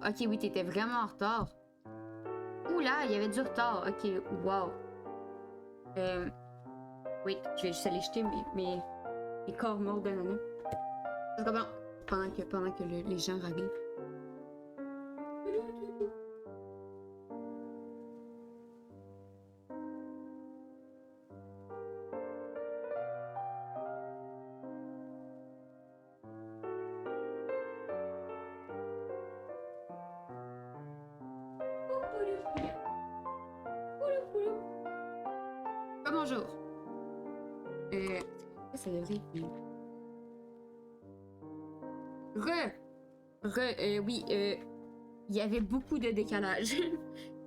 Ok, oui, t'étais vraiment en retard. Oula, il y avait du retard. Ok, wow. Oui, je vais juste aller jeter mes corps morts d'ananas. C'est comment? Pendant que les gens arrivent. Bonjour. Ça devrait être... Oui, il y avait beaucoup de décalage.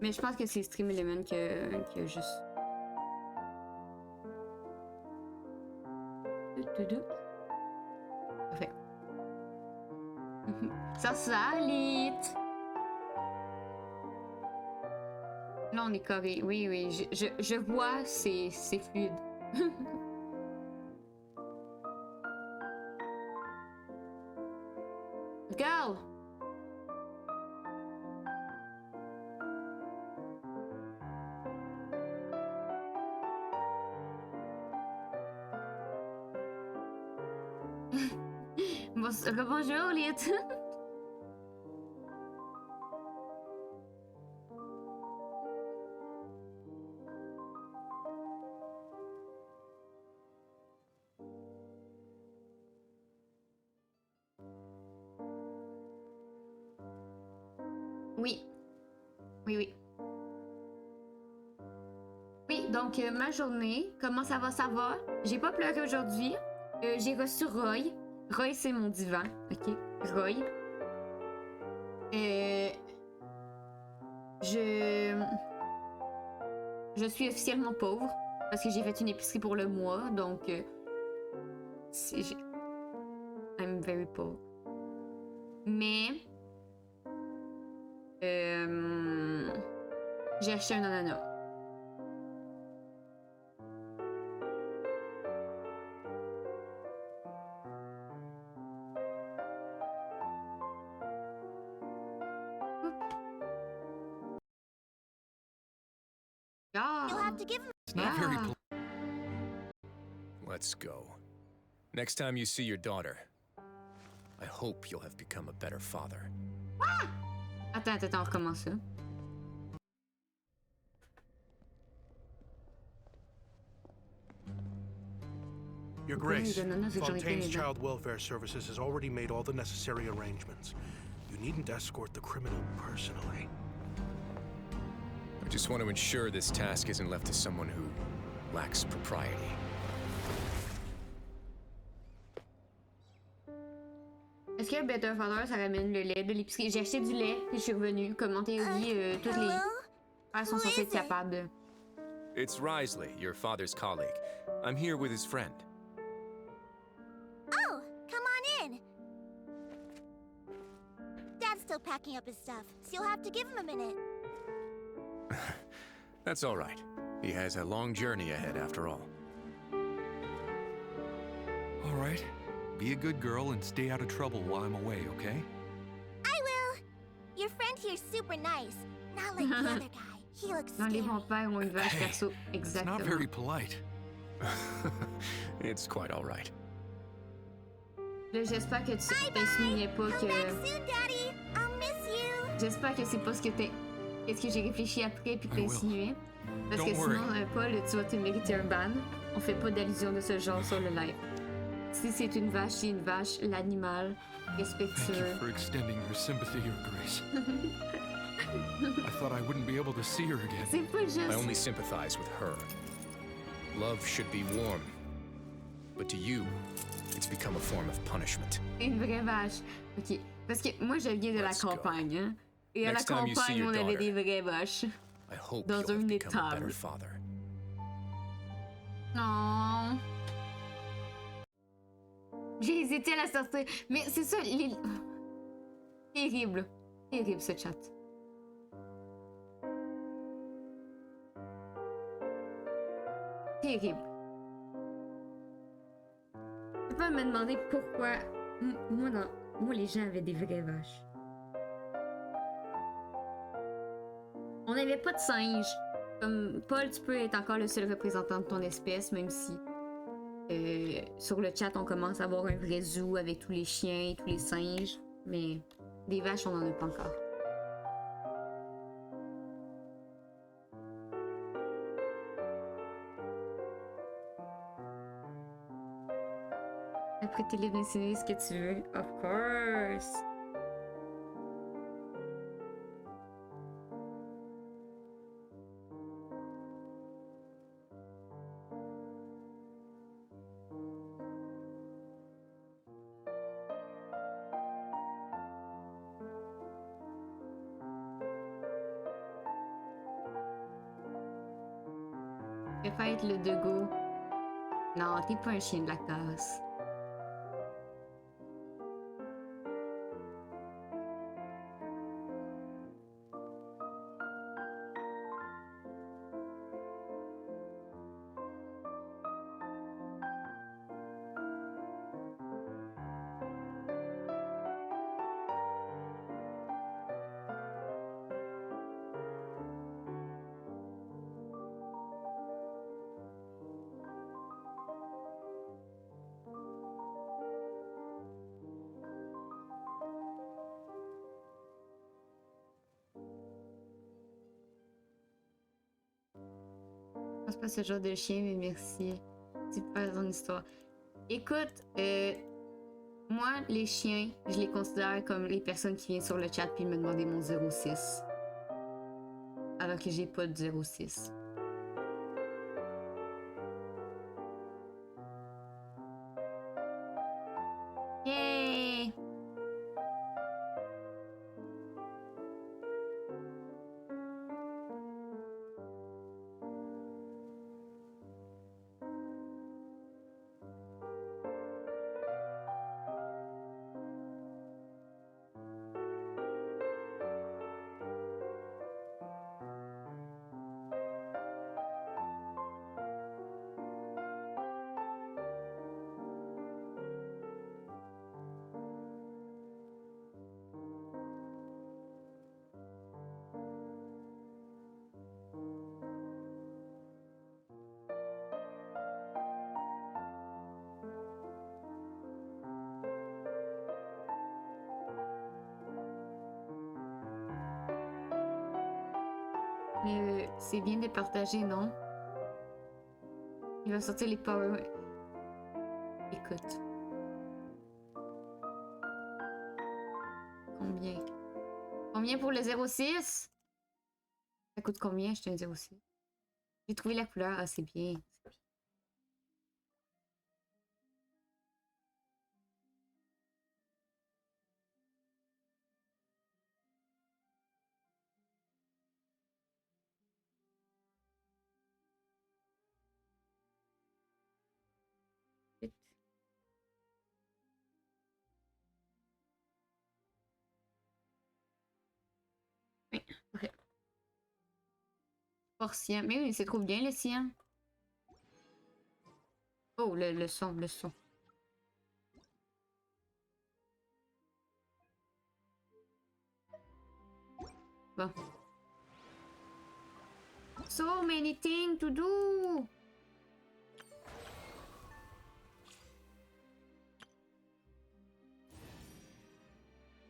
Mais je pense que c'est Stream Element qui a juste... Parfait. Ça salit! Là, on est carré. Oui, oui, je vois, c'est fluide. Girl! Bonjour, Liet. Oui. Oui, oui. Oui, donc ma journée, comment ça va? Ça va. J'ai pas pleuré aujourd'hui. J'ai reçu Roy. Roy, c'est mon divan. Ok? Roy. Je suis officiellement pauvre parce que j'ai fait une épicerie pour le mois, donc I'm very poor. Mais j'ai acheté un ananas. Ah. It's not very Let's go. Next time you see your daughter, I hope you'll have become a better father. Ah! Attends, on recommence ça. Your Grace, Fontaine's Child Welfare Services has already made all the necessary arrangements. You needn't escort the criminal personally. I just want to ensure this task isn't left to someone who lacks propriety. Est-ce que Better Father, ça ramène le lait de l'épicerie? J'ai acheté du lait, puis je suis revenue. Comme en théorie, toutes les pères sont censés être capables. It's Risley, your father's colleague. I'm here with his friend. Oh, come on in. Dad's still packing up his stuff, so you'll have to give him a minute. That's all right. He has a long journey ahead after all. All right. Be a good girl and stay out of trouble while I'm away, okay? I will. Your friend here's super nice. Not like the other guy. He looks Non, les scary. vampires ont une vache perso. It's Exactement. not very polite. It's quite all right. Là, j'espère que tu t'insinuais pas Come que... back soon, Daddy. I'll miss you. J'espère que c'est pas ce que t'es... Qu'est-ce que j'ai réfléchi après puis que t'insinuais. Parce que Don't sinon, worry. Paul, tu vas te mériter un ban. On fait pas d'allusion de ce genre sur le live. Si c'est une vache, c'est une vache, l'animal, Thank respectueux. you for extending your sympathy, Your Grace. I thought I wouldn't be able to see her again. C'est pas juste... I only sympathize with her. Love should be warm. But to you, it's become a form of punishment. Une vraie vache. Ok. Parce que moi, je viens de la Let's go. campagne, hein. Et à la Next time you see campagne, your on avait des daughter. vraies vaches. I hope Dans you'll have une become a better étable. father. Non. J'ai hésité à la sortir. Mais c'est ça, les... Terrible. Terrible, ce chat. Terrible. Tu peux me demander pourquoi... Moi, les gens avaient des vraies vaches. On n'avait pas de singe. Comme Paul, tu peux être encore le seul représentant de ton espèce, même si sur le chat on commence à avoir un vrai zoo avec tous les chiens et tous les singes. Mais des vaches, on n'en a pas encore. Après, t'es libre d'enseigner ce que tu veux. Of course! Je préfère être le Dego. Non, t'es pas un chien de la casse. Je pense pas ce genre de chien, mais merci. Super ton histoire. Écoute, moi, les chiens, je les considère comme les personnes qui viennent sur le chat puis me demander mon 06. Alors que j'ai pas de 06. Yay! C'est bien de partager, non? Il va sortir les power. Écoute. Combien? Combien pour le 06? Ça coûte combien acheter un 06? J'ai trouvé la couleur. Ah, c'est bien. Vite. Oui, ok. Porcien. Mais oui, c'est trop bien le sien. Oh, le son, le son. Bon. So many things to do!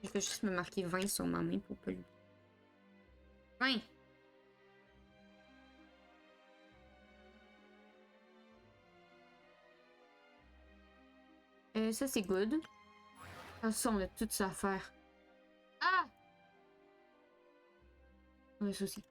Je vais juste me marquer 20 sur ma main pour pas l'oublier. 20! Ça c'est good. Ah, ça, on a tout ça à faire. Ah! On a ça aussi.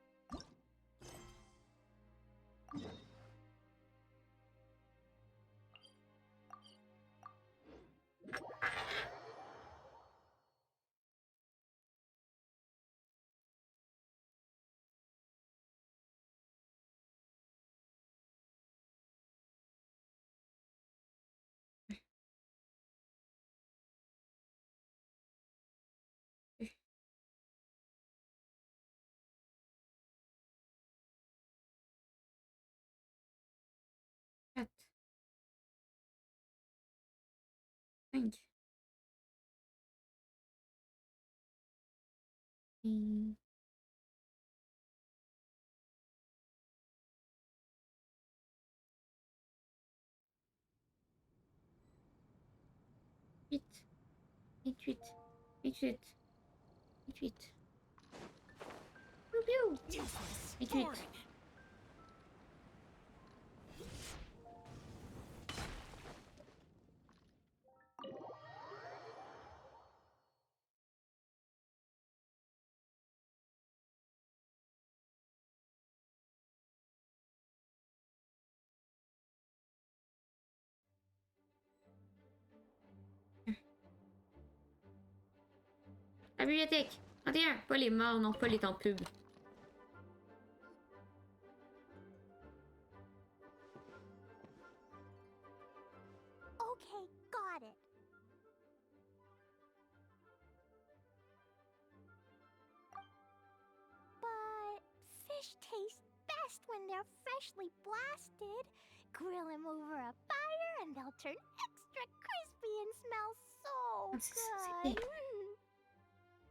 Quatre. 5. 28. 28. 28. 28. Piou, piou. 28. La bibliothèque. 31. Pas les morts, non, pas les temps pub. Okay, got it. But fish taste best when they're freshly blasted. Grill them over a fire and they'll turn extra crispy and smell so good.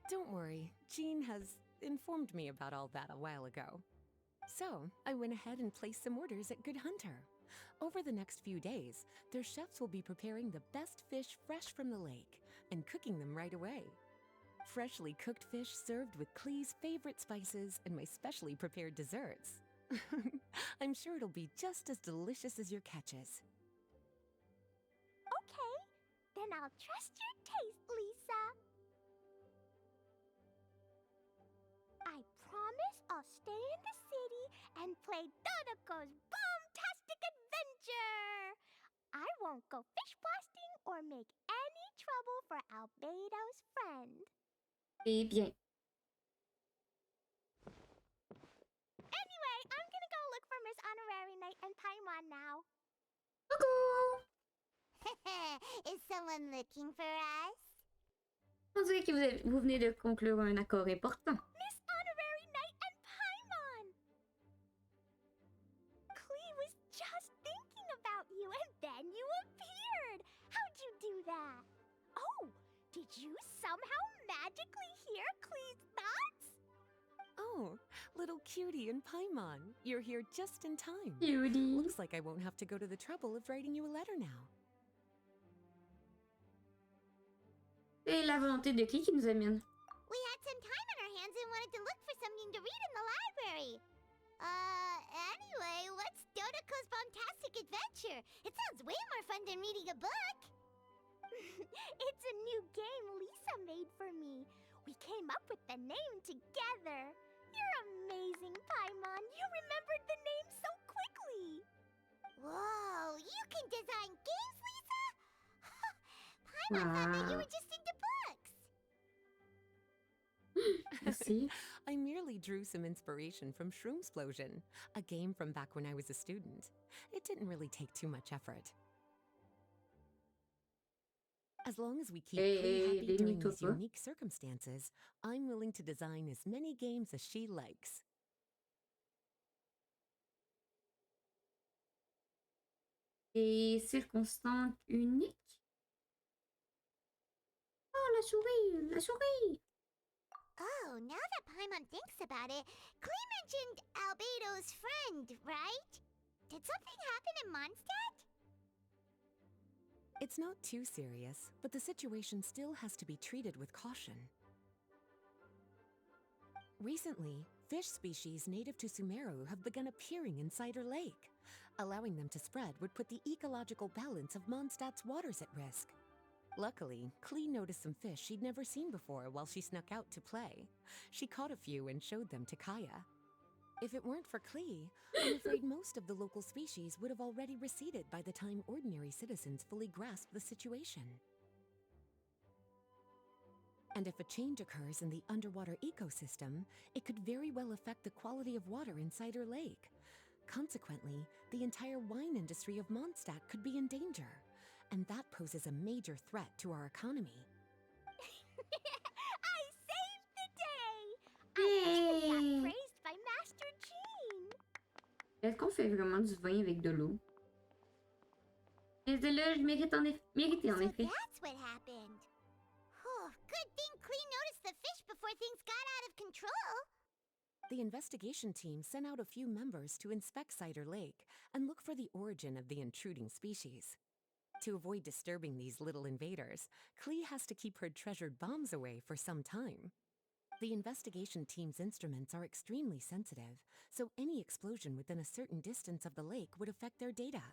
Don't worry, Jean has informed me about all that a while ago. So, I went ahead and placed some orders at Good Hunter. Over the next few days, their chefs will be preparing the best fish fresh from the lake and cooking them right away. Freshly cooked fish served with Clee's favorite spices and my specially prepared desserts. I'm sure it'll be just as delicious as your catches. Okay, then I'll trust your taste, Lisa. I promise I'll stay in the city and play Dodoco's boom-tastic adventure. I won't go fish blasting or make any trouble for Albedo's friend. Eh bien. Anyway, I'm gonna go look for Miss Honorary Knight and Paimon now. Coucou! Is someone looking for us? On dirait que vous venez de conclure un accord important. Miss Honorary Knight and Paimon! Clee was just thinking about you and then you appeared! How'd you do that? Oh, did you somehow magically hear Clee's thoughts? Oh, little cutie and Paimon, you're here just in time. Cutie. Looks like I won't have to go to the trouble of writing you a letter now. Et la volonté de qui nous amène? We had some time on our hands and wanted to look for something to read in the library. Anyway, what's Dodoco's Bombastic Adventure? It sounds way more fun than reading a book. It's a new game Lisa made for me. We came up with the name together. You're amazing, Paimon. You remembered the name so quickly. Whoa, you can design games, Lisa? Paimon thought that you were just into books. Merci. I merely drew some inspiration from Shroomsplosion, a game from back when I was a student. It didn't really take too much effort. As long as we keep Clee happy during these unique circumstances, I'm willing to design as many games as she likes. Et circonstance unique? Oh, la souris! La souris! Oh, now that Paimon thinks about it, Clee mentioned Albedo's friend, right? Did something happen in Mondstadt? It's not too serious, but the situation still has to be treated with caution. Recently, fish species native to Sumeru have begun appearing in Cider Lake. Allowing them to spread would put the ecological balance of Mondstadt's waters at risk. Luckily, Clee noticed some fish she'd never seen before while she snuck out to play. She caught a few and showed them to Kaya. If it weren't for Clee, I'm afraid most of the local species would have already receded by the time ordinary citizens fully grasp the situation. And if a change occurs in the underwater ecosystem, it could very well affect the quality of water in Cider Lake. Consequently, the entire wine industry of Mondstadt could be in danger, and that poses a major threat to our economy. I saved the day! I even got praised by Master Jean! Est-ce qu'on fait vraiment du vin avec de l'eau? Et de là, je mérite en effet. That's what happened. Oh, good thing Clee noticed the fish before things got out of control. The investigation team sent out a few members to inspect Cider Lake and look for the origin of the intruding species. To avoid disturbing these little invaders, Klee has to keep her treasured bombs away for some time. The investigation team's instruments are extremely sensitive, so any explosion within a certain distance of the lake would affect their data.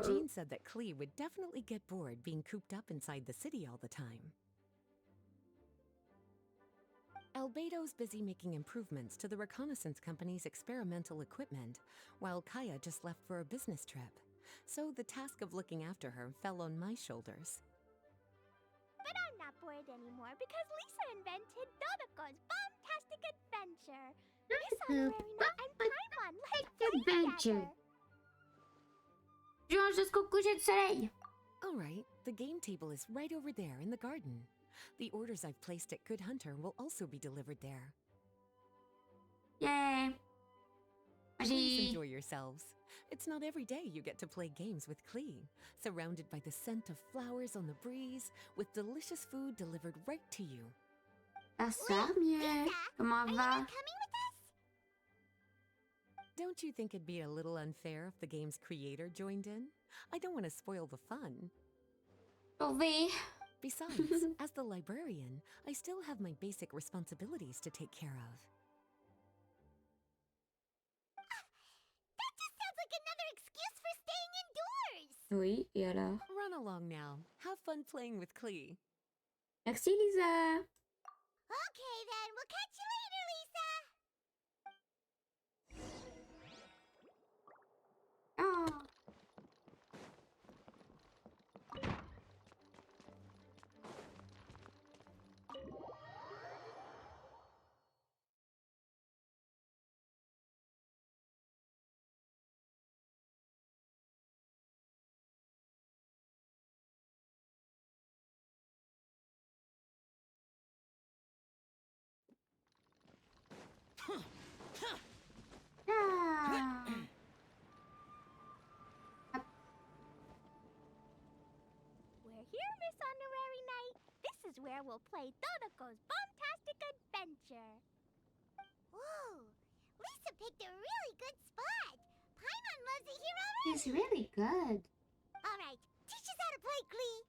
Jean said that Klee would definitely get bored being cooped up inside the city all the time. Albedo's busy making improvements to the reconnaissance company's experimental equipment, while Kaya just left for a business trip. So the task of looking after her fell on my shoulders. But I'm not bored anymore because Lisa invented Dodoko's Bombtastic Adventure. Miss Honorary Knight and Paimon, let's play Adventure. together. Jouons jusqu'au coucher du soleil. All right, the game table is right over there in the garden. The orders I've placed at Good Hunter will also be delivered there. Yay. Please enjoy yourselves. It's not every day you get to play games with Klee, surrounded by the scent of flowers on the breeze, with delicious food delivered right to you. Ça mieux. Lisa, Comment are you va? not coming with us? Don't you think it'd be a little unfair if the game's creator joined in? I don't want to spoil the fun. Sauvé. Besides, as the librarian, I still have my basic responsibilities to take care of. That just sounds like another excuse for staying indoors. Oui, et alors? Run along now. Have fun playing with Klee. Merci, Lisa. Okay then, we'll catch you later, Lisa. Oh. Ah. We're here, Miss Honorary Knight. This is where we'll play Dodoko's Bombtastic Adventure. Whoa, Lisa picked a really good spot. Paimon loves it here already. He's really good. All right, teach us how to play, Klee.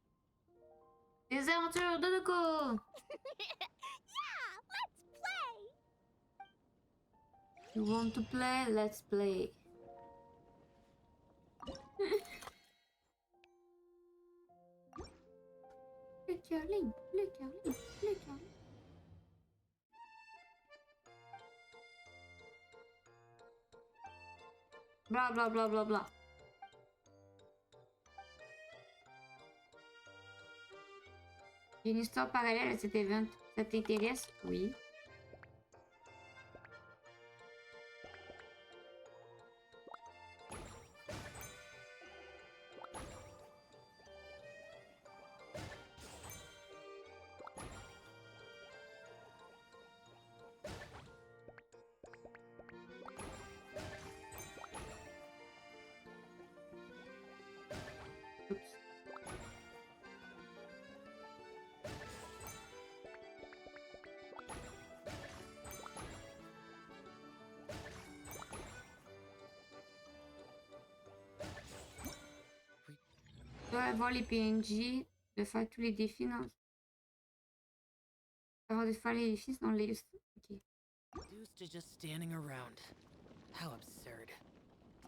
Les aventures de Dodoko. Yeah, let's play. You want to play? Let's play. Le curling, le curling, le curling. Blah blah blah blah blah. Il y a une histoire parallèle à cet event. Ça t'intéresse? Oui. Tu dois avoir les PNJ, de faire tous les défis dans... Avant de faire les défis dans les... Ok. Reduced to just standing around. How absurd.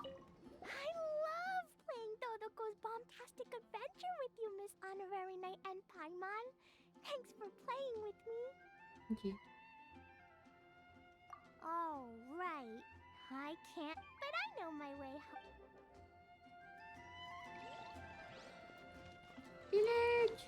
I love playing Dodoko's Bombtastic Adventure with you, Miss Honorary Knight and Paimon. Thanks for playing with me. Ok. Oh, right. I can't, but I know my way home. Village!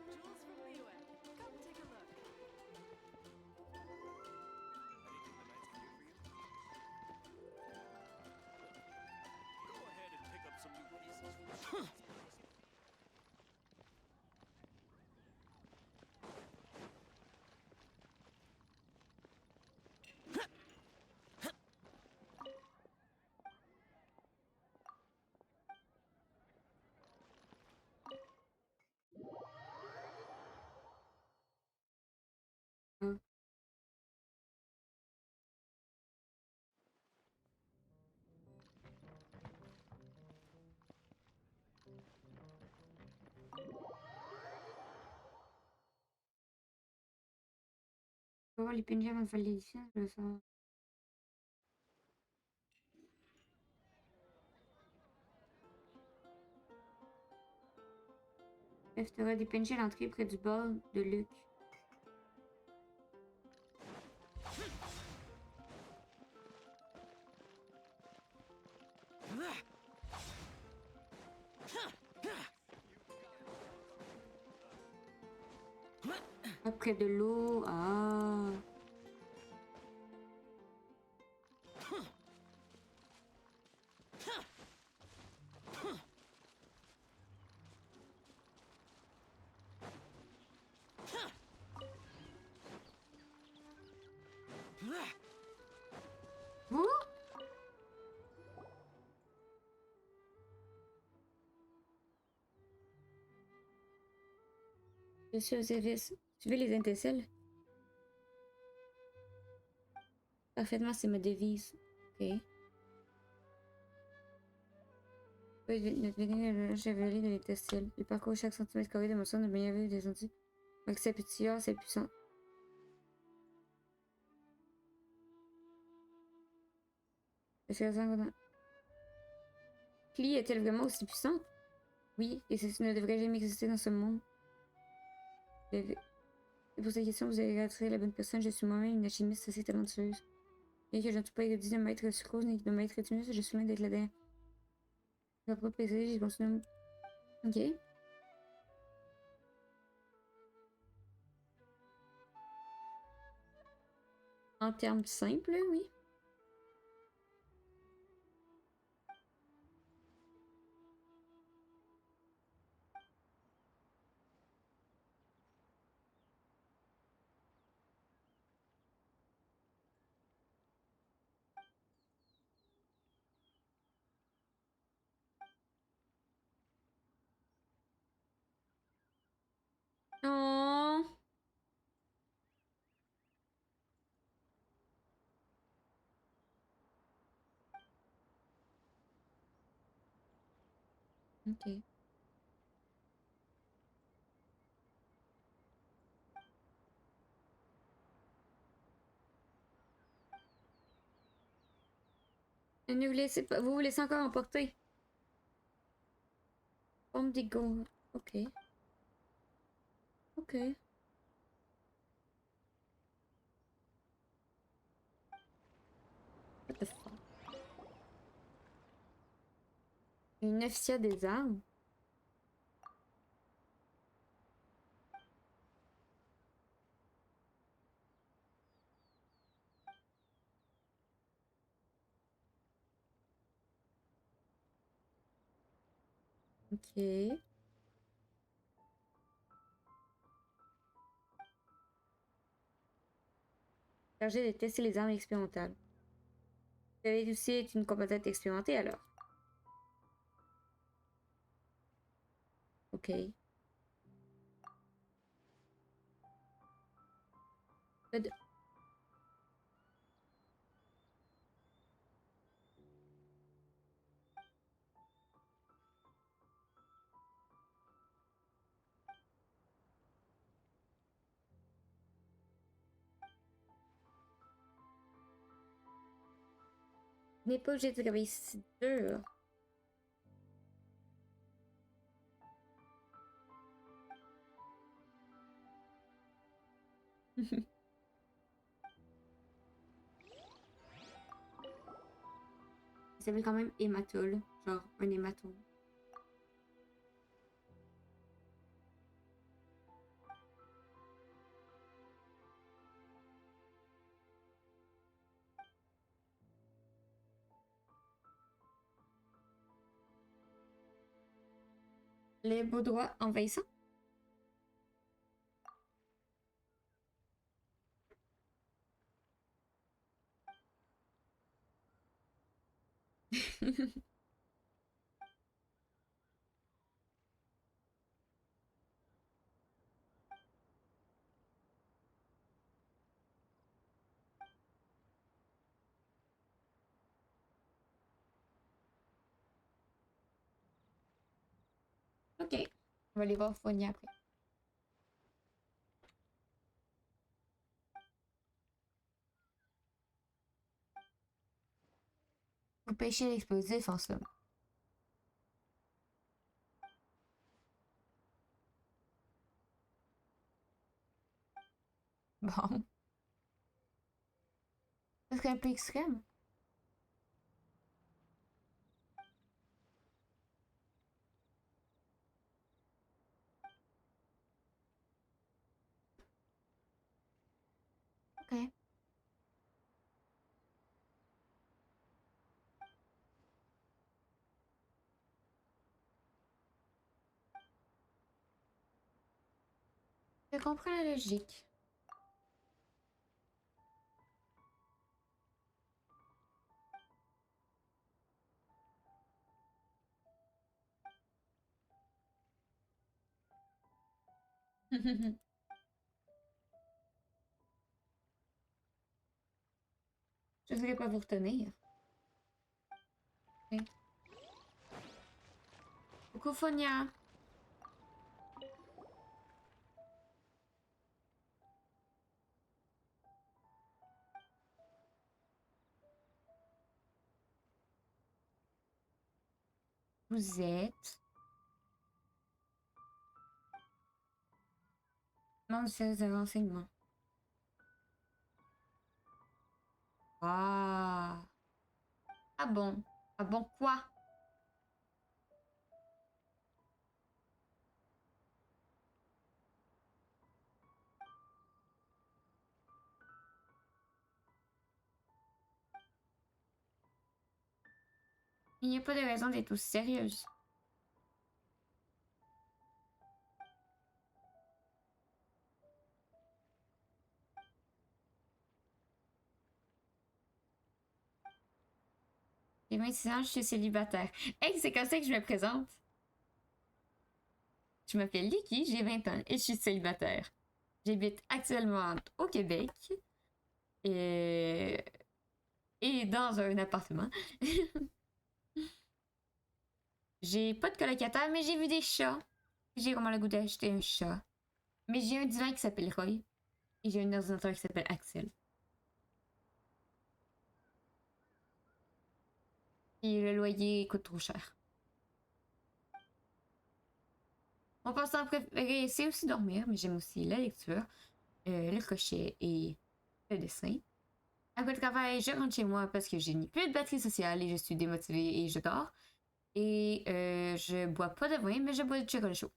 Jules from the UN. Come take a look. Anything the Knights can do for you? On va voir les PNJ avant de faire l'édition, je veux savoir. Bref, t'auras des PNJ à l'entrée près du bord de Luc. Ah, près de l'eau, ah. Vous? Je suis au service. Suivez les intestines. Parfaitement, c'est ma devise. Ok. Notre véhicule chevalier de l'intestin. Il parcourt chaque centimètre carré de mon sang de bien vu descendu. Avec sa pétillard, c'est puissant. Clee est-elle vraiment aussi puissante? Oui, et ceci ne devrait jamais exister dans ce monde. Et pour cette question, vous avez attiré la bonne personne. Je suis moi-même une alchimiste assez talentueuse. Bien que je ne suis pas érudit de maître sucrose ni de maître étudiant, je suis loin d'être la dernière. Je vais pas préciser, j'ai continué. Ok. En termes simples, oui. Oh. Ok. Ne vous laissez pas, vous vous laissez encore emporter. Forme des gants. Ok. Ok. What the fuck? Une officière des armes. Ok. Chargée de tester les armes expérimentales. Vous avez aussi été une combattante expérimentée alors. Ok. Good. Vous n'êtes pas obligé de travailler si dur. Ça s'appelle quand même hématole. Genre un hématome. Les beaux droits envahissants. Ok. On va aller voir Fournier après. pêcher l'explosif en somme. Bon. Ça serait un peu extrême. Ok. Je comprends la logique. Je ne voudrais pas vous retenir. Okay. Coucou Fonia. Vous êtes... Non, c'est un renseignement. Ah. Ah bon? Ah bon quoi? Il n'y a pas de raison d'être aussi sérieuse. J'ai 26 ans, je suis célibataire. Hey, c'est comme ça que je me présente. Je m'appelle Licky, j'ai 20 ans et je suis célibataire. J'habite actuellement au Québec et, et dans un appartement. J'ai pas de colocataire, mais j'ai vu des chats. J'ai vraiment le goût d'acheter un chat. Mais j'ai un divan qui s'appelle Roy et j'ai un ordinateur qui s'appelle Axel. Et le loyer coûte trop cher. Mon passe-temps préféré, c'est aussi dormir, mais j'aime aussi la lecture, le crochet et le dessin. Après le travail, je rentre chez moi parce que j'ai ni plus de batterie sociale et je suis démotivée et je dors. Et je bois pas de vin, mais je bois du chocolat chaud.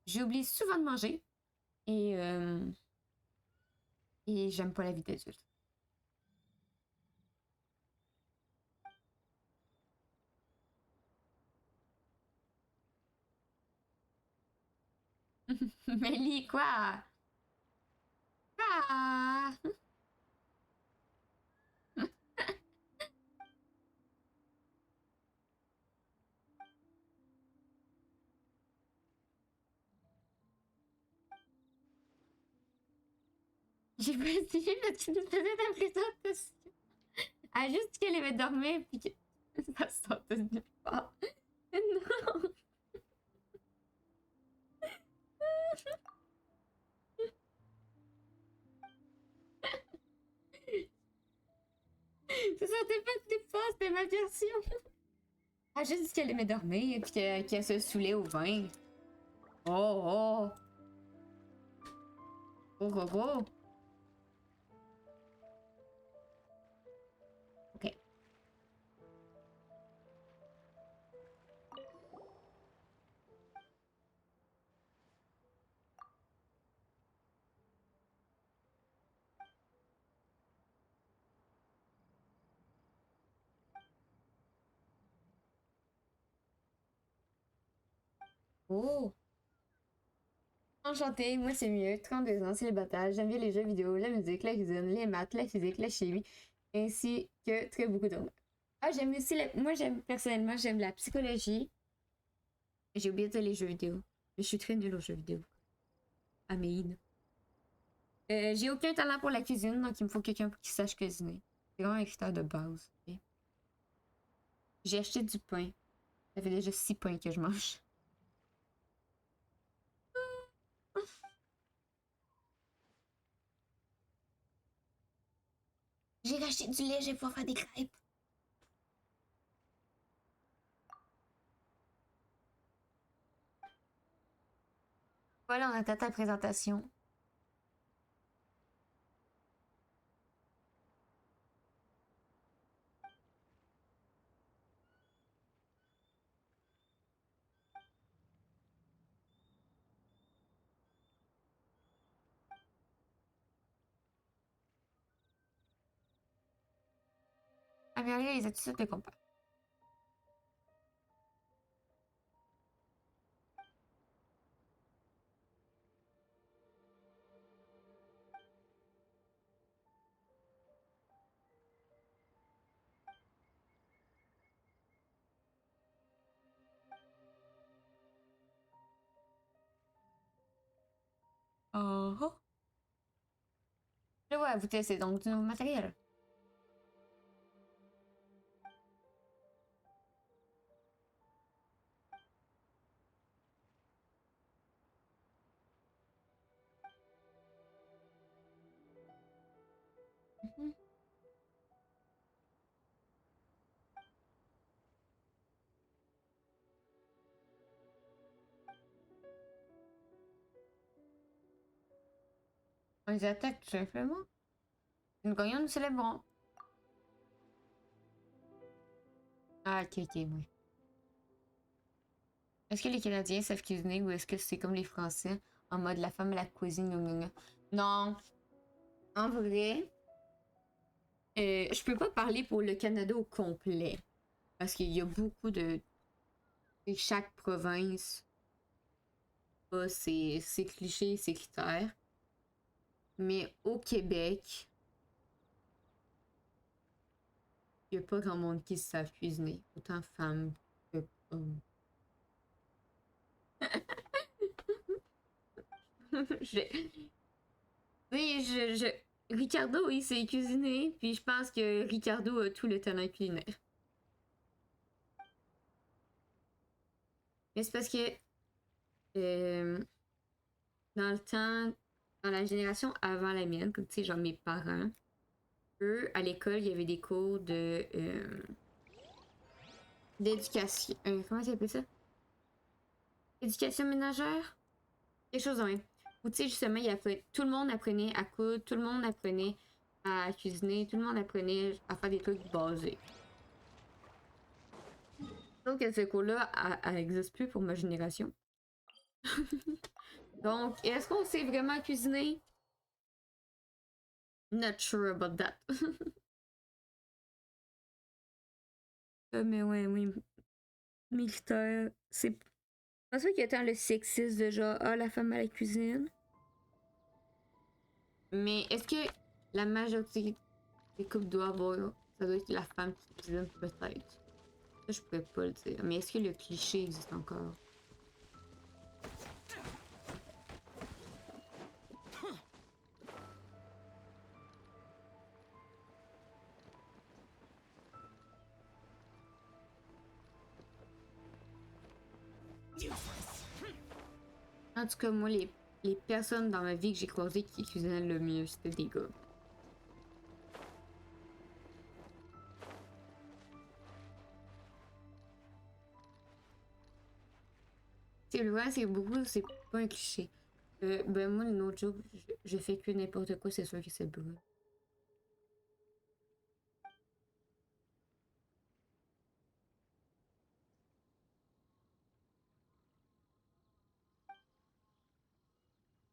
J'oublie souvent de manger et, et j'aime pas la vie d'adulte. Mais lis quoi? Ah! J'ai pas essayé de tu nous faisais ta présentation. Ah, juste qu'elle aimait dormir puis que ça sortait de nulle part. Non! Ça sortait pas de nulle part, c'était ma version. Ah, juste dit qu'elle aimait dormir puis qu'elle se saoulait au vin. Oh, oh! Oh, oh, oh! Ok. Oh! Enchantée, moi c'est mieux, 32 ans, célibataire, j'aime bien les jeux vidéo, la musique, la cuisine, les maths, la physique, la chimie, ainsi que très beaucoup d'autres. Ah, j'aime aussi, moi j'aime, personnellement, j'aime la psychologie. J'ai oublié de dire les jeux vidéo, mais je suis très nulle aux jeux vidéo. Améine. J'ai aucun talent pour la cuisine, donc il me faut quelqu'un qui sache cuisiner. C'est vraiment un critère de base. Okay? J'ai acheté du pain. Ça fait déjà 6 pains que je mange. J'ai racheté du lait, je vais pouvoir faire des crêpes. Voilà, on attend ta présentation. Améliorer les attitudes de compas. Oh oh. Je vois, vous testez donc du nouveau matériel. Mhm. On les attaque tout simplement. Nous gagnons, nous célébrons. Ah, ok, ok, oui. Est-ce que les Canadiens savent cuisiner ou est-ce que c'est comme les Français en mode la femme à la cuisine, gna, gna, gna? Non. En vrai, je peux pas parler pour le Canada au complet. Parce qu'il y a beaucoup de. Chaque province a ses clichés, ses critères. Mais au Québec, il n'y a pas grand monde qui savent cuisiner. Autant femmes que hommes. Oui, Ricardo, il sait cuisiner, puis je pense que Ricardo a tout le talent culinaire. Mais c'est parce que euh, dans le temps, dans la génération avant la mienne, comme tu sais, genre mes parents, eux, à l'école, il y avait des cours de d'éducation. Comment ça s'appelle ça? Éducation ménagère? Quelque chose de même. Où tu sais, justement, tout le monde apprenait à coudre, tout le monde apprenait à cuisiner, tout le monde apprenait à faire des trucs basés. Donc, ce cours-là, elle n'existe plus pour ma génération. Donc, est-ce qu'on sait vraiment cuisiner? Not sure about that. Mais ouais, oui. Militaire, c'est. Je pense pas qu'il y a tant le sexisme de genre, ah, la femme à la cuisine. Mais est-ce que la majorité des couples doit avoir. Ça doit être la femme qui cuisine, peut-être. Ça, je pourrais pas le dire. Mais est-ce que le cliché existe encore? En tout cas, moi, les personnes dans ma vie que j'ai croisées qui cuisinaient le mieux, c'était des gars. C'est vrai, c'est beaucoup, c'est pas un cliché. Ben moi, le autre jour, je fais que n'importe quoi, c'est sûr que c'est brûle.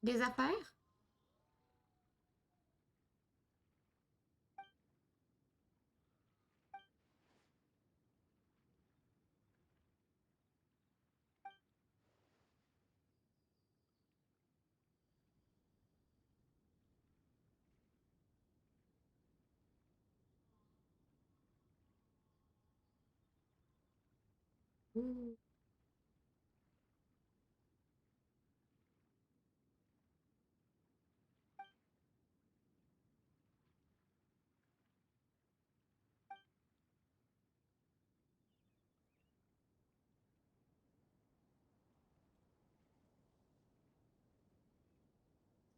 Des affaires? Ouh.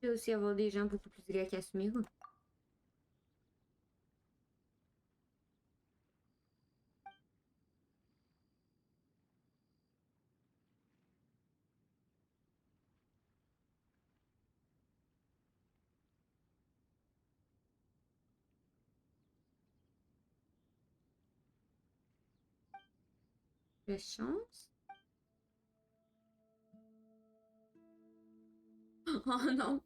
Il peut aussi avoir des gens beaucoup plus gars qu'Asmir. De chance? Oh non!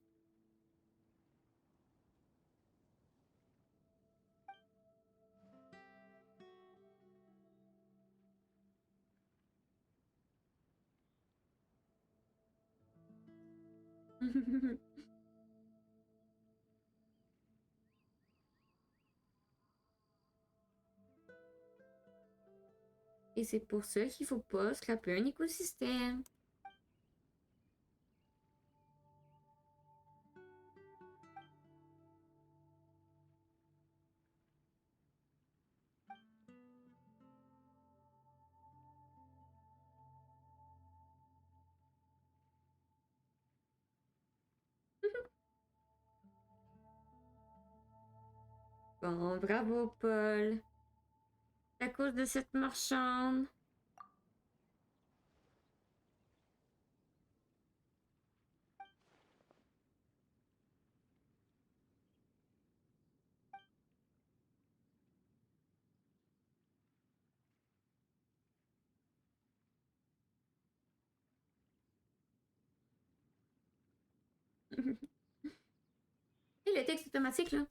Et c'est pour ça qu'il faut pas scraper un écosystème. Bon, bravo, Paul. C'est à cause de cette marchande. Et le texte automatique, là.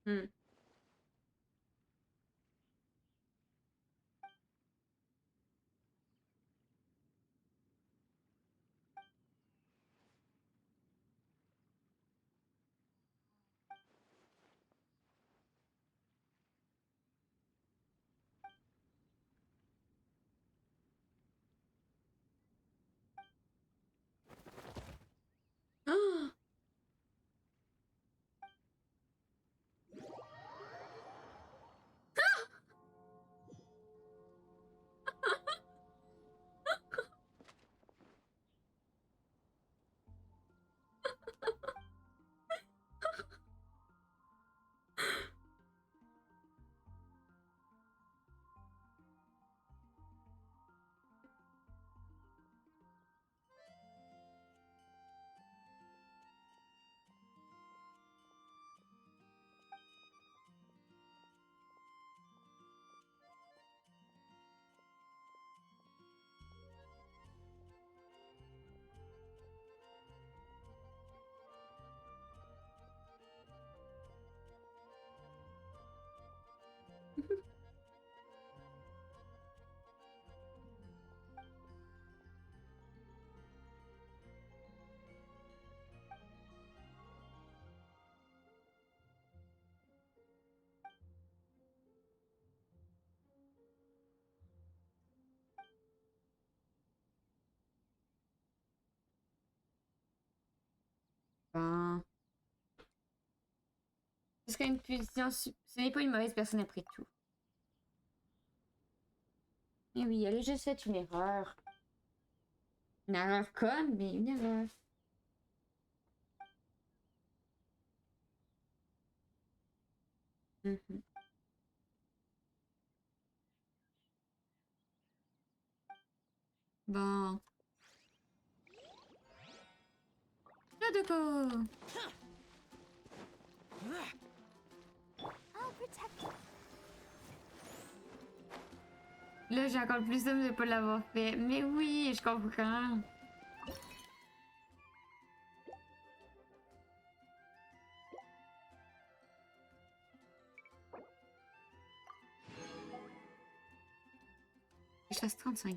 Hmm. Ah! Bon. Ce serait une punition. Ce n'est pas une mauvaise personne après tout. Mais oui, elle a juste fait une erreur. Une erreur conne, mais une erreur. Mhm. Bon. D'accord. I'll protect you. Là, j'ai encore plus de ne pas l'avoir fait. Mais oui, je comprends. Je fasse 35.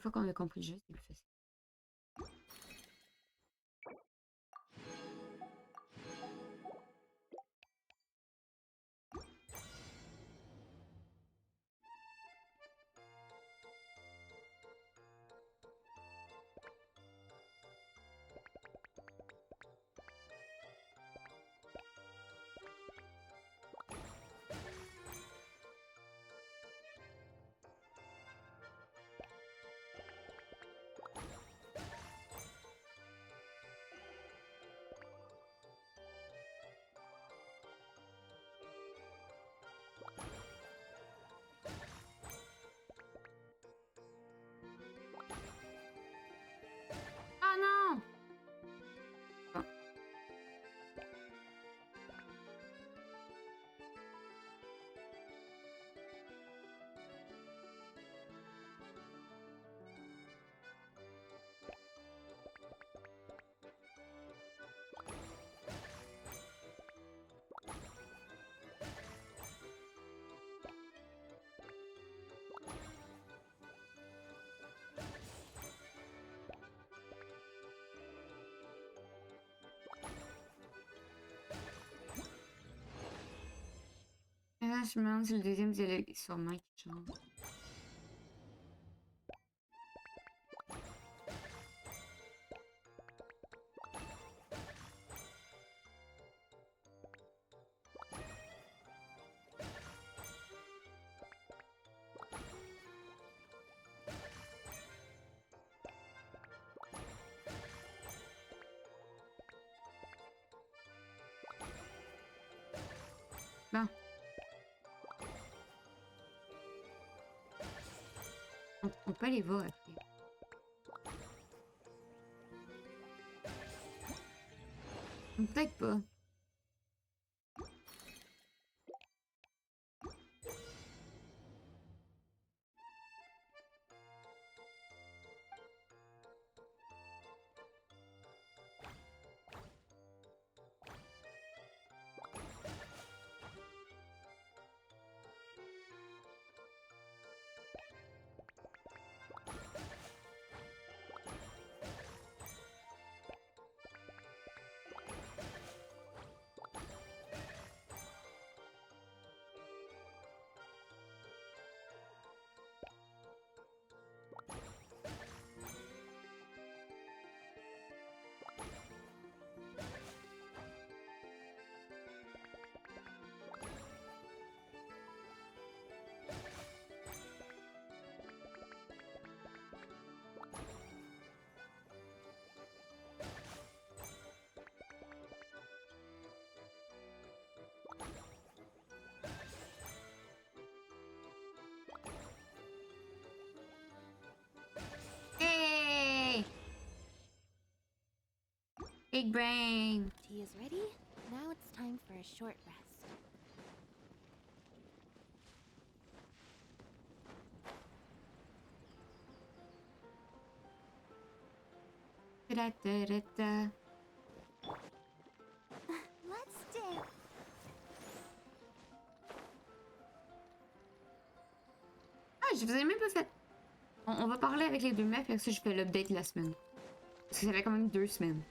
fois qu'on a compris le jeu, c'est plus facile. Ah non! Ah. Et là, je me demande si le deuxième dialogue est sûrement quelque chose. Bon. On peut aller voir après. Peut-être pas. Hey! Big brain. Tea is ready. Now it's time for a short rest. Ta-da-da-da-da. Let's dance. Ah, je vous ai même pas fait. On va parler avec les deux mecs, parce que je fais l'update la semaine. Parce que ça fait quand même 2 semaines.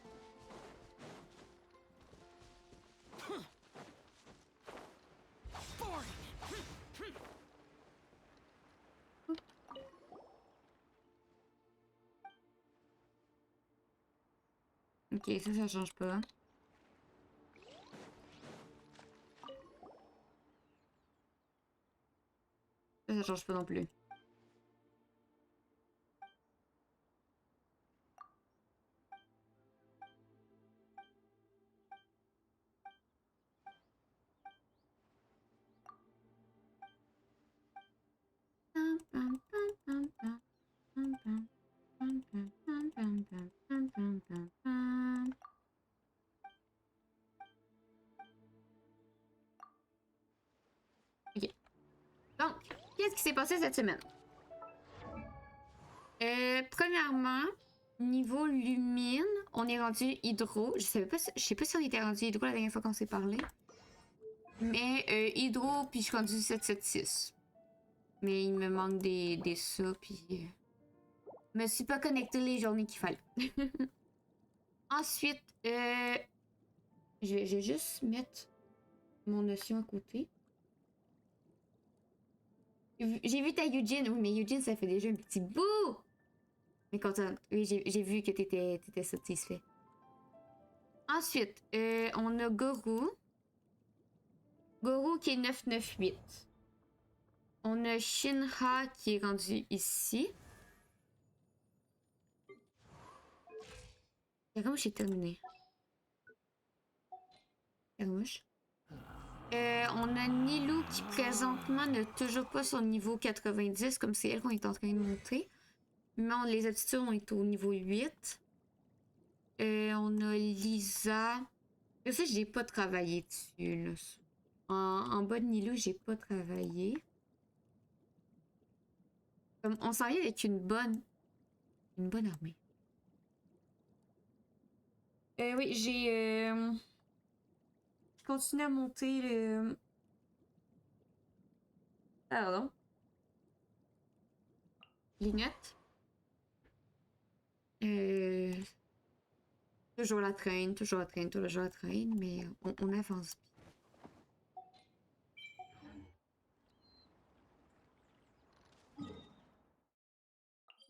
Ok, ça change pas. Ça change pas non plus. Ok. Donc, qu'est-ce qui s'est passé cette semaine? Premièrement, niveau lumine, on est rendu hydro. Je sais pas si on était rendu hydro la dernière fois qu'on s'est parlé. Mais hydro, puis je suis rendu 776. Mais il me manque des ça, puis... me suis pas connectée les journées qu'il fallait. Ensuite, je vais juste mettre mon notion à côté. J'ai vu ta Eugene. Oui, mais Eugene, ça fait déjà un petit bout. Mais content. Oui, j'ai vu que t'étais satisfait. Ensuite, on a Gorou. Gorou qui est 998. On a Shinra qui est rendu ici. Caramouche est terminé. Caramouche. On a Nilou qui présentement n'a toujours pas son niveau 90, comme c'est elle qu'on est en train de monter. Mais les aptitudes ont été au niveau 8. On a Lisa. Ça, j'ai pas travaillé dessus. Là. En bas de Nilou, j'ai pas travaillé. Comme on s'en vient avec une bonne armée. Oui, j'ai continué à monter le. Pardon. Les notes. Toujours la traîne, mais on avance.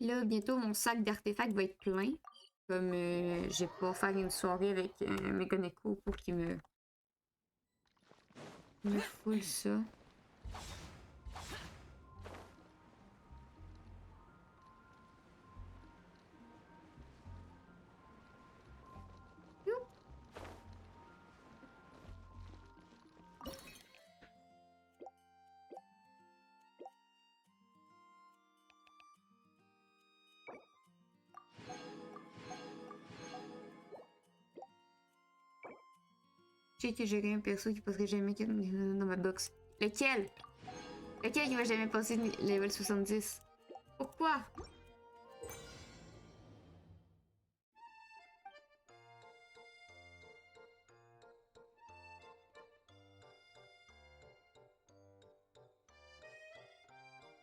Là, bientôt, mon sac d'artefacts va être plein. Comme je vais pas faire une soirée avec Meganeko pour qu'il me foule ça. Je sais que j'aurais un perso qui passerait jamais dans ma box. Lequel? Lequel qui va jamais passer level 70? Pourquoi?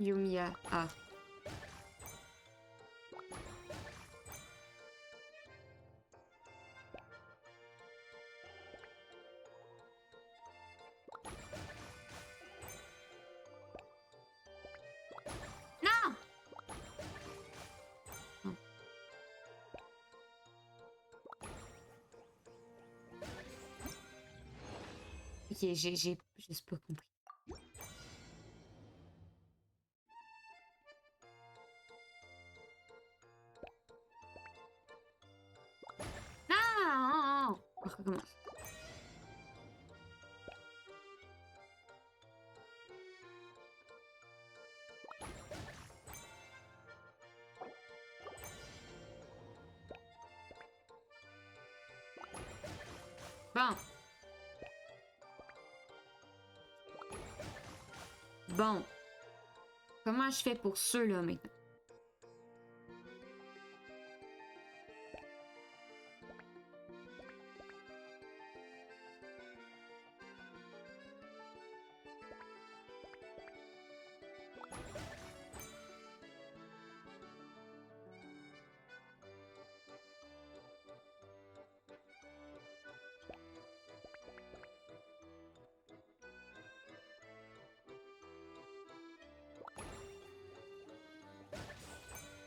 Yumiya. Ah. Ok, j'ai juste pas compris. Non! On recommence. Bon. Bon. Comment je fais pour ceux-là maintenant?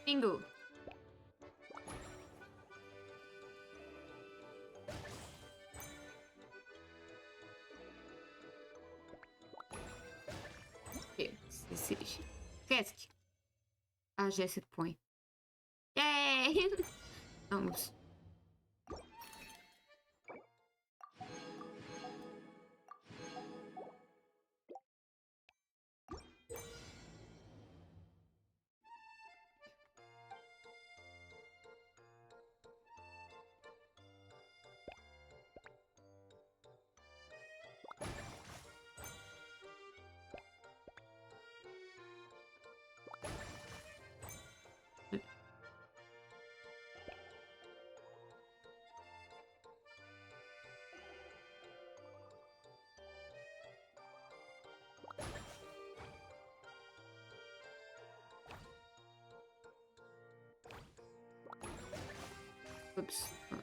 Bingo. Ok, c'est presque. Ah, j'ai assez de points. Yay! Non, oups. Oups. Ah.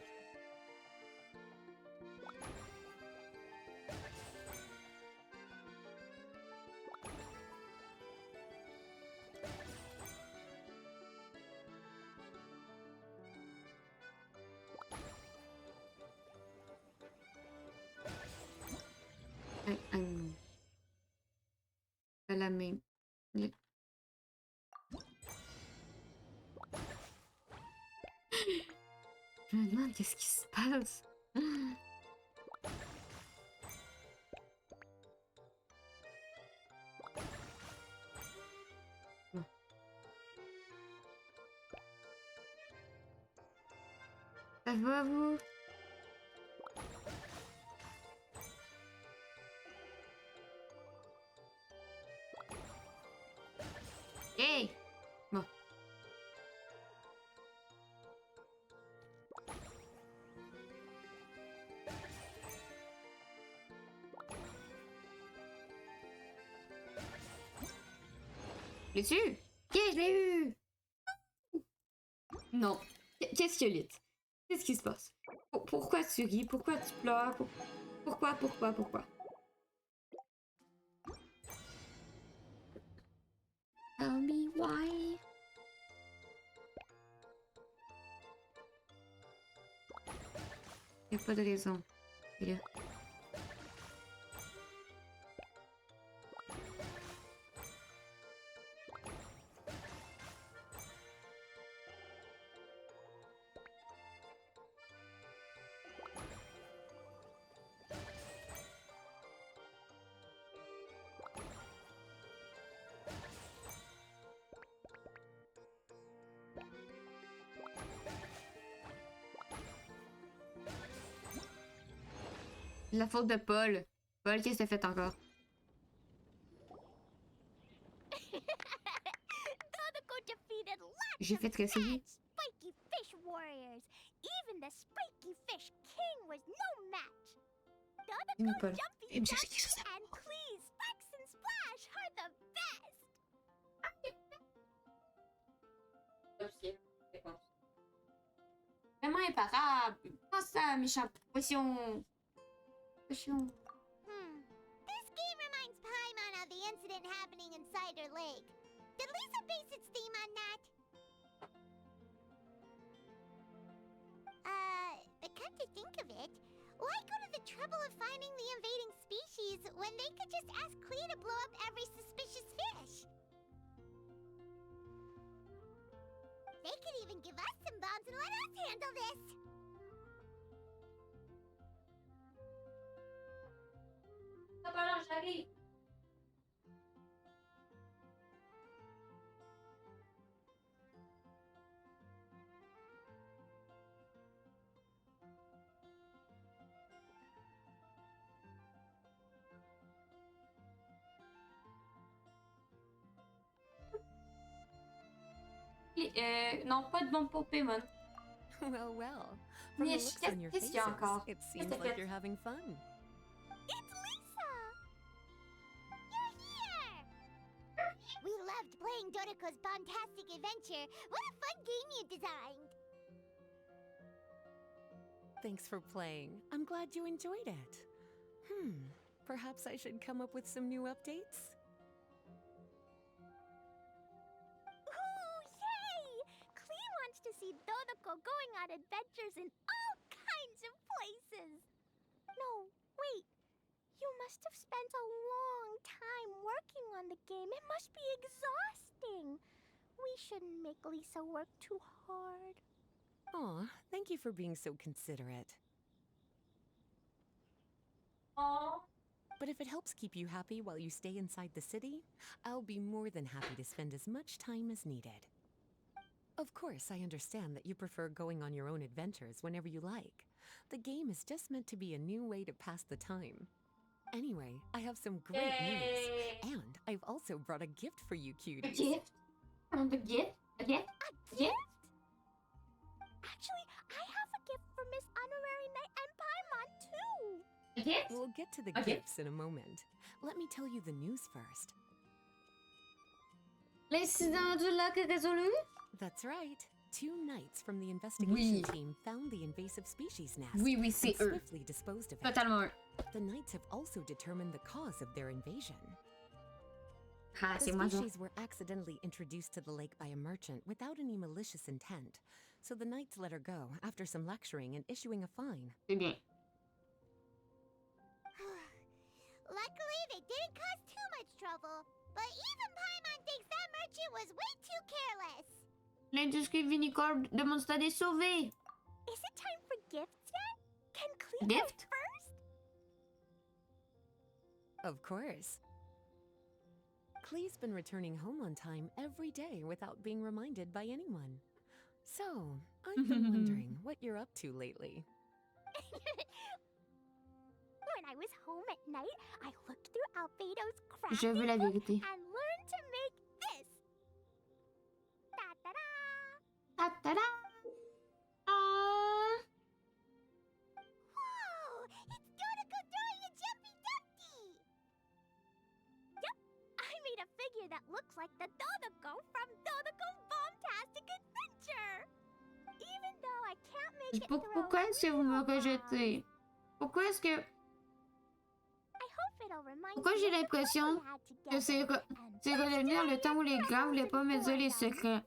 Non. Pas la même. Je me demande qu'est-ce qui se passe. Ça va vous? Hey! Bon. L'as-tu eu? Yeah, je l'ai eu! Non. Qu'est-ce que lit? Qu'est-ce qui se passe? Pourquoi tu ris? Pourquoi tu pleures? Pourquoi? Tell me why. Y'a pas de raison. Et là. La faute de Paul. Paul, qu'est-ce que t'as fait encore? J'ai fait réessayer. Spiky fish warriors. Even the spiky fish king was no match. Nicole. Jumpy Duck and Please Sparks and Splash are the best. Vraiment imparable. Comment ça, méchant potion? This game reminds Paimon of the incident happening in Cider Lake. Did Lisa base its theme on that? But come to think of it, why go to the trouble of finding the invading species when they could just ask Clea to blow up every suspicious fish? They could even give us some bombs and let us handle this. J'arrive. Non, pas de bombe pour Paimon. Well, well. From the Mais looks on your qu'est-ce qu'il y a faces, encore? it Qu'est-ce seems que t'as like fait? you're having fun. It's Lisa! You're here! We loved playing Dodoko's Bombastic Adventure. What a fun game you designed! Thanks for playing. I'm glad you enjoyed it. Perhaps I should come up with some new updates? Ooh, yay! Clea wants to see Dodoko going on adventures in all kinds of places. No, wait. You must have spent a long time working on the game. It must be exhausting. We shouldn't make Lisa work too hard. Aw, thank you for being so considerate. Oh. But if it helps keep you happy while you stay inside the city, I'll be more than happy to spend as much time as needed. Of course, I understand that you prefer going on your own adventures whenever you like. The game is just meant to be a new way to pass the time. Anyway, I have some great news. And I've also brought a gift for you, cuties. A gift? A gift? A gift? A gift? Actually, I have a gift for Miss Honorary Knight and Paimon, too. A gift? We'll get to the Okay. gifts in a moment. Let me tell you the news first. L'incident du lac résolu? That's right. two knights from the investigation Oui. team found the invasive species nest Oui, oui, c'est and eux. swiftly disposed of it. Totalement eux. The knights have also determined the cause of their invasion. Ah, The c'est moi ça. species were accidentally introduced to the lake by a merchant without any malicious intent, so the knights let her go after some lecturing and issuing a fine. C'est bien. Luckily, they didn't cause too much trouble. But even Paimon thinks that merchant was way too careless. L'industrie vinicole de Mondstadt est sauvée. Is it time for gifts yet? Can Clee Gift? go first? Of course. Clee's been returning home on time every day without being reminded by anyone. So, I've been wondering what you're up to lately. When I was home at night, I looked through Albedo's crafting Je veux la book vérité. and learned to make this. Ta-da-da! Ta-ta-da! Oh. Whoa! It's Dodoko throwing a jumpy dumpty! Yep, I made a figure that looks like the Dodoko from Dodoko's Bombastic Adventure! Even though I can't make it throw Pourquoi est-ce que vous me rejetez? Pourquoi est-ce que... I hope it'll remind Pourquoi you j'ai of the l'impression fun we had que together. c'est redevenir le temps où les grands voulaient pas me dire les secrets.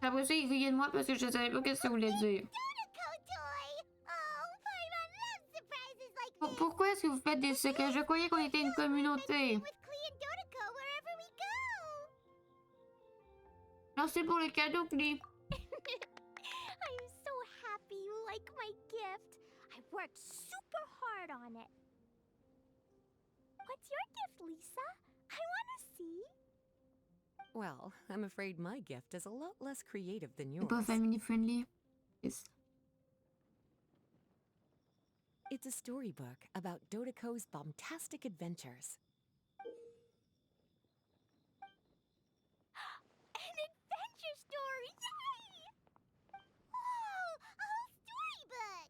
Après ça, ils riaient de moi parce que je savais pas ce que ça voulait dire. Dodoko toy! Oh, Paimon loves surprises like this! Pourquoi est-ce que vous faites des secrets? Je croyais qu'on était une communauté. With Clee and Dodoko wherever we go! Merci pour le cadeau, Clee. I'm so happy you like my gift. I worked super hard on it. What's your gift, Lisa? I want to see. Well, I'm afraid my gift is a lot less creative than C'est pas yours. family friendly. Yes. It's a storybook about Dodoko's bombastic adventures. An adventure story! Yay! Whoa! A whole storybook!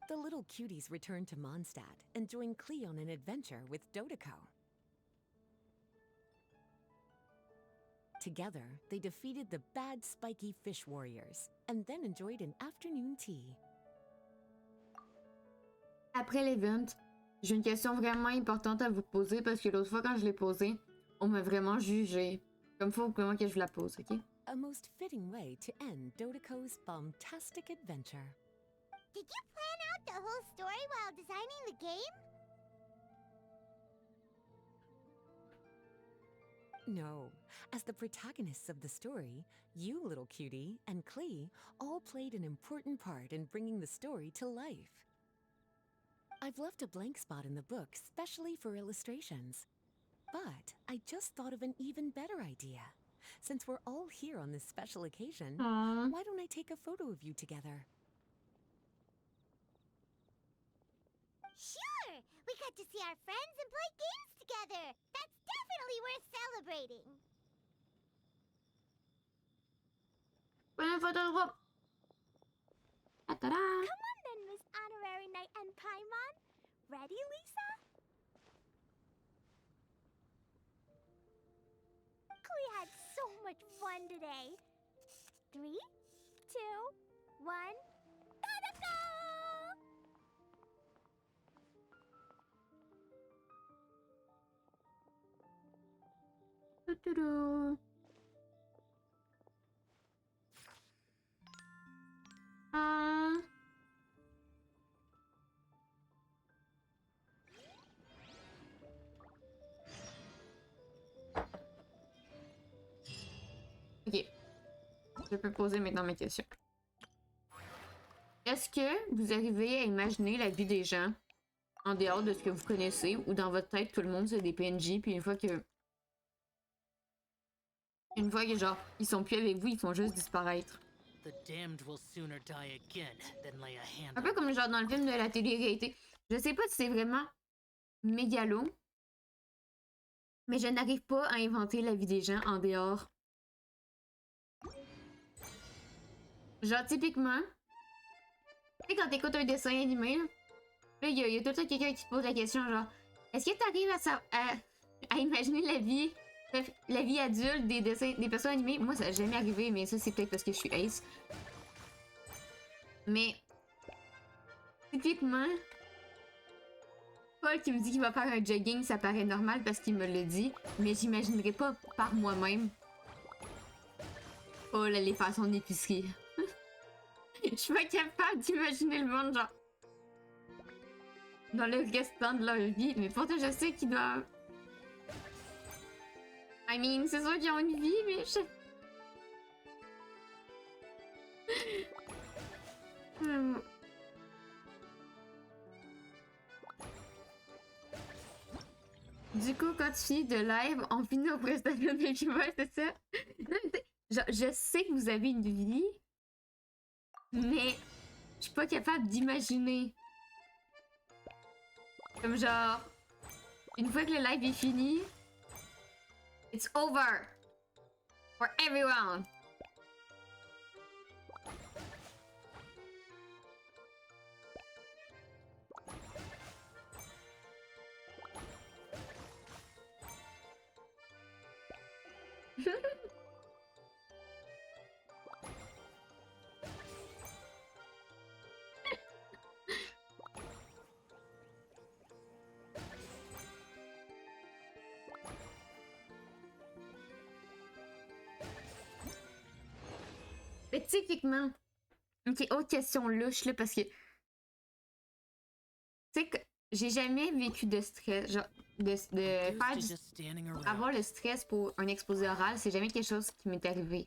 The little cuties return to Mondstadt and join Clee on an adventure with Dodoko. Together, they defeated the bad spiky fish warriors and then enjoyed an afternoon tea. Après l'event, j'ai une question vraiment importante à vous poser parce que l'autre fois quand je l'ai posée, on m'a vraiment jugé. Comme faut vraiment que je vous la pose, ok? A most fitting way to end Dodoko's bombastic adventure. Did you plan out the whole story while designing the game? No. As the protagonists of the story, you, little cutie, and Clee all played an important part in bringing the story to life. I've left a blank spot in the book specially for illustrations. But I just thought of an even better idea. Since we're all here on this special occasion, Aww. why don't I take a photo of you together? Sure! We got to see our friends and play games together! That's definitely worth celebrating! Prenez une photo de groupe. Ta-da! Come on then, Miss Honorary Knight and Paimon. Ready, Lisa? Clee had so much fun today. 3, 2, 1, ta-da-da! Toutoudou. Ok. Je peux poser maintenant mes questions. Est-ce que vous arrivez à imaginer la vie des gens en dehors de ce que vous connaissez ou dans votre tête tout le monde c'est des PNJ puis une fois que genre ils sont plus avec vous, ils font juste disparaître. The damned will sooner die again than lay a hand Un peu on comme genre dans le film de la télé-réalité. Je sais pas si c'est vraiment mégalo, mais je n'arrive pas à inventer la vie des gens en dehors. Genre typiquement, tu sais quand t'écoutes un dessin animé, là il y a tout le temps quelqu'un qui te pose la question genre est-ce que t'arrives à imaginer la vie Bref, la vie adulte, des dessins, des personnes animées, moi ça n'a jamais arrivé, mais ça c'est peut-être parce que je suis ace. Mais typiquement, Paul qui me dit qu'il va faire un jogging, ça paraît normal parce qu'il me le dit, mais j'imaginerais pas par moi-même Paul aller faire son épicerie. Je suis pas capable d'imaginer le monde genre dans le restant de leur vie, mais pourtant je sais qu'ils doivent. I mean, c'est sûr qu'ils ont une vie, mais je. Du coup, quand tu finis de live, on finit au prestation de Baby, c'est ça? Genre, je sais que vous avez une vie, mais je suis pas capable d'imaginer. Comme genre, une fois que le live est fini, it's over for everyone. Mais typiquement, ok, autre question louche là, parce que tu sais que j'ai jamais vécu de stress, genre de faire avoir le stress pour un exposé oral, c'est jamais quelque chose qui m'est arrivé.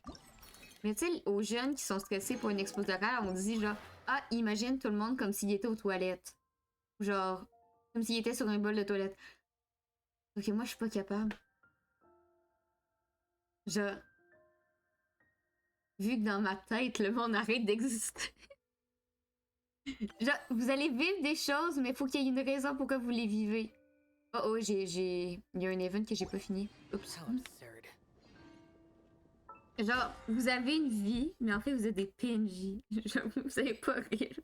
Mais tu sais, aux jeunes qui sont stressés pour un exposé oral, on dit genre, ah, imagine tout le monde comme s'il était aux toilettes. Genre, comme s'il était sur un bol de toilette. Ok, moi je suis pas capable. Genre, vu que dans ma tête, le monde arrête d'exister. Genre, vous allez vivre des choses, mais faut qu'il y ait une raison pourquoi vous les vivez. Oh oh, il y a un event que j'ai pas fini. Oups. Genre, vous avez une vie, mais en fait, vous êtes des PNJ. Genre, vous savez pas rire.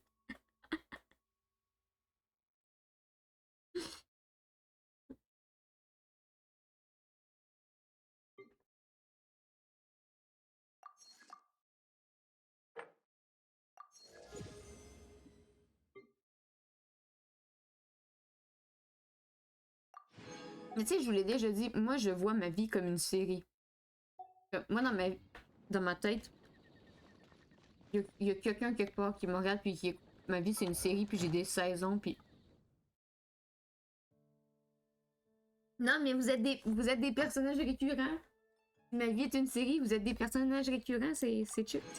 Mais tu sais, je vous l'ai déjà dit, moi, je vois ma vie comme une série. Moi, dans ma tête, il y a quelqu'un quelque part qui me regarde, puis qui ma vie, c'est une série, puis j'ai des saisons, puis... Non, mais vous êtes des personnages récurrents. Ma vie est une série, vous êtes des personnages récurrents, c'est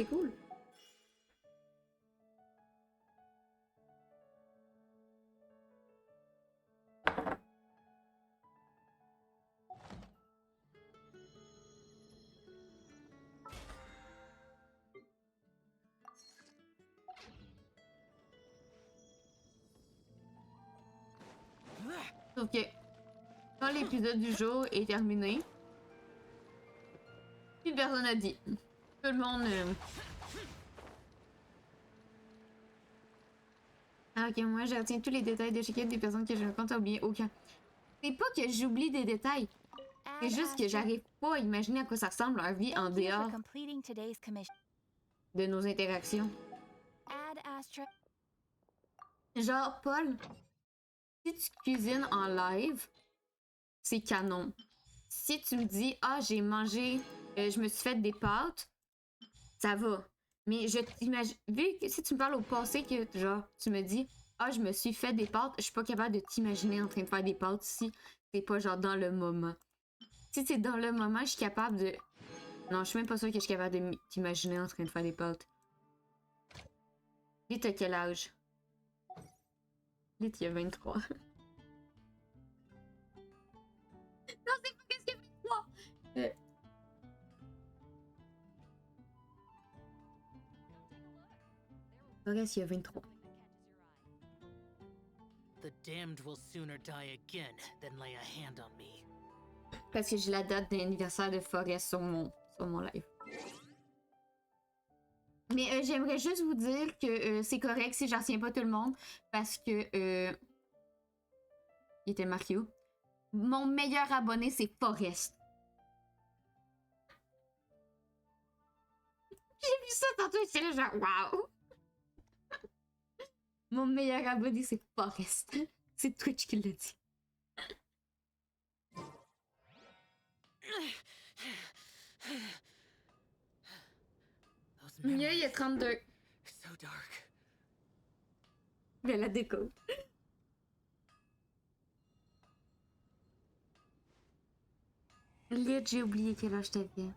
cool. Ok. Quand l'épisode du jour est terminé, plus personne n'a dit. Tout le monde... Ah, ok, moi je retiens tous les détails de chacune des personnes que je ne compte oublier aucun. C'est pas que j'oublie des détails. C'est juste que j'arrive pas à imaginer à quoi ça ressemble leur vie en dehors de nos interactions. Genre, Paul, si tu cuisines en live, c'est canon. Si tu me dis, ah, j'ai mangé, je me suis fait des pâtes, ça va. Mais je t'imagine, vu que si tu me parles au passé, que genre, tu me dis, ah, je me suis fait des pâtes, je suis pas capable de t'imaginer en train de faire des pâtes si c'est pas genre dans le moment. Si c'est dans le moment, je suis capable de. Non, je suis même pas sûre que je suis capable de t'imaginer en train de faire des pâtes. Lui, t'as quel âge? Lui, il a 23. Non, c'est pas qu'est-ce qu'il y a 23! Reste, il y a 23. The damned will sooner die again than lay a hand on me. Parce que j'ai la date d'anniversaire de Forest sur mon live. Mais j'aimerais juste vous dire que c'est correct si j'en retiens pas tout le monde. Parce que... il était marqué où? Mon meilleur abonné, c'est Forest. J'ai vu ça tantôt, j'étais là genre waouh! Mon meilleur abonné, c'est Forrest. C'est Twitch qui l'a dit. Mieux, il y a 32. So dark. Mais la déco. Lit, j'ai oublié quel âge t'avais.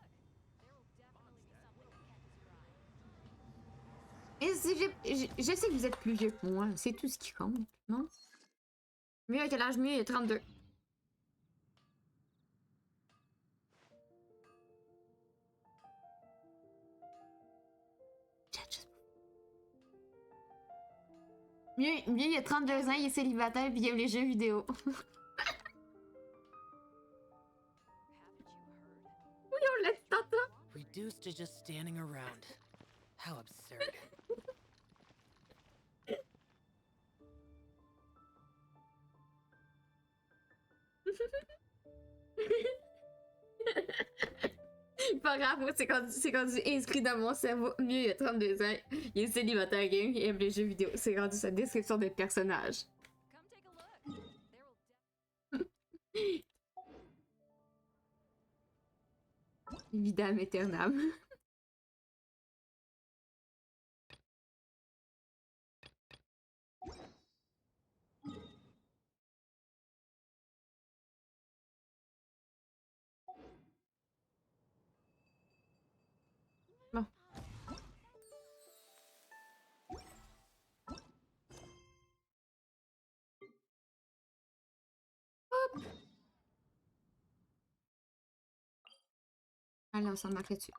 Et je sais que vous êtes plus vieux que moi, c'est tout ce qui compte, non? Mieux à quel âge? Mieux, il y a 32. Mieux, il y a 32 ans, il est célibataire et il aime les jeux vidéo. Oui, on l'a dit tantôt. Reduced to just standing around. How absurd. Pas grave, moi, c'est rendu inscrit dans mon cerveau. Mieux, il y a 32 ans, il est célibataire game, il aime les jeux vidéo. C'est rendu sa description de personnage. Come take a look. There will Évidemment, éternam. Bon. Hop. Allez, on s'en marque là-dessus.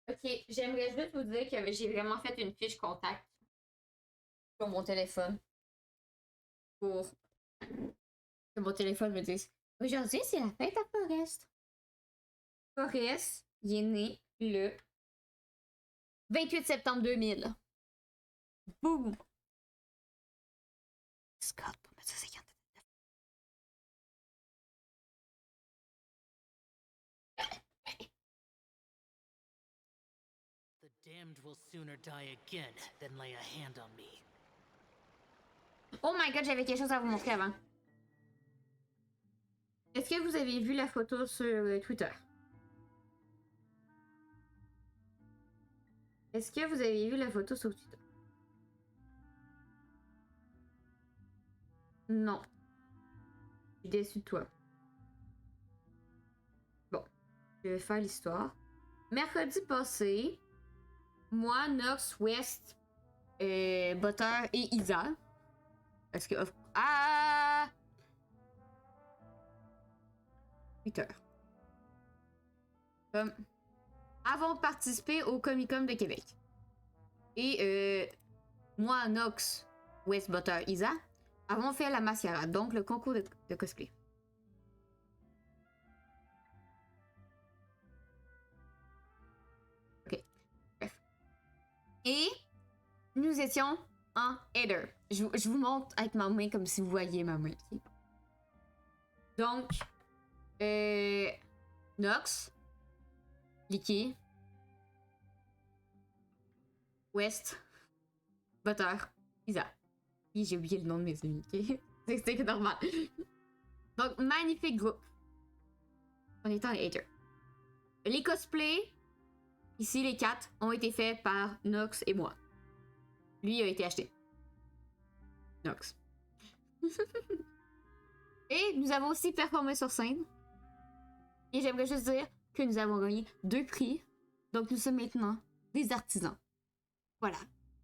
Ok, j'aimerais juste vous dire que j'ai vraiment fait une fiche contact sur mon téléphone pour que mon téléphone me dise aujourd'hui, c'est la fête à Forrest. Forrest, il est né le 28 septembre 2000. Boum! Scott, pour mettre ça, c'est quand? The damned will sooner die again than lay a hand on me. Oh my god, j'avais quelque chose à vous montrer avant. Est-ce que vous avez vu la photo sur Twitter? Est-ce que vous avez vu la photo sur Twitter? Non. Je suis déçue de toi. Bon, je vais faire l'histoire. Mercredi passé, moi, Nox, West, Butter et Isa. Parce que. Ah! Twitter. Avons participé au Comic-Con de Québec. Et moi, Nox, West, Butter, Isa, avons fait la mascarade, donc le concours de cosplay. Ok. Bref. Et nous étions en header. Je vous montre avec ma main comme si vous voyiez ma main. Okay? Donc, Nox, Licky, West, Butter, Isa. Oui, j'ai oublié le nom de mes amis, ok? C'est normal. Donc, magnifique groupe. On est en hater. Les cosplays, ici les 4, ont été faits par Nox et moi. Lui a été acheté. Nox. Et nous avons aussi performé sur scène. Et j'aimerais juste dire que nous avons gagné 2 prix. Donc nous sommes maintenant des artisans. Voilà.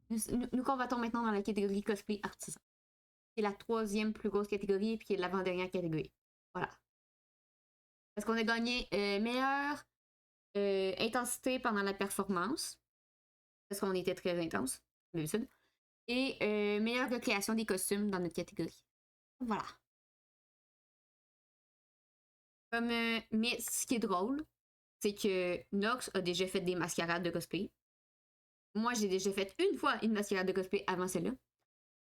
Nous combattons maintenant dans la catégorie cosplay artisan. C'est la 3e plus grosse catégorie et puis l'avant-dernière catégorie. Voilà. Parce qu'on a gagné meilleure intensité pendant la performance. Parce qu'on était très intense, d'habitude. Et meilleure recréation des costumes dans notre catégorie. Voilà. Mais ce qui est drôle, c'est que Nox a déjà fait des mascarades de cosplay. Moi, j'ai déjà fait une fois une mascarade de cosplay avant celle-là.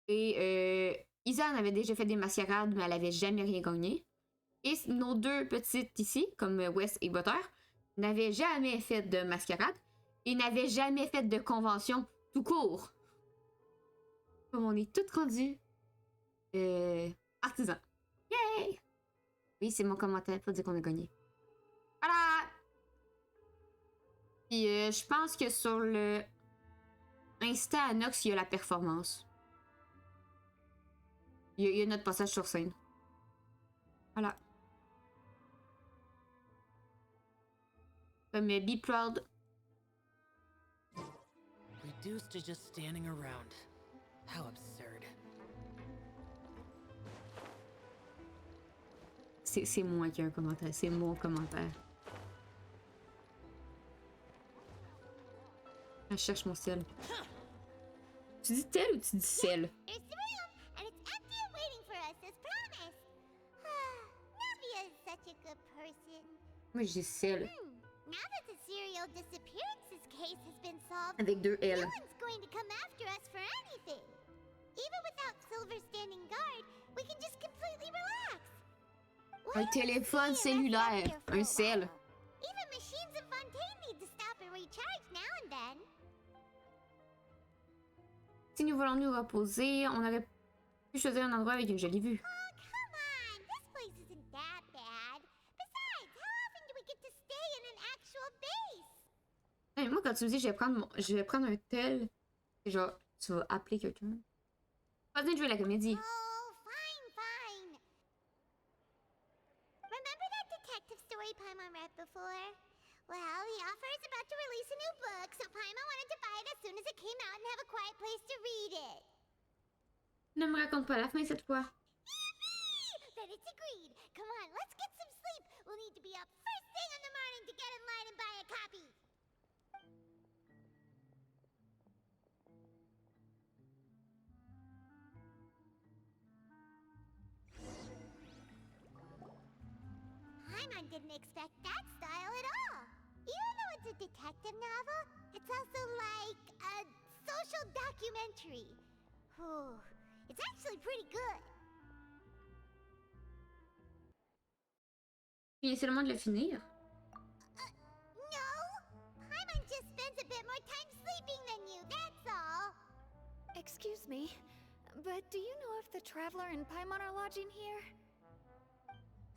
Et Isa en avait déjà fait des mascarades, mais elle avait jamais rien gagné. Et nos deux petites ici, comme Wes et Butter, n'avaient jamais fait de mascarade et n'avaient jamais fait de convention tout court. Comme on est toutes rendues artisans. Yay! Oui, c'est mon commentaire pour dire qu'on a gagné. Voilà! Puis je pense que sur le Insta à Nox, il y a la performance. Il y a notre passage sur scène. Voilà. Comme Be Proud. Reduced to just standing around. How absurd. C'est moi qui ai un commentaire. C'est mon commentaire. Je cherche mon ciel. Tu dis tel ou tu dis ciel? There's the room, and it's empty and waiting for us as promised. Navia is such a good person. Moi, je dis ciel. Now that the serial disappearances case has been solved, Avec deux L. no one's going to come after us for anything. Even without Silver standing guard, we can just completely relax. Why Un don't we téléphone stay and rest up cellulaire. here for Un a cell. while? Even machines in Fontaine need to stop and recharge now and then. Si nous voulons nous reposer, on aurait pu choisir un endroit avec une jolie vue. Oh, come on! This place isn't that bad. Besides, how often do we get to stay in an actual base? Hey, moi, quand tu me dis je vais prendre un tel, c'est genre, tu vas appeler quelqu'un. Pas besoin de jouer la comédie. Oh, fine. Remember that detective story Paimon read before? Well, the author is about to release a new book, so Paimon wanted to buy it as soon as it came out and have a quiet place to read it. Ne me raconte pas la fin cette fois. Yippee! Then it's agreed. Come on, let's get some sleep. We'll need to be up first thing in the morning to get in line and buy a copy. Paimon didn't expect that style at all. Even though it's a detective novel, it's also like a social documentary. Whew. It's actually pretty good. Tu viens seulement de le finir. No! Paimon just spends a bit more time sleeping than you, that's all. Excuse me, but do you know if the Traveler and Paimon are lodging here?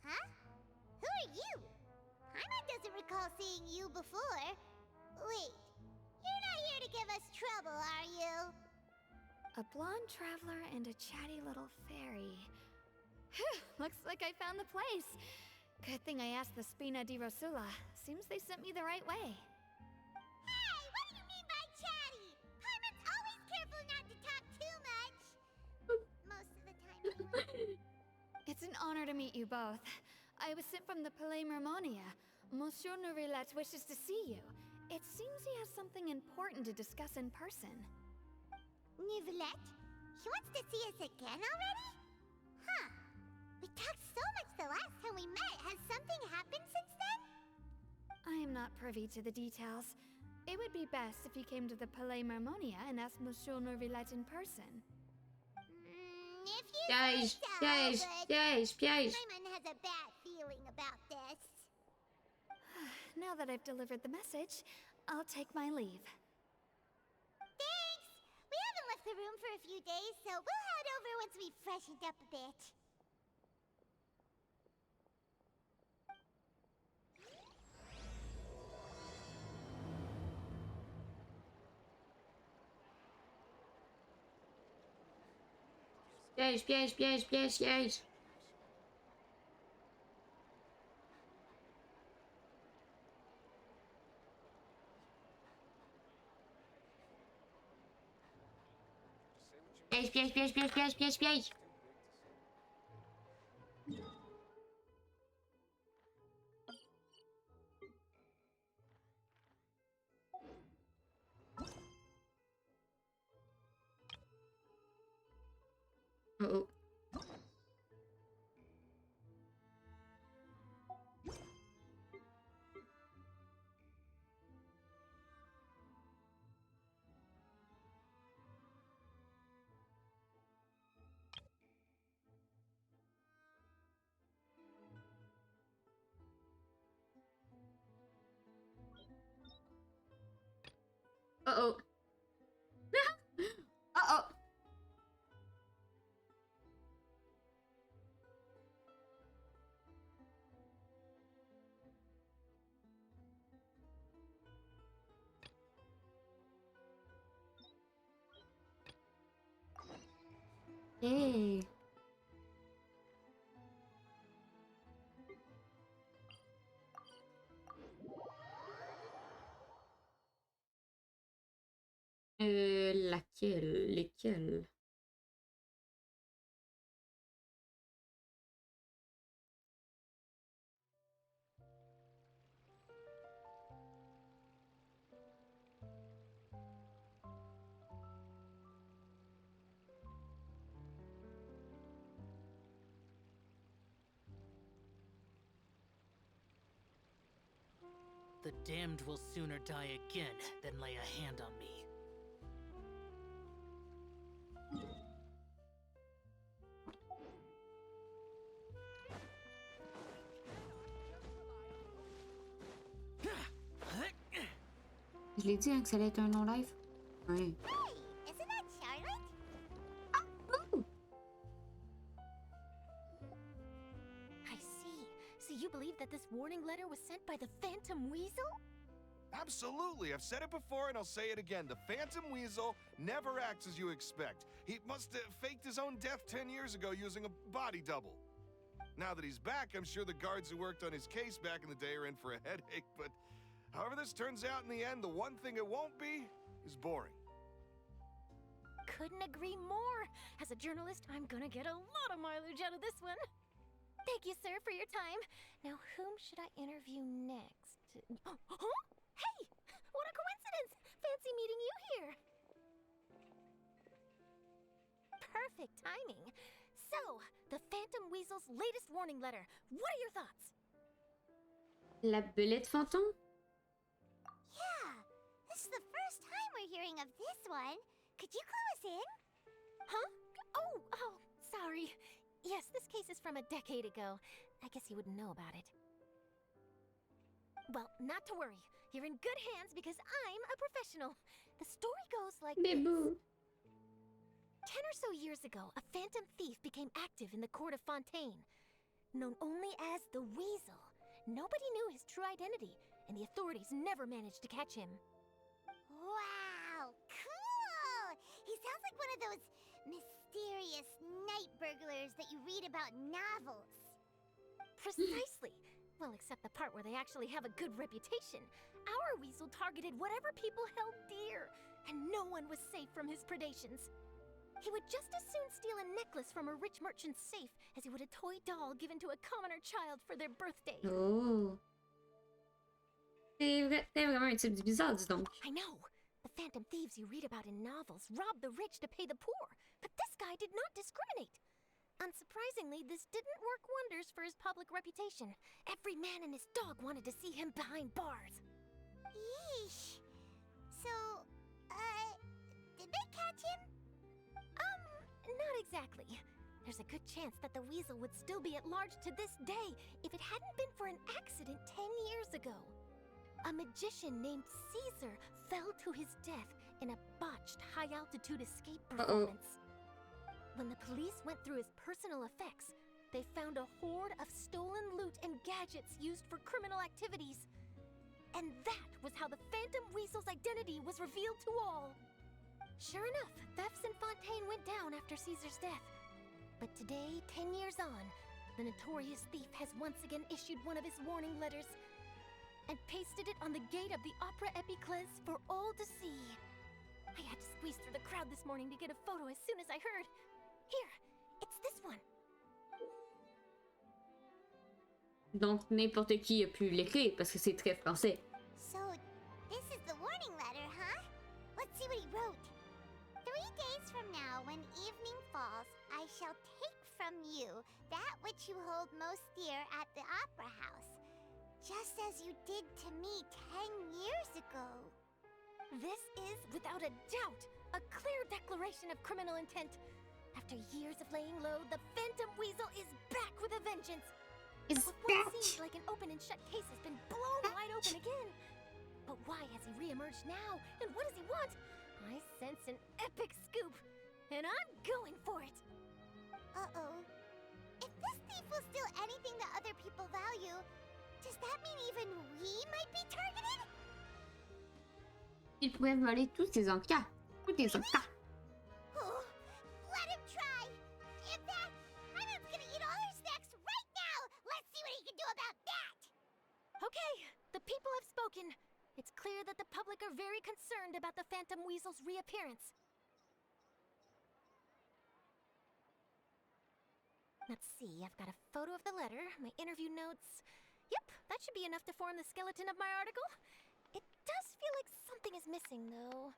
Huh? Who are you? Paimon doesn't recall seeing you before. Wait, you're not here to give us trouble, are you? A blonde traveler and a chatty little fairy. Phew, looks like I found the place. Good thing I asked the Spina di Rosula. Seems they sent me the right way. Hey, what do you mean by chatty? Paimon's always careful not to talk too much. Most of the time, anyway. It's an honor to meet you both. I was sent from the Palais Mermonia. Monsieur Nourilette wishes to see you. It seems he has something important to discuss in person. Nouvelette? He wants to see us again already? Huh. We talked so much the last time we met. Has something happened since then? I am not privy to the details. It would be best if you came to the Palais Mermonia and asked Monsieur Nourilette in person. If you Piège, say so, piège, but piège, piège. Paimon has a bad feeling about this. Now that I've delivered the message, I'll take my leave. Thanks! We haven't left the room for a few days, so we'll head over once we've freshened up a bit. Piège, piège, piège, piège, piège. Piège, piège, piège, piège, piège, piège, piège. Oh oh. Uh-oh. Uh-oh. Hey. Laquelle? Lesquelles? The damned will sooner die again than lay a hand on me. Je l'ai dit hein, que ça allait être un long live. Ouais. Hey, isn't that Charlotte? I see. So you believe that this warning letter was sent by the Phantom Weasel? Absolutely. I've said it before and I'll say it again. The Phantom Weasel never acts as you expect. He must have faked his own death 10 years ago using a body double. Now that he's back, I'm sure the guards who worked on his case back in the day are in for a headache, but however this turns out in the end, the one thing it won't be is boring. Couldn't agree more. As a journalist, I'm gonna get a lot of mileage out of this one. Thank you, sir, for your time. Now, whom should I interview next? Huh? Hey! What a coincidence! Fancy meeting you here. Perfect timing. So, the Phantom Weasel's latest warning letter. What are your thoughts? La belette fantôme? Yeah, this is the first time we're hearing of this one. Could you clue us in? Huh? Oh, sorry. Yes, this case is from a decade ago. I guess you wouldn't know about it. Well, not to worry. You're in good hands because I'm a professional. The story goes like this. 10 or so years ago, a phantom thief became active in the court of Fontaine. Known only as the Weasel, nobody knew his true identity, and the authorities never managed to catch him. Wow, cool! He sounds like one of those mysterious night burglars that you read about in novels. Precisely. Well, except the part where they actually have a good reputation. Our Weasel targeted whatever people held dear, and no one was safe from his predations. He would just as soon steal a necklace from a rich merchant's safe as he would a toy doll given to a commoner child for their birthday. Oh. C'est vraiment un type bizarre, dis donc. I know. The phantom thieves you read about in novels rob the rich to pay the poor, but this guy did not discriminate. Unsurprisingly, this didn't work wonders for his public reputation. Every man and his dog wanted to see him behind bars. Yeesh. So, did they catch him? Not exactly. There's a good chance that the Weasel would still be at large to this day if it hadn't been for an accident 10 years ago. A magician named Caesar fell to his death in a botched high-altitude escape performance. When the police went through his personal effects, they found a hoard of stolen loot and gadgets used for criminal activities. And that was how the Phantom Weasel's identity was revealed to all. Sure enough, thefts in Fontaine went down after Caesar's death. But today, 10 years on, the notorious thief has once again issued one of his warning letters and pasted it on the gate of the Opera Epiclese for all to see. I had to squeeze through the crowd this morning to get a photo as soon as I heard. Here, it's this one. Donc n'importe qui a pu l'écrire parce que c'est très français. So, this is the warning letter, huh? Let's see what he wrote. 3 days from now, when evening falls, I shall take from you that which you hold most dear at the Opera House, just as you did to me 10 years ago. This is, without a doubt, a clear declaration of criminal intent. After years of laying low, the Phantom Weasel is back with a vengeance. It's What once seemed like an open and shut case has been blown wide open again. But why has he re-emerged now? And what does he want? I sense an epic scoop, and I'm going for it! Uh-oh. If this thief will steal anything that other people value, does that mean even we might be targeted? Il pourrait voler tous tes encas. Tous tes encas. Oh, let him try! If that, Hyman's gonna eat all our snacks right now! Let's see what he can do about that! Okay, the people have spoken. It's clear that the public are very concerned about the Phantom Weasel's reappearance. Let's see, I've got a photo of the letter, my interview notes. Yep, that should be enough to form the skeleton of my article. It does feel like something is missing, though.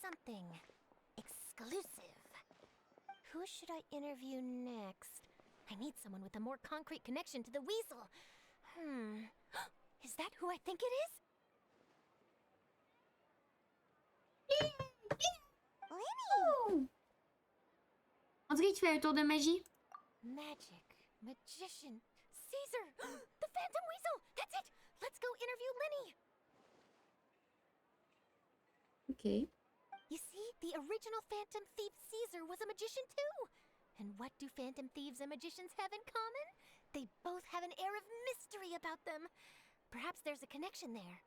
Something exclusive. Who should I interview next? I need someone with a more concrete connection to the weasel. Is that who I think it is? Lenny! On dirait que tu fais un tour de magie. Magic, magician, Caesar, the Phantom Weasel! That's it! Let's go interview Lenny! Okay. You see, the original Phantom Thief Caesar was a magician too! And what do Phantom Thieves and magicians have in common? They both have an air of mystery about them. Perhaps there's a connection there.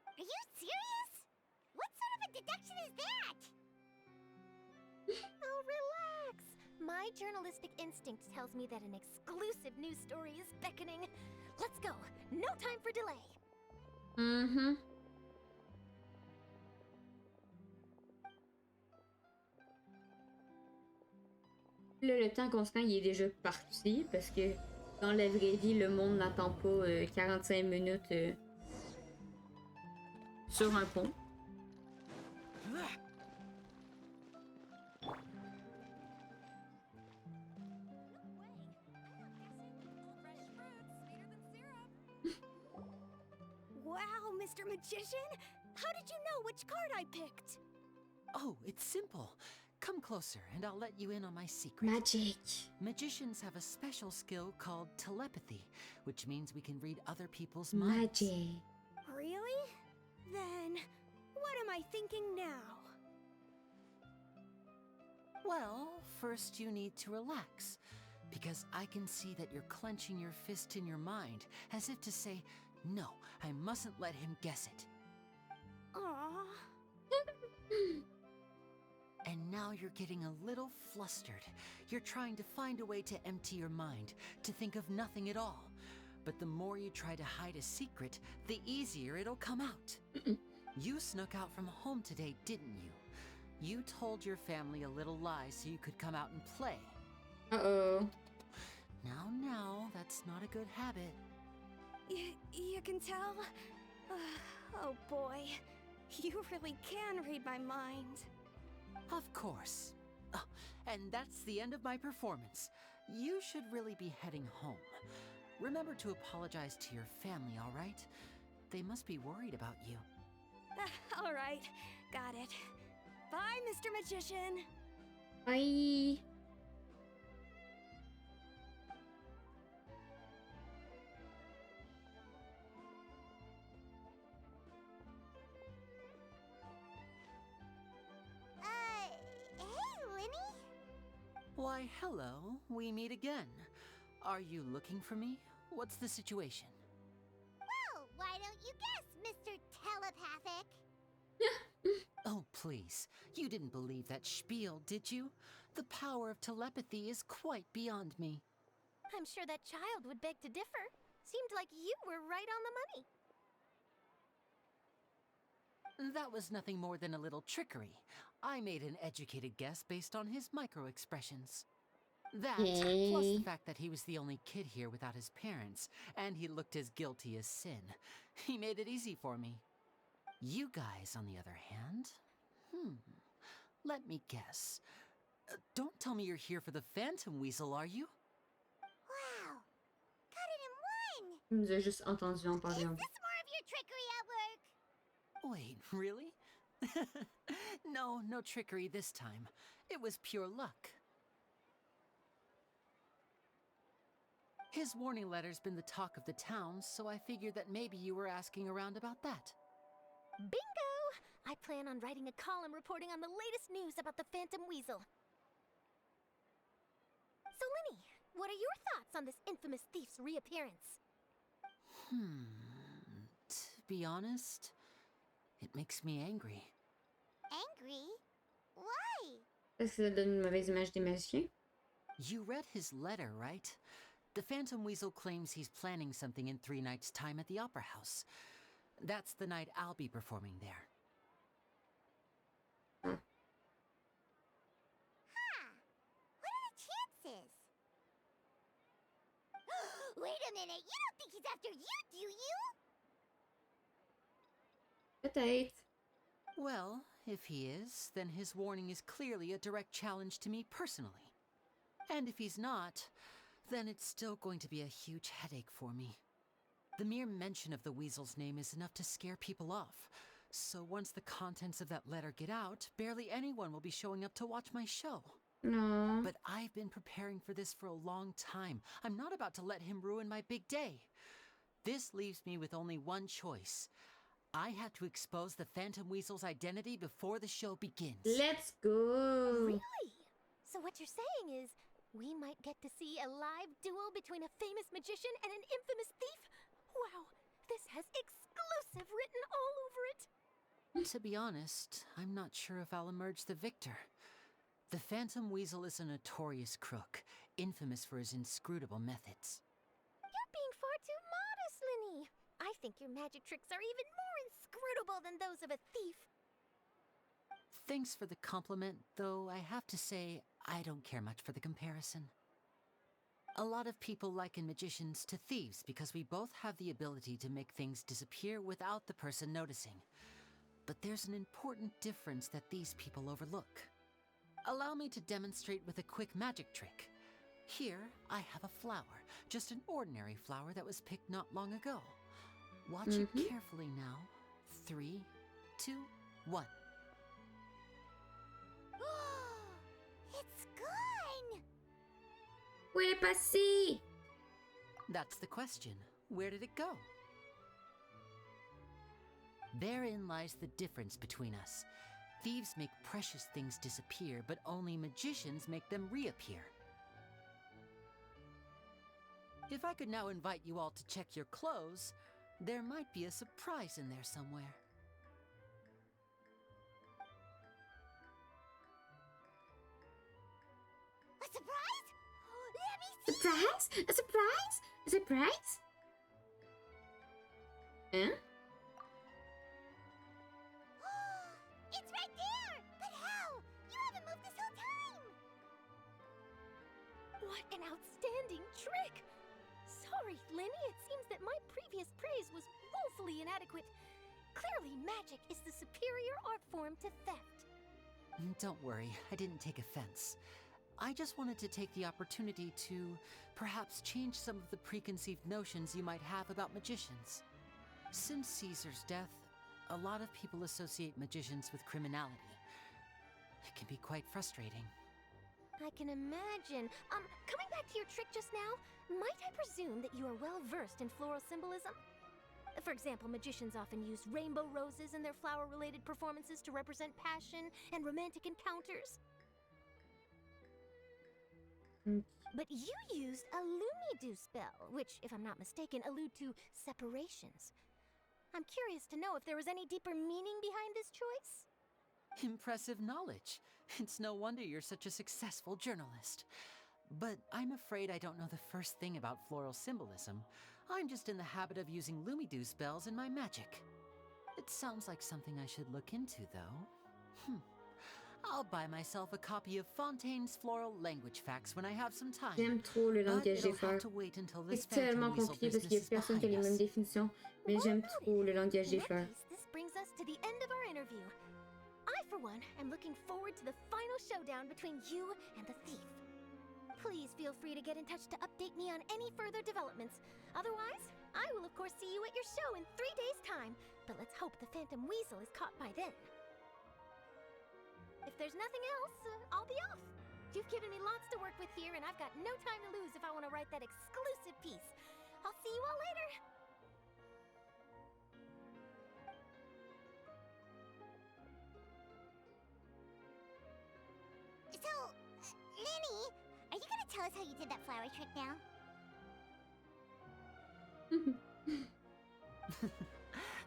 Are you serious? What sort of a deduction is that? Oh, relax! My journalistic instinct tells me that an exclusive news story is beckoning. Let's go! No time for delay! Mm-hmm. Là, le temps constant, il est déjà parti parce que dans la vraie vie, le monde n'attend pas 45 minutes sur un pont. Wow, Mr. Magician! How did you know which card I picked? Oh, it's simple. Come closer, and I'll let you in on my secret. Magic. Magicians have a special skill called telepathy, which means we can read other people's minds. Magic. Really? Then, what am I thinking now? Well, first you need to relax, because I can see that you're clenching your fist in your mind, as if to say, no, I mustn't let him guess it. Aww. And now you're getting a little flustered. You're trying to find a way to empty your mind, to think of nothing at all. But the more you try to hide a secret, the easier it'll come out. You snuck out from home today, didn't you? You told your family a little lie so you could come out and play. Uh-oh. Now, that's not a good habit. You can tell? Oh boy, you really can read my mind. Of course. Oh, and that's the end of my performance. You should really be heading home. Remember to apologize to your family, all right? They must be worried about you. All right, got it. Bye, Mr. Magician. Bye. Hey, Lenny? Why, hello. We meet again. Are you looking for me? What's the situation? Well, why don't you guess, Mr. Telepathic? Oh, please. You didn't believe that spiel, did you? The power of telepathy is quite beyond me. I'm sure that child would beg to differ. Seemed like you were right on the money. That was nothing more than a little trickery. I made an educated guess based on his micro-expressions. That, plus the fact that he was the only kid here without his parents, and he looked as guilty as sin. He made it easy for me. You guys, on the other hand, let me guess. Don't tell me you're here for the Phantom Weasel, are you? Wow, got it in one! Il nous a juste entendu en parler. Is this more of your trickery at work? Wait, really? No trickery this time. It was pure luck. His warning letter's been the talk of the town, so I figured that maybe you were asking around about that. Bingo! I plan on writing a column reporting on the latest news about the Phantom Weasel. So, Linny, what are your thoughts on this infamous thief's reappearance? To be honest, it makes me angry. Angry? Why? Parce que ça donne une mauvaise image des magiciens. You read his letter, right? The Phantom Weasel claims he's planning something in 3 nights' time at the Opera House. That's the night I'll be performing there. Huh. What are the chances? Wait a minute, you don't think he's after you, do you? Peut-être. Well, if he is, then his warning is clearly a direct challenge to me personally. And if he's not, then it's still going to be a huge headache for me. The mere mention of the Weasel's name is enough to scare people off. So once the contents of that letter get out, barely anyone will be showing up to watch my show. No. But I've been preparing for this for a long time. I'm not about to let him ruin my big day. This leaves me with only one choice. I have to expose the Phantom Weasel's identity before the show begins. Let's go! Really? So what you're saying is, we might get to see a live duel between a famous magician and an infamous thief? Wow, this has exclusive written all over it! To be honest, I'm not sure if I'll emerge the victor. The Phantom Weasel is a notorious crook, infamous for his inscrutable methods. You're being far too modest, Linny. I think your magic tricks are even more inscrutable than those of a thief. Thanks for the compliment, though I have to say, I don't care much for the comparison. A lot of people liken magicians to thieves because we both have the ability to make things disappear without the person noticing. But there's an important difference that these people overlook. Allow me to demonstrate with a quick magic trick. Here, I have a flower, just an ordinary flower that was picked not long ago. Watch it carefully now. 3, 2, 1. It's gone! Où elle est passée? That's the question. Where did it go? Therein lies the difference between us. Thieves make precious things disappear, but only magicians make them reappear. If I could now invite you all to check your clothes, there might be a surprise in there somewhere. A surprise? Let me see! Surprise? A surprise? A surprise? Hein? It's right there! But how? You haven't moved this whole time! What an outstanding trick! Sorry, Linny, it seems that my previous praise was woefully inadequate. Clearly, magic is the superior art form to theft. Don't worry, I didn't take offense. I just wanted to take the opportunity to perhaps change some of the preconceived notions you might have about magicians. Since Caesar's death, a lot of people associate magicians with criminality. It can be quite frustrating. I can imagine. Coming back to your trick just now, might I presume that you are well versed in floral symbolism? For example, magicians often use rainbow roses in their flower-related performances to represent passion and romantic encounters. But you used a loup-garou spell, which, if I'm not mistaken, allude to separations. I'm curious to know if there was any deeper meaning behind this choice? Impressive knowledge. It's no wonder you're such a successful journalist. But I'm afraid I don't know the first thing about floral symbolism. I'm just in the habit of using loup-garou spells in my magic. It sounds like something I should look into, though. I'll buy myself a copy of Fontaine's Floral Language Facts when I have some time. J'aime trop le langage des fleurs. C'est tellement compliqué parce qu'il y a personne qui a les mêmes définitions, mais j'aime trop le langage des fleurs. This brings us to the end of our interview. I, for one, am looking forward to the final showdown between you and the thief. Please feel free to get in touch to update me on any further developments. Otherwise, I will of course see you at your show in 3 days' time, but let's hope the Phantom Weasel is caught by then. If there's nothing else, I'll be off. You've given me lots to work with here, and I've got no time to lose if I want to write that exclusive piece. I'll see you all later. So, Lenny, are you gonna tell us how you did that flower trick now?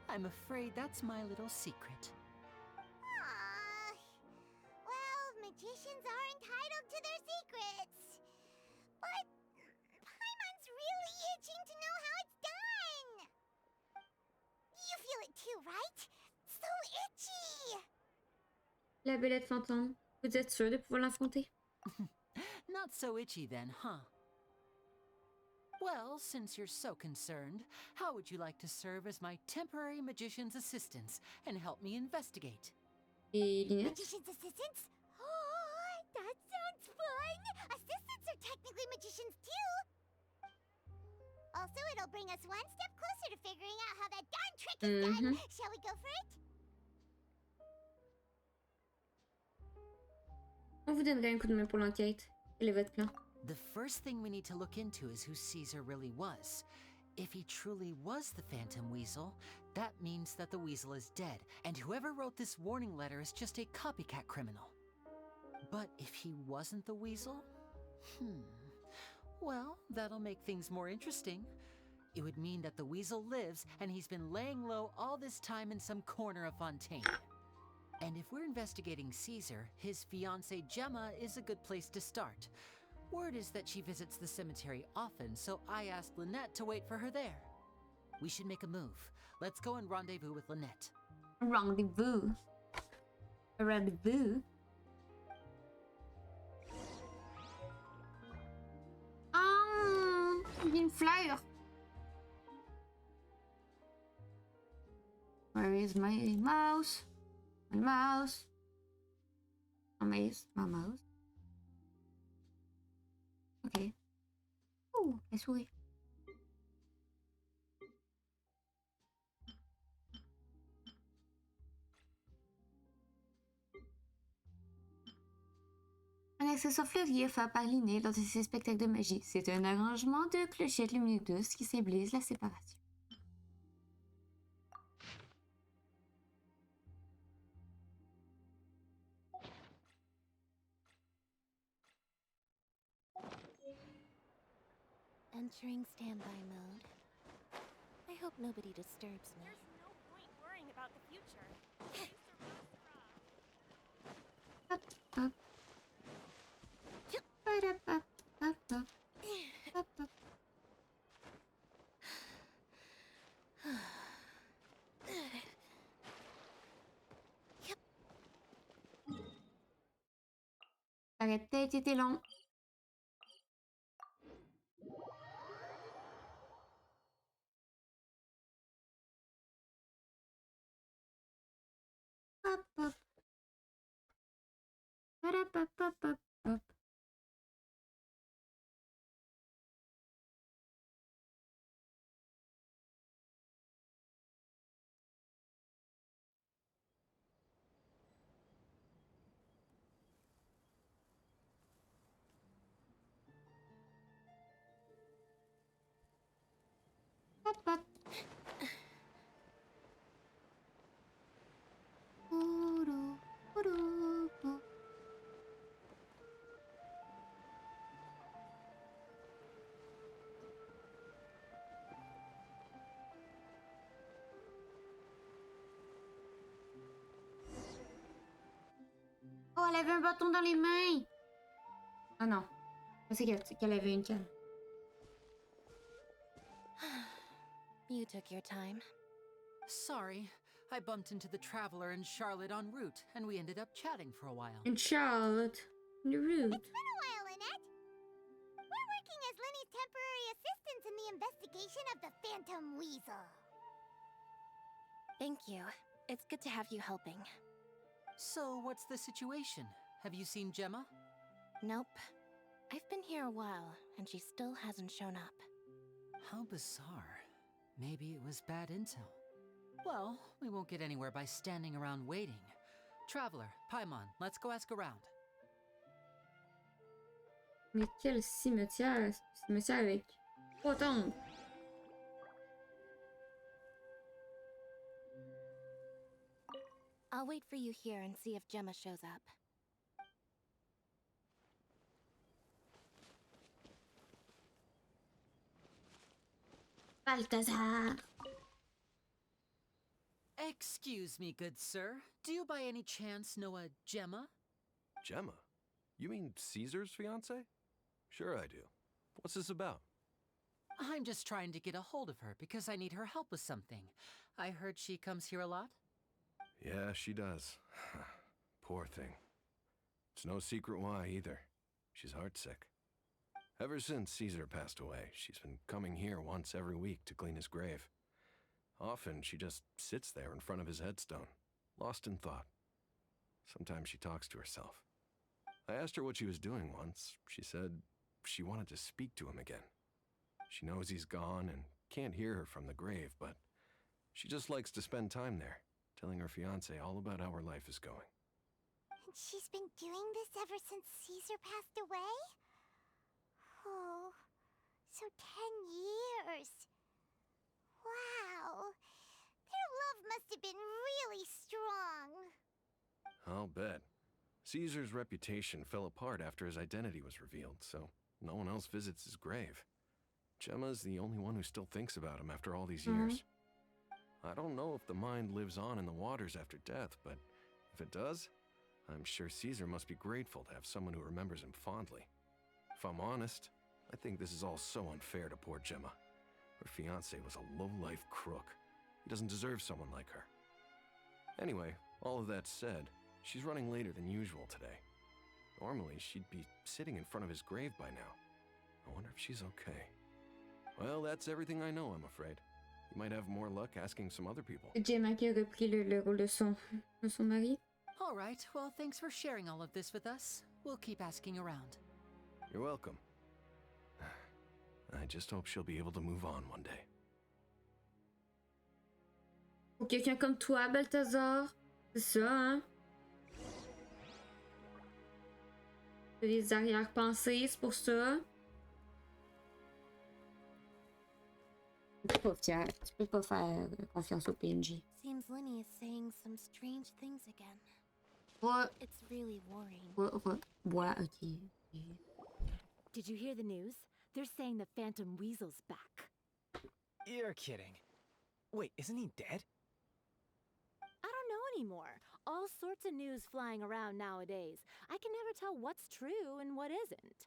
I'm afraid that's my little secret. Aww. Well, magicians are entitled to their secrets. But Paimon's really itching to know how it's done. You feel it too, right? So itchy. La belette fantôme. Vous êtes sûr de pouvoir l'affronter? Not so itchy then, huh? Well, since you're so concerned, how would you like to serve as my temporary magician's assistants and help me investigate? Magician's assistants? Oh, that sounds fun! Assistants are technically magicians too! Also, it'll bring us one step closer to figuring out how that darn trick is done! Shall we go for it? On vous donnerait un coup de main pour l'enquête. Quel est votre plan? The first thing we need to look into is who Caesar really was. If he truly was the Phantom Weasel, that means that the weasel is dead, and whoever wrote this warning letter is just a copycat criminal. But if he wasn't the weasel? Well, that'll make things more interesting. It would mean that the weasel lives, and he's been laying low all this time in some corner of Fontaine. And if we're investigating Caesar, his fiancée Gemma is a good place to start. Word is that she visits the cemetery often, so I asked Lynette to wait for her there. We should make a move. Let's go and rendezvous with Lynette. Rendezvous? A rendezvous? Une fleur! Where is my mouse? My mouse? My mouse? Ok. La souris. Un accessoire fleuri offert par Linné lors de ses spectacles de magie. C'est un arrangement de clochettes lumineuses douces qui symbolise la séparation. Entering standby mode. I hope nobody disturbs me. There's no point worrying about the future. Hop, hop. Hop, hop, hop. Hop, hop. Arrêtez, c'était long. Hop, hop. Hop, hop, hop, hop, hop. Hop, hop. Oh, elle avait un bâton dans les mains. Ah non. Je pensais qu'elle avait une canne. You took your time. Sorry, I bumped into the Traveler and Charlotte en route, and we ended up chatting for a while. And Charlotte, on the route. It's been a while, Lynette. We're working as Lenny's temporary assistants in the investigation of the Phantom Weasel. Thank you. It's good to have you helping. So, what's the situation? Have you seen Gemma? Nope. I've been here a while, and she still hasn't shown up. How bizarre. Maybe it was bad intel. Well, we won't get anywhere by standing around waiting. Traveler, Paimon, let's go ask around. Mais quel cimetière? Cimetière avec 3 tombes. I'll wait for you here and see if Gemma shows up. Balthazar! Excuse me, good sir. Do you by any chance know a Gemma? Gemma? You mean Caesar's fiancée? Sure I do. What's this about? I'm just trying to get a hold of her because I need her help with something. I heard she comes here a lot. Yeah, she does. Poor thing. It's no secret why either. She's heartsick. Ever since Caesar passed away, she's been coming here once every week to clean his grave. Often she just sits there in front of his headstone, lost in thought. Sometimes she talks to herself. I asked her what she was doing once. She said she wanted to speak to him again. She knows he's gone and can't hear her from the grave, but she just likes to spend time there, telling her fiancé all about how her life is going. And she's been doing this ever since Caesar passed away? Oh, so 10 years. Wow. Their love must have been really strong. I'll bet. Caesar's reputation fell apart after his identity was revealed, so no one else visits his grave. Gemma's the only one who still thinks about him after all these years. I don't know if the mind lives on in the waters after death, but if it does, I'm sure Caesar must be grateful to have someone who remembers him fondly. If I'm honest, I think this is all so unfair to poor Gemma. Her fiancé was a low-life crook. He doesn't deserve someone like her. Anyway, all of that said, she's running later than usual today. Normally, she'd be sitting in front of his grave by now. I wonder if she's okay. Well, that's everything I know, I'm afraid. You might have more luck asking some other people. Gemma qui a repris le rôle de son mari. All right, well, thanks for sharing all of this with us. We'll keep asking around. You're welcome. I just hope she'll be able to move on one day. Pour quelqu'un comme toi, Balthazar, c'est ça, hein? T'as des arrière-pensées, c'est pour ça. Tu peux pas faire confiance au PNJ. Seems Lenny is saying some strange things again. What? It's really worrying. What? Okay. Did you hear the news? They're saying the Phantom Weasel's back. You're kidding. Wait, isn't he dead? I don't know anymore. All sorts of news flying around nowadays. I can never tell what's true and what isn't.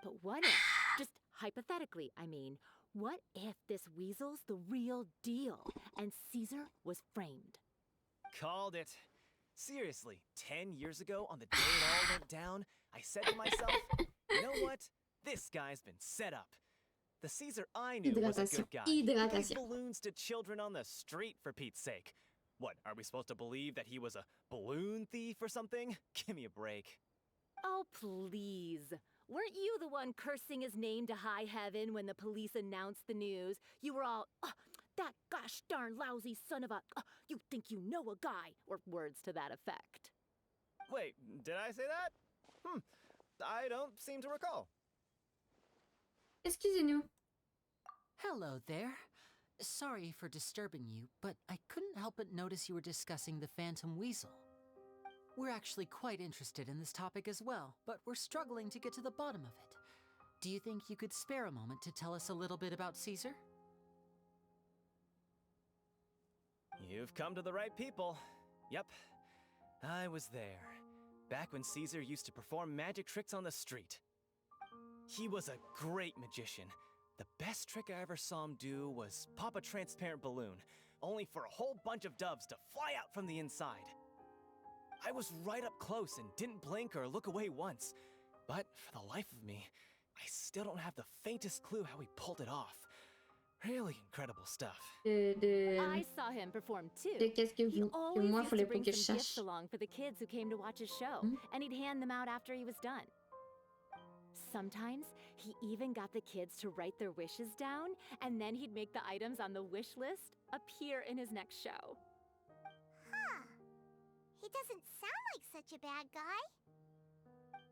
But what if, just hypothetically, I mean, what if this weasel's the real deal and Caesar was framed? Called it. Seriously, 10 years ago, on the day it all went down, I said to myself, you know what? This guy's been set up. The Caesar I knew was a good guy. He gave balloons to children on the street, for Pete's sake. What, are we supposed to believe that he was a balloon thief or something? Give me a break. Oh, please. Weren't you the one cursing his name to high heaven when the police announced the news? You were all, that gosh darn lousy son of a, you think you know a guy, or words to that effect. Wait, did I say that? I don't seem to recall. Excusez-nous. Hello there. Sorry for disturbing you, but I couldn't help but notice you were discussing the Phantom Weasel. We're actually quite interested in this topic as well, but we're struggling to get to the bottom of it. Do you think you could spare a moment to tell us a little bit about Caesar? You've come to the right people. Yep, I was there. Back when Caesar used to perform magic tricks on the street. He was a great magician. The best trick I ever saw him do was pop a transparent balloon, only for a whole bunch of doves to fly out from the inside. I was right up close and didn't blink or look away once. But for the life of me, I still don't have the faintest clue how he pulled it off. Really incredible stuff. I saw him perform too. Qu'est-ce que He vous, que always moi, used fallait to pas bring que je some gifts cherche. along for the kids who came to watch his show, and he'd hand them out after he was done. Sometimes he even got the kids to write their wishes down, and then he'd make the items on the wish list appear in his next show. Huh. He doesn't sound like such a bad guy.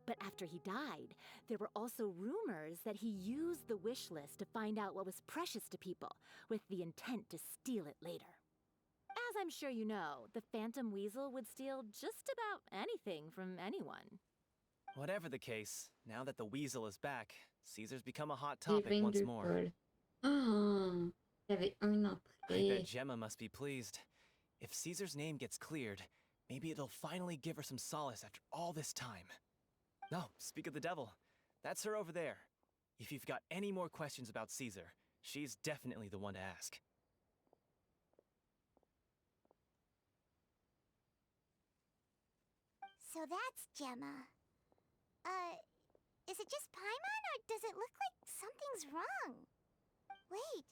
But after he died, there were also rumors that he used the wish list to find out what was precious to people, with the intent to steal it later. As I'm sure you know, the Phantom Weasel would steal just about anything from anyone. Whatever the case, now that the weasel is back, Caesar's become a hot J'ai topic once 22 more. Paul. Oh, il y avait un an I près. bet Gemma must be pleased. If Caesar's name gets cleared, maybe it'll finally give her some solace after all this time. No, speak of the devil. That's her over there. If you've got any more questions about Caesar, she's definitely the one to ask. So that's Gemma. Is it just Paimon, or does it look like something's wrong? Wait,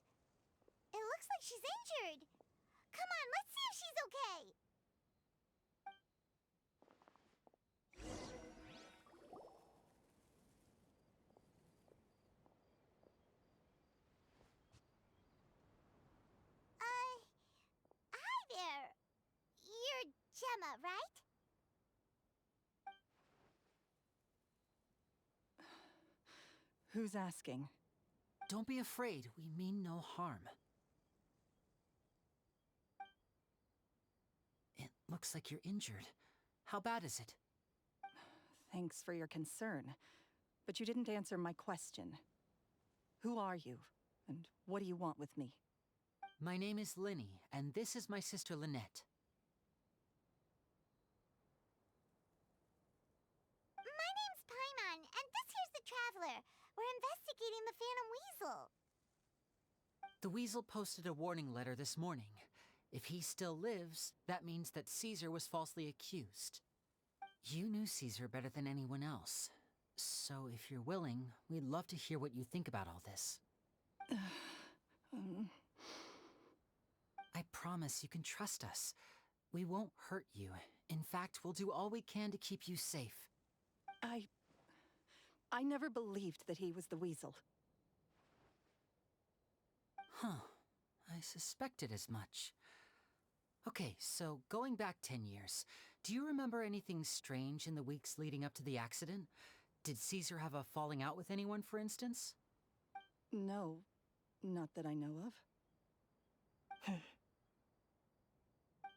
it looks like she's injured. Come on, let's see if she's okay. Hi there. You're Gemma, right? Who's asking? Don't be afraid. We mean no harm. It looks like you're injured. How bad is it? Thanks for your concern, but you didn't answer my question. Who are you, and what do you want with me? My name is Linny, and this is my sister Lynette. My name's Paimon, and this here's the Traveler. We're investigating the Phantom Weasel. The Weasel posted a warning letter this morning. If he still lives, that means that Caesar was falsely accused. You knew Caesar better than anyone else. So if you're willing, we'd love to hear what you think about all this. I promise you can trust us. We won't hurt you. In fact, we'll do all we can to keep you safe. I never believed that he was the Weasel. Huh. I suspected as much. Okay, so going back 10 years, do you remember anything strange in the weeks leading up to the accident? Did Caesar have a falling out with anyone, for instance? No, not that I know of.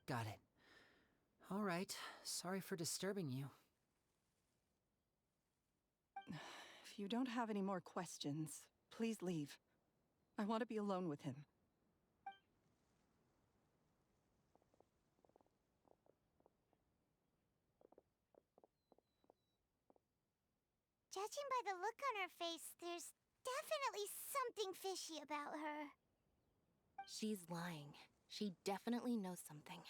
Got it. All right, sorry for disturbing you. If you don't have any more questions, please leave. I want to be alone with him. Judging by the look on her face, there's definitely something fishy about her. She's lying. She definitely knows something.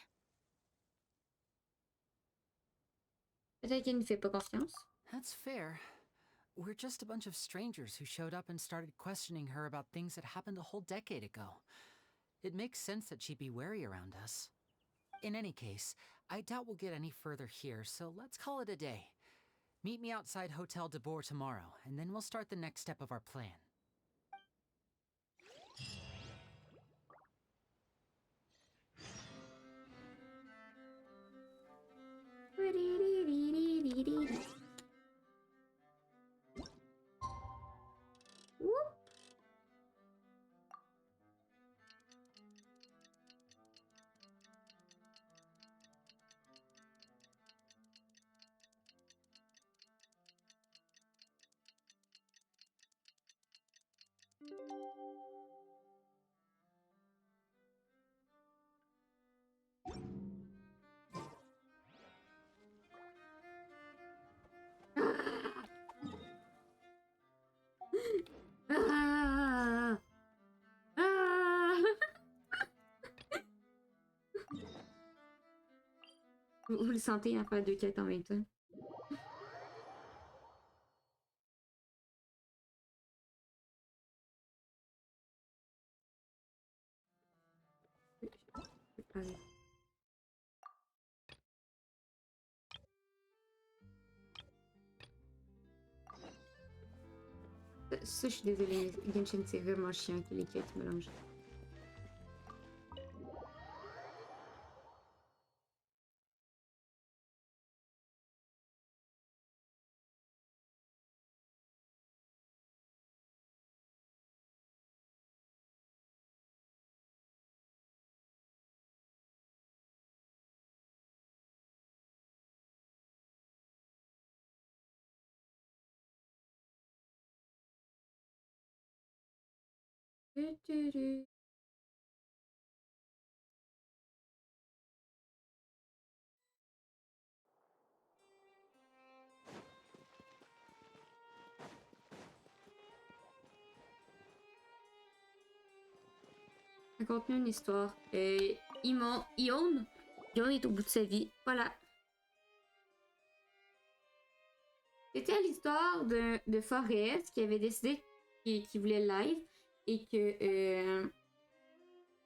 Peut-être qu'elle ne fait pas confiance. That's fair. We're just a bunch of strangers who showed up and started questioning her about things that happened a whole decade ago. It makes sense that she'd be wary around us. In any case, I doubt we'll get any further here, so let's call it a day. Meet me outside Hotel de Boer tomorrow, and then we'll start the next step of our plan. Whoop. Ah. Ah. Vous le sentez à faire deux quêtes en même temps. Allez. Ça, je suis désolée, Genshin, c'est vraiment chiant que les quêtes mélangent. Raconte-nous une histoire. Ion est au bout de sa vie. Voilà. C'était l'histoire de Forrest qui avait décidé qu'il voulait le live et que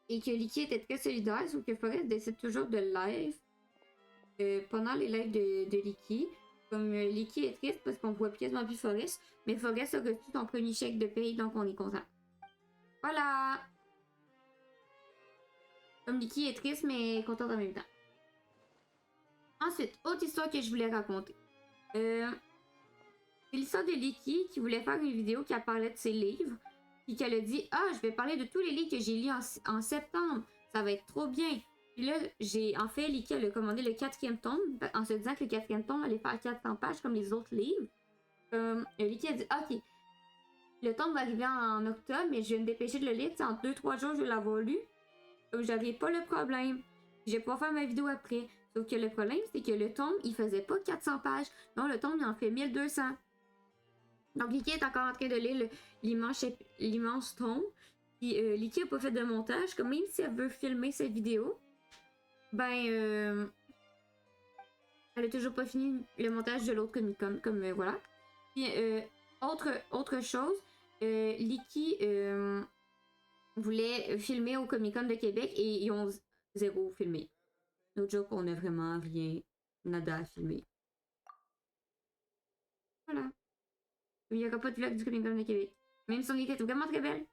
Licky était très solidaire, sauf que Forrest décide toujours de le live pendant les lives de Licky. Comme Licky est triste parce qu'on voit quasiment plus Forrest, mais Forrest a reçu son premier chèque de paye, donc on est content. Voilà! Comme Licky est triste, mais contente en même temps. Ensuite, autre histoire que je voulais raconter. C'est l'histoire de Licky qui voulait faire une vidéo qui parlait de ses livres. Puis qu'elle a dit « Ah, je vais parler de tous les livres que j'ai lus en septembre. Ça va être trop bien. » Puis là, en fait, Licky, elle a commandé le 4e tome en se disant que le 4e tome allait faire 400 pages comme les autres livres. Licky a dit « Ok, le tome va arriver en octobre, mais je vais me dépêcher de le lire. En 2-3 jours, je vais l'avoir lu. J'avais pas le problème. Je vais pouvoir faire ma vidéo après. » Sauf que le problème, c'est que le tome, il faisait pas 400 pages. Non, le tome, il en fait 1200. Donc, Licky est encore en train de lire l'immense tome. Puis, Licky n'a pas fait de montage. Comme même si elle veut filmer cette vidéo, ben, elle a toujours pas fini le montage de l'autre Comic-Con. Comme, voilà. Puis, autre chose, Licky voulait filmer au Comic-Con de Québec et ils ont zéro filmé. L'autre jour, on a vraiment rien, nada à filmer. Voilà. Il n'y aura pas de vlog du Comic-Con de Québec. Même si on était vraiment très belle.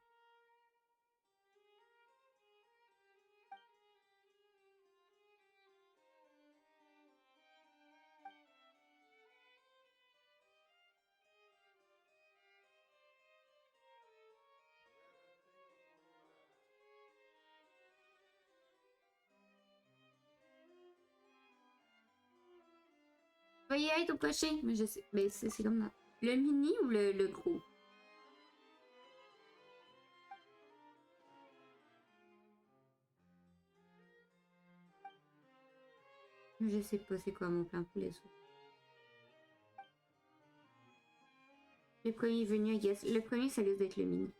Va y être au prochain. Mais je sais. Mais c'est comme ça. Le mini ou le gros? Je sais pas c'est quoi mon plan pour les autres. Le premier venu, I guess. Le premier, ça risque d'être le mini.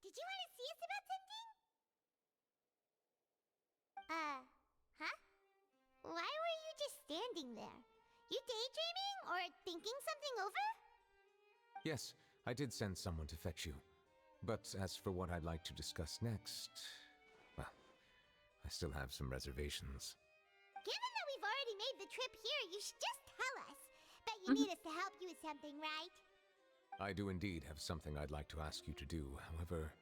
Did you want to see us about something? Huh? Why were you just standing there? You daydreaming or thinking something over? Yes, I did send someone to fetch you. But as for what I'd like to discuss next, well, I still have some reservations. Given that we've already made the trip here, you should just tell us. Bet you need us to help you with something, right? I do indeed have something I'd like to ask you to do. However,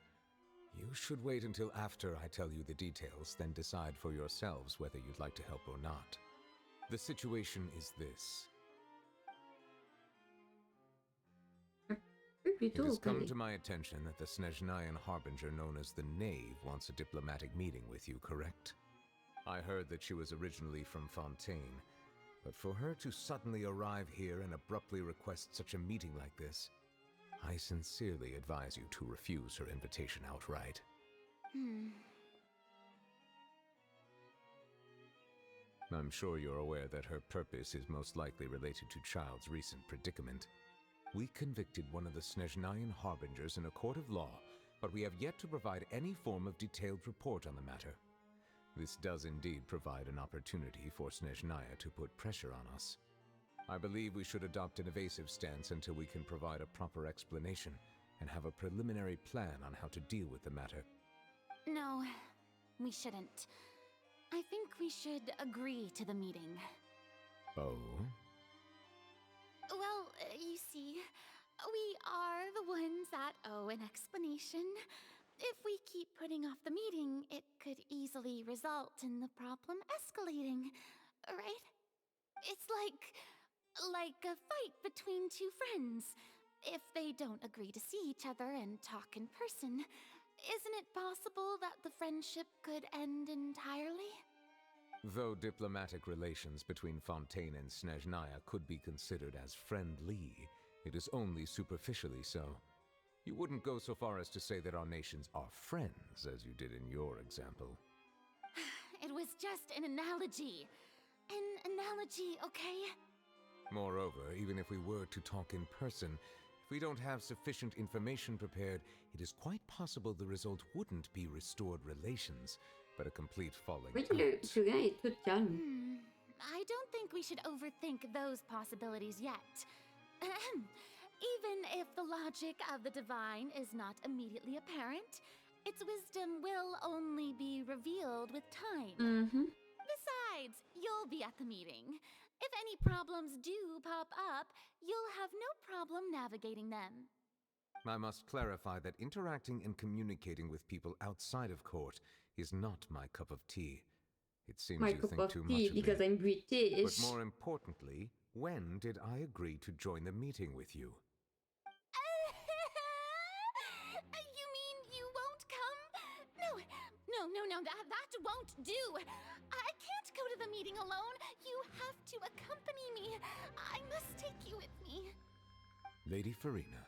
you should wait until after I tell you the details, then decide for yourselves whether you'd like to help or not. The situation is this. It has come to my attention that the Snezhnayan Harbinger known as the Knave wants a diplomatic meeting with you, correct? I heard that she was originally from Fontaine, but for her to suddenly arrive here and abruptly request such a meeting like this, I sincerely advise you to refuse her invitation outright. I'm sure you're aware that her purpose is most likely related to Child's recent predicament. We convicted one of the Snezhnayan Harbingers in a court of law, but we have yet to provide any form of detailed report on the matter. This does indeed provide an opportunity for Snezhnaya to put pressure on us. I believe we should adopt an evasive stance until we can provide a proper explanation and have a preliminary plan on how to deal with the matter. No, we shouldn't. I think we should agree to the meeting. Oh? Well, you see, we are the ones that owe an explanation. If we keep putting off the meeting, it could easily result in the problem escalating, right? It's like a fight between two friends. If they don't agree to see each other and talk in person, isn't it possible that the friendship could end entirely? Though diplomatic relations between Fontaine and Snezhnaya could be considered as friendly, it is only superficially so. You wouldn't go so far as to say that our nations are friends, as you did in your example. It was just an analogy. An analogy, okay? Moreover, even if we were to talk in person, if we don't have sufficient information prepared, it is quite possible the result wouldn't be restored relations, but a complete falling out. I don't think we should overthink those possibilities yet. Even if the logic of the divine is not immediately apparent, its wisdom will only be revealed with time. Besides, you'll be at the meeting. If any problems do pop up, you'll have no problem navigating them. I must clarify that interacting and communicating with people outside of court is not my cup of tea. It seems My you cup think of too tea much of because me. I'm British. But more importantly, when did I agree to join the meeting with you? You mean you won't come? No, that won't do. I can't go to the meeting alone. You have to accompany me. I must take you with me. Lady Farina,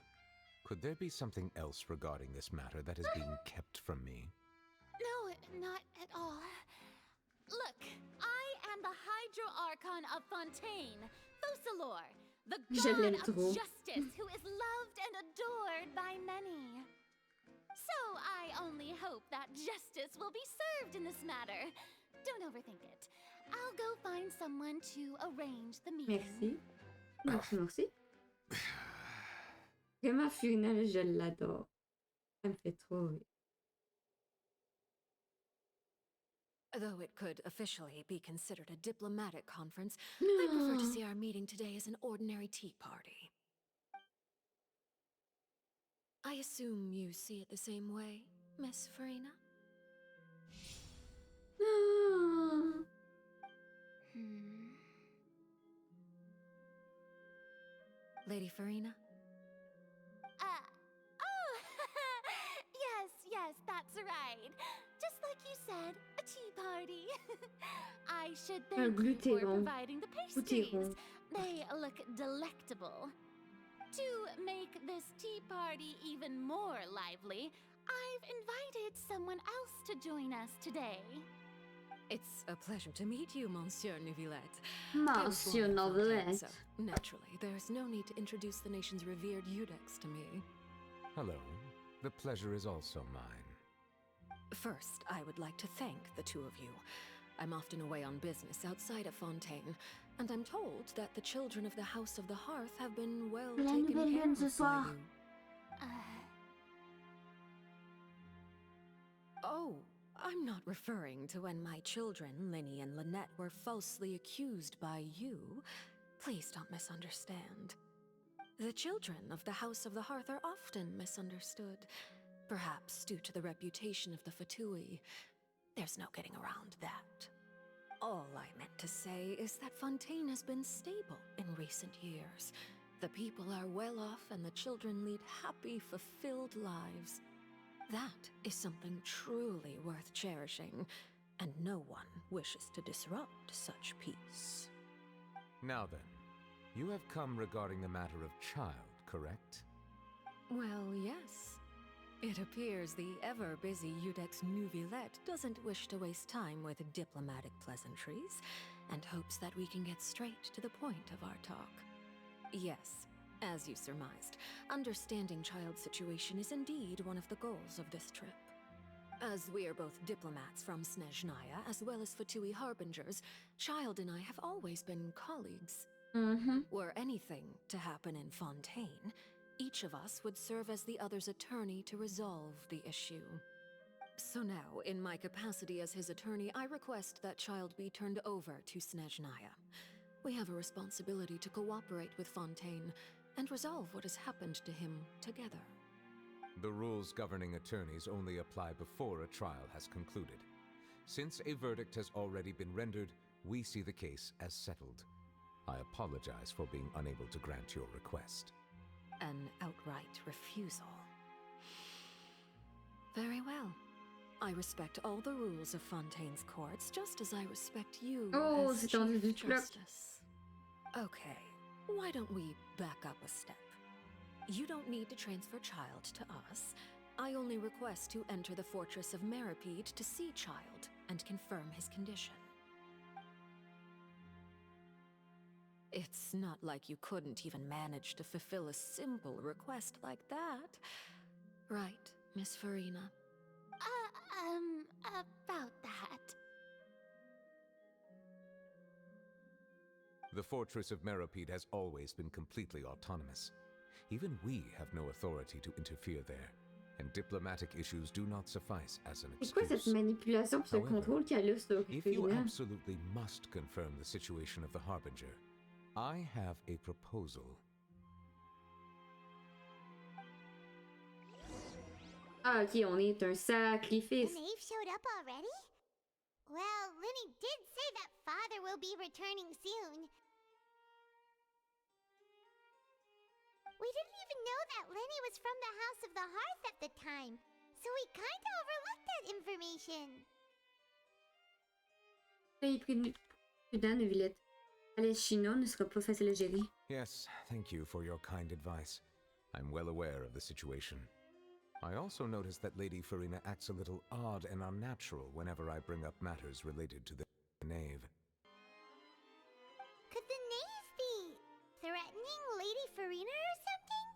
could there be something else regarding this matter that is being kept from me? No, not at all. Look, I am the Hydro-Archon of Fontaine, Focalor, the god of justice who is loved and adored by many. So I only hope that justice will be served in this matter. Don't overthink it. I'll go find someone to arrange the meeting. Merci. Vraiment, Farina, je l'adore. Elle me fait trop rire. Though it could officially be considered a diplomatic conference, I prefer to see our meeting today as an ordinary tea party. I assume you see it the same way, Miss Farina? Lady Farina? Yes, that's right. Just like you said, a tea party. I should thank you for providing the pastries. They look delectable. To make this tea party even more lively, I've invited someone else to join us today. It's a pleasure to meet you, Monsieur Neuvillette. Monsieur Neuvillette. So, naturally, there's no need to introduce the nation's revered Eudex to me. Hello. The pleasure is also mine. First, I would like to thank the two of you. I'm often away on business outside of Fontaine, and I'm told that the children of the House of the Hearth have been well taken care of by you. Oh, I'm not referring to when my children, Linny and Lynette, were falsely accused by you. Please don't misunderstand. The children of the House of the Hearth are often misunderstood, perhaps due to the reputation of the Fatui. There's no getting around that. All I meant to say is that Fontaine has been stable in recent years. The people are well off and the children lead happy, fulfilled lives. That is something truly worth cherishing, and no one wishes to disrupt such peace. Now then, you have come regarding the matter of child, correct? Well, yes. It appears the ever-busy Eudex Neuvillette doesn't wish to waste time with diplomatic pleasantries, and hopes that we can get straight to the point of our talk. Yes, as you surmised, understanding child's situation is indeed one of the goals of this trip. As we are both diplomats from Snezhnaya, as well as Fatui Harbingers, Child and I have always been colleagues. Were anything to happen in Fontaine, each of us would serve as the other's attorney to resolve the issue. So now, in my capacity as his attorney, I request that Child be turned over to Snezhnaya. We have a responsibility to cooperate with Fontaine and resolve what has happened to him together. The rules governing attorneys only apply before a trial has concluded. Since a verdict has already been rendered, we see the case as settled. I apologize for being unable to grant your request. An outright refusal. Very well. I respect all the rules of Fontaine's courts, just as I respect you as Chief Justice. Okay, why don't we back up a step? You don't need to transfer Child to us. I only request to enter the Fortress of Meripede to see Child and confirm his condition. It's not like you couldn't even manage to fulfill a simple request like that. Right, Miss Farina? About that. The Fortress of Meripede has always been completely autonomous. Even we have no authority to interfere there, and diplomatic issues do not suffice as an excuse. C'est quoi cette manipulation pis ce contrôle qu'elle a sur If you absolutely must confirm the situation of the Harbinger, I have a proposal. Ah, ok, on est un sacrifice. The knave showed up already? Well, Lenny did say that father will be returning soon. We didn't even know that Lenny was from the House of the Hearth at the time, so we kinda overlooked that information. Soyez prudent, Neuvillette. Alessino ne sera pas facile à gérer. Yes, thank you for your kind advice. I'm well aware of the situation. I also noticed that Lady Farina acts a little odd and unnatural whenever I bring up matters related to the knave. Could the knave be threatening Lady Farina or something?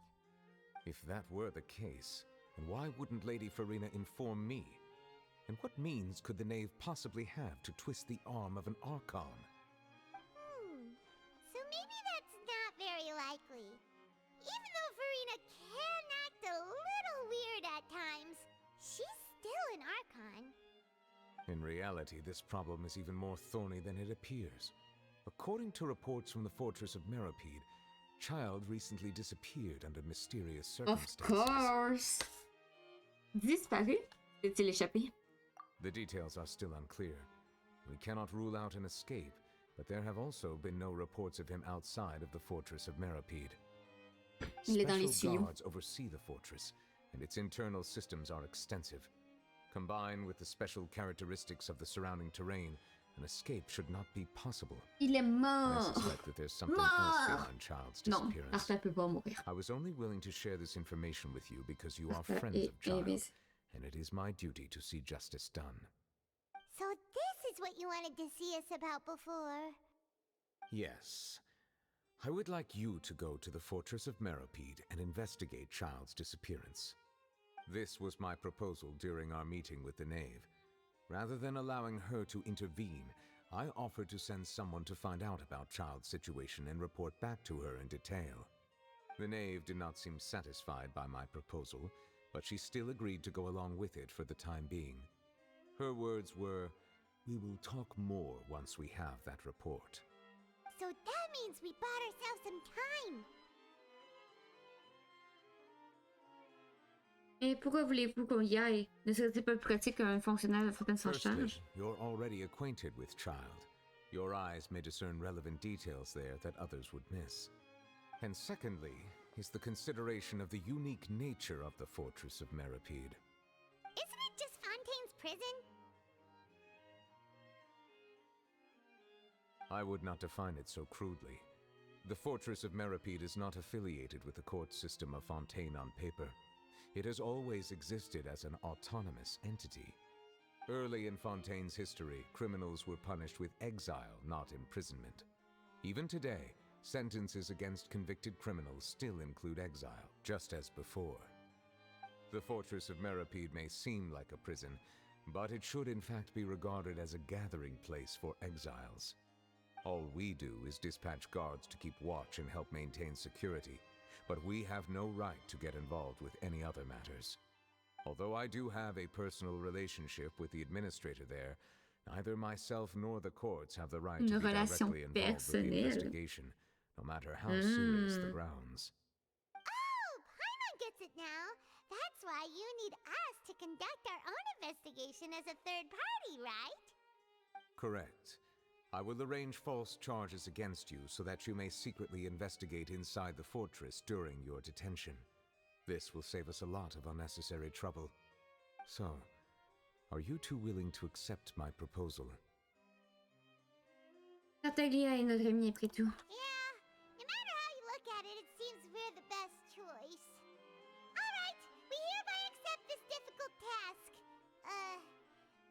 If that were the case, then why wouldn't Lady Farina inform me? And what means could the knave possibly have to twist the arm of an Archon? So maybe that's not very likely. Even though Farina can act a little weird at times, she's still an Archon. In reality, this problem is even more thorny than it appears. According to reports from the Fortress of Meripede, Child recently disappeared under mysterious circumstances. Of course! Disparu? Est-il échappé? The details are still unclear. We cannot rule out an escape, but there have also been no reports of him outside of the Fortress of Meripede. Special guards oversee the fortress, and its internal systems are extensive. Combined with the special characteristics of the surrounding terrain, an escape should not be possible. Il est mort! I suspect that there's something else behind Child's disappearance. Non, Arthur peut pas mourir. I was only willing to share this information with you because you are friends of Child, and it is my duty to see justice done. So this is what you wanted to see us about before. Yes. I would like you to go to the Fortress of Meripede and investigate Child's disappearance. This was my proposal during our meeting with the knave. Rather than allowing her to intervene, I offered to send someone to find out about Child's situation and report back to her in detail. The knave did not seem satisfied by my proposal, but she still agreed to go along with it for the time being. Her words were, "We will talk more once we have that report." So that means we bought ourselves some time. Et pourquoi voulez-vous qu'on y aille? Ne serait-il pas plus pratique qu'un fonctionnaire de Fontaine s'en charge? You're already acquainted with Child. Your eyes may discern relevant details there that others would miss. And secondly, is the consideration of the unique nature of the Fortress of Meripede. Isn't it just Fontaine's prison? I would not define it so crudely. The Fortress of Meripede is not affiliated with the court system of Fontaine on paper. It has always existed as an autonomous entity. Early in Fontaine's history, criminals were punished with exile, not imprisonment. Even today, sentences against convicted criminals still include exile, just as before. The fortress of Meripede may seem like a prison, but it should in fact be regarded as a gathering place for exiles. All we do is dispatch guards to keep watch and help maintain security, but we have no right to get involved with any other matters. Although I do have a personal relationship with the administrator there, neither myself nor the courts have the right to be directly involved with the investigation, no matter how serious the grounds. Oh, Paimon gets it now. That's why you need us to conduct our own investigation as a third party, right? Correct. I will arrange false charges against you so that you may secretly investigate inside the fortress during your detention. This will save us a lot of unnecessary trouble. So, are you two willing to accept my proposal? Natalia est notre amie après tout. Yeah, no matter how you look at it, it seems we're the best choice. Alright, we hereby accept this difficult task.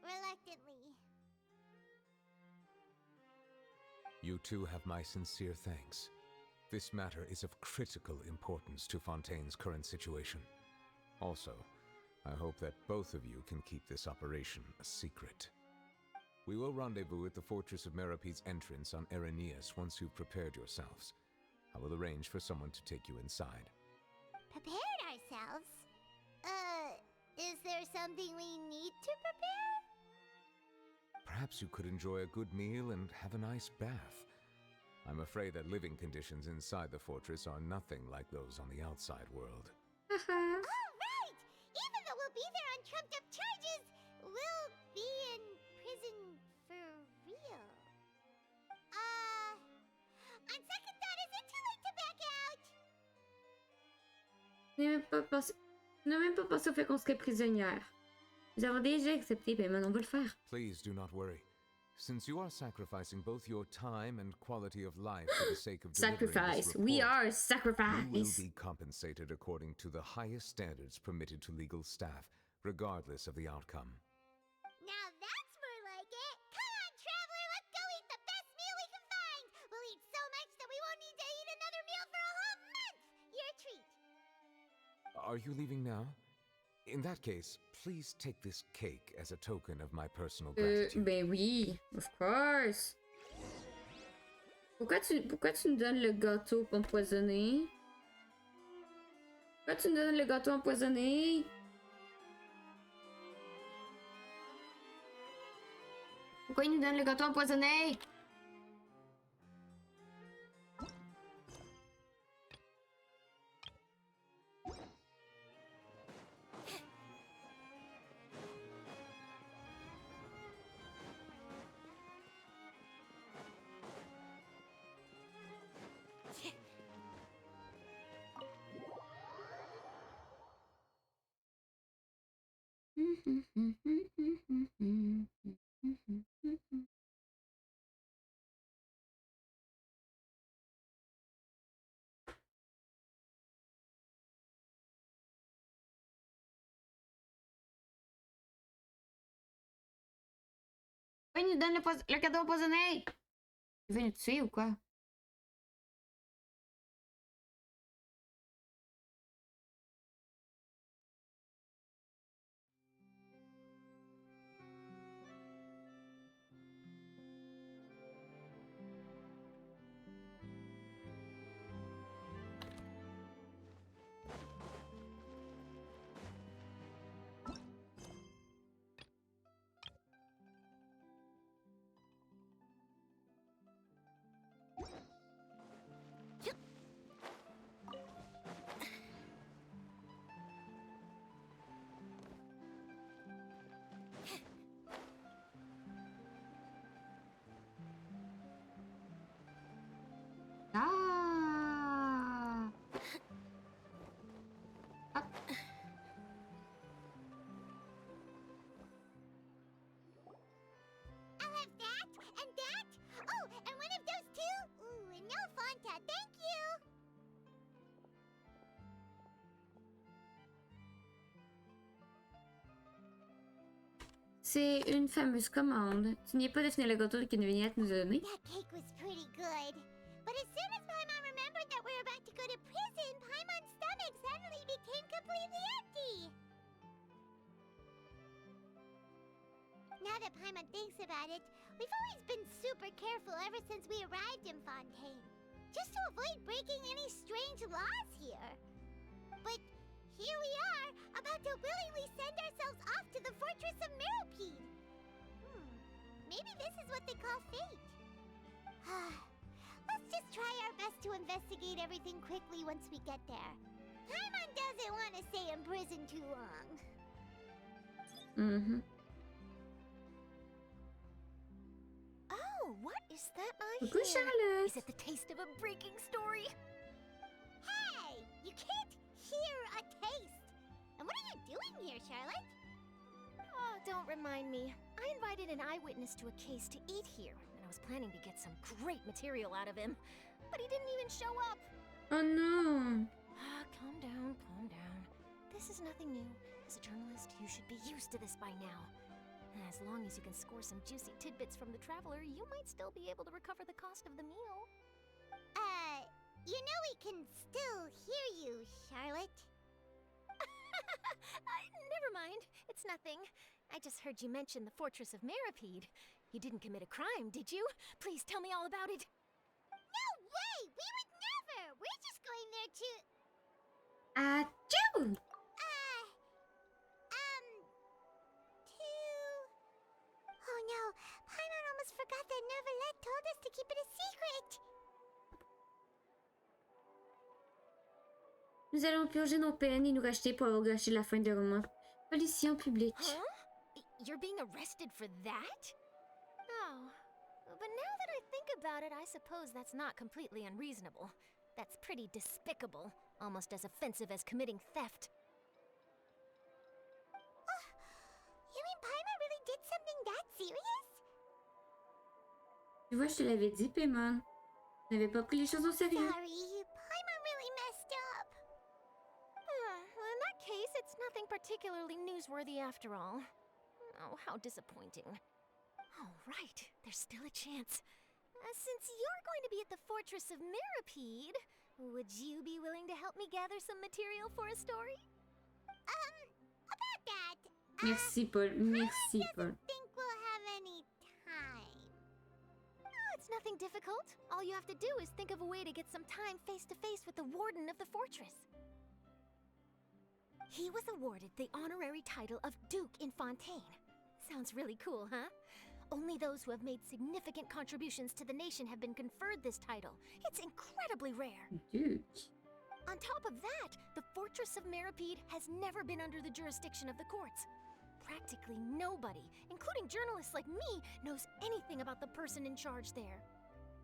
Reluctantly. You two have my sincere thanks. This matter is of critical importance to Fontaine's current situation. Also, I hope that both of you can keep this operation a secret. We will rendezvous at the Fortress of Meripede's entrance on Erinius once you've prepared yourselves. I will arrange for someone to take you inside. Prepared ourselves? Is there something we need to prepare? Perhaps you could enjoy a good meal and have a nice bath. I'm afraid that living conditions inside the fortress are nothing like those on the outside world. All right! Even though we'll be there on trumped-up charges, we'll be in prison for real. On second thought, is it too late to back out? Je n'ai même pas pensé au fait qu'on serait prisonnière. Nous avons déjà accepté, mais maintenant on va le faire. Please do not worry. Since you are sacrificing both your time and quality of life for the sake of sacrifice. This report, we are sacrifice. You will be compensated according to the highest standards permitted to legal staff, regardless of the outcome. Now that's more like it. Come on, traveler, let's go eat the best meal we can find. We'll eat so much that we won't need to eat another meal for a whole month. Your treat. Are you leaving now? In that case, please take this cake as a token of my personal gratitude. Ben oui, of course. Pourquoi tu me donnes le gâteau empoisonné? Pourquoi tu me donnes le gâteau empoisonné? Pourquoi il nous donne le gâteau empoisonné? Il nous donne le cadeau empoisonné! Il veut nous tuer ou quoi? Ah! Hop. I'll have that and that. Oh, and one of those too. Ooh, and no Fanta, thank you. C'est une fameuse commande. Tu n'y es pas de finir le gâteau qu'une vignette nous a donné. That cake was pretty good. But as soon as Paimon remembered that we're about to go to prison, Paimon's stomach suddenly became completely empty. Paimon thinks about it, we've always been super careful ever since we arrived in Fontaine. Just to avoid breaking any strange laws here. But here we are, about to willingly send ourselves off to the Fortress of Meropide. Maybe this is what they call fate. Let's just try our best to investigate everything quickly once we get there. Paimon doesn't want to stay in prison too long. Oh, what is that I Coucou, hear? Charlotte. Is it the taste of a breaking story? Hey! You can't hear a taste! And what are you doing here, Charlotte? Oh, don't remind me. I invited an eyewitness to a case to eat here, and I was planning to get some great material out of him. But he didn't even show up. Oh no! Calm down, calm down. This is nothing new. As a journalist, you should be used to this by now. As long as you can score some juicy tidbits from the traveler, you might still be able to recover the cost of the meal. You know we can still hear you, Charlotte. Never mind. It's nothing. I just heard you mention the Fortress of Meropide. You didn't commit a crime, did you? Please tell me all about it. No way! We would never! We're just going there to... Achoo! Oh no, Paimon almost forgot that Neuvillette told us to keep it a secret! Nous allons purger nos peines et nous racheter pour avoir gâché la fin de roman. Policier en public. Huh? You're being arrested for that? Oh, but now that I think about it, I suppose that's not completely unreasonable. That's pretty despicable, almost as offensive as committing theft. You mean Paimon really did something that serious? Tu vois, je te l'avais dit, Paimon. Tu n'avais pas pris les choses au sérieux. Sorry, Paimon really messed up. Well, in that case, it's nothing particularly newsworthy after all. Oh, how disappointing. All right, there's still a chance. Since you're going to be at the Fortress of Meropide, would you be willing to help me gather some material for a story? About that... Merci, Paul. Merci, Paul. I think we'll have any time. Oh, it's nothing difficult. All you have to do is think of a way to get some time face-to-face with the warden of the fortress. He was awarded the honorary title of Duke in Fontaine. Sounds really cool, huh? Only those who have made significant contributions to the nation have been conferred this title. It's incredibly rare. Duke. On top of that, the Fortress of Meropide has never been under the jurisdiction of the courts. Practically nobody, including journalists like me, knows anything about the person in charge there.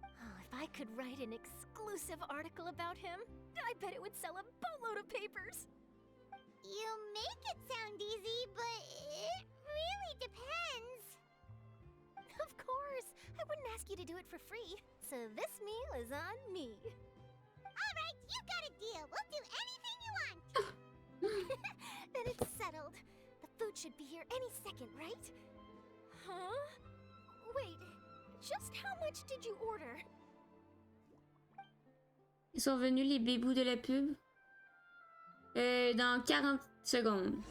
Oh, if I could write an exclusive article about him, I bet it would sell a boatload of papers. You make it sound easy, but it really depends. Of course, I wouldn't ask you to do it for free, so this meal is on me. Alright, you got a deal. We'll do anything you want. Then it's settled. The food should be here any second, right? Huh? Wait, just how much did you order? Ils sont venus les bébous de la pub? Dans 40 secondes.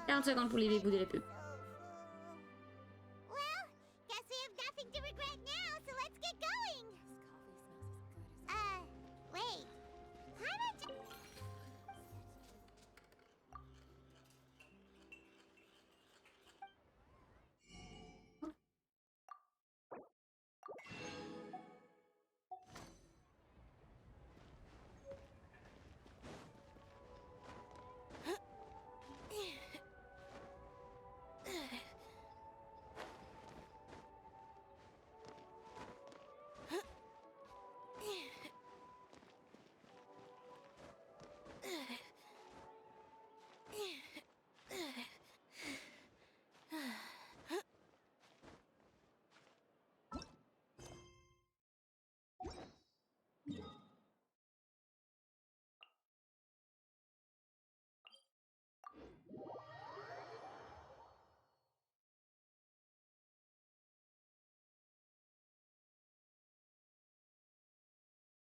40 secondes pour les bébous de la pub. Well, guess we have nothing to regret now, so let's get going. Wait. How much...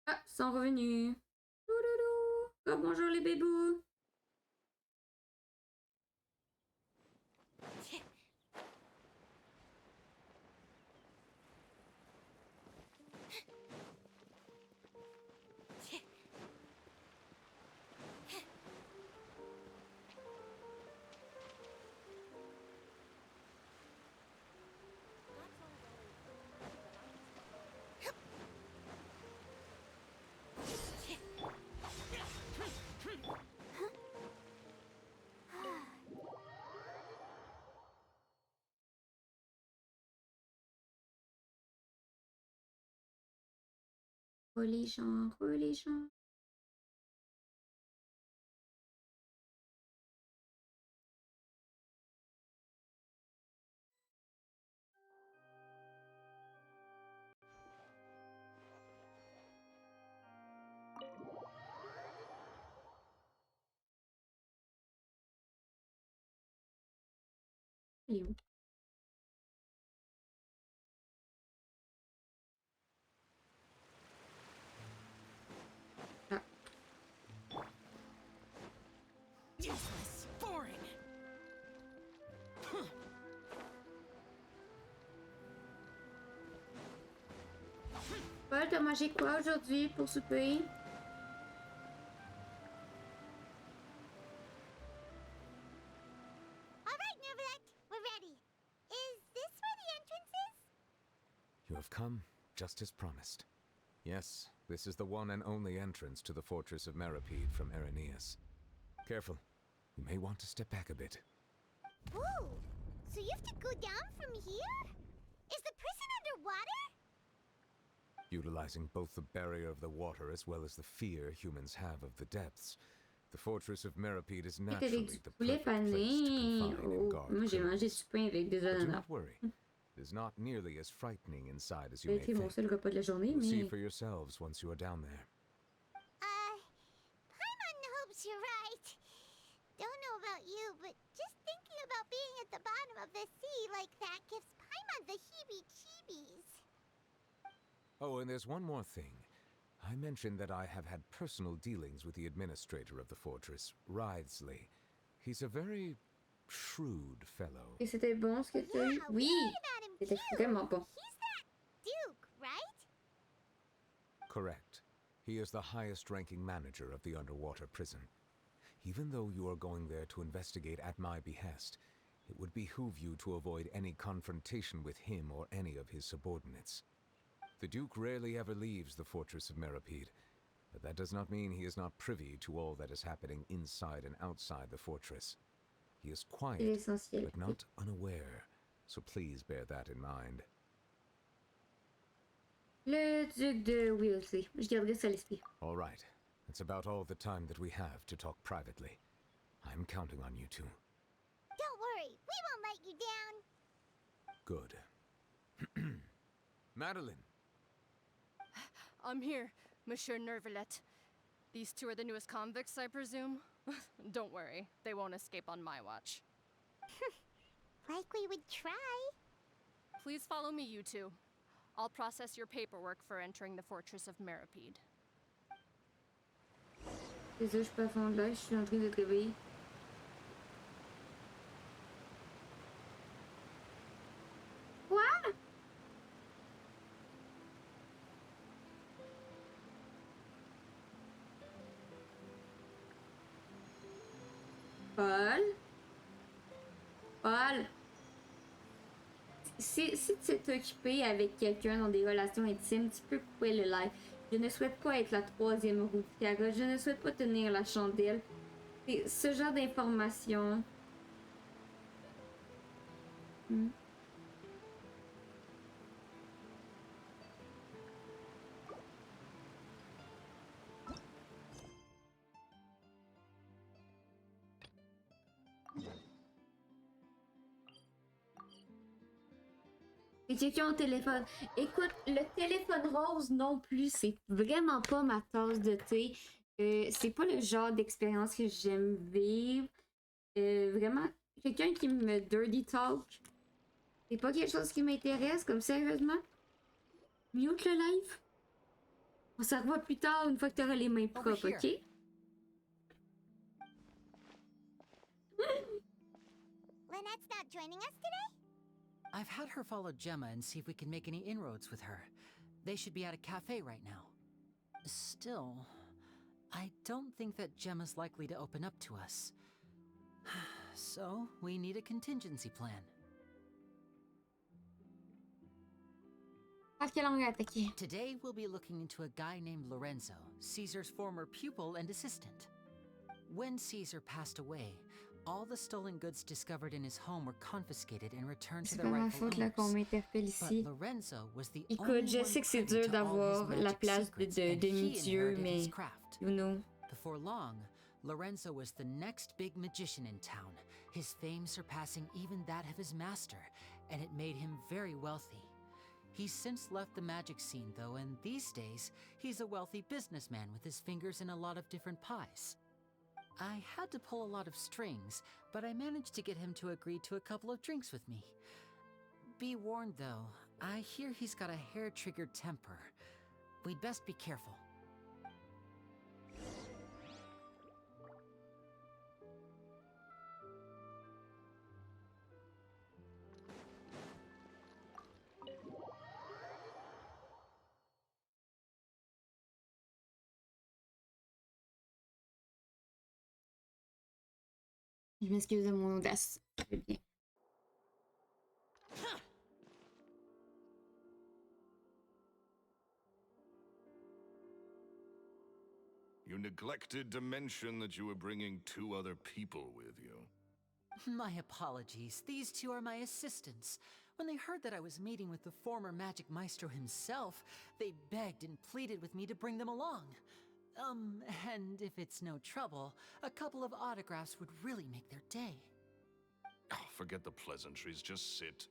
Ah, ils sont revenus. Doudoudou. Oh, bonjour les bébous. Les gens, les gens. Il est où? Ah. Useless, boring. Paul, t'as mangé quoi aujourd'hui pour souper? Alright, Neverland, we're ready. Is this where the entrance is? You have come, just as promised. Yes, this is the one and only entrance to the fortress of Meripede from Irenaeus. Careful. You may want to step back a bit. Whoa! So you have to go down from here? Is the prison underwater? Utilizing both the barrier of the water as well as the fear humans have of the depths, the fortress of Meripede is naturally the perfect place to confine and guard Moi, j'ai mangé du pain avec des But do ananas. not worry. It is not nearly as frightening inside as you may C'était mon think. seul repas de la journée, You'll see mais... for yourselves once you are down there. Paimon hopes you're right. Don't know about you, but just thinking about being at the bottom of the sea like that gives Paimon the heebie-jeebies. Oh, and there's one more thing. I mentioned that I have had personal dealings with the administrator of the fortress, Writhsley. He's a very shrewd fellow. Et c'était bon ce que tu as eu? Oui! C'était vraiment bon. He's that Duke, right? Correct. He is the highest-ranking manager of the underwater prison. Even though you are going there to investigate at my behest, it would behoove you to avoid any confrontation with him or any of his subordinates. The Duke rarely ever leaves the fortress of Meripede, but that does not mean he is not privy to all that is happening inside and outside the fortress. He is quiet, but not unaware, so please bear that in mind. Le duc de Wilsey. Je garderai ça à l'esprit. All right. That's about all the time that we have to talk privately. I'm counting on you two. Don't worry, we won't let you down. Good. Madeline! I'm here, Monsieur Nervalet. These two are the newest convicts, I presume? Don't worry, they won't escape on my watch. Like we would try. Please follow me, you two. I'll process your paperwork for entering the fortress of Meripede. Désolé, je suis pas à fond de là, je suis en train de te réveiller. Quoi? Paul? Paul? Si tu t'es occupé avec quelqu'un dans des relations intimes, tu peux couper le live. Je ne souhaite pas être la troisième roue du carrosse. Je ne souhaite pas tenir la chandelle. C'est ce genre d'informations. Et quelqu'un au téléphone. Écoute, le téléphone rose non plus, c'est vraiment pas ma tasse de thé. C'est pas le genre d'expérience que j'aime vivre. Vraiment, quelqu'un qui me dirty talk, c'est pas quelque chose qui m'intéresse, comme sérieusement. Mute le live. On se revoit plus tard une fois que t'auras les mains propres, ok? Lynette's not joining us today? I've had her follow Gemma and see if we can make any inroads with her. They should be at a cafe right now. Still, I don't think that Gemma's likely to open up to us. So, we need a contingency plan. Today, we'll be looking into a guy named Lorenzo, Caesar's former pupil and assistant. When Caesar passed away, All the stolen goods discovered in his home were confiscated and returned to C'est their pas ma rightful faute là qu'on owners. m'interpelle ici. But Lorenzo was the Écoute, only je one sais que c'est privy dur to all his d'avoir la magic place secrets, and he demi-dieu, inherited his mais craft. you know. Before long, Lorenzo was the next big magician in town, his fame surpassing even that of his master, and it made him very wealthy. He's since left the magic scene, though, and these days, he's a wealthy businessman with his fingers in a lot of different pies. I had to pull a lot of strings, but I managed to get him to agree to a couple of drinks with me. Be warned, though, I hear he's got a hair-triggered temper. We'd best be careful. Je m'excuse de mon audace. Très bien. You neglected to mention that you were bringing 2 other people with you. My apologies. These 2 are my assistants. When they heard that I was meeting with the former magic maestro himself, they begged and pleaded with me to bring them along. And if it's no trouble, a couple of autographs would really make their day. Oh, forget the pleasantries, just sit.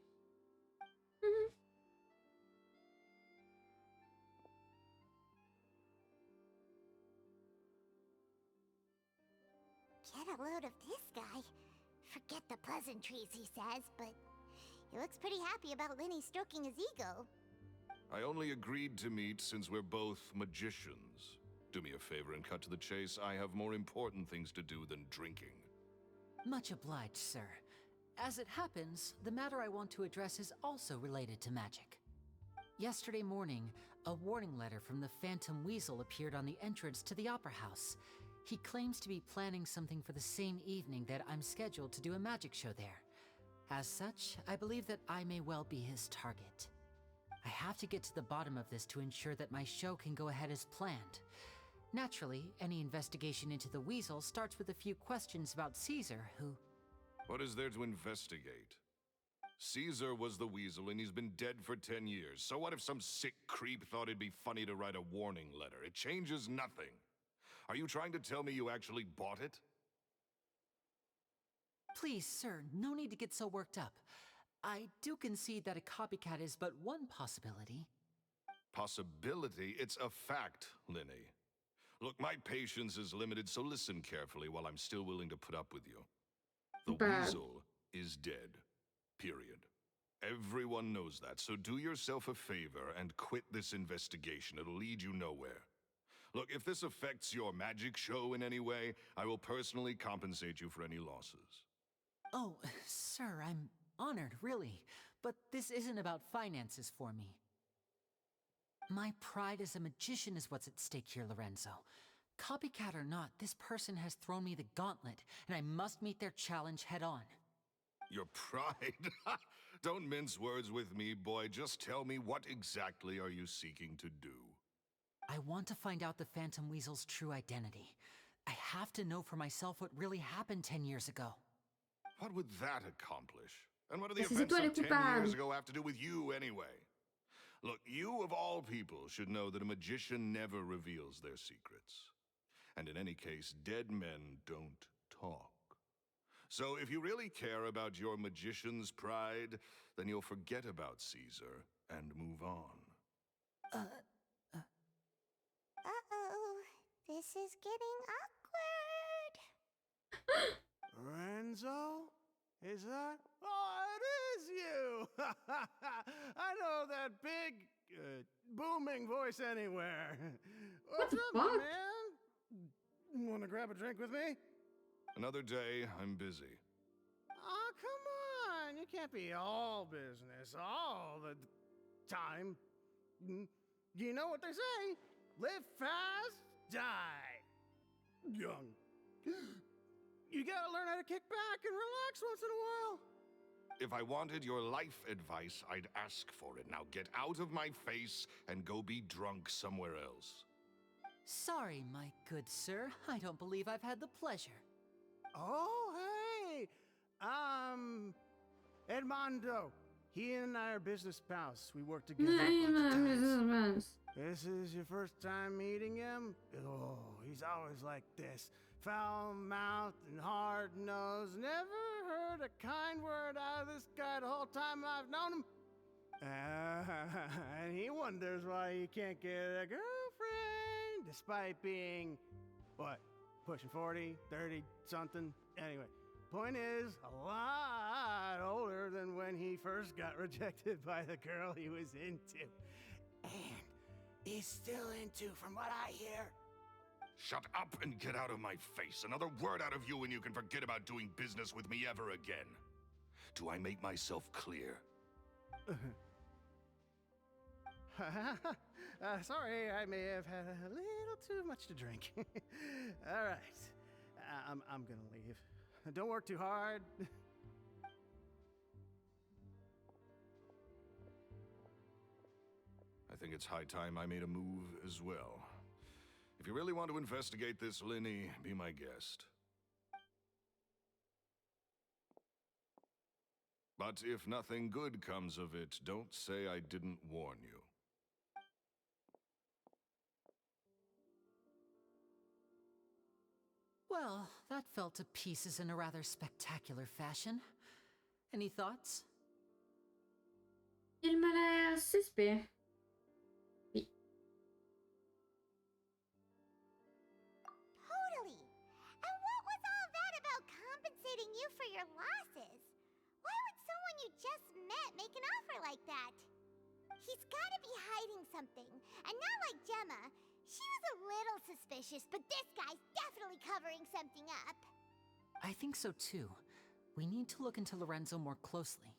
Get a load of this guy. Forget the pleasantries, he says, but he looks pretty happy about Lenny stroking his ego. I only agreed to meet since we're both magicians. Do me a favor and cut to the chase. I have more important things to do than drinking. Much obliged, sir. As it happens, the matter I want to address is also related to magic. Yesterday morning, a warning letter from the Phantom Weasel appeared on the entrance to the Opera House. He claims to be planning something for the same evening that I'm scheduled to do a magic show there. As such, I believe that I may well be his target. I have to get to the bottom of this to ensure that my show can go ahead as planned. Naturally, any investigation into the Weasel starts with a few questions about Caesar, who... What is there to investigate? Caesar was the Weasel and he's been dead for 10 years. So what if some sick creep thought it'd be funny to write a warning letter? It changes nothing. Are you trying to tell me you actually bought it? Please, sir, no need to get so worked up. I do concede that a copycat is but one possibility. Possibility? It's a fact, Lenny. Look, my patience is limited, so listen carefully while I'm still willing to put up with you. The Weasel is dead. Period. Everyone knows that, so do yourself a favor and quit this investigation. It'll lead you nowhere. Look, if this affects your magic show in any way, I will personally compensate you for any losses. Oh, sir, I'm honored, really. But this isn't about finances for me. My pride as a magician is what's at stake here, Lorenzo. Copycat or not, this person has thrown me the gauntlet, and I must meet their challenge head on. Your pride? Don't mince words with me, boy. Just tell me, what exactly are you seeking to do? I want to find out the Phantom Weasel's true identity. I have to know for myself what really happened 10 years ago. What would that accomplish? And what do the events of 10 years ago have to do with you, anyway? Look, you of all people should know that a magician never reveals their secrets. And in any case, dead men don't talk. So if you really care about your magician's pride, then you'll forget about Caesar and move on. Uh-oh. This is getting awkward. Lorenzo? Is that? Oh, it is you! I know that big, booming voice anywhere. What's up, my man? Want to grab a drink with me? Another day, I'm busy. Oh, come on. You can't be all business all the time. You know what they say? Live fast, die young. You gotta learn how to kick back and relax once in a while. If I wanted your life advice, I'd ask for it. Now get out of my face and go be drunk somewhere else. Sorry, my good sir. I don't believe I've had the pleasure. Oh, Edmondo. He and I are business pals. We work together a bunch of times. This is your first time meeting him? Oh, he's always like this. Foul-mouthed and hard-nosed. Never heard a kind word out of this guy the whole time I've known him. And he wonders why he can't get a girlfriend, despite being, what, pushing 40, 30, something? Anyway, point is, a lot older than when he first got rejected by the girl he was into. And is still into, from what I hear. Shut up and get out of my face. Another word out of you and you can forget about doing business with me ever again. Do I make myself clear? Sorry, I may have had a little too much to drink. All right, I'm gonna leave. Don't work too hard. I think it's high time I made a move as well. If you really want to investigate this, Linny, be my guest. But if nothing good comes of it, don't say I didn't warn you. Well, that fell to pieces in a rather spectacular fashion. Any thoughts? Il m'a l'air suspect. Oui. Totally. And what was all that about compensating you for your losses? Why would someone you just met make an offer like that? He's gotta be hiding something. And not like Gemma. She was a little suspicious, but this guy's definitely covering something up. I think so too. We need to look into Lorenzo more closely.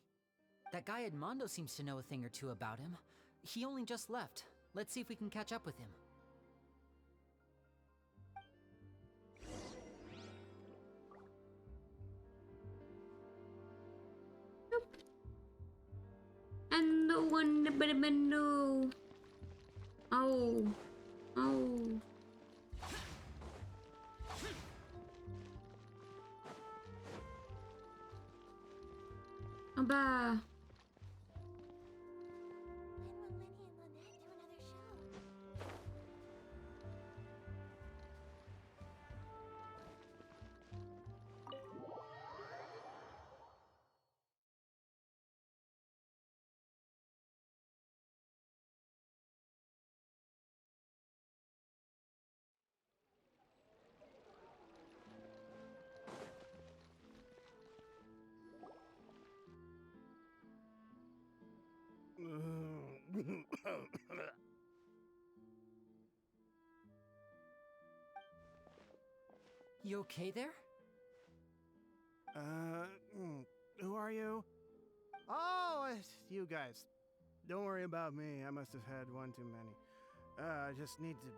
That guy Edmondo seems to know a thing or two about him. He only just left. Let's see if we can catch up with him. Nope. And the one but no. Oh. Oh. Bah. You okay there? Who are you? Oh, it's you guys. Don't worry about me. I must have had one too many. I just need to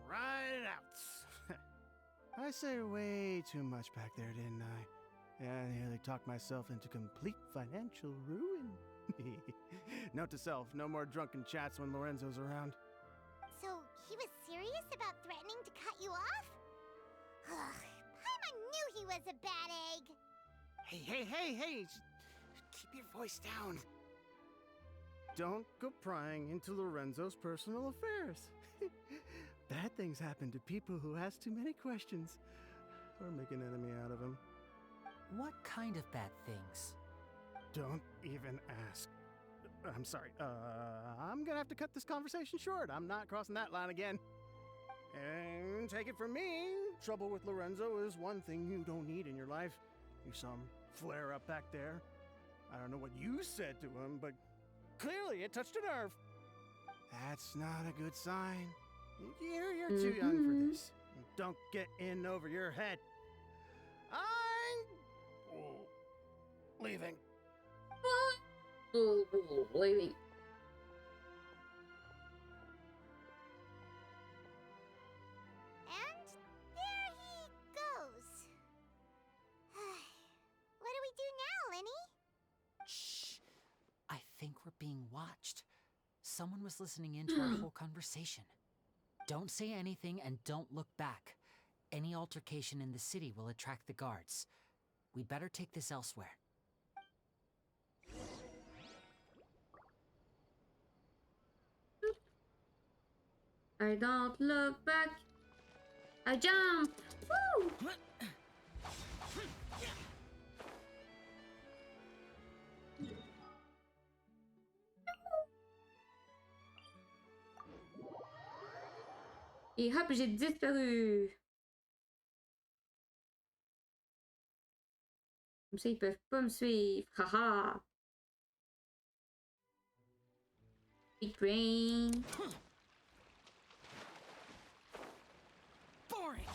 ride it out. I said way too much back there, didn't I? Yeah, I nearly talked myself into complete financial ruin. Note to self, no more drunken chats when Lorenzo's around. So, he was serious about threatening to cut you off? Ugh, Paimon knew he was a bad egg! Hey! Keep your voice down. Don't go prying into Lorenzo's personal affairs. Bad things happen to people who ask too many questions. Or make an enemy out of them. What kind of bad things? Don't even ask. I'm sorry. I'm gonna have to cut this conversation short. I'm not crossing that line again. And take it from me, trouble with Lorenzo is one thing you don't need in your life. You saw him flare up back there. I don't know what you said to him, but clearly it touched a nerve. That's not a good sign. You're too young for this. Don't get in over your head. I'm leaving. Leaving. And there he goes. What do we do now, Linny? Shh. I think we're being watched. Someone was listening into our whole conversation. Don't say anything and don't look back. Any altercation in the city will attract the guards. We'd better take this elsewhere. I don't look back. I jump. Woo! Et hop, j'ai disparu. Comme ça, ils peuvent pas me suivre. Haha. Big brain. Boring.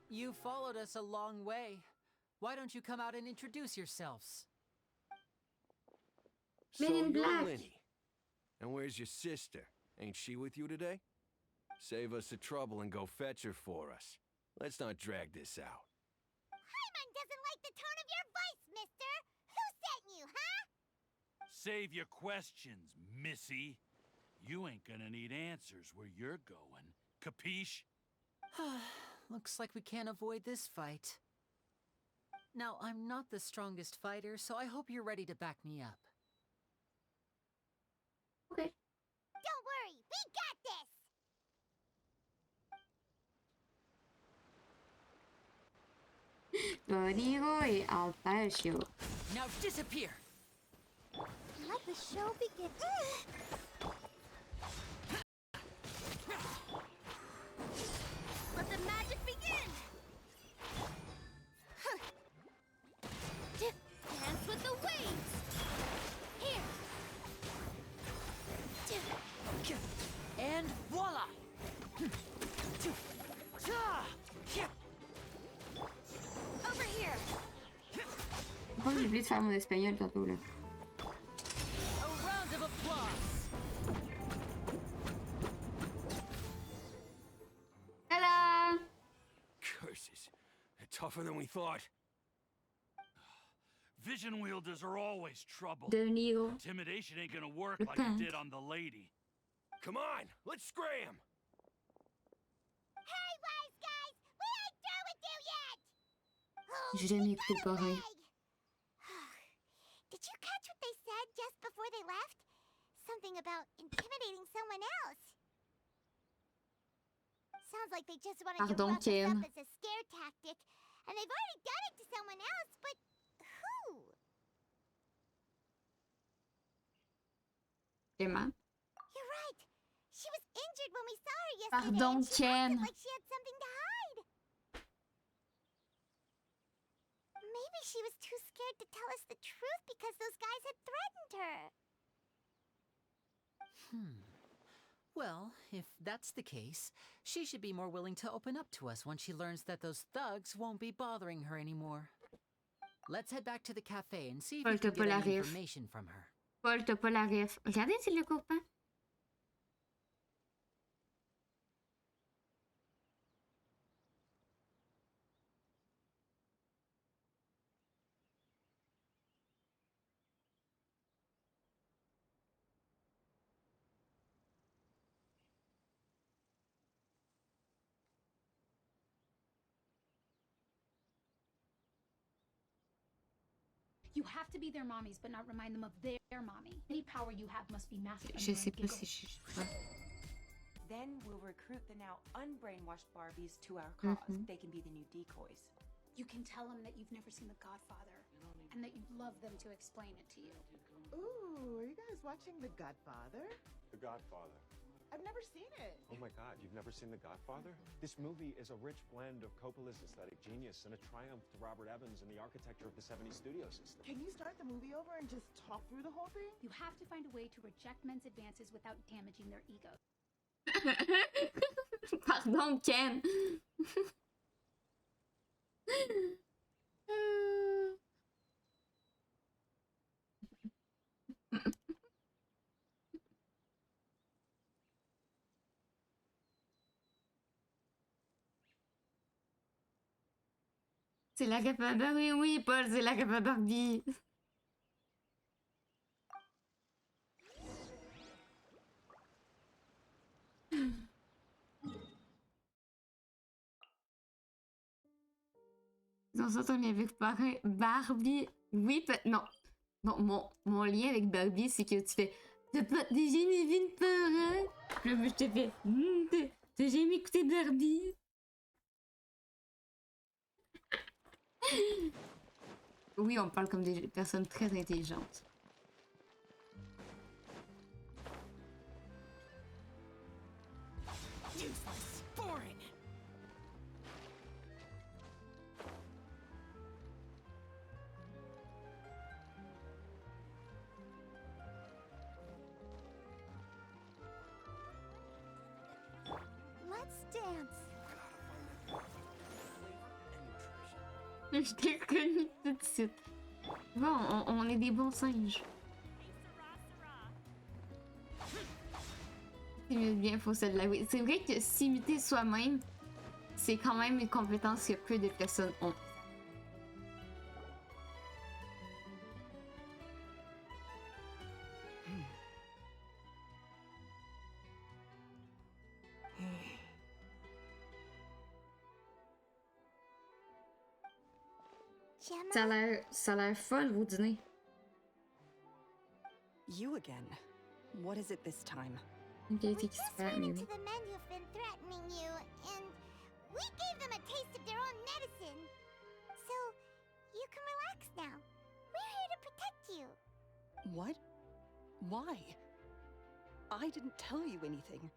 You followed us a long way. Why don't you come out and introduce yourselves? So Men in you're Black. Linny. And where's your sister? Ain't she with you today? Save us the trouble and go fetch her for us. Let's not drag this out. Paimon doesn't like the tone of your voice, mister! Who sent you, huh? Save your questions, missy. You ain't gonna need answers where you're going. Capiche? Looks like we can't avoid this fight. Now, I'm not the strongest fighter, so I hope you're ready to back me up. Okay. Don't worry, we got this! Dorigo et Alpagio. Now disappear! Let the show begin. Let the magic begin! Dance with the waves! Here! And voila! Over here! Faut pas que j'oublie de faire mon espagnol tantôt là. A round of applause! Ta-da! Curses. They're tougher than we thought. Vision wielders are always trouble. De Niro. Intimidation ain't gonna work Le like it peintre. did on the lady. Come on, let's scram! Hey, wise guys! We ain't through with you yet! Oh, J'ai jamais écouté le pareil. Did you catch what they said just before they left? Something about intimidating someone else. Sounds like they just wanted to Pardon, rough us Kim. up as a scare tactic. And they've already done it to someone else, but who? Emma. You're right. She was injured when we saw her yesterday. Pardon, and she Ken. acted like she had something to hide. Maybe she was too scared to tell us the truth because those guys had threatened her. Well, if that's the case, she should be more willing to open up to us once she learns that those thugs won't be bothering her anymore. Let's head back to the cafe and see if we Paul, can t'as pas get la any ref. information from her. Paul, t'as pas la ref. Regardez, c'est le copain. You have to be their mommies, but not remind them of their mommy. Any power you have must be mastered. Je sais pas si je sais pas. Then we'll recruit the now unbrainwashed Barbies to our cause. Mhm. They can be the new decoys. You can tell them that you've never seen The Godfather, and that you'd love them to explain it to you. Ooh, are you guys watching The Godfather? The Godfather. I've never seen it. Oh my God, you've never seen The Godfather? This movie is a rich blend of Coppola's aesthetic genius and a triumph to Robert Evans and the architecture of the 70s studio system. Can you start the movie over and just talk through the whole thing? You have to find a way to reject men's advances without damaging their egos. Pardon, Ken. C'est la capa Barbie, oui, Paul, c'est la capa Barbie. Ils ont sorti un lien avec Barbie. Oui, non. Non, mon lien avec Barbie, c'est que tu fais. T'as pas déjà aimé vu de parent? Puis là, moi, je te fais. T'as jamais écouté Barbie? Oui, on parle comme des personnes très intelligentes. Useless, foreign. Let's dance. Je t'ai reconnu tout de suite. Bon, on est des bons singes. S'imiter bien, faut se l'avouer. C'est vrai que s'imiter soi-même, c'est quand même une compétence que peu de personnes ont. Ça a l'air fun, vos dîners. You again. What is it this time? Ok, c'est qui Just se fait, ran mais into oui. the men who've been threatening you, and we gave them a taste of their own medicine. So, you can relax now. We're here to protect you. What? Why? I didn't tell you anything.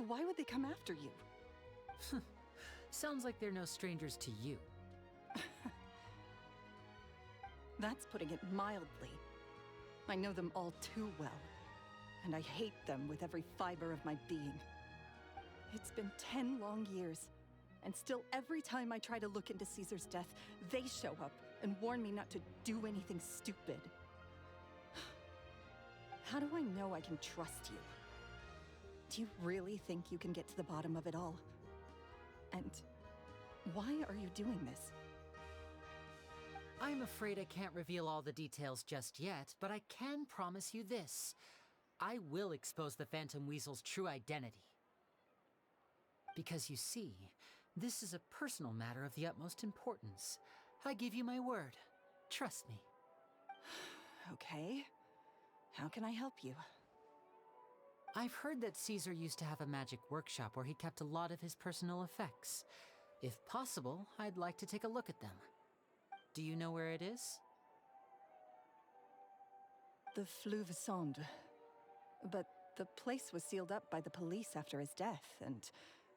Why would they come after you? Sounds like they're no strangers to you. That's putting it mildly. I know them all too well, and I hate them with every fiber of my being. It's been 10 long years, and still every time I try to look into Caesar's death, they show up and warn me not to do anything stupid. How do I know I can trust you? Do you really think you can get to the bottom of it all? And why are you doing this? I'm afraid I can't reveal all the details just yet, but I can promise you this. I will expose the Phantom Weasel's true identity. Because you see, this is a personal matter of the utmost importance. I give you my word. Trust me. Okay. How can I help you? I've heard that Caesar used to have a magic workshop where he kept a lot of his personal effects. If possible, I'd like to take a look at them. Do you know where it is? The Fleuve Sonde. But the place was sealed up by the police after his death, and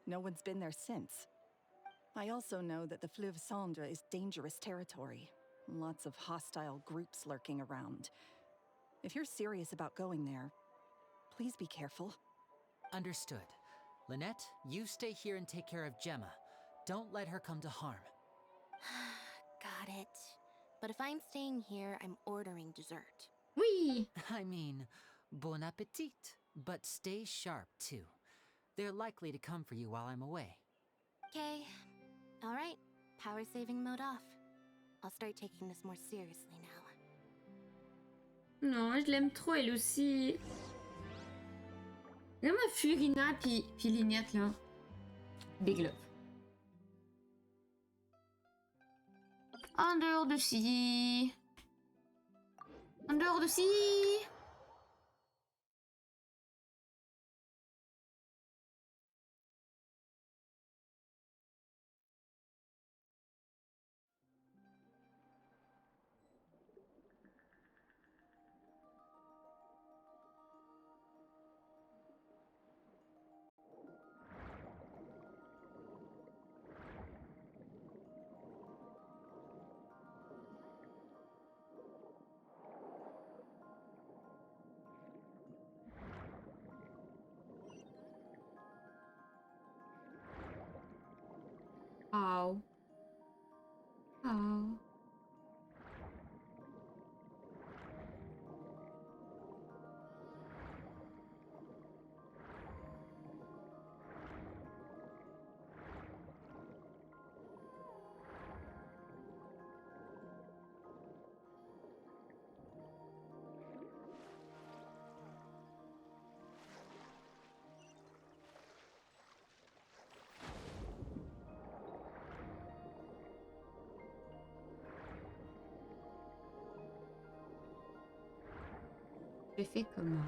no one's been there since. I also know that the Fleuve Sonde is dangerous territory. Lots of hostile groups lurking around. If you're serious about going there, please be careful. Understood. Lynette, you stay here and take care of Gemma. Don't let her come to harm. Got it. But if I'm staying here, I'm ordering dessert. Oui! I mean, bon appetit. But stay sharp, too. They're likely to come for you while I'm away. Okay. Alright. Power saving mode off. I'll start taking this more seriously now. Non, je l'aime trop, elle aussi. Vraiment Furina puis Lynette, là. Big love. En dehors de ci. En dehors de ci. Je fais comment?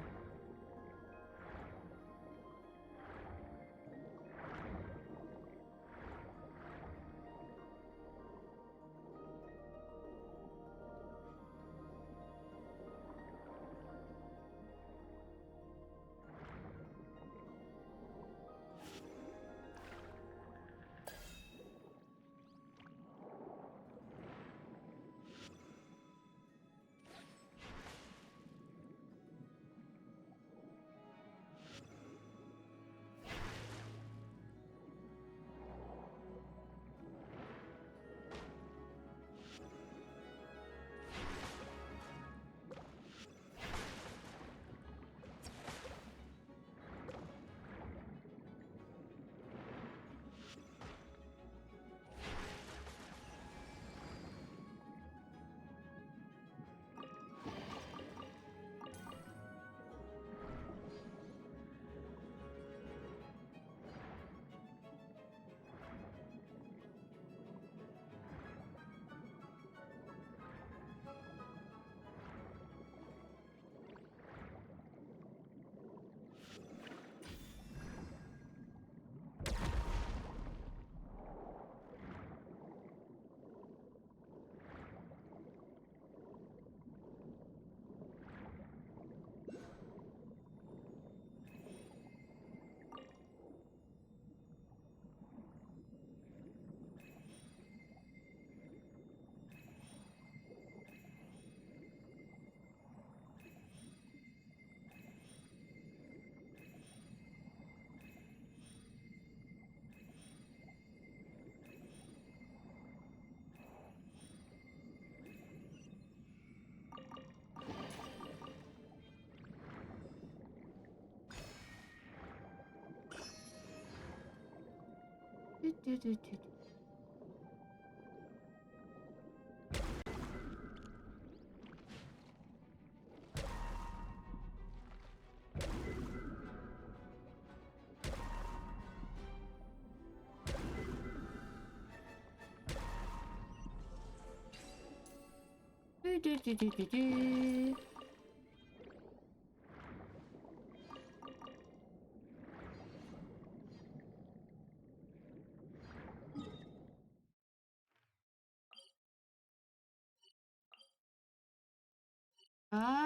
Ah!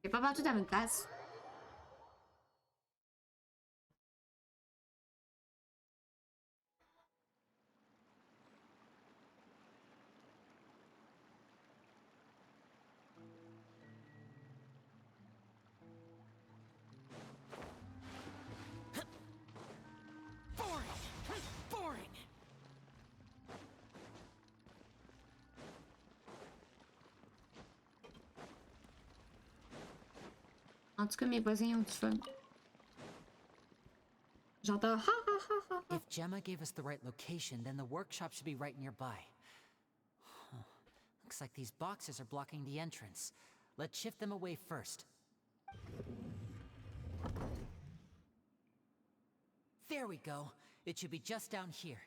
J'ai pas partout à la même place. Boring! En tout cas, mes voisins ont du fun. J'entends ha ha ha ha ha. If Gemma gave us the right location, then the workshop should be right nearby. Huh. Looks like these boxes are blocking the entrance. Let's shift them away first. There we go. It should be just down here.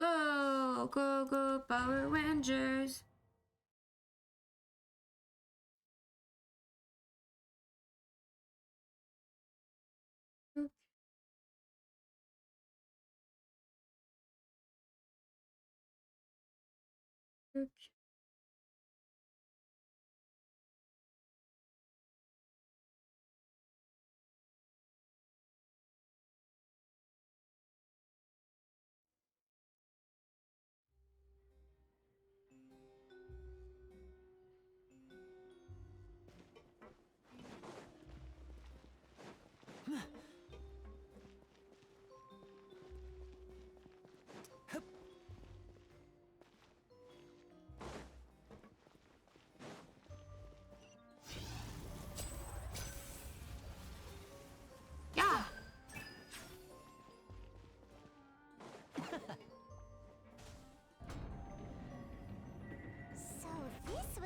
Go, go, go, Power Rangers!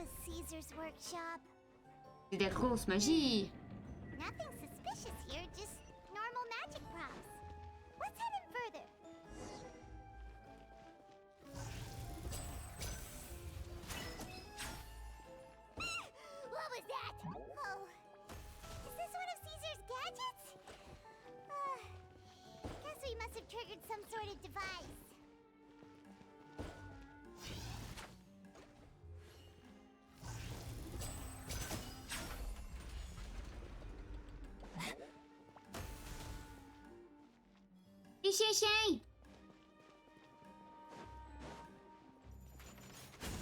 was Caesar's workshop. C'est de la grosse magie. Nothing suspicious here, just normal magic props. Let's head in further. What was that? Oh, is this one of Caesar's gadgets? Guess we must have triggered some sort of device.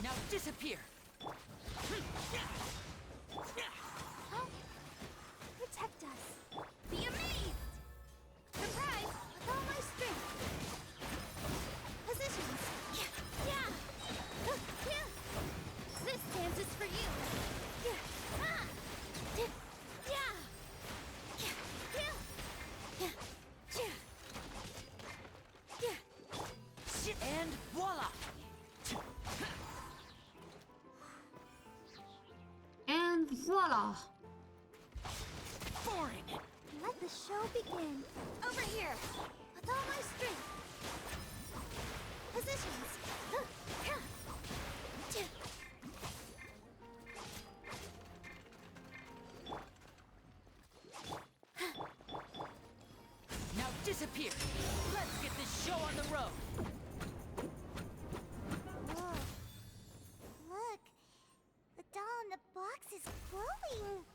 Now disappear! Protect us. Be amazed! Surprise with all my strength. Positions. Yeah. This dance is for you. Ah. And voila! And voila. Boring! Let the show begin. Over here. With all my strength. Positions. Now disappear! Let's get this show on the road! Whoa. Look. The doll in the box is glowing.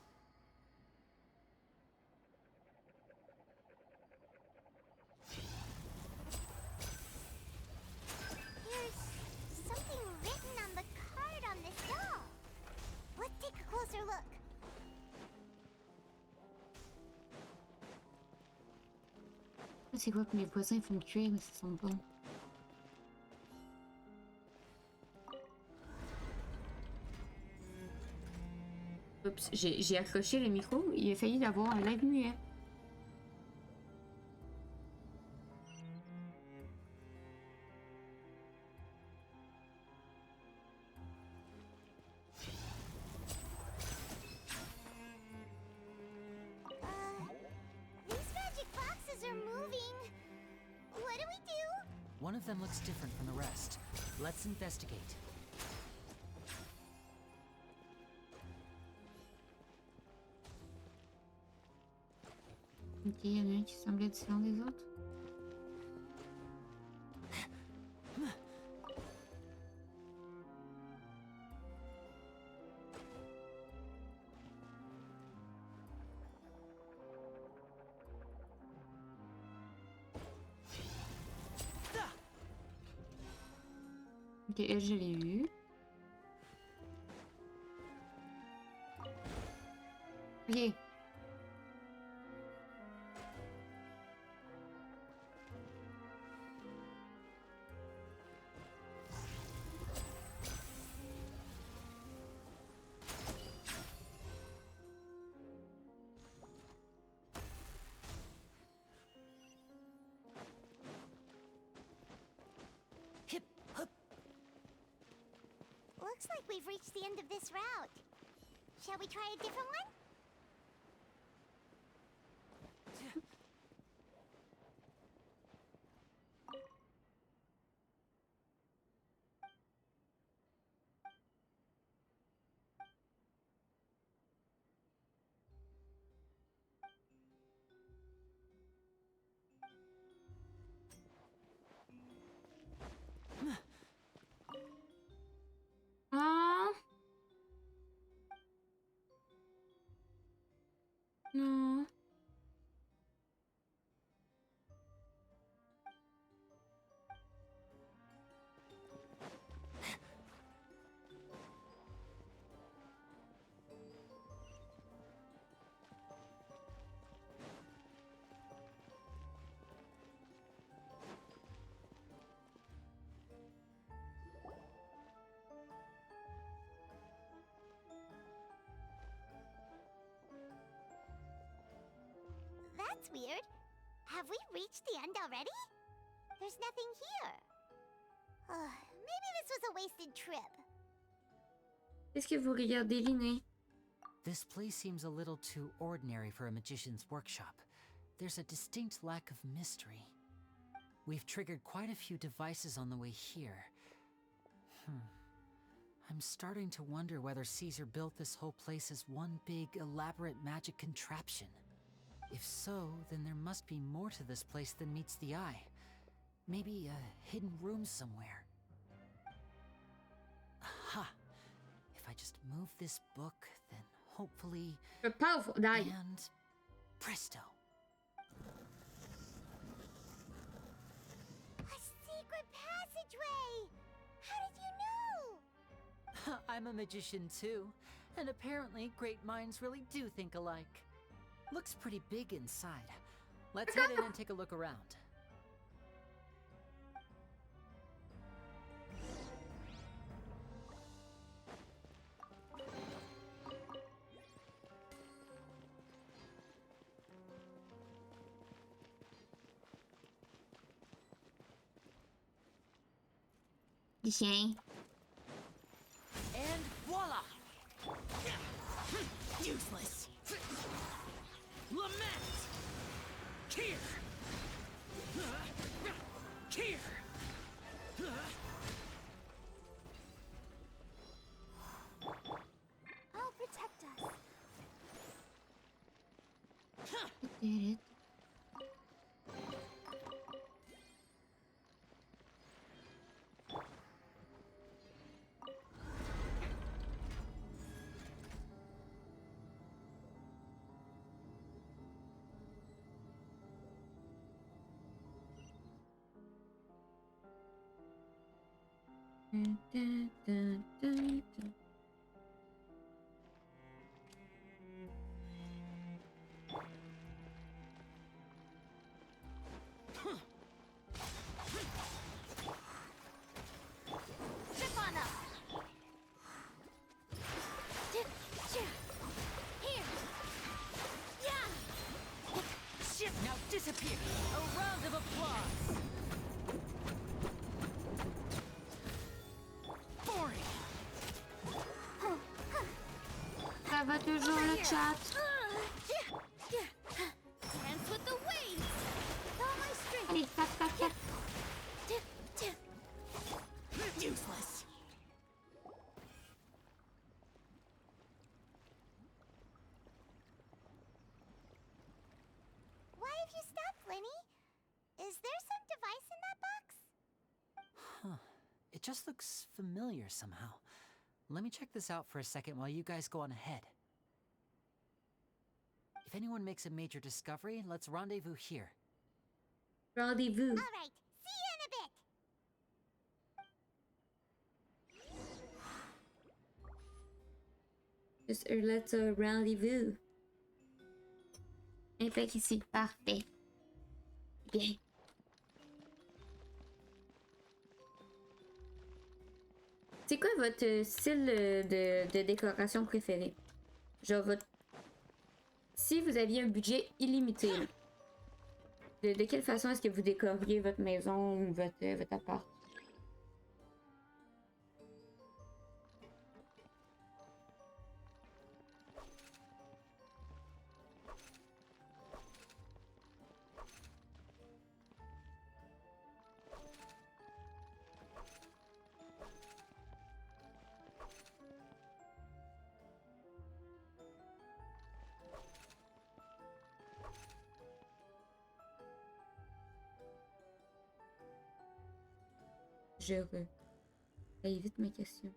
There's something written on the card on this doll. Let's take a closer look. C'est quoi que mes voisins font cuire, mais ça sent bon. Oups, j'ai accroché le micro, il a failli d'avoir un live muet. These magic boxes are moving. What do we do? One of them looks different from the rest. Let's investigate. Ok, il y en a un qui semblait différent des autres. Ok, elle, je l'ai eu. Ok. Looks like we've reached the end of this route. Shall we try a different one? Ah. Non. That's weird. Have we reached the end already? There's nothing here. Maybe this was a wasted trip. Qu'est-ce que vous regardez, Liné? This place seems a little too ordinary for a magician's workshop. There's a distinct lack of mystery. We've triggered quite a few devices on the way here. I'm starting to wonder whether Caesar built this whole place as one big, elaborate magic contraption. If so, then there must be more to this place than meets the eye. Maybe a hidden room somewhere. Aha! If I just move this book, then hopefully... Powerful, die. And... presto! A secret passageway! How did you know? I'm a magician too, and apparently great minds really do think alike. Looks pretty big inside. Let's head in and take a look around. Chien. And voila! Useless! Lament! Here! Here! I'll protect us. Did it. Dun, dun, dun, dun. Zip on up. Here. Yeah. Shit, now disappear! A round of applause! Ça va toujours le chat? Dance with the waves. All my strength. Allez, tap, tap, tap. Useless! Why have you stopped, Flinny? Is there some device in that box? Huh. It just looks familiar somehow. Let me check this out for a second while you guys go on ahead. If anyone makes a major discovery, let's rendezvous here. Rendezvous. All right. See you in a bit. Just let's rendezvous. Impec ici. Parfait. Bien. C'est quoi votre style de décoration préféré? Genre votre... Si vous aviez un budget illimité, là, de quelle façon est-ce que vous décoriez votre maison ou votre appart? Ça évite mes questions.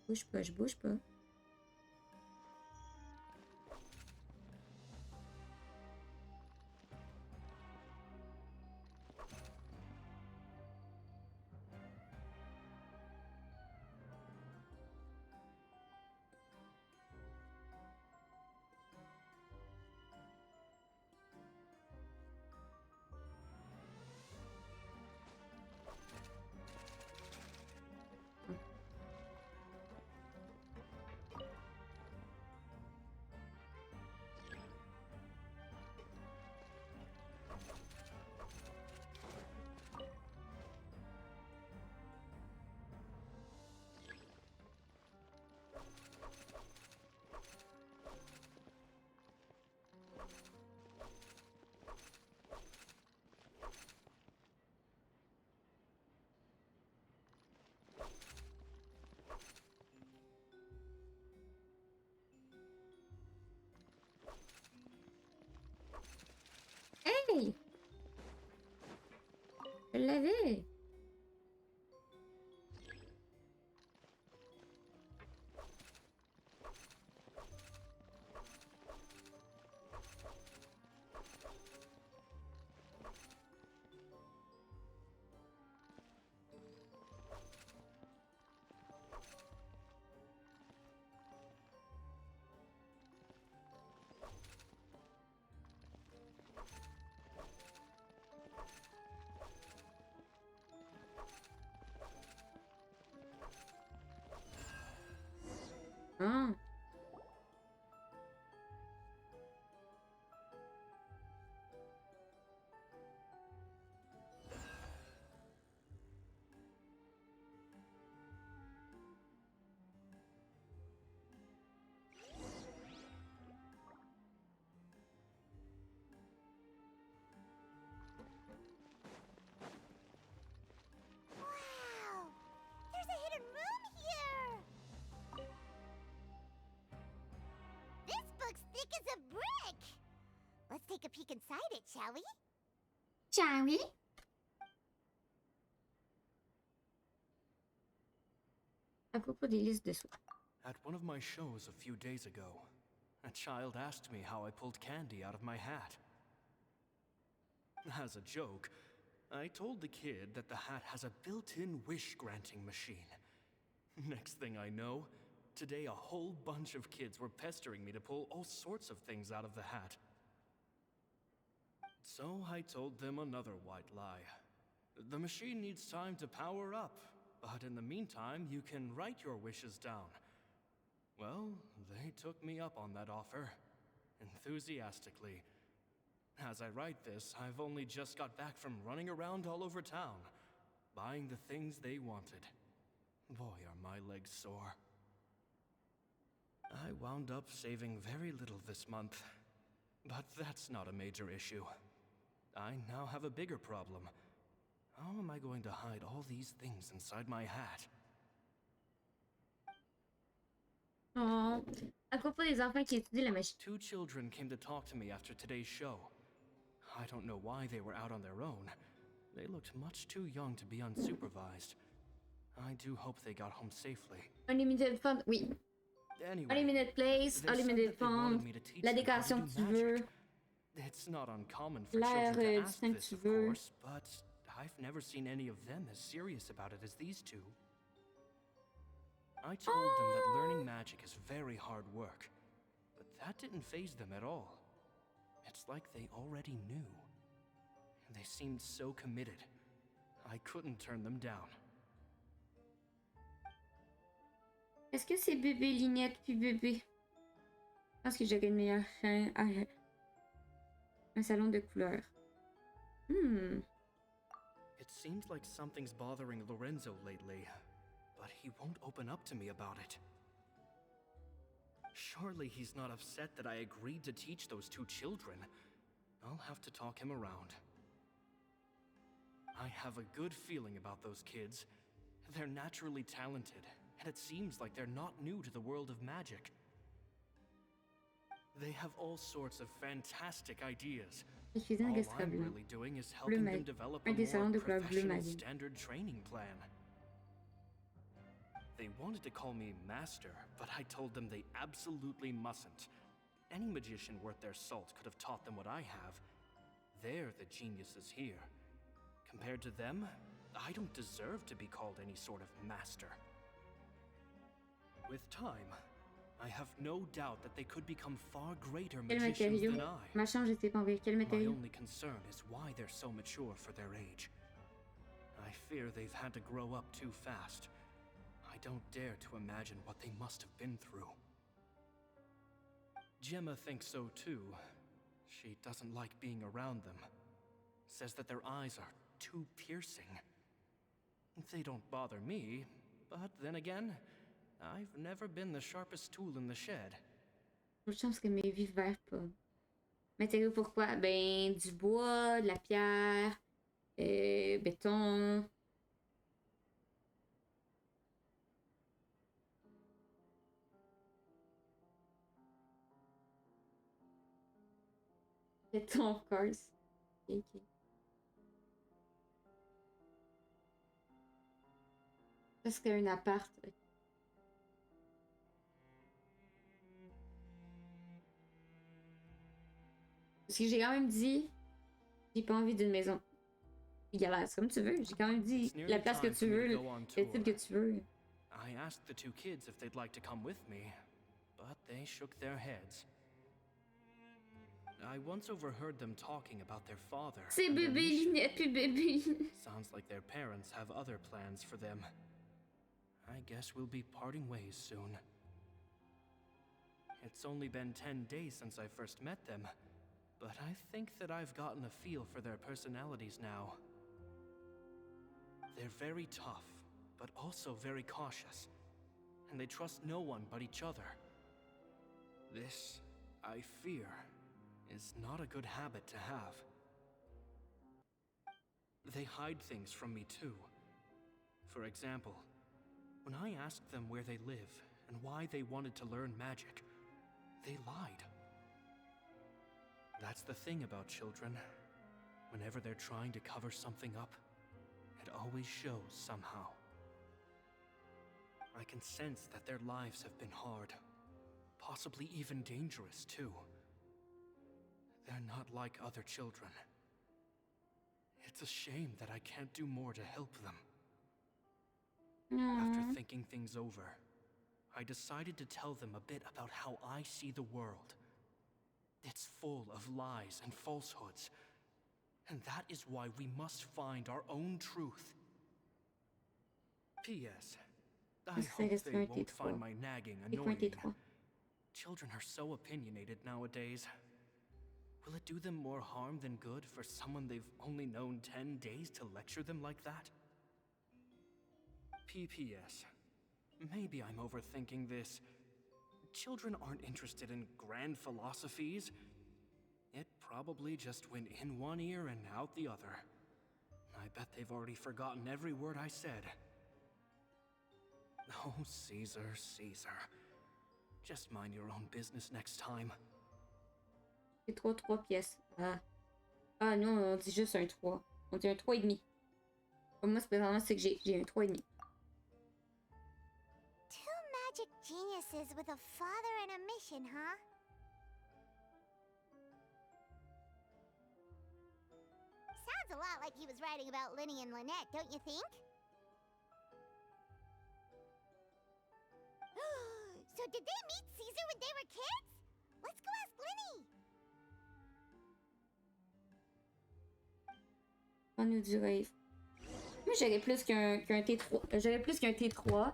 Bouge pas, je bouge pas. l'avais! Ah. Wow! There's a hidden room here! This book's thick as a brick! Let's take a peek inside it, shall we? Shall we? À propos des listes de soins. At one of my shows a few days ago, a child asked me how I pulled candy out of my hat. As a joke, I told the kid that the hat has a built-in wish-granting machine. Next thing I know, today a whole bunch of kids were pestering me to pull all sorts of things out of the hat. So I told them another white lie. The machine needs time to power up, but in the meantime, you can write your wishes down. Well, they took me up on that offer, enthusiastically. As I write this, I've only just got back from running around all over town, buying the things they wanted. Boy, are my legs sore. I wound up saving very little this month, but that's not a major issue. I now have a bigger problem. How am I going to hide all these things inside my hat? Oh, à propos des enfants qui étudient la machine. Two children came to talk to me after today's show. I don't know why they were out on their own. They looked much too young to be unsupervised. I do hope they got home safely. Unlimited fun, oui. Anyway, Unlimited place, they said unlimited that they wanted fun, me to teach la them how to décoration do que tu magic. veux, It's not uncommon for l'air children to du ask temps que this, tu of veux. course, but I've never seen any of them as serious about it as these two. I told them that learning magic is very hard work, but that didn't faze them at all. It's like they already knew. They seemed so committed. I couldn't turn them down. Est-ce que c'est bébé Lignette puis bébé? Je pense que j'aurais une meilleure un salon de couleurs. It seems like something's bothering Lorenzo lately, but he won't open up to me about it. Surely he's not upset that I agreed to teach those two children. I'll have to talk him around. I have a good feeling about those kids. They're naturally talented, and it seems like they're not new to the world of magic. They have all sorts of fantastic ideas. All I'm really doing is helping them develop a more professional standard training plan. They wanted to call me Master, but I told them they absolutely mustn't. Any magician worth their salt could have taught them what I have. They're the geniuses here. Compared to them, I don't deserve to be called any sort of master. With time, I have no doubt that they could become far greater magicians than I. Ma chambre, je sais pas quel My matériau. only concern is why they're so mature for their age. I fear they've had to grow up too fast. I don't dare to imagine what they must have been through. Gemma thinks so too. She doesn't like being around them. Says that their eyes are too piercing. They don't bother me, but then again, I've never been the sharpest tool in the shed. Je pense que mes vies vertent pas. Matériaux pourquoi? Ben, du bois, de la pierre, béton. Béton, of course. Okay. Ça, c'était un appart. Parce que j'ai quand même dit, j'ai pas envie d'une maison. Galère, c'est comme tu veux. J'ai quand même dit la place que tu veux, le type que tu veux. I asked the two kids if they'd like to come with me, but they shook their heads. I once overheard them talking about their father. C'est bébé Linette puis bébé. Sounds like their parents have other plans for them. I guess we'll be parting ways soon. It's only been 10 days since I first met them, but I think that I've gotten a feel for their personalities now. They're very tough, but also very cautious, and they trust no one but each other. This, I fear, is not a good habit to have. They hide things from me too. For example, when I asked them where they live and why they wanted to learn magic, they lied. That's the thing about children. Whenever they're trying to cover something up, it always shows somehow. I can sense that their lives have been hard, possibly even dangerous too. They're not like other children. It's a shame that I can't do more to help them. After thinking things over, I decided to tell them a bit about how I see the world. It's full of lies and falsehoods, and that is why we must find our own truth. P.S. I hope they won't find my nagging annoying. Children are so opinionated nowadays. Will it do them more harm than good for someone they've only known 10 days to lecture them like that? P.P.S. Maybe I'm overthinking this. Children aren't interested in grand philosophies. It probably just went in one ear and out the other. I bet they've already forgotten every word I said. Oh, Caesar, Caesar. Just mind your own business next time. C'est 3 pièces. Ah non, on dit juste un 3. On dit un 3,5. Moi, présentement, c'est que j'ai un 3,5. Two magic geniuses with a father and a mission, huh? Sounds a lot like he was writing about Linny and Lynette, don't you think? So did they meet Caesar when they were kids? Let's go ask Linny! On nous du rêve. Moi, j'aurais plus qu'un T3. J'aurais plus qu'un T3.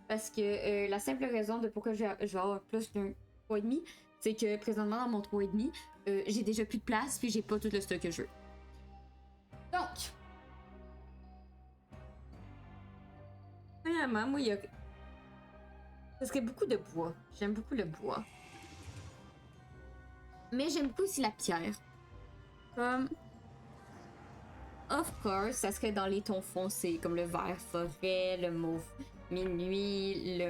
Parce que la simple raison de pourquoi je vais avoir plus qu'un 3,5, c'est que présentement, dans mon 3,5, j'ai déjà plus de place, puis j'ai pas tout le stock que je veux. Donc, premièrement, moi, il y a. Ça serait beaucoup de bois. J'aime beaucoup le bois. Mais j'aime beaucoup aussi la pierre. Comme. Of course, ça serait dans les tons foncés, comme le vert forêt, le mauve minuit,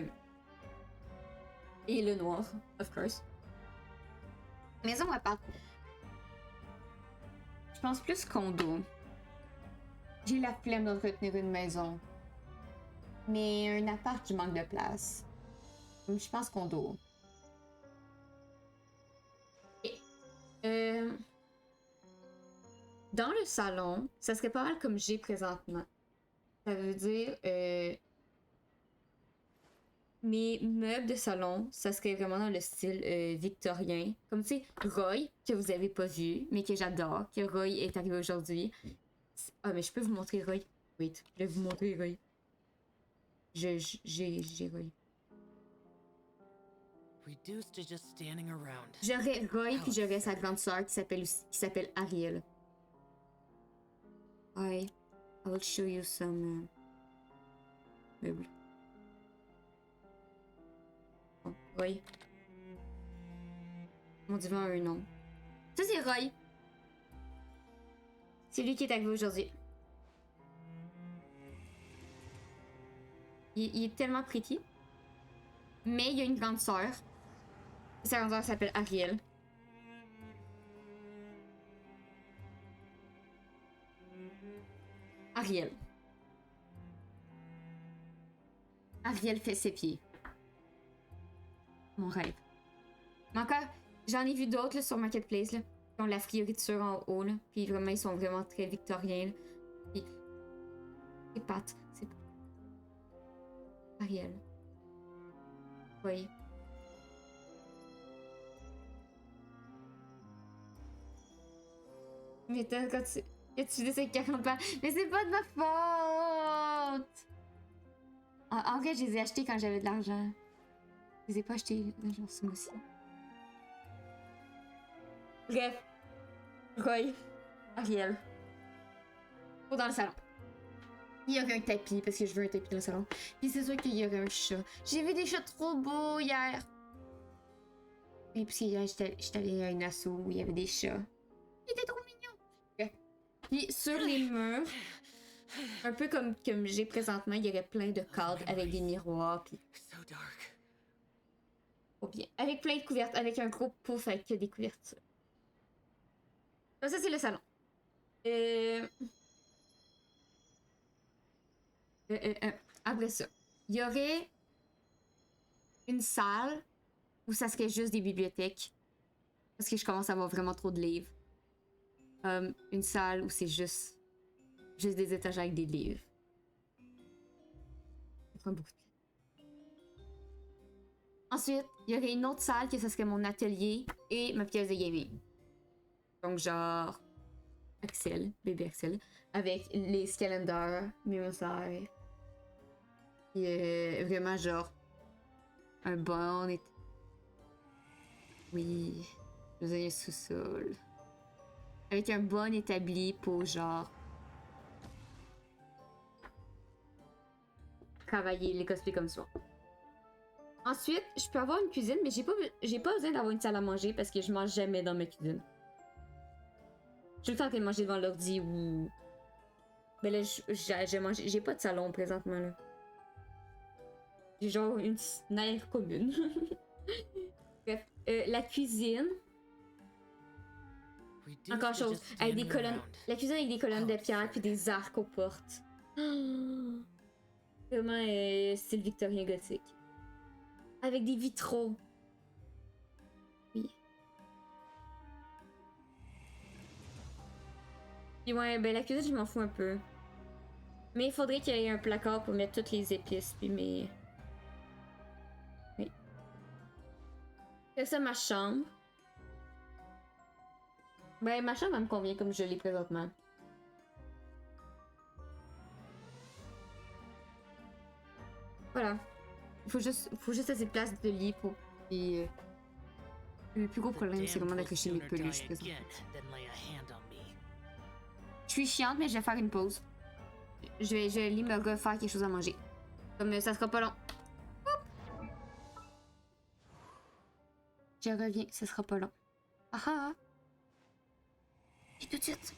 et le noir, of course. Maison à part. Je pense plus condo. J'ai la flemme d'entretenir une maison. Mais un appart, je manque de place. Je pense condo. Et, dans le salon, ça serait pas mal comme j'ai présentement. Ça veut dire mes meubles de salon, ça serait vraiment dans le style victorien. Comme tu sais, Roy, que vous avez pas vu, mais que j'adore, que Roy est arrivé aujourd'hui. Ah, mais je peux vous montrer Roy. Wait, je vais vous montrer Roy. J'ai Roy. J'aurais Roy, puis j'aurais sa grande sœur qui s'appelle Ariel. I will show you some meubles. Oh, Roy. Mon divan a un nom. Ça, c'est Roy. C'est lui qui est arrivé aujourd'hui. Il est tellement pretty. Mais il y a une grande sœur. Sa grande sœur s'appelle Ariel. Ariel fait ses pieds. Mon rêve. Mais encore, j'en ai vu d'autres là, sur Marketplace, là, qui ont la fioriture en haut, là. Puis vraiment, ils sont vraiment très victoriens, là. Puis... C'est Pat. C'est... Ariel. Oui. Mais quand tu dis c'est 40 ans. Mais c'est pas de ma faute! En vrai, je les ai achetés quand j'avais de l'argent. Je les ai pas achetés genre ce mois-ci. Bref. Roy. Ariel. Pour dans le salon. Il y aurait un tapis, parce que je veux un tapis dans le salon. Puis c'est sûr qu'il y aurait un chat. J'ai vu des chats trop beaux hier. Et puis hier, j'étais allée à une asso où il y avait des chats. Ils étaient trop mignons. Okay. Puis sur les murs, un peu comme j'ai présentement, il y aurait plein de cadres avec des miroirs. Puis... Oh bien. Avec plein de couvertes, avec un gros pouf avec des couvertures. Ça, c'est le salon. Après ça, il y aurait une salle où ça serait juste des bibliothèques. Parce que je commence à avoir vraiment trop de livres. Une salle où c'est juste des étagères avec des livres. Ça prend beaucoup de place. Ensuite, il y aurait une autre salle que ça serait mon atelier et ma pièce de gaming. Donc genre Axel, bébé Axel, avec les calendars, mes messages. Et vraiment genre un bon oui, je veux dire un sous-sol. Avec un bon établi pour genre travailler les cosplays comme ça. Ensuite, je peux avoir une cuisine, mais j'ai pas besoin d'avoir une salle à manger parce que je mange jamais dans ma cuisine. Je suis tout le temps en train de manger devant l'ordi ou... Mais là, j'ai pas de salon présentement, là. J'ai genre une aire commune. Bref, la cuisine... Encore chose, avec des colonnes... La cuisine avec des colonnes de pierre puis des arcs aux portes. Vraiment style victorien gothique. Avec des vitraux. Oui. Puis ouais, ben la cuisine, je m'en fous un peu. Mais il faudrait qu'il y ait un placard pour mettre toutes les épices, puis mes... Oui. C'est ça, ma chambre. Ben, ma chambre, elle me convient comme je l'ai présentement. Voilà. Il faut juste assez de place de lit pour... Puis, le plus gros problème, c'est vraiment d'accrocher mes peluches présentement. Je suis chiante, mais je vais faire une pause. Je vais aller me refaire quelque chose à manger. Comme ça sera pas long. Oup! Je reviens, ça sera pas long. Ah ah! Et tout de suite.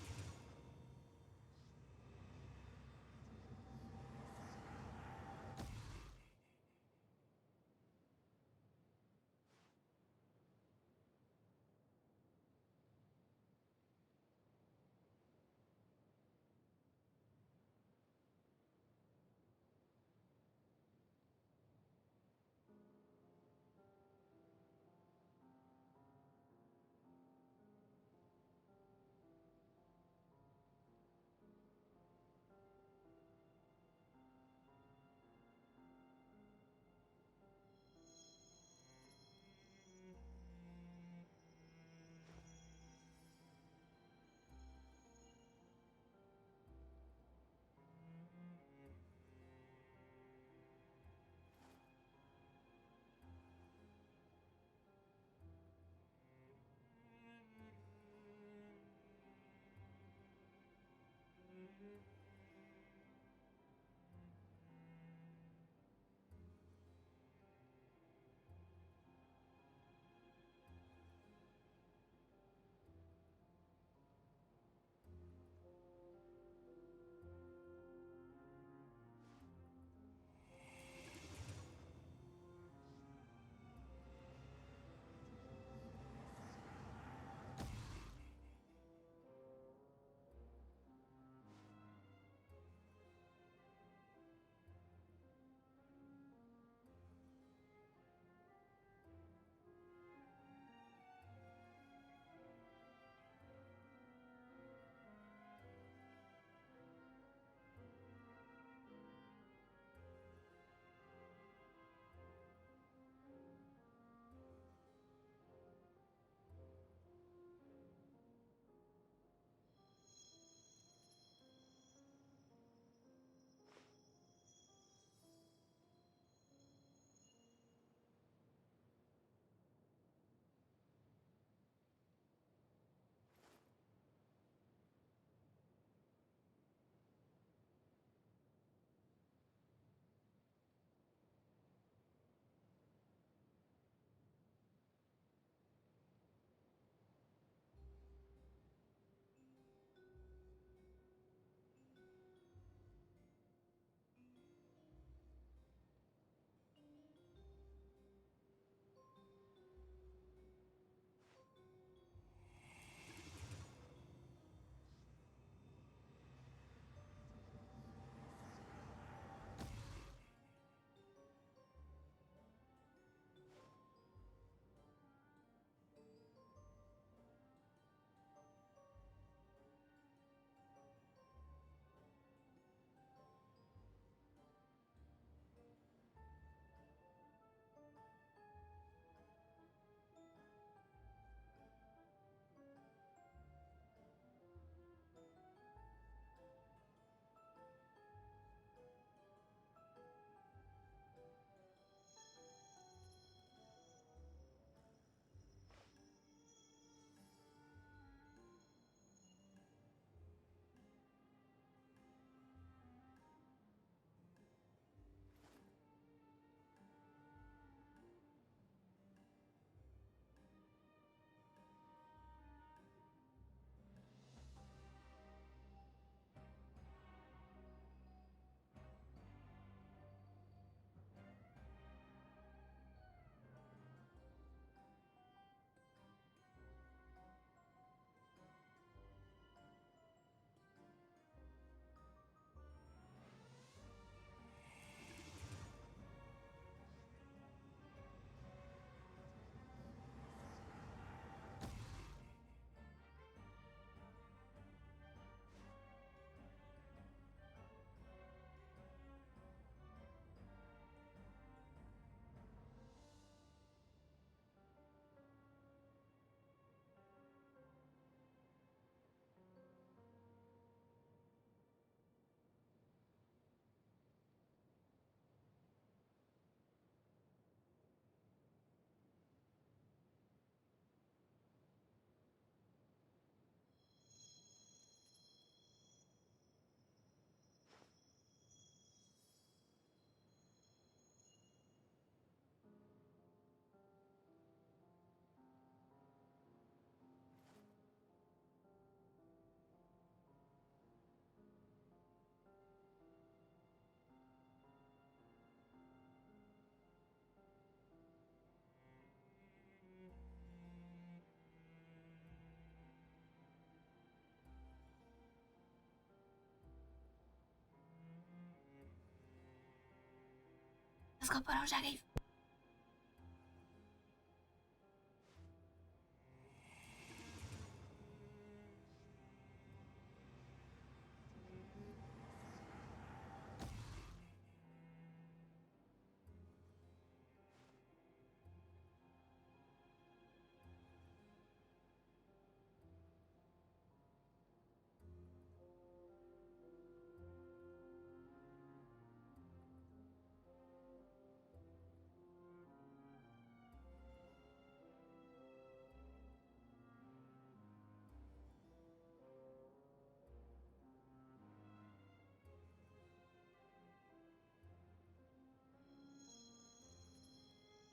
Ça sera pas long, j'arrive.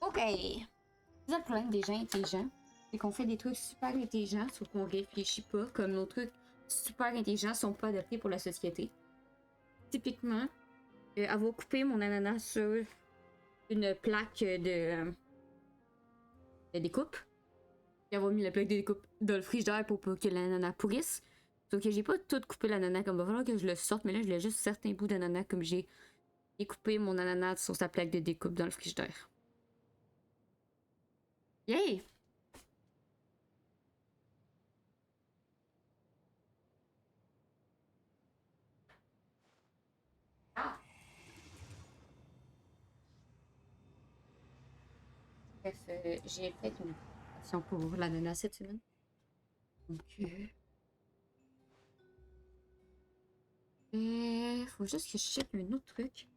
Ok. C'est ça le problème des gens intelligents. C'est qu'on fait des trucs super intelligents, sauf qu'on réfléchit pas, comme nos trucs super intelligents sont pas adaptés pour la société. Typiquement, avoir coupé mon ananas sur une plaque de découpe, et avoir mis la plaque de découpe dans le frigidaire pour pas que l'ananas pourrisse. Sauf que j'ai pas tout coupé l'ananas, comme il va falloir que je le sorte, mais là je l'ai juste certains bouts d'ananas comme j'ai découpé mon ananas sur sa plaque de découpe dans le frigidaire. Yay! Ah! Bref, j'ai fait une action pour l'ananas cette semaine. Donc, faut juste que je check un autre truc.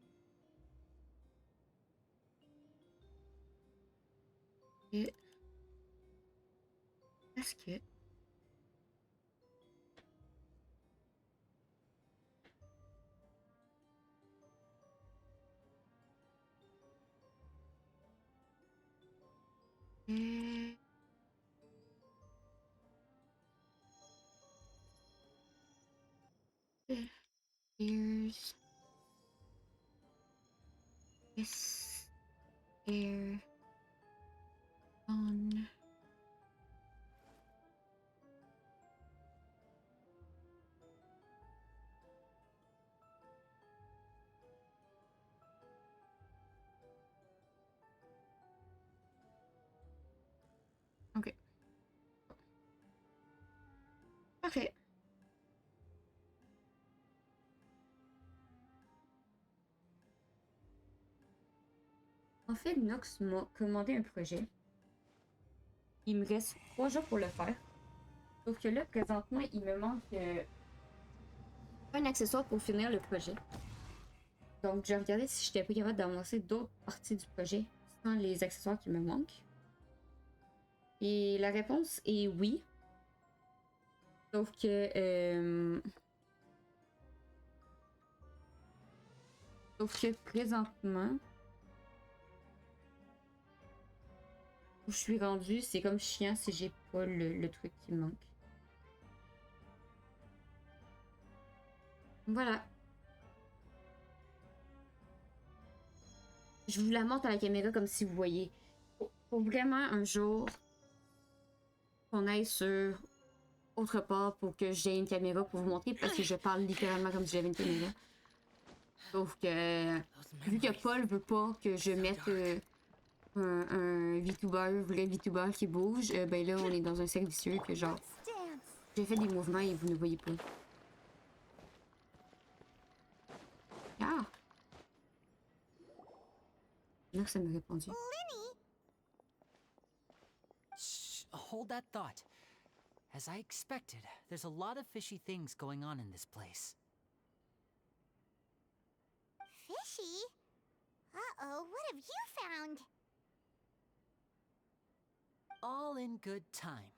Est-ce que... Here's... This... Air... On... Ok. Parfait. En fait, Nox m'a commandé un projet. Il me reste 3 jours pour le faire. Sauf que là, présentement, il me manque un accessoire pour finir le projet. Donc, j'ai regardé si j'étais pas capable d'avancer d'autres parties du projet sans les accessoires qui me manquent. Et la réponse est oui. Sauf que... Sauf que présentement... Où je suis rendue, c'est comme chiant si j'ai pas le truc qui me manque. Voilà. Je vous la montre à la caméra comme si vous voyez. Faut vraiment un jour qu'on aille sur autre part pour que j'ai une caméra pour vous montrer parce que je parle littéralement comme si j'avais une caméra. Sauf que vu que Paul veut pas que je mette un VTuber, vrai VTuber qui bouge, ben là on est dans un cercle vicieux que genre j'ai fait des mouvements et vous ne voyez pas. Ah! Là ça m'a répondu. Shh, hold that thought. As I expected, there's a lot of fishy things going on in this place. Fishy? Uh-oh, what have you found? All in good time.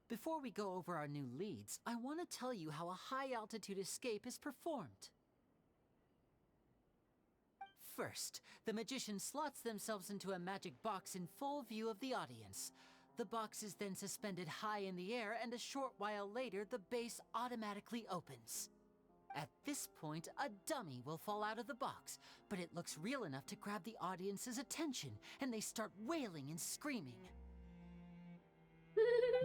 Before we go over our new leads, I want to tell you how a high-altitude escape is performed. First, the magician slots themselves into a magic box in full view of the audience. The box is then suspended high in the air, and a short while later, the base automatically opens. At this point, a dummy will fall out of the box, but it looks real enough to grab the audience's attention, and they start wailing and screaming.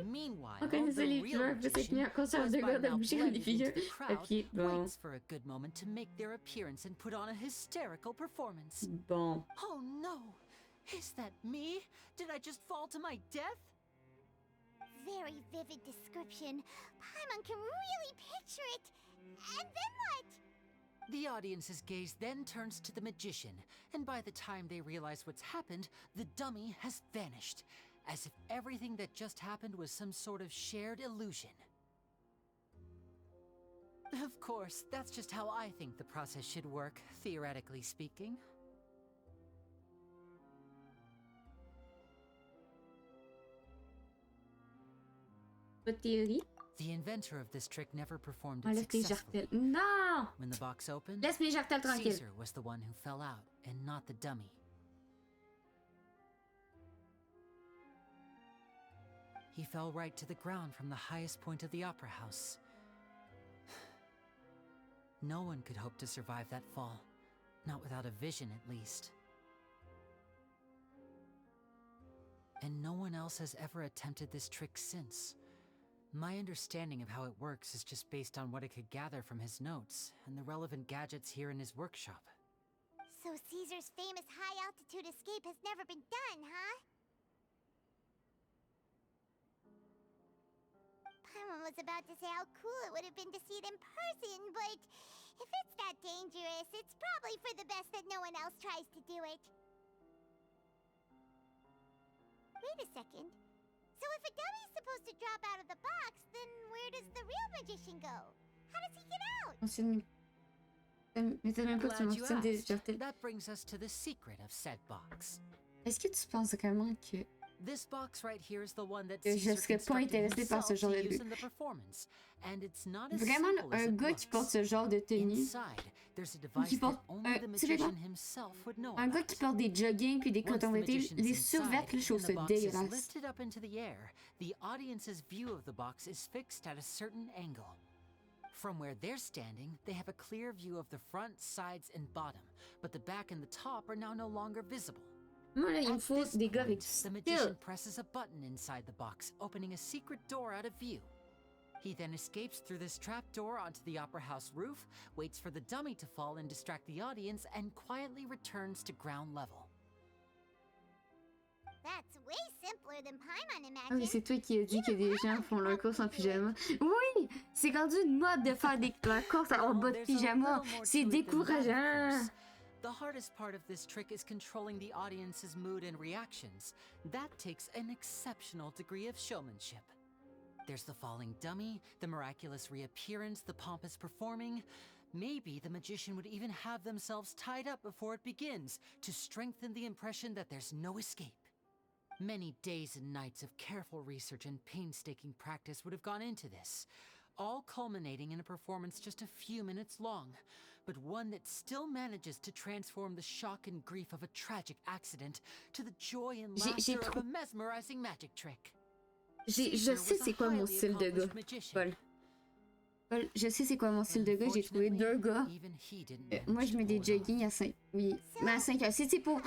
Meanwhile, On connaissait the les real joueurs, puis c'est mis magician en concert was de by gars de now bouger comme des blended into figures. the crowd, Ok, bon. waits for a good moment to make their appearance and put on a hysterical performance. Bon. Oh no! Is that me? Did I just fall to my death? Very vivid description. Paimon can really picture it. And then what? The audience's gaze then turns to the magician, and by the time they realize what's happened, the dummy has vanished, as if everything that just happened was some sort of shared illusion. Of course, that's just how I think the process should work, theoretically speaking. Votre théorie? The inventor of this trick never performed it Enlève tes successfully. jartelles. Non! When the box opened, Laisse mes jartelles tranquilles. Caesar was the one who fell out, and not the dummy. He fell right to the ground from the highest point of the opera house. No one could hope to survive that fall, not without a vision at least. And no one else has ever attempted this trick since. My understanding of how it works is just based on what I could gather from his notes and the relevant gadgets here in his workshop. So Caesar's famous high-altitude escape has never been done, huh? Paimon was about to say how cool it would have been to see it in person, but if it's that dangerous, it's probably for the best that no one else tries to do it. Wait a second. So if a dummy's supposed to drop out of the box, then where does the real magician go? How does he get out? Glad you asked. That brings us to the secret of said box. Est-ce que tu penses vraiment que This box right here is the one that je Caesar serais pas constructed intéressée par himself ce genre to de use truc? in the performance, and it's not as Vraiment, simple as un it gars qui porte looks. ce genre de tenue, Inside, there's a ou device qui porte that only the tu sais, magician himself would know un gars about. qui porte des joggings puis des Once the cotons d'été, magician's les inside, survêtements, je trouve and ça the box is dégueulasse. lifted up into the air, the audience's view of the box is fixed at a certain angle. From where they're standing, they have a clear view of the front, sides, and bottom, but the back and the top are now no longer visible. Moi, là, il me faut des gars avec du The style. magician presses a button inside the box, opening a secret door out of view. He then escapes through this trap door onto the opera house roof, waits for the dummy to fall and distract the audience, and quietly returns to ground level. That's way simpler than Paimon Ah, mais imagined. c'est toi qui as dit que des gens font leur course en pyjama. Oui! C'est rendu une mode de faire leur course en bas de There's a pyjama. little more C'est to it than that, of décourageant. course. The hardest part of this trick is controlling the audience's mood and reactions. That takes an exceptional degree of showmanship. There's the falling dummy, the miraculous reappearance, the pompous performing. Maybe the magician would even have themselves tied up before it begins to strengthen the impression that there's no escape. Many days and nights of careful research and painstaking practice would have gone into this, all culminating in a performance just a few minutes long, but one that still manages to transform the shock and grief of a tragic accident to the joy and laughter of a mesmerizing magic trick. Je sais c'est quoi mon style de gars, Paul. Paul, je sais c'est quoi mon style de gars. J'ai trouvé deux gars. Moi, je mets des joggings à 5. Oui, mais à 5 heures. Si c'est pour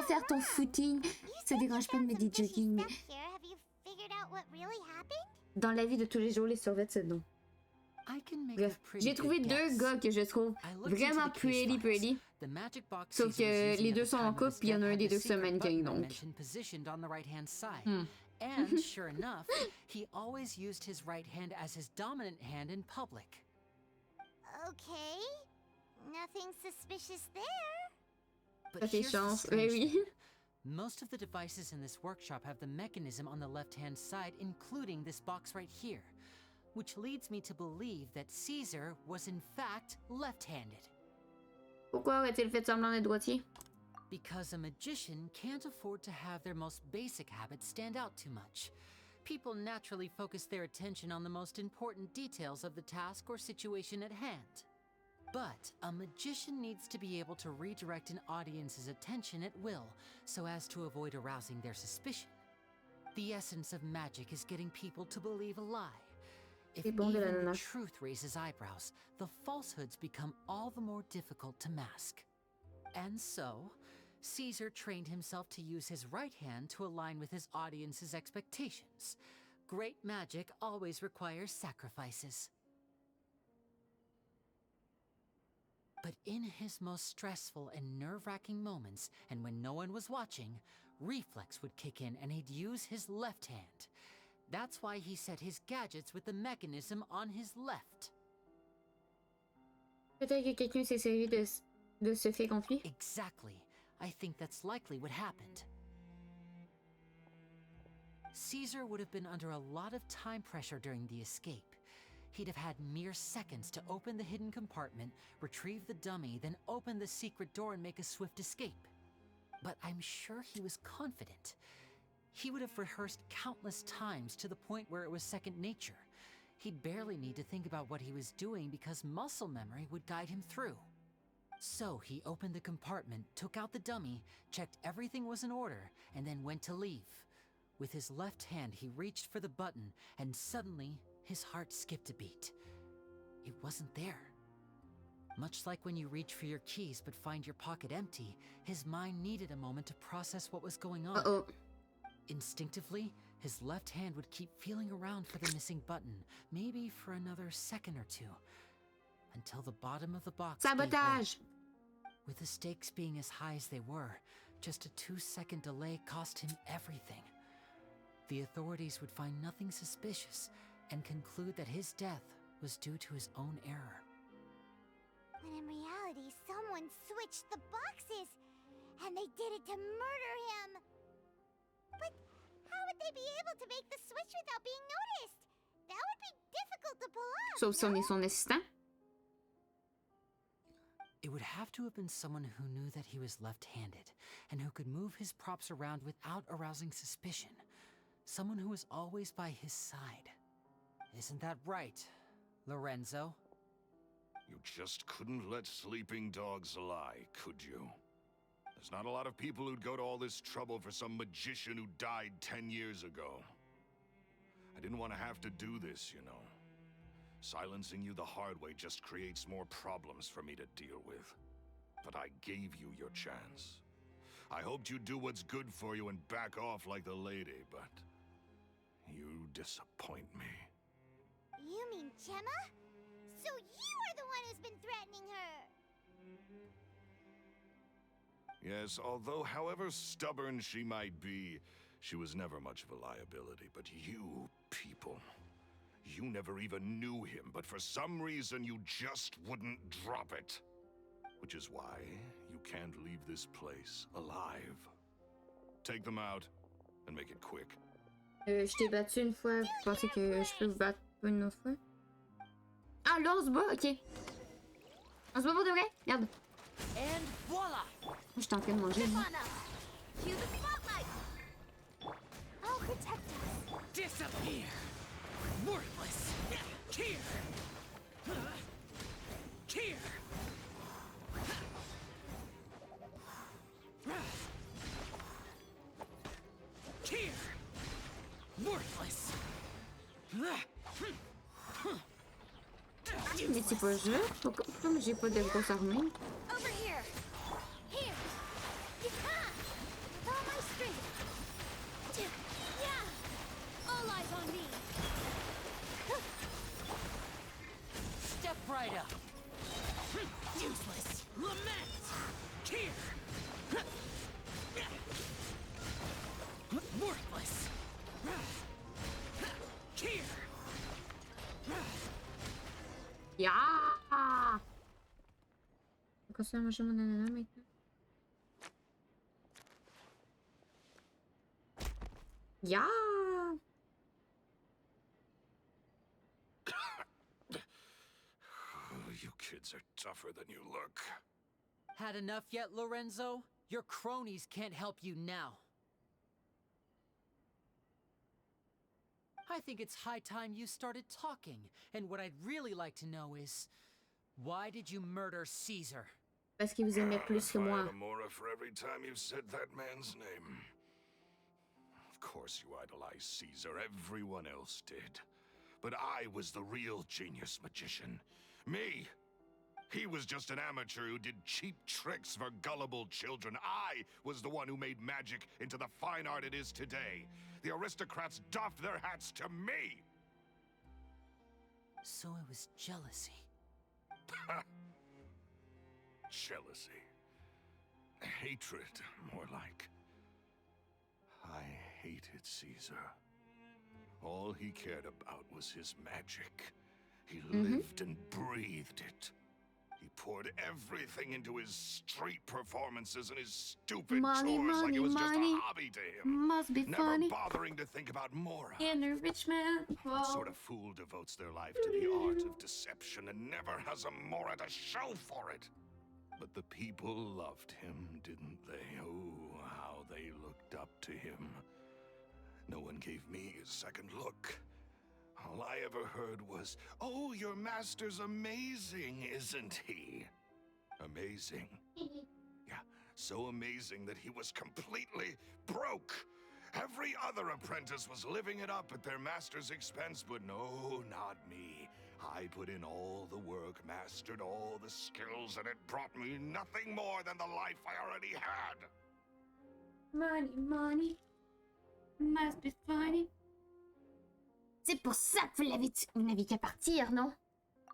faire ton footing, ça dérange pas de mettre des joggings. Mais Have you figured out what really happened? dans la vie de tous les jours, les survêtements, c'est non. Bref, j'ai trouvé deux gars que je trouve vraiment pretty. Sauf que les deux sont en couple, puis il y en a un des deux qui est un mannequin, donc. And sure enough, he always used his right hand as his dominant hand in public. Okay. Nothing suspicious there. But Ça fait here's the chance, strange oui. thing. Most of the devices in this workshop have the mechanism on the left-hand side, including this box right here, which leads me to believe that Caesar was in fact left-handed. Pourquoi aurait-il fait semblant d'être droitier? Because a magician can't afford to have their most basic habits stand out too much. People naturally focus their attention on the most important details of the task or situation at hand. But a magician needs to be able to redirect an audience's attention at will, so as to avoid arousing their suspicion. The essence of magic is getting people to believe a lie. If even the truth raises eyebrows, the falsehoods become all the more difficult to mask. And so, Caesar trained himself to use his right hand to align with his audience's expectations. Great magic always requires sacrifices. But in his most stressful and nerve-wracking moments, and when no one was watching, reflex would kick in and he'd use his left hand. That's why he set his gadgets with the mechanism on his left. Peut-être que quelqu'un s'est servi de ce fait contre lui. Exactly. I think that's likely what happened. Caesar would have been under a lot of time pressure during the escape. He'd have had mere seconds to open the hidden compartment, retrieve the dummy, then open the secret door and make a swift escape. But I'm sure he was confident. He would have rehearsed countless times to the point where it was second nature. He'd barely need to think about what he was doing because muscle memory would guide him through. So he opened the compartment, took out the dummy, checked everything was in order, and then went to leave. With his left hand, he reached for the button, and suddenly, his heart skipped a beat. It wasn't there. Much like when you reach for your keys but find your pocket empty, his mind needed a moment to process what was going on. Uh-oh. Instinctively, his left hand would keep feeling around for the missing button, maybe for another second or two, until the bottom of the box gave way. Sabotage! With the stakes being as high as they were, just a 2-second delay cost him everything. The authorities would find nothing suspicious and conclude that his death was due to his own error. When in reality, someone switched the boxes, and they did it to murder him. But how would they be able to make the switch without being noticed? That would be difficult to pull off. Sauf si on est son assistant. It would have to have been someone who knew that he was left-handed and who could move his props around without arousing suspicion. Someone who was always by his side. Isn't that right, Lorenzo? You just couldn't let sleeping dogs lie, could you? There's not a lot of people who'd go to all this trouble for some magician who died 10 years ago. I didn't want to have to do this, you know. Silencing you the hard way just creates more problems for me to deal with. But I gave you your chance. I hoped you'd do what's good for you and back off like the lady, but you disappoint me. You mean Gemma? So you are the one who's been threatening her! Yes, although however stubborn she might be, she was never much of a liability. But you people, you never even knew him, but for some reason you just wouldn't drop it. Which is why you can't leave this place alive. Take them out, and make it quick. Je t'ai battu une fois, vous pensez que je peux vous battre une autre fois? Ah, là on se bat, ok. On se bat pour de vrai? Regarde. And voila! Je suis en train de manger. Cue the spotlight! I'll protect us. Disappear! Worthless! Here! Here! Here! Worthless! Mais c'est pas juste. Comme j'ai pas de grosse armée. Over here! Here! Yeah! With all my strength! Yeah! All eyes on me! Step right up! Useless! Lament! Here! Worthless! Here! Ya! On continue à manger mon ananas maintenant. Ya! You kids are tougher than you look. Had enough yet, Lorenzo? Your cronies can't help you now. I think it's high time you started talking, and what I'd really like to know is, why did you murder Caesar? Parce qu'il vous aimait plus que moi. Amora for every time you've said that man's name. Of course you idolized Caesar, everyone else did. But I was the real genius magician. Me! He was just an amateur who did cheap tricks for gullible children. I was the one who made magic into the fine art it is today. The aristocrats doffed their hats to me! So it was jealousy. Jealousy. Hatred, more like. I hated Caesar. All he cared about was his magic. He lived and breathed it. He poured everything into his street performances and his stupid tours like it was just a hobby to him. Must be Never funny. bothering to think about Mora. Inner rich man. What sort of fool devotes their life to the art of deception and never has a Mora to show for it? But the people loved him, didn't they? Oh, how they looked up to him. No one gave me a second look. All I ever heard was, "Oh, your master's amazing, isn't he?" Amazing. Yeah, so amazing that he was completely broke. Every other apprentice was living it up at their master's expense, but no, not me. I put in all the work, mastered all the skills, and it brought me nothing more than the life I already had. Money. Must be funny. C'est pour ça que vous n'aviez qu'à partir, non?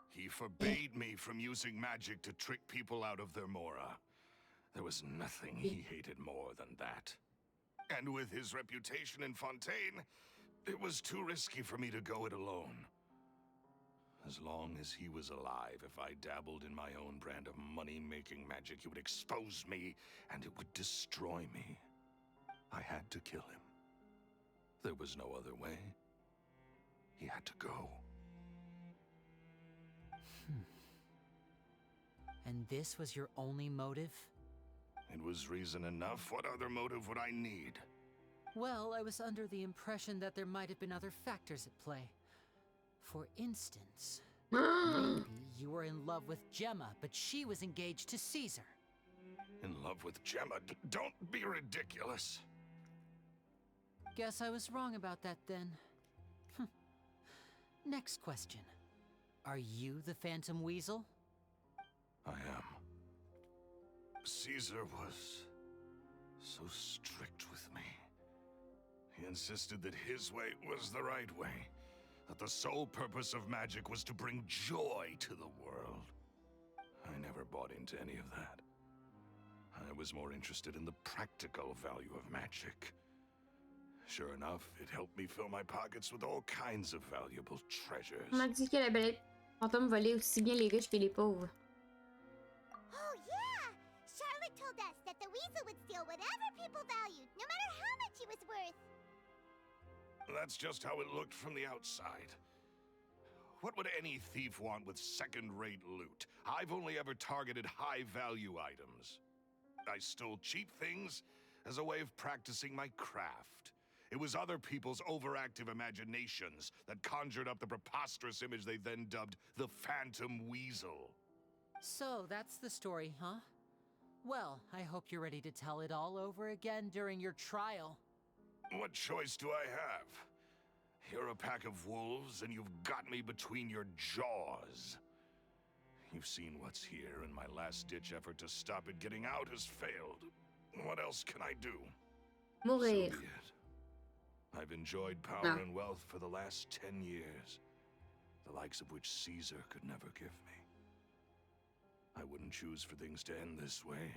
He forbade me from using magic to trick people out of their Mora. There was nothing he hated more than that. And with his reputation in Fontaine, it was too risky for me to go it alone. As long as he was alive, if I dabbled in my own brand of money-making magic, he would expose me, and it would destroy me. I had to kill him. There was no other way. He had to go. And this was your only motive? It was reason enough. What other motive would I need? Well, I was under the impression that there might have been other factors at play. For instance, maybe you were in love with Gemma, but she was engaged to Caesar. In love with Gemma? Don't be ridiculous. Guess I was wrong about that then. Next question. Are you the Phantom Weasel? I am. Caesar was so strict with me. He insisted that his way was the right way. That the sole purpose of magic was to bring joy to the world. I never bought into any of that. I was more interested in the practical value of magic. Sure enough, it helped me fill my pockets with all kinds of valuable treasures. On m'a dit que la belle fantôme volait aussi bien les riches que les pauvres. Oh, yeah! Charlotte told us that the weasel would steal whatever people valued, no matter how much he was worth. That's just how it looked from the outside. What would any thief want with second-rate loot? I've only ever targeted high-value items. I stole cheap things as a way of practicing my craft. It was other people's overactive imaginations that conjured up the preposterous image they then dubbed the Phantom Weasel. So that's the story, huh? Well, I hope you're ready to tell it all over again during your trial. What choice do I have? You're a pack of wolves, and you've got me between your jaws. You've seen what's here, and my last-ditch effort to stop it getting out has failed. What else can I do? Mourir. So be it. I've enjoyed power and wealth for the last 10 years, the likes of which Caesar could never give me. I wouldn't choose for things to end this way,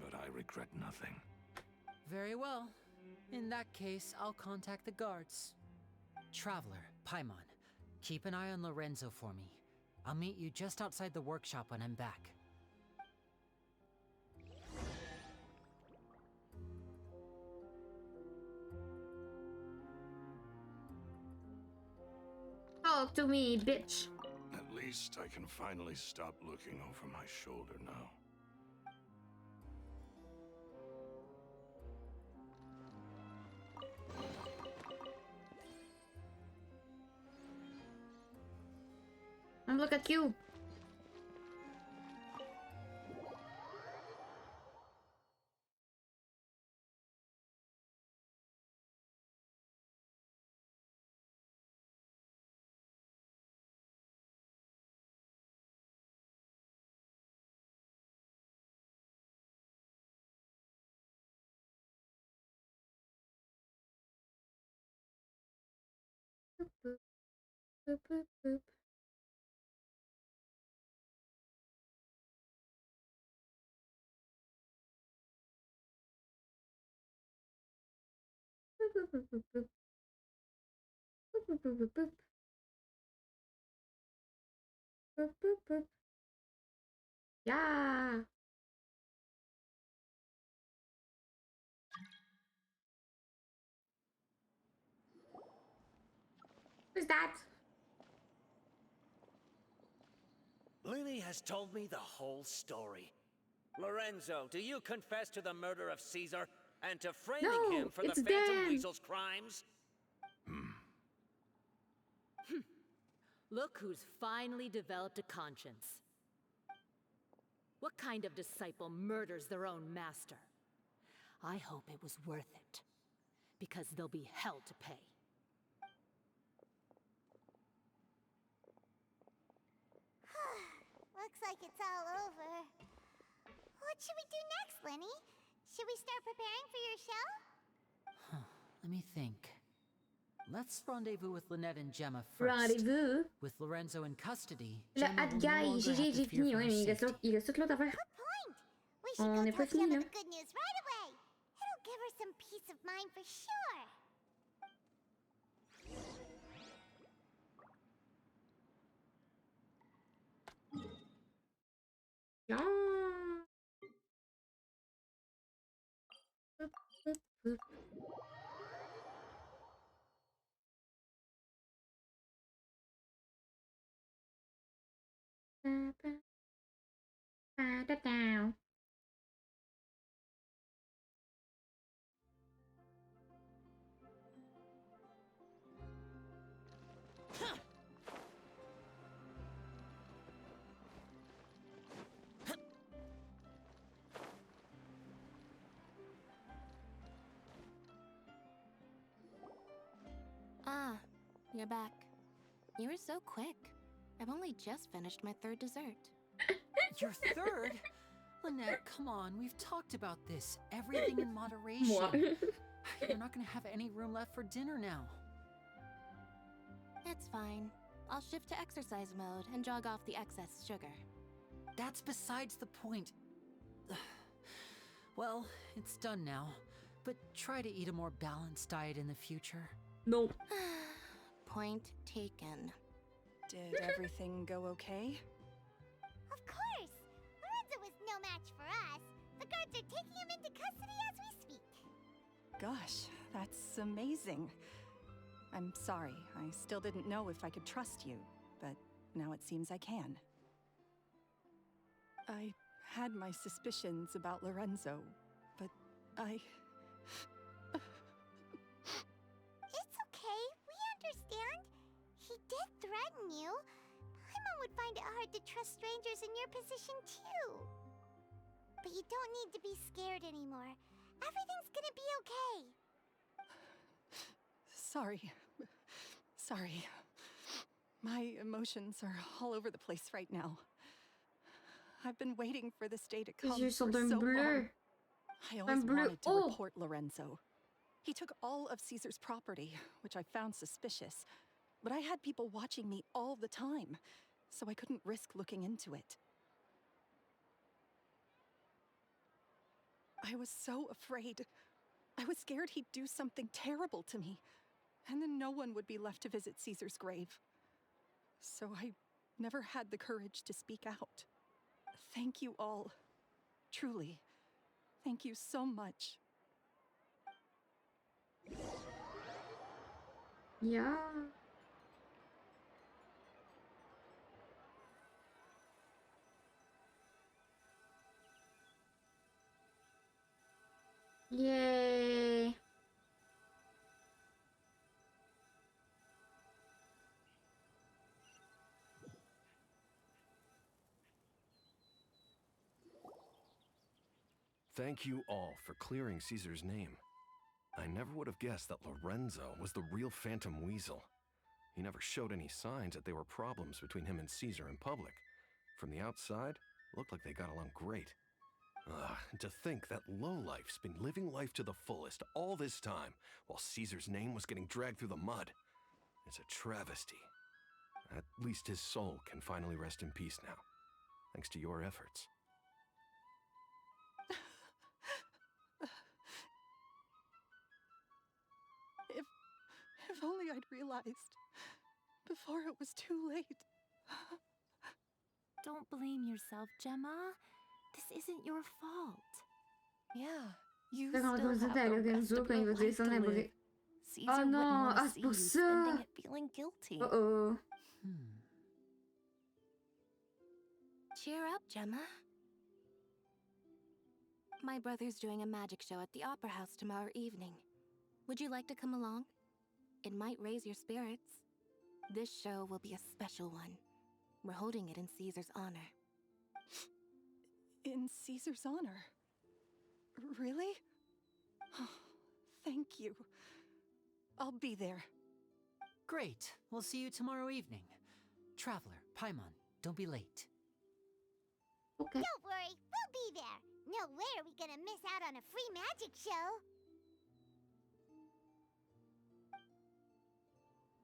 but I regret nothing. Very well. In that case, I'll contact the guards. Traveler, Paimon, keep an eye on Lorenzo for me. I'll meet you just outside the workshop when I'm back. Talk to me, bitch. At least I can finally stop looking over my shoulder now. And look at you. Boop, boop, boop. Boop, boop, boop, boop, boop. Boop, boop, boop, boop, boop. Boop, boop, boop. Yeah. Who's that? Lily has told me the whole story. Lorenzo, do you confess to the murder of Caesar and to framing him for the Phantom Weasel's crimes? Look who's finally developed a conscience. What kind of disciple murders their own master? I hope it was worth it, because there'll be hell to pay. Looks like it's all over. What should we do next, Lenny? Should we start preparing for your show? Let me think. Let's rendezvous with Lynette and Gemma first. Rendezvous? With Lorenzo in custody, Le Gemma hot will guy, no longer have j'ai to fear fini, for ouais, her mais safety. il reste toute l'autre affaire. We should On go n'est pas tell fini, Gemma là. the good news right away. It'll give her some peace of mind for sure. Yeah. Boop, boop, boop. Ba, ba. Ba, da, down. Ah, you're back. You were so quick. I've only just finished my third dessert. Your third? Lynette, come on, we've talked about this. Everything in moderation. Moi. You're not gonna have any room left for dinner now. It's fine. I'll shift to exercise mode and jog off the excess sugar. That's besides the point. Well, it's done now. But try to eat a more balanced diet in the future. No. Point taken. Did everything go okay? Of course! Lorenzo was no match for us. The guards are taking him into custody as we speak. Gosh, that's amazing. I'm sorry, I still didn't know if I could trust you, but now it seems I can. I had my suspicions about Lorenzo, but I... It's okay, we understand. He did threaten you. Paimon would find it hard to trust strangers in your position too. But you don't need to be scared anymore. Everything's gonna be okay. Sorry. Sorry. My emotions are all over the place right now. I've been waiting for this day to come Yeux for sont so bleu. long. I always bleu. wanted to Oh. report Lorenzo. He took all of Caesar's property, which I found suspicious. But I had people watching me all the time, so I couldn't risk looking into it. I was so afraid. I was scared he'd do something terrible to me, and then no one would be left to visit Caesar's grave. So I never had the courage to speak out. Thank you all. Truly. Thank you so much. Yeah. Yay. Thank you all for clearing Caesar's name. I never would have guessed that Lorenzo was the real Phantom Weasel. He never showed any signs that there were problems between him and Caesar in public. From the outside, it looked like they got along great. Ugh, to think that lowlife's been living life to the fullest all this time, while Caesar's name was getting dragged through the mud. It's a travesty. At least his soul can finally rest in peace now, thanks to your efforts. If only I'd realized before it was too late. Don't blame yourself, Gemma. This isn't your fault. Yeah, you Però still cosa have dai, the lo rest organizzò of con i your poteri life to sonare live. perché... Caesar Oh wouldn't no, want to see you spending it feeling guilty. Uh-oh. Cheer up, Gemma. My brother's doing a magic show at the Opera House tomorrow evening. Would you like to come along? It might raise your spirits. This show will be a special one. We're holding it in Caesar's honor. In Caesar's honor? Really? Oh, thank you. I'll be there. Great. We'll see you tomorrow evening. Traveler, Paimon, don't be late. Okay. Don't worry, we'll be there. No way are we gonna miss out on a free magic show.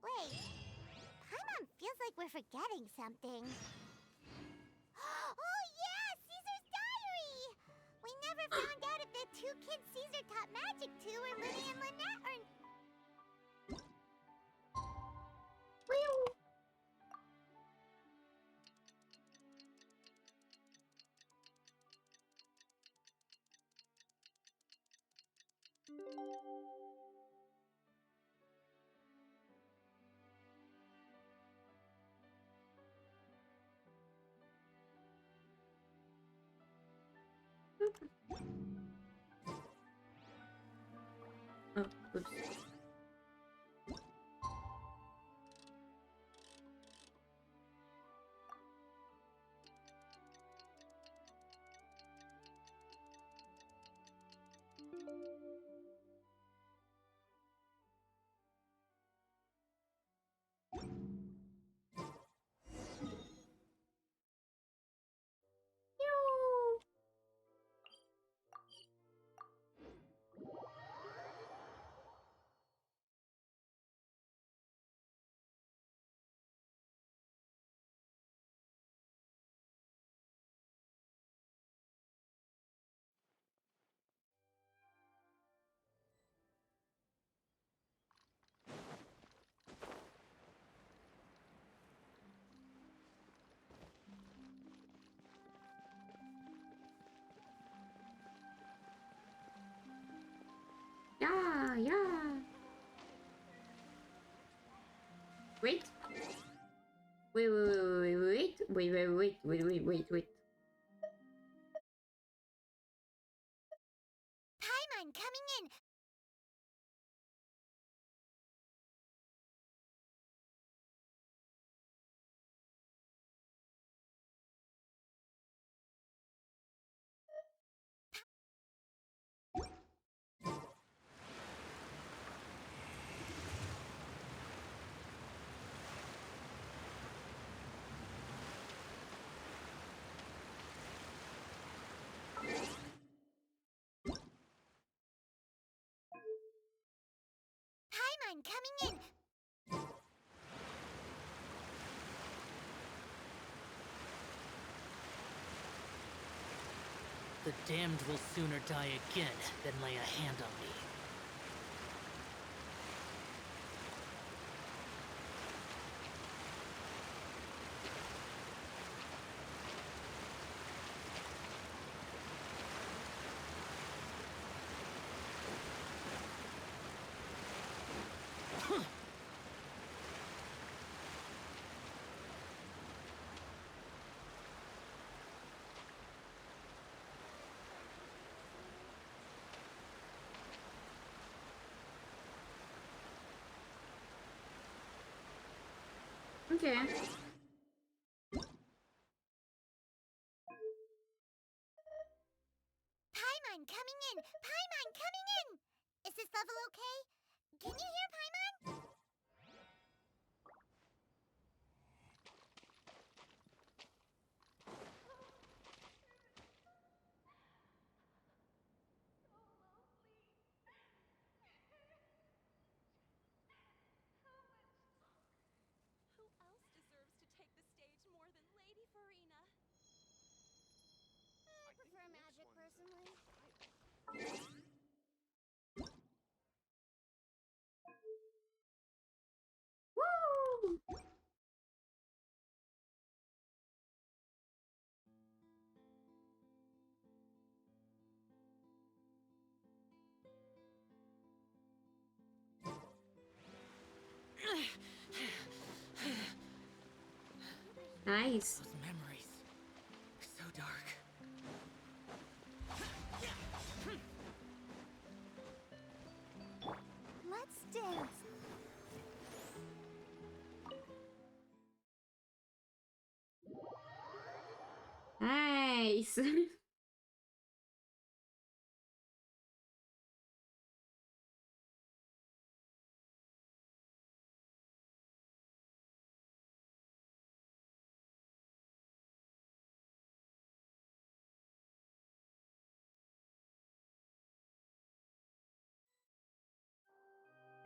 Wait, Paimon feels like we're forgetting something. Oh yeah, Caesar's diary! We never found out if the two kids Caesar taught magic to were Lily and Lynette or... Oh, oops. Yeah, yeah. Wait. Wait. Paimon coming in! Paimon coming in! The damned will sooner die again than lay a hand on me. Okay. Paimon coming in! Paimon coming in! Is this level okay? Can you hear Paimon? Who else deserves Woo! Nice. Those memories. So dark. Let's dance. Nice.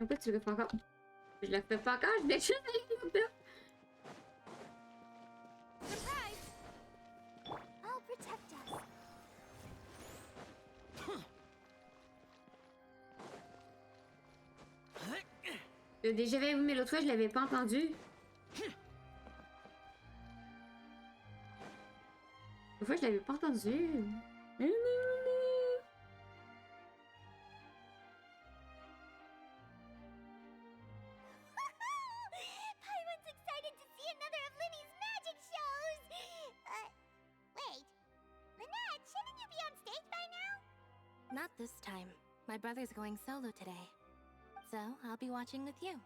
En plus, tu le fais encore. Je le fais pas encore, je vais juste aller là-bas. Surprise! I'll protect us. Déjà vu, mais l'autre fois, je l'avais pas entendu. L'autre fois, je l'avais pas entendu. Paimon's excited to see another of Linny's magic shows! Wait. Lynette, shouldn't you be on stage by now? Not this time. My brother's going solo today. So, I'll be watching with you.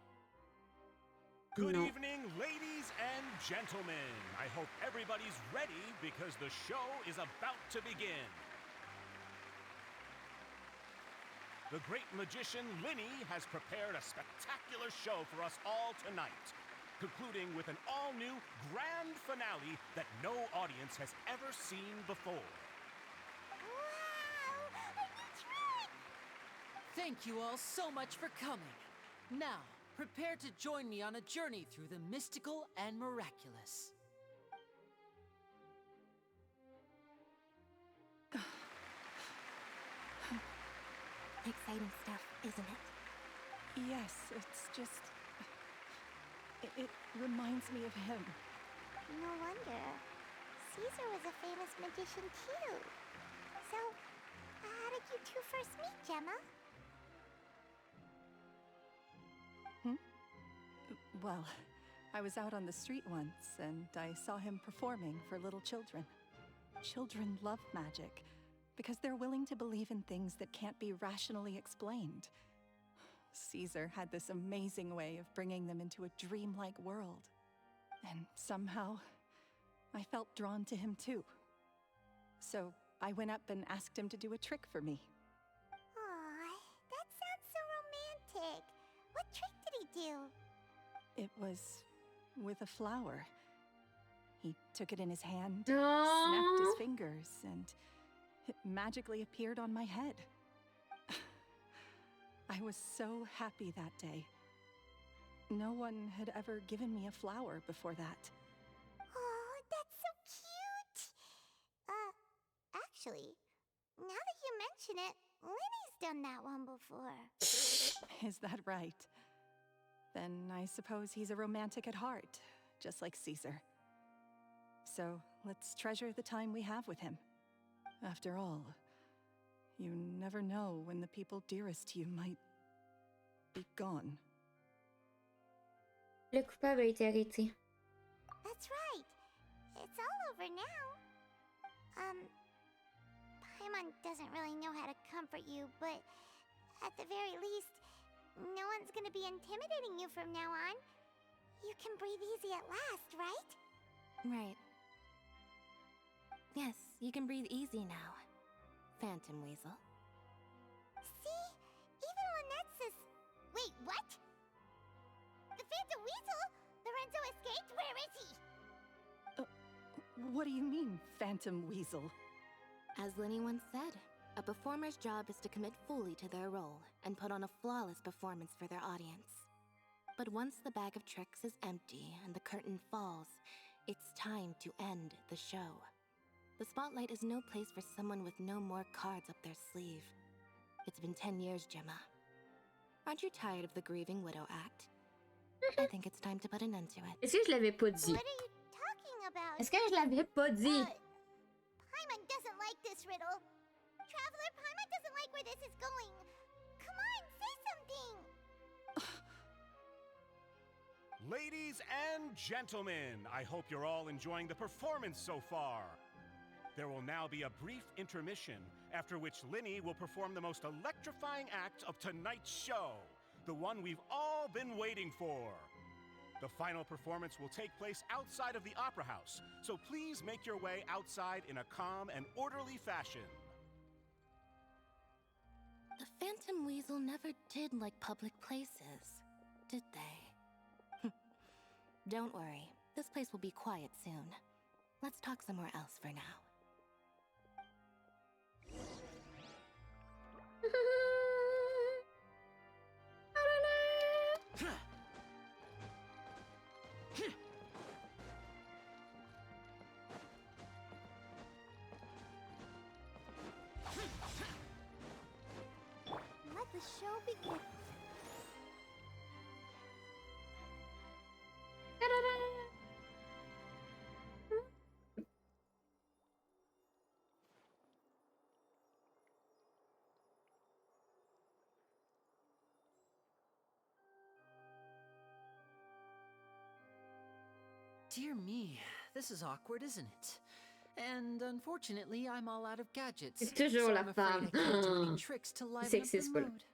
Good evening, ladies and gentlemen. I hope everybody's ready because the show is about to begin. The great magician Linny has prepared a spectacular show for us all tonight, concluding with an all-new grand finale that no audience has ever seen before. Thank you all so much for coming. Now, prepare to join me on a journey through the mystical and miraculous. Exciting stuff, isn't it? Yes, it's just... It reminds me of him. No wonder. Caesar was a famous magician too. So, how did you two first meet, Gemma? Well, I was out on the street once, and I saw him performing for little children. Children love magic, because they're willing to believe in things that can't be rationally explained. Caesar had this amazing way of bringing them into a dreamlike world. And somehow, I felt drawn to him too. So I went up and asked him to do a trick for me. Aw, that sounds so romantic. What trick did he do? It was with a flower. He took it in his hand, Aww. snapped his fingers, and it magically appeared on my head. I was so happy that day. No one had ever given me a flower before that. Oh, that's so cute! Actually, now that you mention it, Linny's done that one before. Is that right? Then I suppose he's a romantic at heart, just like Caesar. So let's treasure the time we have with him. After all, you never know when the people dearest to you might be gone. Le coupable a été arrêté. That's right. It's all over now. Paimon doesn't really know how to comfort you, but at the very least, no one's gonna be intimidating you from now on. You can breathe easy at last, right? Right. Yes, you can breathe easy now, Phantom Weasel. See? Even Lynette says... Wait, what? The Phantom Weasel? Lorenzo escaped? Where is he? What do you mean, Phantom Weasel? As Linny once said, a performer's job is to commit fully to their role and put on a flawless performance for their audience. But once the bag of tricks is empty and the curtain falls, it's time to end the show. The spotlight is no place for someone with no more cards up their sleeve. It's been 10 years, Gemma. Aren't you tired of the grieving widow act? I think it's time to put an end to it. Est-ce que je l'avais pas dit? What are you talking about? Est-ce que je l'avais pas dit? Paimon doesn't like this riddle. Traveler, Paimon doesn't like where this is going. Come on, say something. Ladies and gentlemen, I hope you're all enjoying the performance so far. There will now be a brief intermission, after which Linny will perform the most electrifying act of tonight's show, the one we've all been waiting for. The final performance will take place outside of the Opera House, so please make your way outside in a calm and orderly fashion. The Phantom Weasel never did like public places, did they? Don't worry, this place will be quiet soon. Let's talk somewhere else for now. Let the show begin. Dear me, this is awkward, isn't it? And unfortunately, I'm all out of gadgets. C'est toujours so la I'm afraid femme. I can't do any tricks to liven up the Sexisme. mood.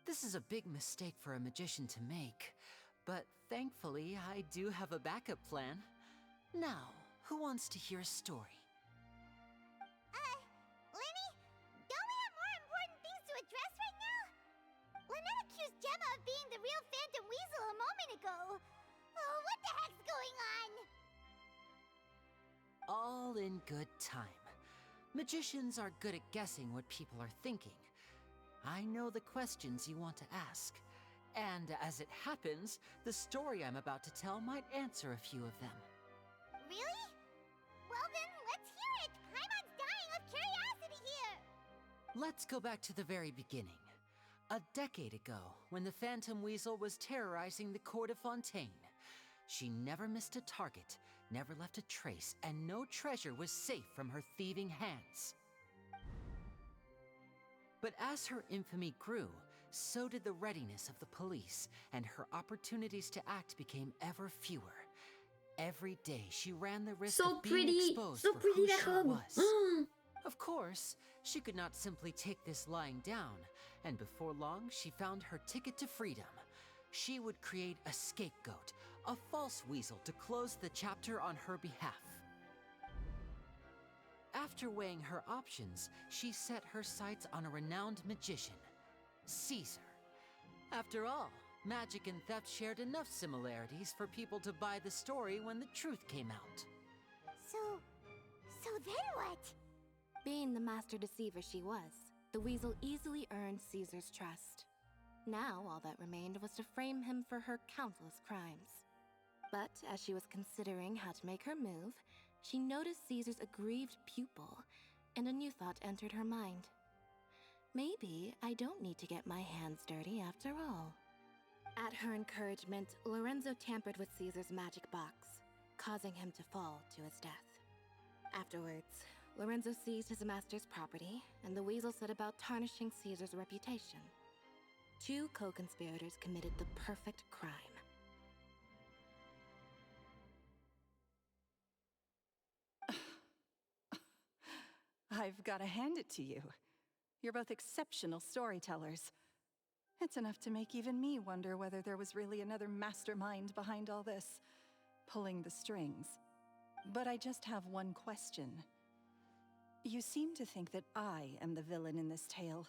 This is a big mistake for a magician to make, but thankfully, I do have a backup plan. Now, who wants to hear a story? Linny? Don't we have more important things to address right now? Lynette accused Gemma of being the real Phantom Weasel a moment ago. Oh, what the heck's going on? All in good time. Magicians are good at guessing what people are thinking. I know the questions you want to ask. And as it happens, the story I'm about to tell might answer a few of them. Really? Well then, let's hear it! Paimon's dying of curiosity here! Let's go back to the very beginning. A decade ago, when the Phantom Weasel was terrorizing the court of Fontaine. She never missed a target, never left a trace, and no treasure was safe from her thieving hands. But as her infamy grew, so did the readiness of the police, and her opportunities to act became ever fewer. Every day she ran the risk of being exposed for who she was. Of course, she could not simply take this lying down, and before long she found her ticket to freedom. She would create a scapegoat, a false weasel to close the chapter on her behalf. After weighing her options, she set her sights on a renowned magician, Caesar. After all, magic and theft shared enough similarities for people to buy the story when the truth came out. So then what? Being the master deceiver she was, the weasel easily earned Caesar's trust. Now all that remained was to frame him for her countless crimes. But as she was considering how to make her move, she noticed Caesar's aggrieved pupil, and a new thought entered her mind. Maybe I don't need to get my hands dirty after all. At her encouragement, Lorenzo tampered with Caesar's magic box, causing him to fall to his death. Afterwards, Lorenzo seized his master's property, and the weasel set about tarnishing Caesar's reputation. Two co-conspirators committed the perfect crime. I've got to hand it to you. You're both exceptional storytellers. It's enough to make even me wonder whether there was really another mastermind behind all this, pulling the strings. But I just have one question. You seem to think that I am the villain in this tale.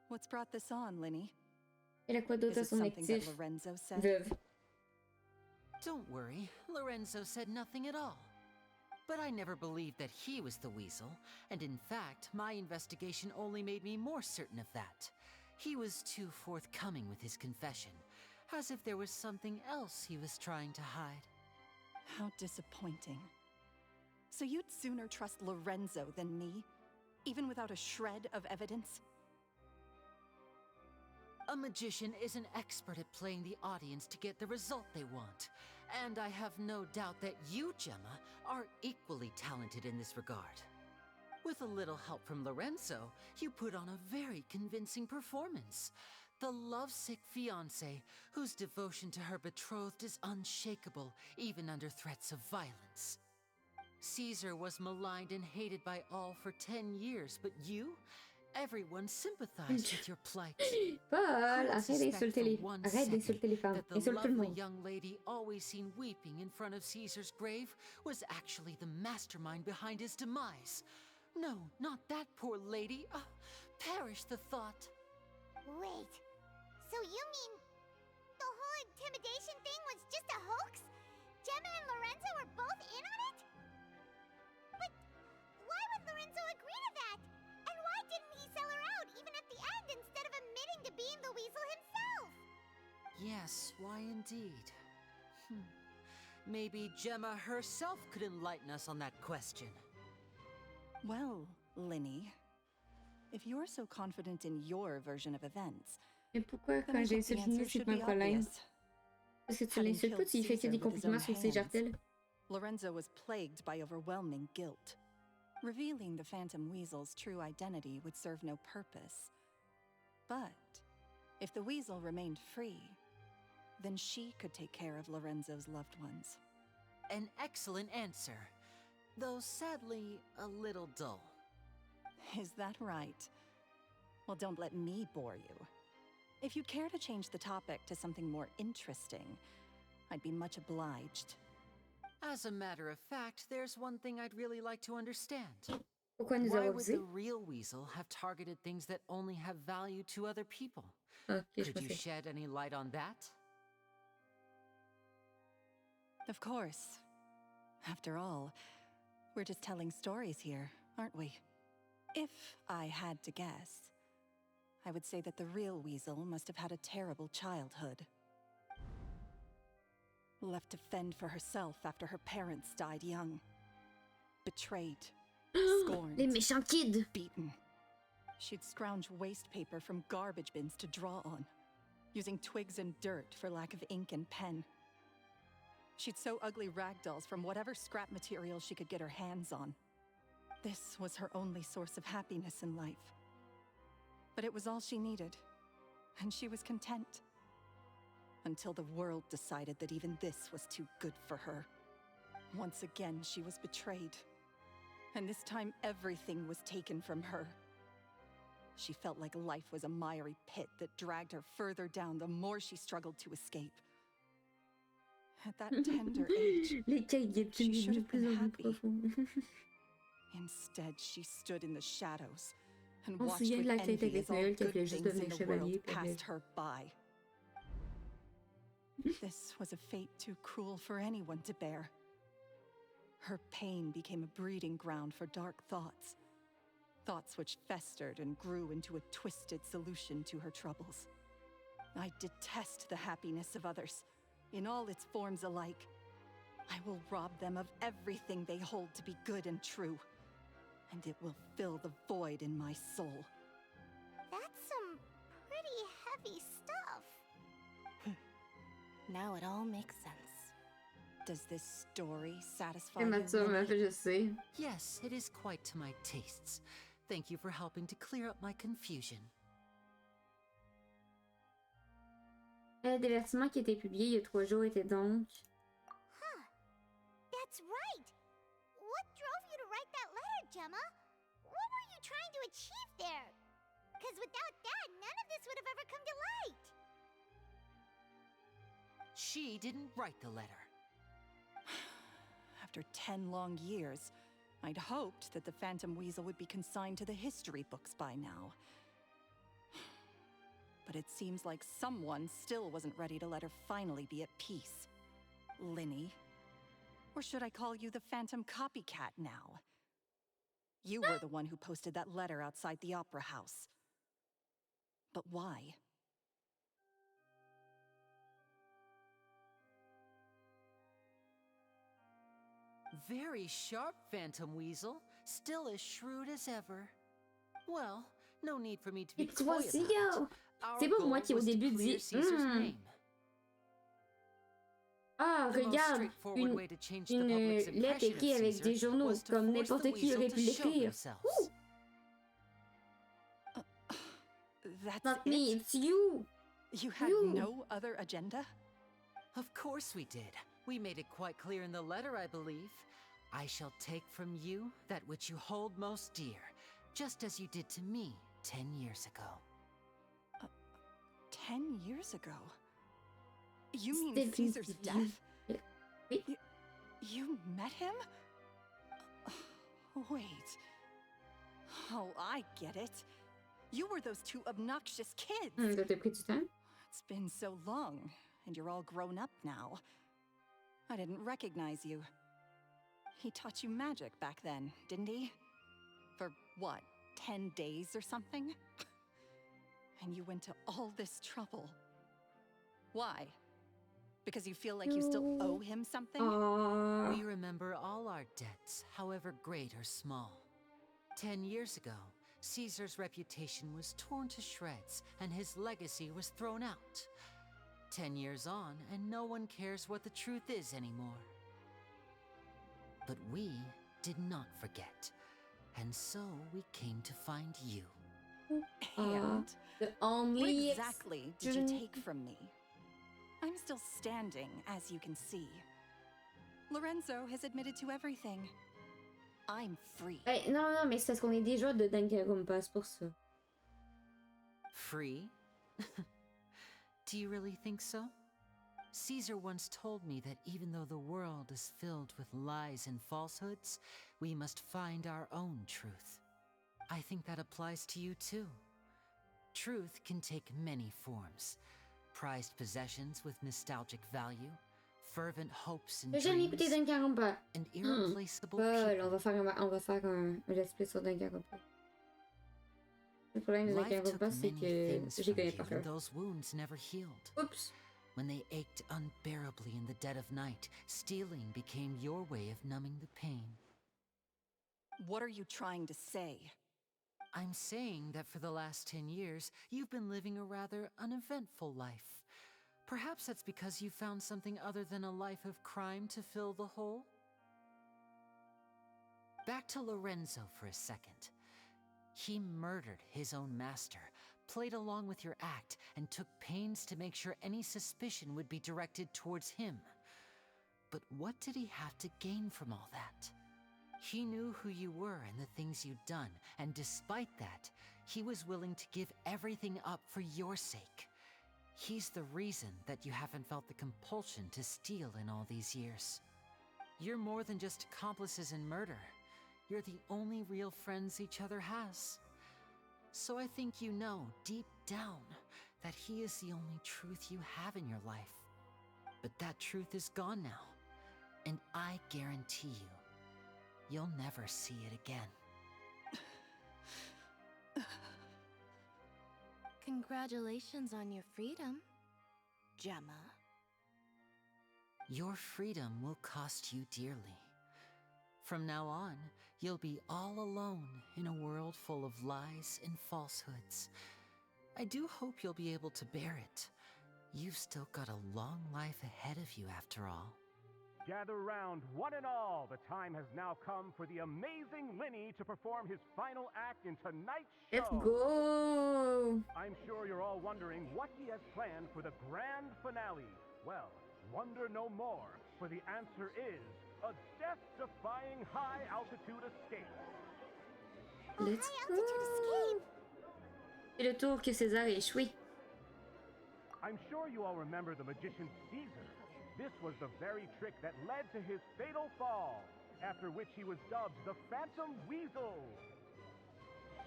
What's brought this on, Linny? Elle a quoi d'autre à Is it son something that actif? Lorenzo said? Veuve. Don't worry, Lorenzo said nothing at all. But I never believed that he was the weasel, and in fact, my investigation only made me more certain of that. He was too forthcoming with his confession, as if there was something else he was trying to hide. How disappointing. So you'd sooner trust Lorenzo than me? even without a shred of evidence? A magician is an expert at playing the audience to get the result they want. And I have no doubt that you, Gemma, are equally talented in this regard. With a little help from Lorenzo, you put on a very convincing performance. The lovesick fiancé, whose devotion to her betrothed is unshakable, even under threats of violence. Caesar was maligned and hated by all for 10 years, but you? Everyone sympathized with your plight. Paul, arrête d'insulter les femmes. That the Insulte tout le lovely monde. young lady always seen weeping in front of Caesar's grave was actually the mastermind behind his demise. No, not that poor lady. Perish the thought. Wait, so you mean the whole intimidation thing was just a hoax? Gemma and Lorenzo were both in on it? But why would Lorenzo agree to that? And why didn't he sell her out even at the end instead of admitting to being the weasel himself? Yes, why indeed? Maybe Gemma herself could enlighten us on that question. Well, Linny, if you're so confident in your version of events, Mais pourquoi then I quand think the j'insulte answer Nino, c'est should pas un be problème? obvious. Parce que tu Having l'insultes pas, killed tu lui fais Caesar des with his compliments own sur ses hands, jartelles. Lorenzo was plagued by overwhelming guilt. Revealing the Phantom Weasel's true identity would serve no purpose. But if the Weasel remained free, then she could take care of Lorenzo's loved ones. An excellent answer, though sadly a little dull. Is that right? Well, don't let me bore you. If you'd care to change the topic to something more interesting, I'd be much obliged. As a matter of fact, there's one thing I'd really like to understand. Pourquoi nous Why avons would visé? the real weasel have targeted things that only have value to other people? Ok, je Could you pensais. shed any light on that? Of course. After all, we're just telling stories here, aren't we? If I had to guess, I would say that the real Weasel must have had a terrible childhood. Left to fend for herself after her parents died young. Betrayed. Scorned. Les méchants kids! Beaten. She'd scrounge waste paper from garbage bins to draw on, using twigs and dirt for lack of ink and pen. She'd sew ugly rag dolls from whatever scrap material she could get her hands on. This was her only source of happiness in life. But it was all she needed, and she was content. Until the world decided that even this was too good for her. Once again, she was betrayed. And this time, everything was taken from her. She felt like life was a miry pit that dragged her further down the more she struggled to escape. At that tender age, Les cailloux she should have been plus en plus happy. profonds. Instead, she stood in the shadows and On se watched souvient with de la tête envy avec as all Noël qui good appelait juste things in devenir the world chevalier. Puis passed her by. This was a fate too cruel for anyone to bear. Her pain became a breeding ground for dark thoughts. Thoughts which festered and grew into a twisted solution to her troubles. I detest the happiness of others, in all its forms alike. I will rob them of everything they hold to be good and true. And it will fill the void in my soul. That's some pretty heavy stuff. Now it all makes sense. Does this story satisfy Et you? Mathieu m'a fait, je sais. Yes, it is quite to my tastes. Thank you for helping to clear up my confusion. Le divertissement qui a été publié il y a 3 jours était donc... Huh. That's right. What drove you to write that letter, Gemma? What were you trying to achieve there? Because without that, none of this would have ever come to light. She didn't write the letter. After 10 long years, I'd hoped that the Phantom Weasel would be consigned to the history books by now. But it seems like someone still wasn't ready to let her finally be at peace. Linny. Or should I call you the Phantom Copycat now? You were the one who posted that letter outside the Opera House. But why? Very sharp, Phantom Weasel. Still as shrewd as ever. Well, no need for me to be Et tu vois, coy si, about it. yo, Our c'est pas moi goal qui au was to début clear dit Caesar's name. Ah, The most regarde, straightforward way to change the une public's lettre impression of écrite avec Caesar des journaux, was to comme force the n'importe qui weasel aurait to pu show l'écrire. themselves. That's Not it? me, it's you. You had You. no other agenda? Of course we did. We made it quite clear in the letter, I believe. I shall take from you that which you hold most dear, just as you did to me 10 years ago. 10 years ago? You mean C'était Caesar's une- death? Oui. You met him? Wait. Oh, I get it. You were those two obnoxious kids. Ça t'a pris du temps? It's been so long, and you're all grown up now. I didn't recognize you. He taught you magic back then, didn't he? For what, 10 days or something? And you went to all this trouble. Why? Because you feel like you still owe him something? We remember all our debts, however great or small. 10 years ago, Caesar's reputation was torn to shreds, and his legacy was thrown out. 10 years on, and no one cares what the truth is anymore. But we did not forget, and so we came to find you. And the only what exactly did you take from me? I'm still standing, as you can see. Lorenzo has admitted to everything. I'm free. Hey, non, non, mais c'est parce qu'on est déjà de Danganronpa, c'est pour ça. Free? Do you really think so? Caesar once told me that even though the world is filled with lies and falsehoods, we must find our own truth. I think that applies to you too. Truth can take many forms. Prized possessions with nostalgic value, fervent hopes and J'ai jamais écouté dreams, Danganronpa. and irreplaceable Paul, on people. va faire un let's play sur Danganronpa. Le problème de Life took Danganronpa, c'est many que things j'y from connais you, par cœur. and those wounds never healed. Oops. When they ached unbearably in the dead of night, stealing became your way of numbing the pain. What are you trying to say? I'm saying that for the last 10 years, you've been living a rather uneventful life. Perhaps that's because you found something other than a life of crime to fill the hole? Back to Lorenzo for a second. He murdered his own master, played along with your act, and took pains to make sure any suspicion would be directed towards him. But what did he have to gain from all that? He knew who you were and the things you'd done, and despite that, he was willing to give everything up for your sake. He's the reason that you haven't felt the compulsion to steal in all these years. You're more than just accomplices in murder. You're the only real friends each other has. So I think you know, deep down, that he is the only truth you have in your life. But that truth is gone now, and I guarantee you, you'll never see it again. Congratulations on your freedom, Gemma. Your freedom will cost you dearly. From now on, you'll be all alone in a world full of lies and falsehoods. I do hope you'll be able to bear it. You've still got a long life ahead of you after all. Gather round, one and all. The time has now come for the amazing Linny to perform his final act in tonight's show. Let's go! I'm sure you're all wondering what he has planned for the grand finale. Well, wonder no more, for the answer is a death-defying high-altitude escape. Let's go! C'est le tour que César a échoué. I'm sure you all remember the magician Caesar. This was the very trick that led to his fatal fall, after which he was dubbed the Phantom Weasel.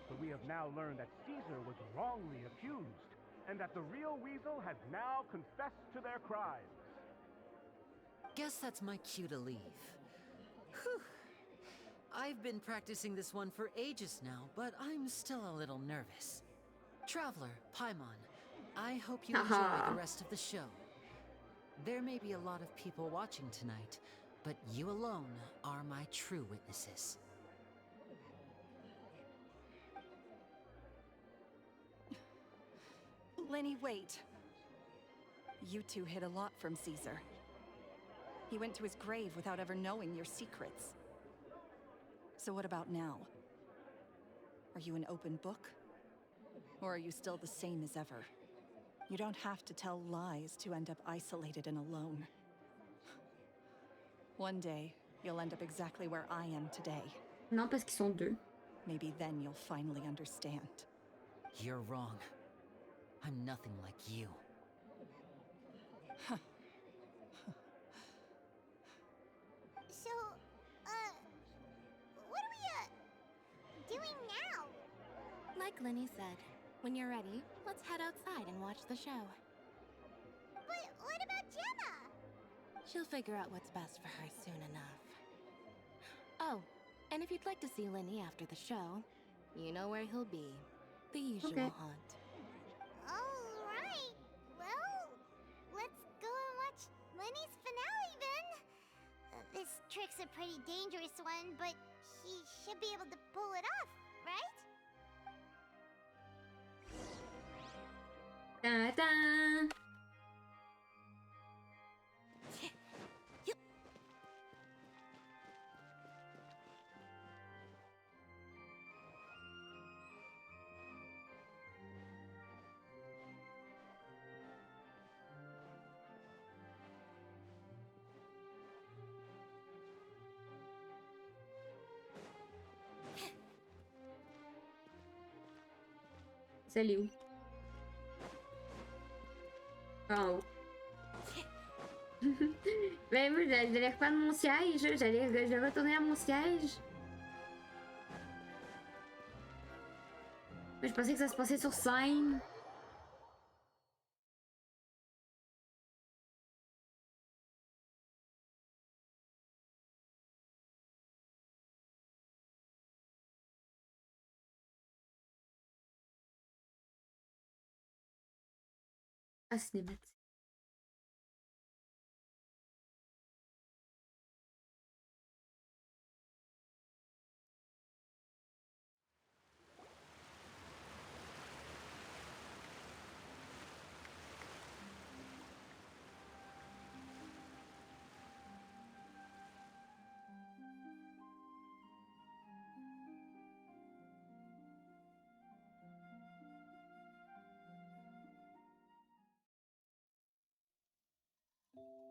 But we have now learned that Caesar was wrongly accused, and that the real Weasel has now confessed to their crimes. Guess that's my cue to leave. Whew. I've been practicing this one for ages now, but I'm still a little nervous. Traveler, Paimon, I hope you enjoy the rest of the show. There may be a lot of people watching tonight, but you alone are my true witnesses. Lenny, wait. You two hid a lot from Caesar. He went to his grave without ever knowing your secrets. So what about now? Are you an open book? Or are you still the same as ever? You don't have to tell lies to end up isolated and alone. One day, you'll end up exactly where I am today. Non, parce qu'ils sont deux. Maybe then you'll finally understand. You're wrong. I'm nothing like you. So, what are we, doing now? Like Lenny said, when you're ready, let's head outside and watch the show. But what about Gemma? She'll figure out what's best for her soon enough. Oh, and if you'd like to see Lenny after the show, you know where he'll be. The usual haunt. Alright. Well, let's go and watch Lenny's finale then. This trick's a pretty dangerous one, but he should be able to pull it off, right? Ta-da! Salut. Oh. Ben moi, j'allais reprendre mon siège. Je vais retourner à mon siège. Mais je pensais que ça se passait sur scène. Ah, cinématique.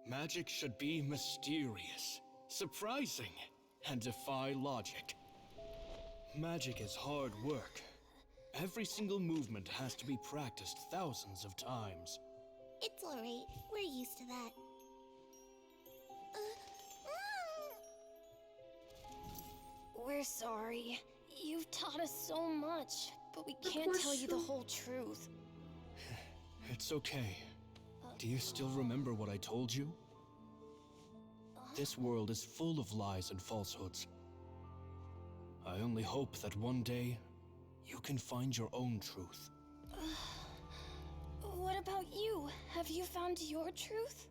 Magic should be mysterious, surprising, and defy logic. Magic is hard work. Every single movement has to be practiced thousands of times. It's alright. We're used to that. We're sorry. You've taught us so much, but we can't tell you the whole truth. It's okay. Do you still remember what I told you? This world is full of lies and falsehoods. I only hope that one day, you can find your own truth. What about you? Have you found your truth?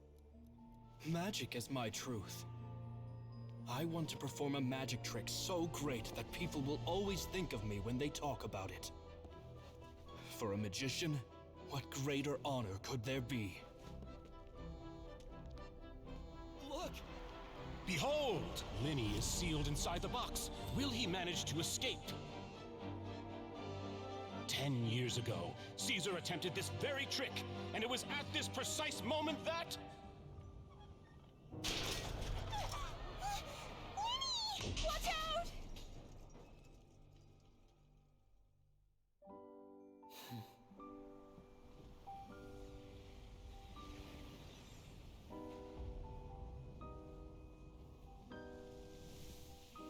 Magic is my truth. I want to perform a magic trick so great that people will always think of me when they talk about it. For a magician, what greater honor could there be? Look! Behold! Lenny is sealed inside the box. Will he manage to escape? 10 years ago, Caesar attempted this very trick, and it was at this precise moment that... Lenny! Watch out!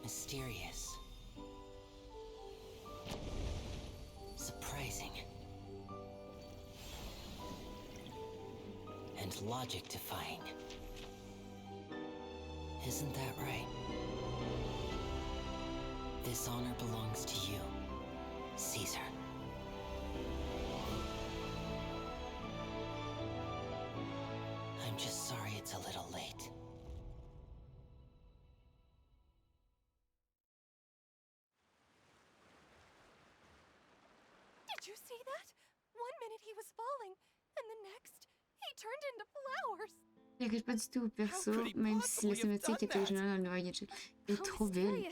Mysterious. Surprising. And logic-defying. Isn't that right? This honor belongs to you, Caesar. I'm just sorry it's a little late. Did you see that? One minute he was falling, and the next, he turned into flowers. Il n'arrive pas du tout au perso, même si la cinématique est originale dans le voyage. Elle est trop belle.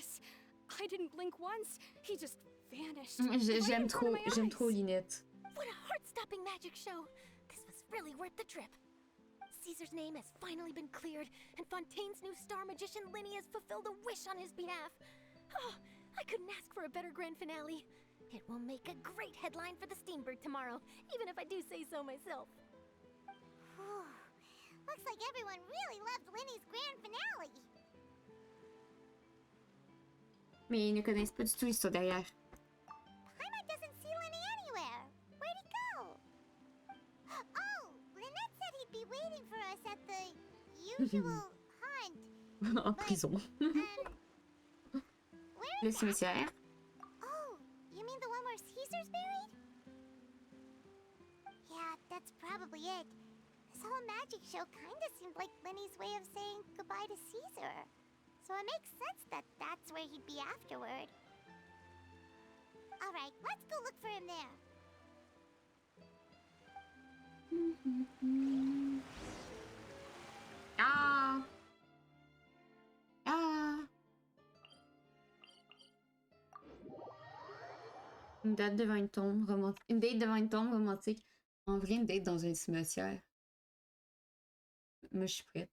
I didn't blink once. He just vanished. J'aime trop Lynette. What a heart-stopping magic show. This was really worth the trip. Caesar's name has finally been cleared, and Fontaine's new star magician Linny has fulfilled a wish on his behalf. Oh, I couldn't ask for a better grand finale. It will make a great headline for the Steambird tomorrow, even if I do say so myself. Looks like everyone really loved Linny's grand finale. Mais ils ne connaissent pas du tout l'histoire derrière. Paimon doesn't see Linny anywhere. Where'd he go? Oh, Lynette said he'd be waiting for us at the usual hunt. En prison. Le cimetière. Oh, you mean the one where Caesar's buried? Yeah, that's probably it. This whole magic show kinda seemed like Linny's way of saying goodbye to Caesar. So it makes sense that that's where he'd be afterward. Alright, let's go look for him there. Ah! Ah! Une date devant une tombe romantique. Une date devant une tombe romantique. En vrai, une date dans un cimetière. Moi, je suis prête.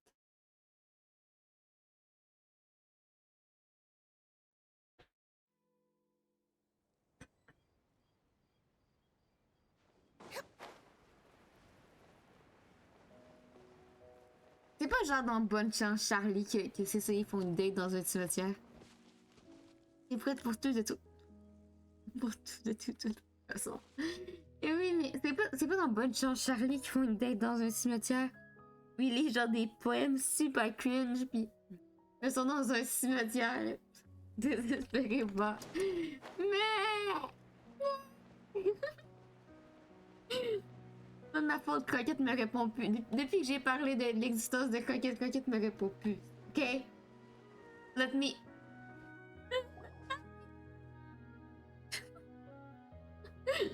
C'est pas genre dans Bonne Chance Charlie que c'est ça, ils font une date dans un cimetière. T'es prête pour tout de tout. Pour tout de toute façon. Et oui, mais c'est pas dans Bonne Chance Charlie qu'ils font une date dans un cimetière. Oui, ils lisent genre des poèmes super cringe, pis ils sont dans un cimetière. Désespérez pas. Mais... C'est de ma faute, Croquette me répond plus. Depuis que j'ai parlé de l'existence de Croquette, Croquette me répond plus. Ok? Let me... Linny!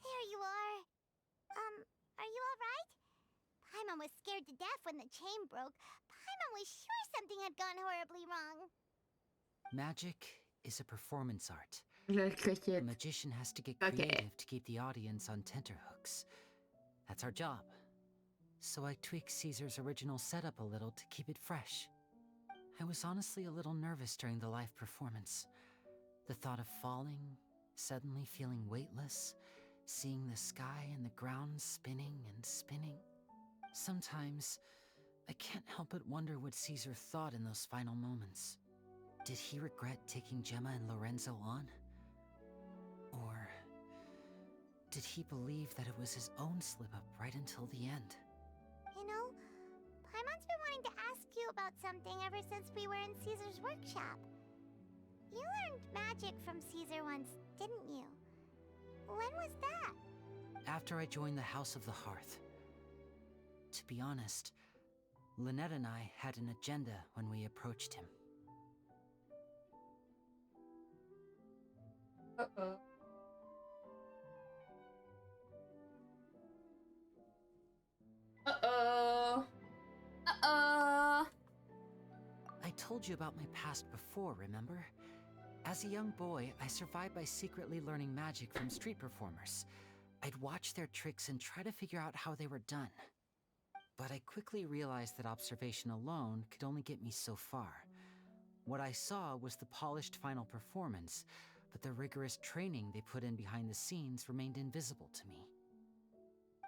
There you are. Are you alright? Paimon was scared to death when the chain broke. Paimon was sure something had gone horribly wrong. Magic is a performance art. A magician has to get creative to keep the audience on tenterhooks. That's our job. So I tweaked Caesar's original setup a little to keep it fresh. I was honestly a little nervous during the live performance. The thought of falling, suddenly feeling weightless, seeing the sky and the ground spinning and spinning. Sometimes, I can't help but wonder what Caesar thought in those final moments. Did he regret taking Gemma and Lorenzo on? Or did he believe that it was his own slip-up right until the end? You know, Paimon's been wanting to ask you about something ever since we were in Caesar's workshop. You learned magic from Caesar once, didn't you? When was that? After I joined the House of the Hearth. To be honest, Lynette and I had an agenda when we approached him. Uh-oh. Uh-oh. Uh-oh. I told you about my past before, remember? As a young boy, I survived by secretly learning magic from street performers. I'd watch their tricks and try to figure out how they were done. But I quickly realized that observation alone could only get me so far. What I saw was the polished final performance, but the rigorous training they put in behind the scenes remained invisible to me.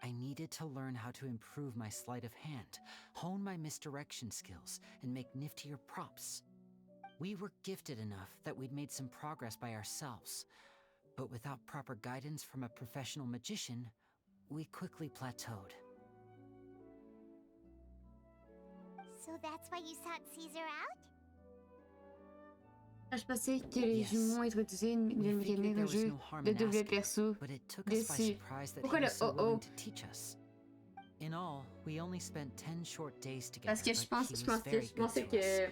I needed to learn how to improve my sleight of hand, hone my misdirection skills, and make niftier props. We were gifted enough that we'd made some progress by ourselves, but without proper guidance from a professional magician, we quickly plateaued. So that's why you sought Caesar out? Je pensais que les jumeaux introduisaient une mécanique de jeu de double perso dessus. Pourquoi le oh-oh? In all, we only spent 10 short days together. Parce que je pensais que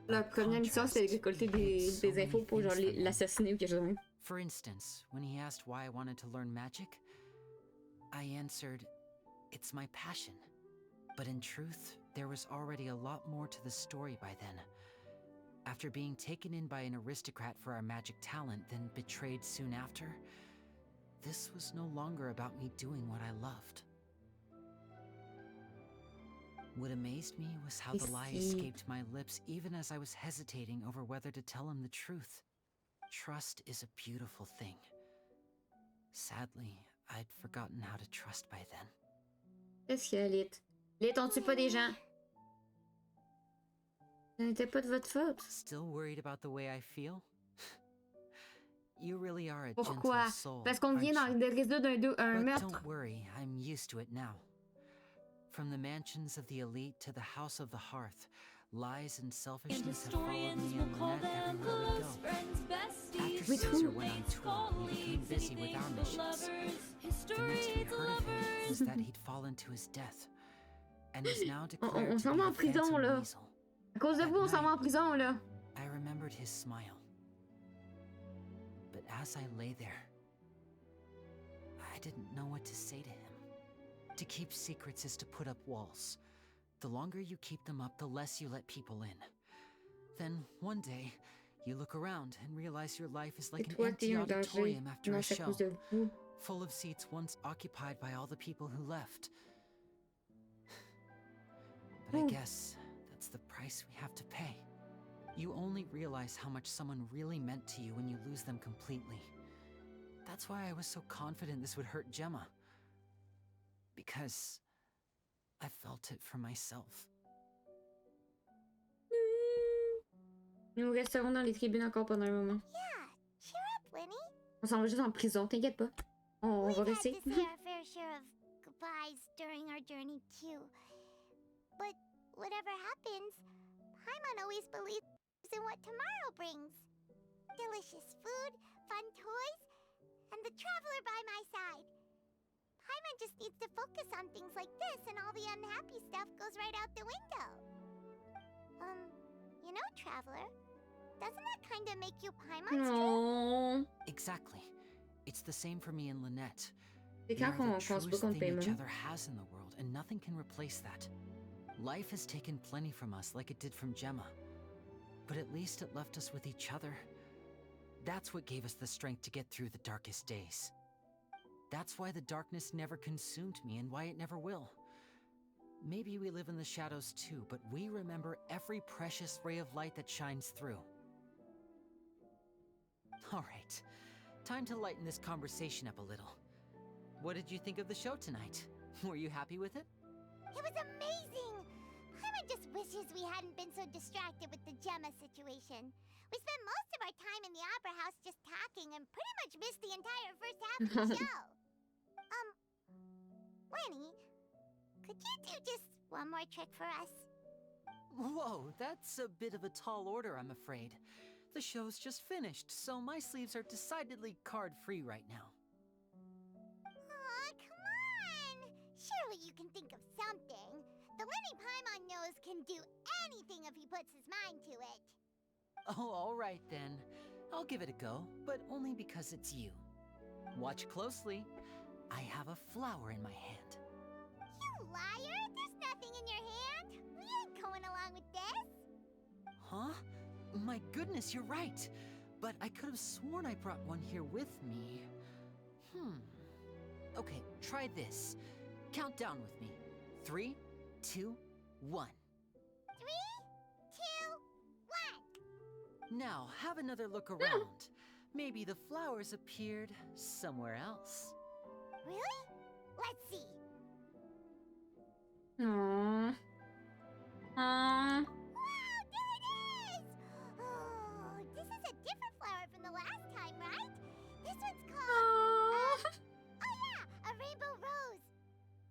La première mission, c'est récolter des infos pour genre l'assassiner ou quelque chose de même. For instance, when he asked why I wanted to learn magic, I answered, it's my passion. But in truth, there was already a lot more to the story by then. After being taken in by an aristocrat for our magic talent, then betrayed soon after, this was no longer about me doing what I loved. What amazed me was how the lie escaped my lips even as I was hesitating over whether to tell him the truth. Trust is a beautiful thing. Sadly, I'd forgotten how to trust by then. Qu'est-ce qu'il y a, Lit? Lit, on tue pas des gens. Ce n'était pas de votre faute. Still worried about the way I feel? You really are a Pourquoi? gentle soul. Parce qu'on vient dans le réseau d'un meurtre. Don't worry, I'm used to it now. From the mansions of the elite to the house of the hearth, lies and selfishness have followed me and Lynette everywhere we go. After Caesar went on tour, we became busy with our missions. The next we heard of him was that he'd fallen to his death, and is now declared to be the Phantom Weasel. À cause de vous, on s'en va en prison, là. I remembered his smile. But as I lay there, I didn't know what to say to him. To keep secrets is to put up walls. The longer you keep them up, the less you let people in. Then, one day, you look around and realize your life is like an empty auditorium after a show, full of seats once occupied by all the people who left. But I guess that's the price we have to pay. You only realize how much someone really meant to you when you lose them completely. That's why I was so confident this would hurt Gemma. Because I felt it for myself. Nous resterons dans les tribunes encore pendant un moment. Yeah, cheer up, Winnie. On s'en va juste en prison, t'inquiète pas. On va rester. We've had to say our fair share of goodbyes during our journey too. But whatever happens, Paimon always believes in what tomorrow brings. Delicious food, fun toys, and the traveler by my side. Paimon just needs to focus on things like this and all the unhappy stuff goes right out the window. You know, Traveler, doesn't that kind of make you Paimon's No. Exactly. It's the same for me and Lynette. C'est We are quand qu'on the pense pas truest contre thing each Paimon. other has in the world, and nothing can replace that. Life has taken plenty from us, like it did from Gemma. But at least it left us with each other. That's what gave us the strength to get through the darkest days. That's why the darkness never consumed me and why it never will. Maybe we live in the shadows too, but we remember every precious ray of light that shines through. All right, time to lighten this conversation up a little. What did you think of the show tonight? Were you happy with it? It was amazing! Paimon just wishes we hadn't been so distracted with the Gemma situation. We spent most of our time in the opera house just talking and pretty much missed the entire first half of the show. Lenny, could you do just one more trick for us? Whoa, that's a bit of a tall order, I'm afraid. The show's just finished, so my sleeves are decidedly card-free right now. Aw, come on! Surely you can think of something. The Lenny Paimon knows can do anything if he puts his mind to it. Oh, all right then. I'll give it a go, but only because it's you. Watch closely. I have a flower in my hand. You liar! There's nothing in your hand! We ain't going along with this! Huh? My goodness, you're right. But I could have sworn I brought one here with me. Okay, try this. Count down with me. 3, 2, 1. 3, 2, 1! Now, have another look around. Maybe the flowers appeared somewhere else. Really? Let's see. Aww. Aww. Wow, there it is! Oh, this is a different flower from the last time, right? This one's called... oh yeah, a rainbow rose.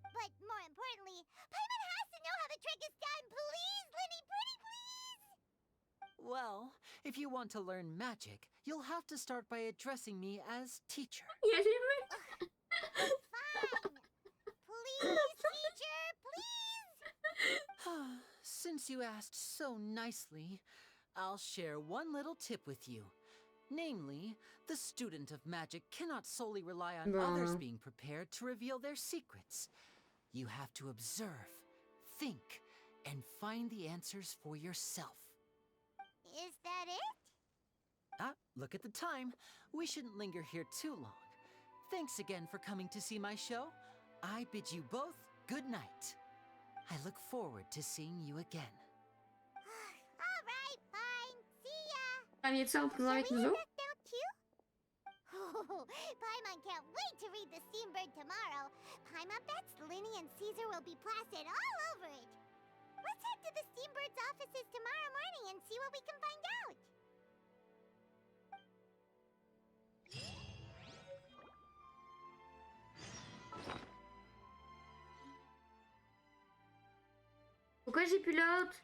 But more importantly, Paimon has to know how the trick is done. Please, Lenny, pretty please! Well, if you want to learn magic, you'll have to start by addressing me as teacher. Yeah, Fine. Please, teacher, please! Since you asked so nicely, I'll share one little tip with you. Namely, the student of magic cannot solely rely on others being prepared to reveal their secrets. You have to observe, think, and find the answers for yourself. Is that it? Ah, look at the time. We shouldn't linger here too long. Thanks again for coming to see my show. I bid you both good night. I look forward to seeing you again. All right, fine. See ya. Viens-tu en prison avec nous autres? Oh, Paimon can't wait to read The Steambird tomorrow. Paimon bets Linny and Caesar will be plastered all over it. Let's head to the Steambird's offices tomorrow morning and see what we can find out. Pourquoi j'ai plus l'autre?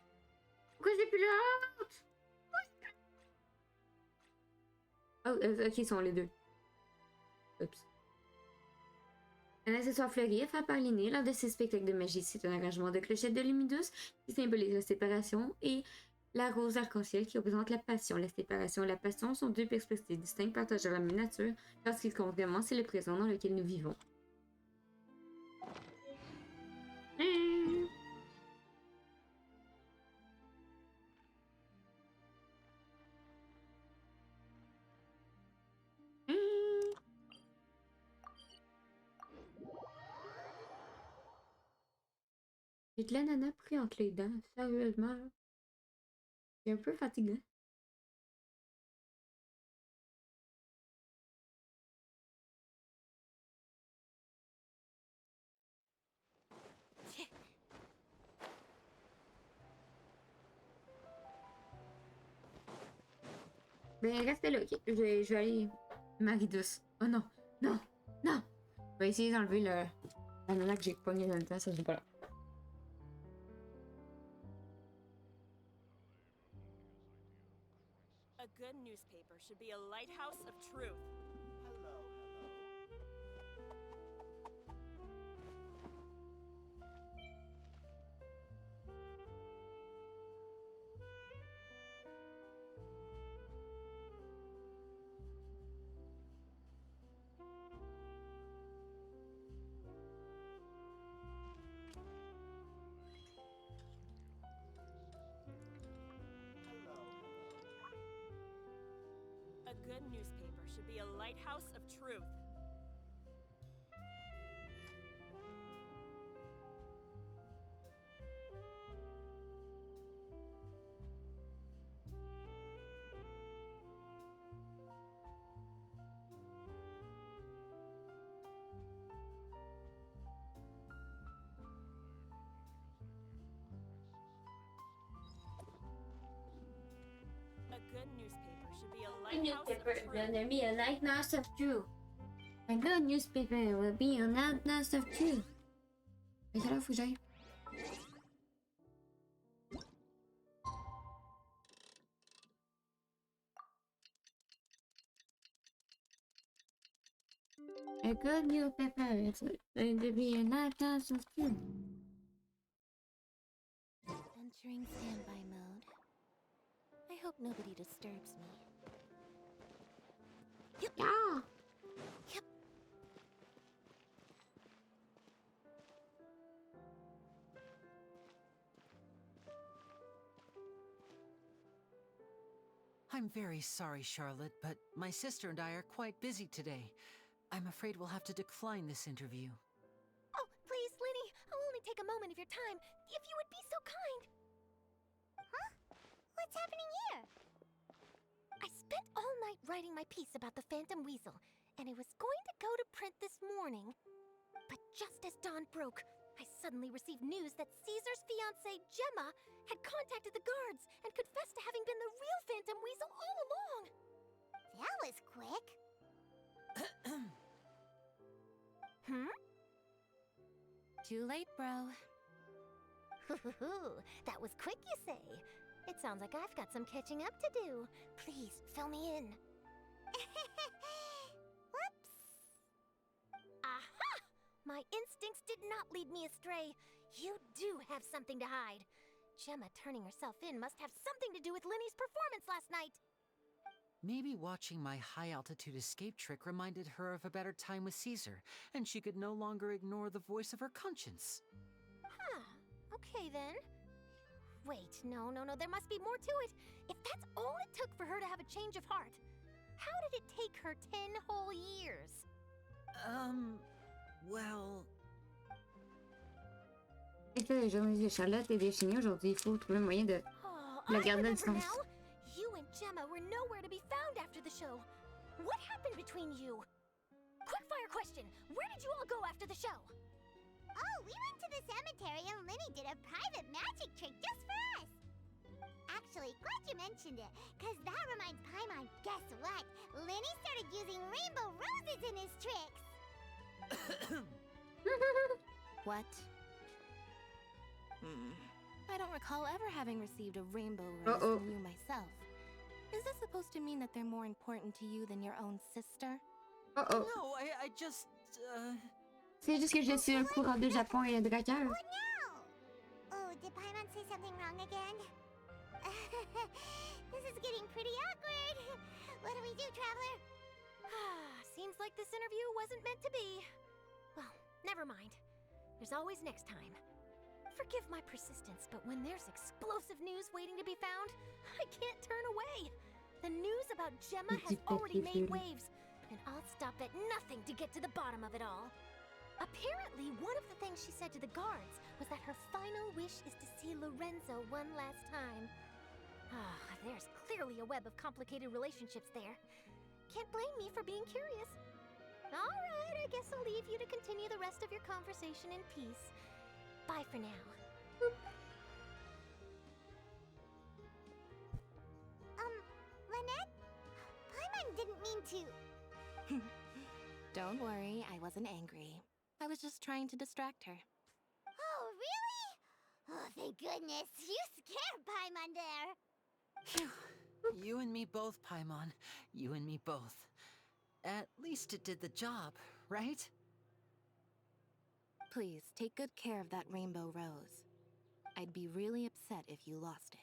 Pourquoi j'ai plus l'autre? Oh, ok, ils sont les deux. Oups. Un accessoire fleuri offert par Linné lors de ses spectacles de magie, c'est un arrangement de clochettes de luminous qui symbolise la séparation et la rose arc-en-ciel qui représente la passion. La séparation et la passion sont deux perspectives distinctes partageant la même nature parce qu'ils comptent vraiment, c'est le présent dans lequel nous vivons. J'ai de l'ananas pris entre les dents, sérieusement. C'est un peu fatigant. Ben, restez là, ok? Je vais aller... Marie douce. Oh non, non, non! Je vais essayer d'enlever l'ananas que j'ai pogné dans le temps, ça se voit pas là. A good newspaper should be a lighthouse of truth. Hello, A good newspaper should be a lighthouse of truth. A good newspaper should be a lighthouse of truth. Gonna be a lighthouse of truth. A good newspaper will be a lighthouse of truth. Mais quelle heure faut que j'aille? A good newspaper is going to be a lighthouse of truth. Entering standby mode. I hope nobody disturbs me. Yep. Yeah. Yep. I'm very sorry, Charlotte, but my sister and I are quite busy today. I'm afraid we'll have to decline this interview. Oh, please, Linny, I'll only take a moment of your time, if you would be so kind. Huh? What's happening here? I spent all night writing my piece about the Phantom Weasel, and it was going to go to print this morning. But just as dawn broke, I suddenly received news that Caesar's fiancée, Gemma, had contacted the guards and confessed to having been the real Phantom Weasel all along. That was quick. Hmm? Too late, bro. That was quick, you say? It sounds like I've got some catching up to do. Please, fill me in. Whoops. Aha! My instincts did not lead me astray. You do have something to hide. Gemma turning herself in must have something to do with Linny's performance last night. Maybe watching my high-altitude escape trick reminded her of a better time with Caesar, and she could no longer ignore the voice of her conscience. Huh. Okay, then. Wait, no, there must be more to it. If that's all it took for her to have a change of heart, how did it take her 10 whole years? Well... Il fait les journées de Charlotte et des chignons aujourd'hui. Il faut trouver un moyen de la garder à distance. Now. You and Gemma were nowhere to be found after the show. What happened between you? Quickfire question. Where did you all go after the show? Oh, we went to the cemetery and Linny did a private magic trick just for us. Actually, glad you mentioned it, because that reminds Paimon, guess what? Linny started using rainbow roses in his tricks. What? I don't recall ever having received a rainbow rose from you myself. Is this supposed to mean that they're more important to you than your own sister? No, I just... C'est juste que je suis un courant de Japon et de Drakkar. Oh no! Oh, did Paimon say something wrong again? This is getting pretty awkward. What do we do, Traveler? Seems like this interview wasn't meant to be. Well, never mind. There's always next time. Forgive my persistence, but when there's explosive news waiting to be found, I can't turn away. The news about Gemma has already made waves, and I'll stop at nothing to get to the bottom of it all. Apparently, one of the things she said to the guards was that her final wish is to see Lorenzo one last time. There's clearly a web of complicated relationships there. Can't blame me for being curious. All right, I guess I'll leave you to continue the rest of your conversation in peace. Bye for now. Lynette? Paimon didn't mean to... Don't worry, I wasn't angry. I was just trying to distract her. Oh, really? Oh, thank goodness. You scared Paimon there. Phew. You and me both, Paimon. You and me both. At least it did the job, right? Please, take good care of that rainbow rose. I'd be really upset if you lost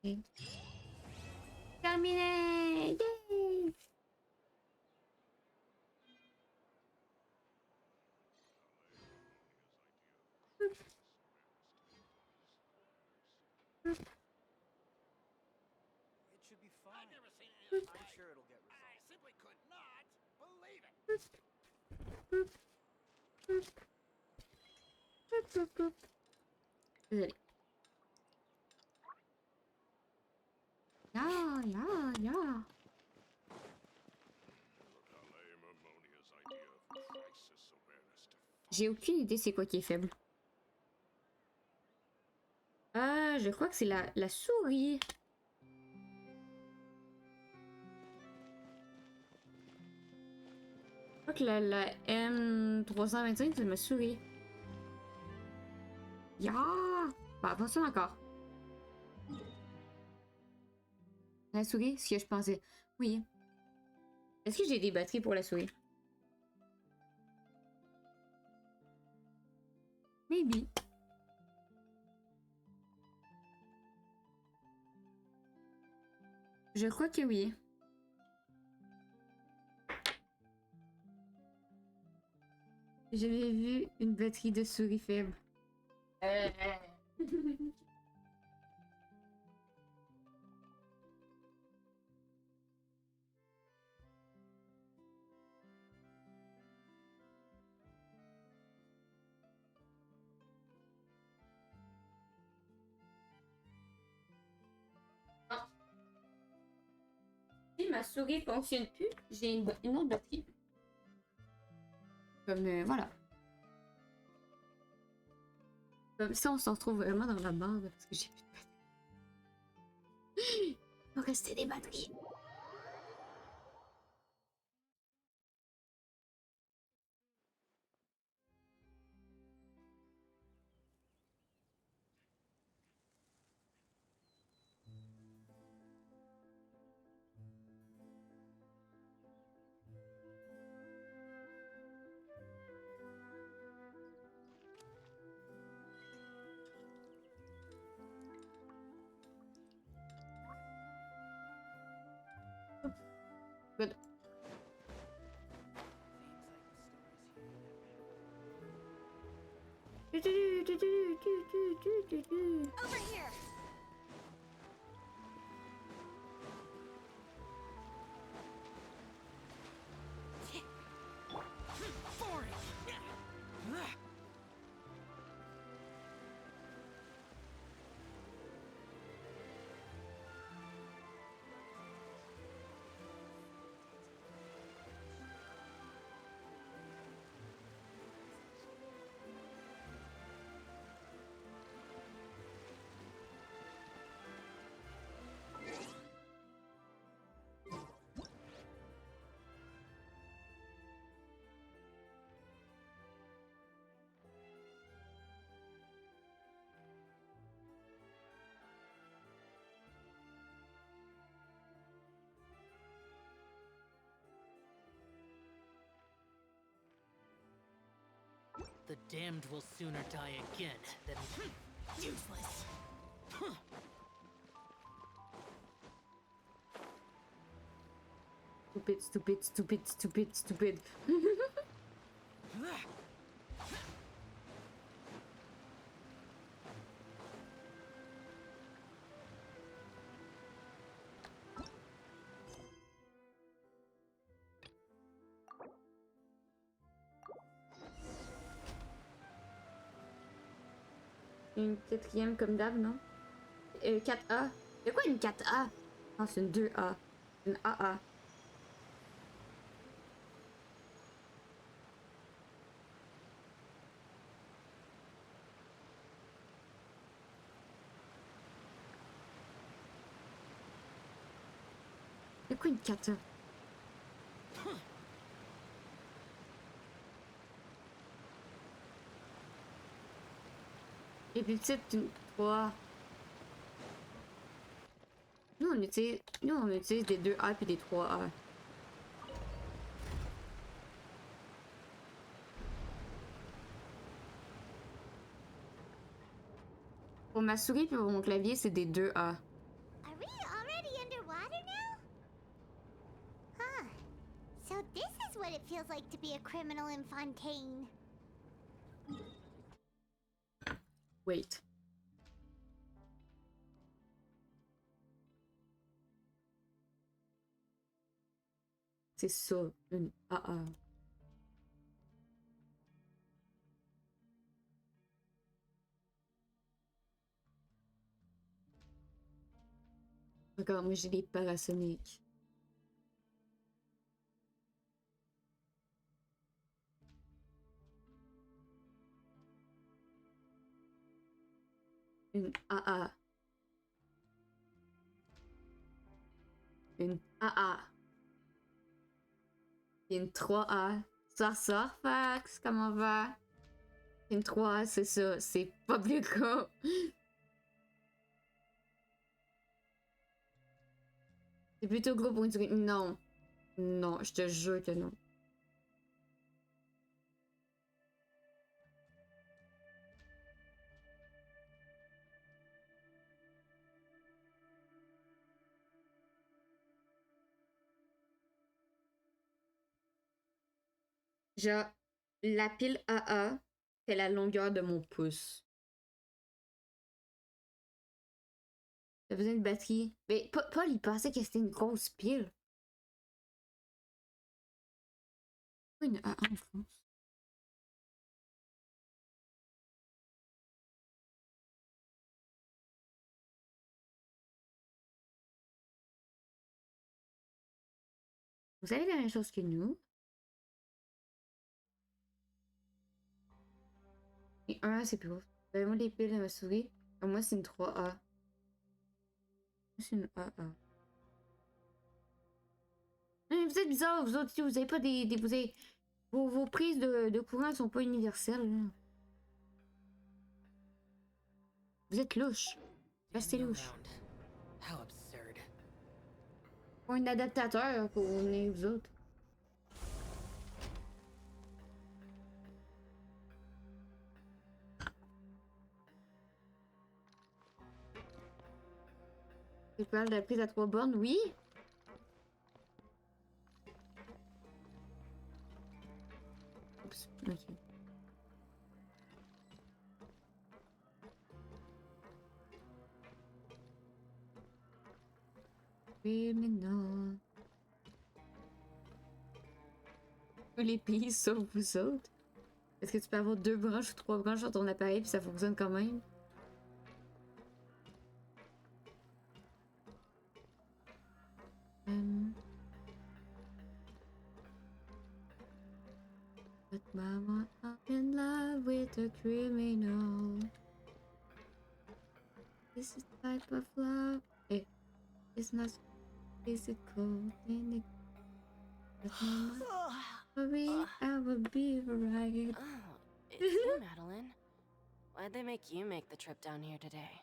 it. Terminé! Yay! It should be fine. I've never seen anything. I'm sure it'll get resolved. I simply could not believe it. Désolé. Yeah. J'ai aucune idée c'est quoi qui est faible. Ah, je crois que c'est la souris. Je crois que la M325 c'est ma souris. Ya! Bah, attention encore. La souris, ce que je pensais. Oui. Est-ce que j'ai des batteries pour la souris? Maybe. Je crois que oui. J'avais vu une batterie de souris faible. Si ma souris fonctionne plus, j'ai une autre batterie. Comme voilà. Comme ça, on se retrouve vraiment dans la merde parce que j'ai plus de batterie. Il faut rester des batteries. Good. Over here. The damned will sooner die again than... Useless. Stupid, stupid, stupid, stupid, stupid. Une quatrième comme d'hab, non? 4A. C'est quoi une 4A? Ah, c'est une 2A. Une AA. C'est quoi une 4A? Et puis petite, une 3. Nous on utilise des 2A puis des 3A. Pour ma souris puis pour mon clavier, c'est des 2A. Are we already underwater now? Huh. So this is what it feels like to be a criminal in Fontaine. Wait. C'est ça, une AA. D'accord, moi j'ai des parasoniques. Une AA. Une AA. Une 3A. Sors, Fax, comment va? Une 3A, c'est ça, c'est pas plus gros. C'est plutôt gros pour une souris. Non. Non, je te jure que non. Genre, la pile AA, c'est la longueur de mon pouce. T'as besoin de batterie. Mais Paul, il pensait que c'était une grosse pile. Une AA en France. Vous avez la même chose que nous? Et 1A, c'est plus gros. Avez-moi des piles de ma souris? Moi, c'est une 3A. C'est une AA. Mais vous êtes bizarres, vous autres, vous avez pas vous avez... Vos prises de courant sont pas universelles. Là. Vous êtes louche. Restez louche. How absurd. Pas un adaptateur pour venir vous autres. Tu parles de la prise à 3 bornes? Oui. criminal. Tous les pays sauf vous autres. Est-ce que tu peux avoir 2 branches ou 3 branches sur ton appareil puis ça fonctionne quand même? But mama, I'm in love with a criminal. This is type of love. It's not physical. But mama, sorry, I will be right. Oh, it's you, Madeline. Why'd they make you make the trip down here today?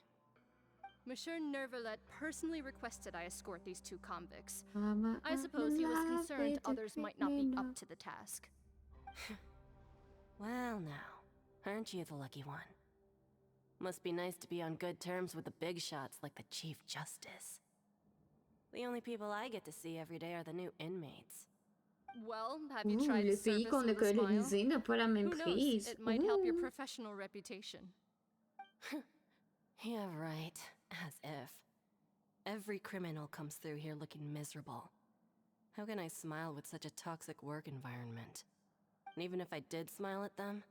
Monsieur Nervalet personally requested I escort these 2 convicts. Mama, I suppose he was concerned others might not be up to the task. Well now, aren't you the lucky one? Must be nice to be on good terms with the big shots like the Chief Justice. The only people I get to see every day are the new inmates. Well, have you tried le pays service qu'on a with a smile? colonisé n'a pas la même Who knows? prise. It might help your professional reputation. Yeah, right. As if. Every criminal comes through here looking miserable. How can I smile with such a toxic work environment? And even if I did smile at them,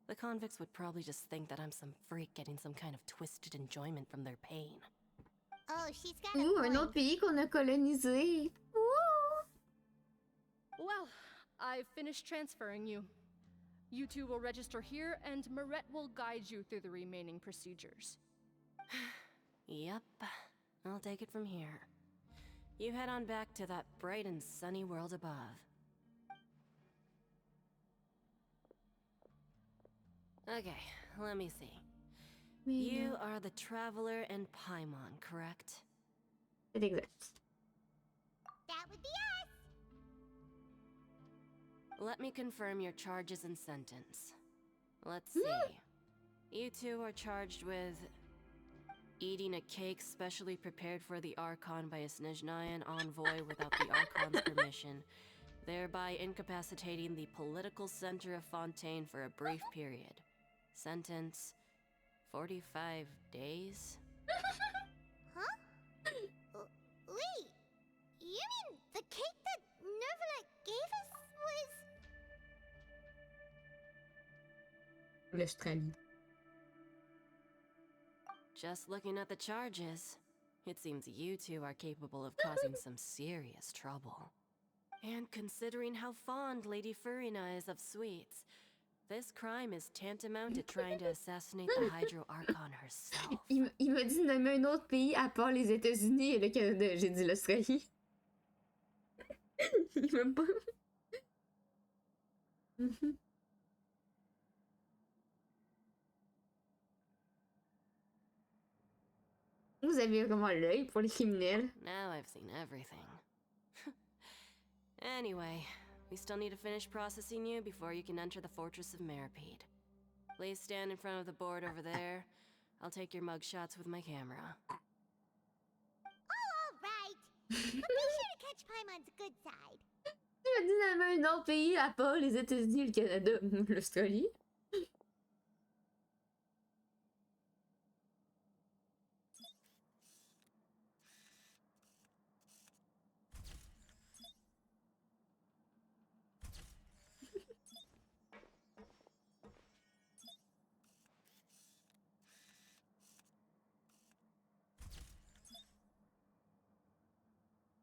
the convicts would probably just think that I'm some freak getting some kind of twisted enjoyment from their pain. Oh, she's got Un autre pays qu'on a colonisé. Well, I've finished transferring you. You 2 will register here, and Marette will guide you through the remaining procedures. Yep, I'll take it from here. You head on back to that bright and sunny world above. Okay, let me see. You are the Traveler and Paimon, correct? C'est exact. That would be us. Let me confirm your charges and sentence. Let's see. You 2 are charged with eating a cake specially prepared for the Archon by a Snezhnayan envoy without the Archon's permission, thereby incapacitating the political center of Fontaine for a brief period. Sentence: 45 days? Huh? Wait, you mean the cake that Nervalet gave us was... L'Australie. Just looking at the charges, it seems you 2 are capable of causing some serious trouble. And considering how fond Lady Furina is of sweets, this crime is tantamount to trying to assassinate the Hydro Archon herself. Il m'a dit de nommer un autre pays à part les États-Unis et le Canada. J'ai dit l'Australie. Il m'a pas... Vous avez vraiment l'œil pour les criminels. Now I've seen everything. Anyway, we still need to finish processing you before you can enter the Fortress of Meripede. Please stand in front of the board over there. I'll take your mug shots with my camera. All right. But be sure to catch Paimon's good side. Tu m'as dit de nommer un autre pays à part les États-Unis, le Canada, l'Australie.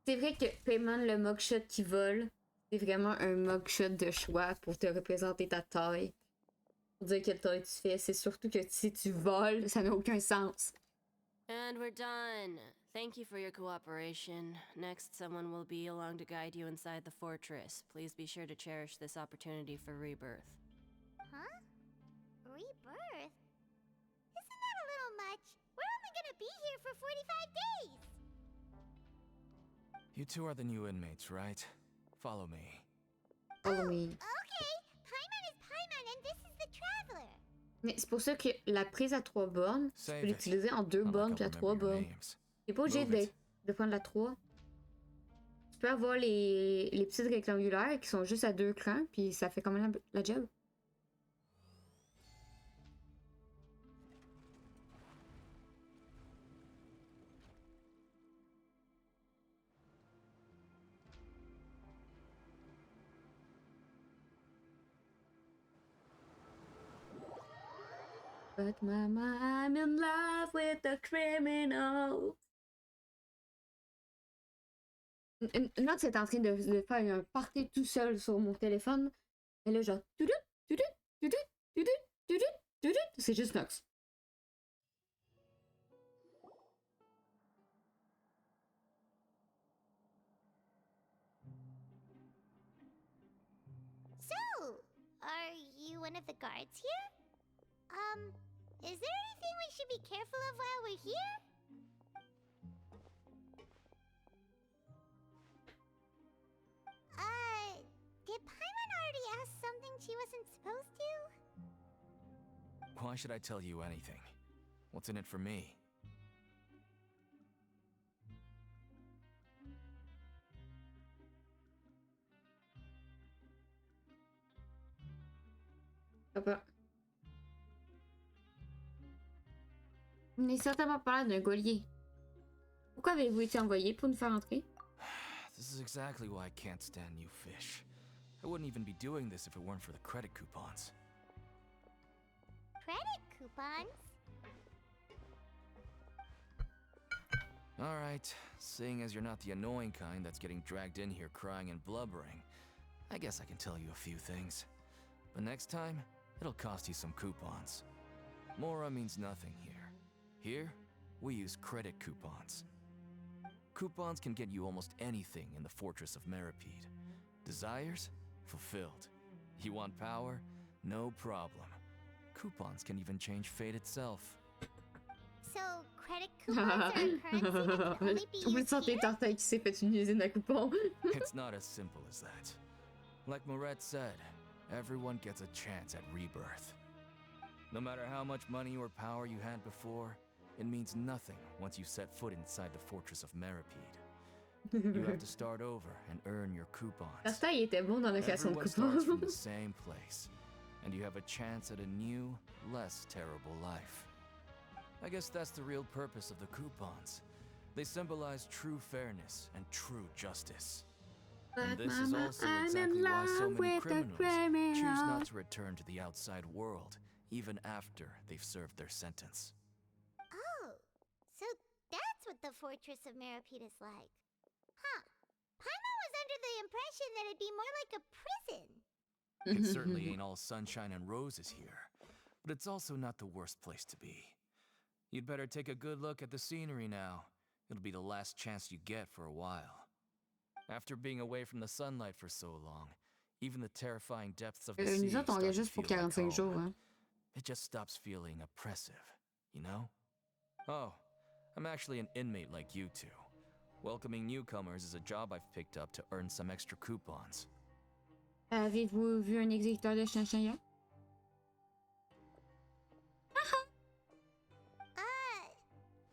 C'est vrai que Paimon, le mugshot qui vole, c'est vraiment un mugshot de choix pour te représenter ta taille. Pour dire quelle taille tu fais. C'est surtout que si tu voles, ça n'a aucun sens. And we're done. Thank you for your cooperation. Next, someone will be along to guide you inside the fortress. Please be sure to cherish this opportunity for rebirth. Huh? Rebirth? Isn't that a little much? We're only gonna be here for 45 days! You 2 are the new inmates, right? Follow me. Follow me. Okay, Paimon is Paimon and this is the Traveler. Mais c'est pour ça que la prise à 3 bornes, tu peux l'utiliser en 2 bornes puis à 3 bornes. T'es pas obligé de prendre la 3. Tu peux avoir les petites rectangulaires qui sont juste à 2 crans puis ça fait quand même la job. But mama, I'm in love with a criminal. Note, c'est en train de faire un party tout seul sur mon téléphone. Et là, genre, c'est juste Nox. So, are you one of the guards here? Is there anything we should be careful of while we're here? Did Paimon already ask something she wasn't supposed to? Why should I tell you anything? What's in it for me? Papa. Vous n'avez certainement pas l'air d'un geôlier. Pourquoi avez-vous été envoyé pour nous faire entrer? This is exactly why I can't stand you fish. I wouldn't even be doing this if it weren't for the credit coupons. Credit coupons? Alright, seeing as you're not the annoying kind that's getting dragged in here crying and blubbering, I guess I can tell you a few things. But next time, it'll cost you some coupons. Mora means nothing here. Here, we use credit coupons. Coupons can get you almost anything in the Fortress of Meripede. Desires? Fulfilled. You want power? No problem. Coupons can even change fate itself. So, credit coupons are a currency that can only be used here? Qui s'est fait une usine à coupons. It's not as simple as that. Like Moret said, everyone gets a chance at rebirth. No matter how much money or power you had before, it means nothing once you set foot inside the Fortress of Meripede. You have to start over and earn your coupons. Il était bon dans la création de Everyone starts from the coupons. same place, and you have a chance at a new, less terrible life. I guess that's the real purpose of the coupons. They symbolize true fairness and true justice. And this is also exactly why so many criminals choose not to return to the outside world, even after they've served their sentence. Oh, so that's what the Fortress of Meripede is like. Huh. Paimon was under the impression that it'd be more like a prison. It certainly ain't all sunshine and roses here, but it's also not the worst place to be. You'd better take a good look at the scenery now. It'll be the last chance you get for a while. After being away from the sunlight for so long, even the terrifying depths of the sea Nous autres, on start est to juste pour feel like 45 jours, home. hein. It just stops feeling oppressive, you know? Oh, I'm actually an inmate like you two. Welcoming newcomers is a job I've picked up to earn some extra coupons. Avez-vous vu un exécuteur de chien hier?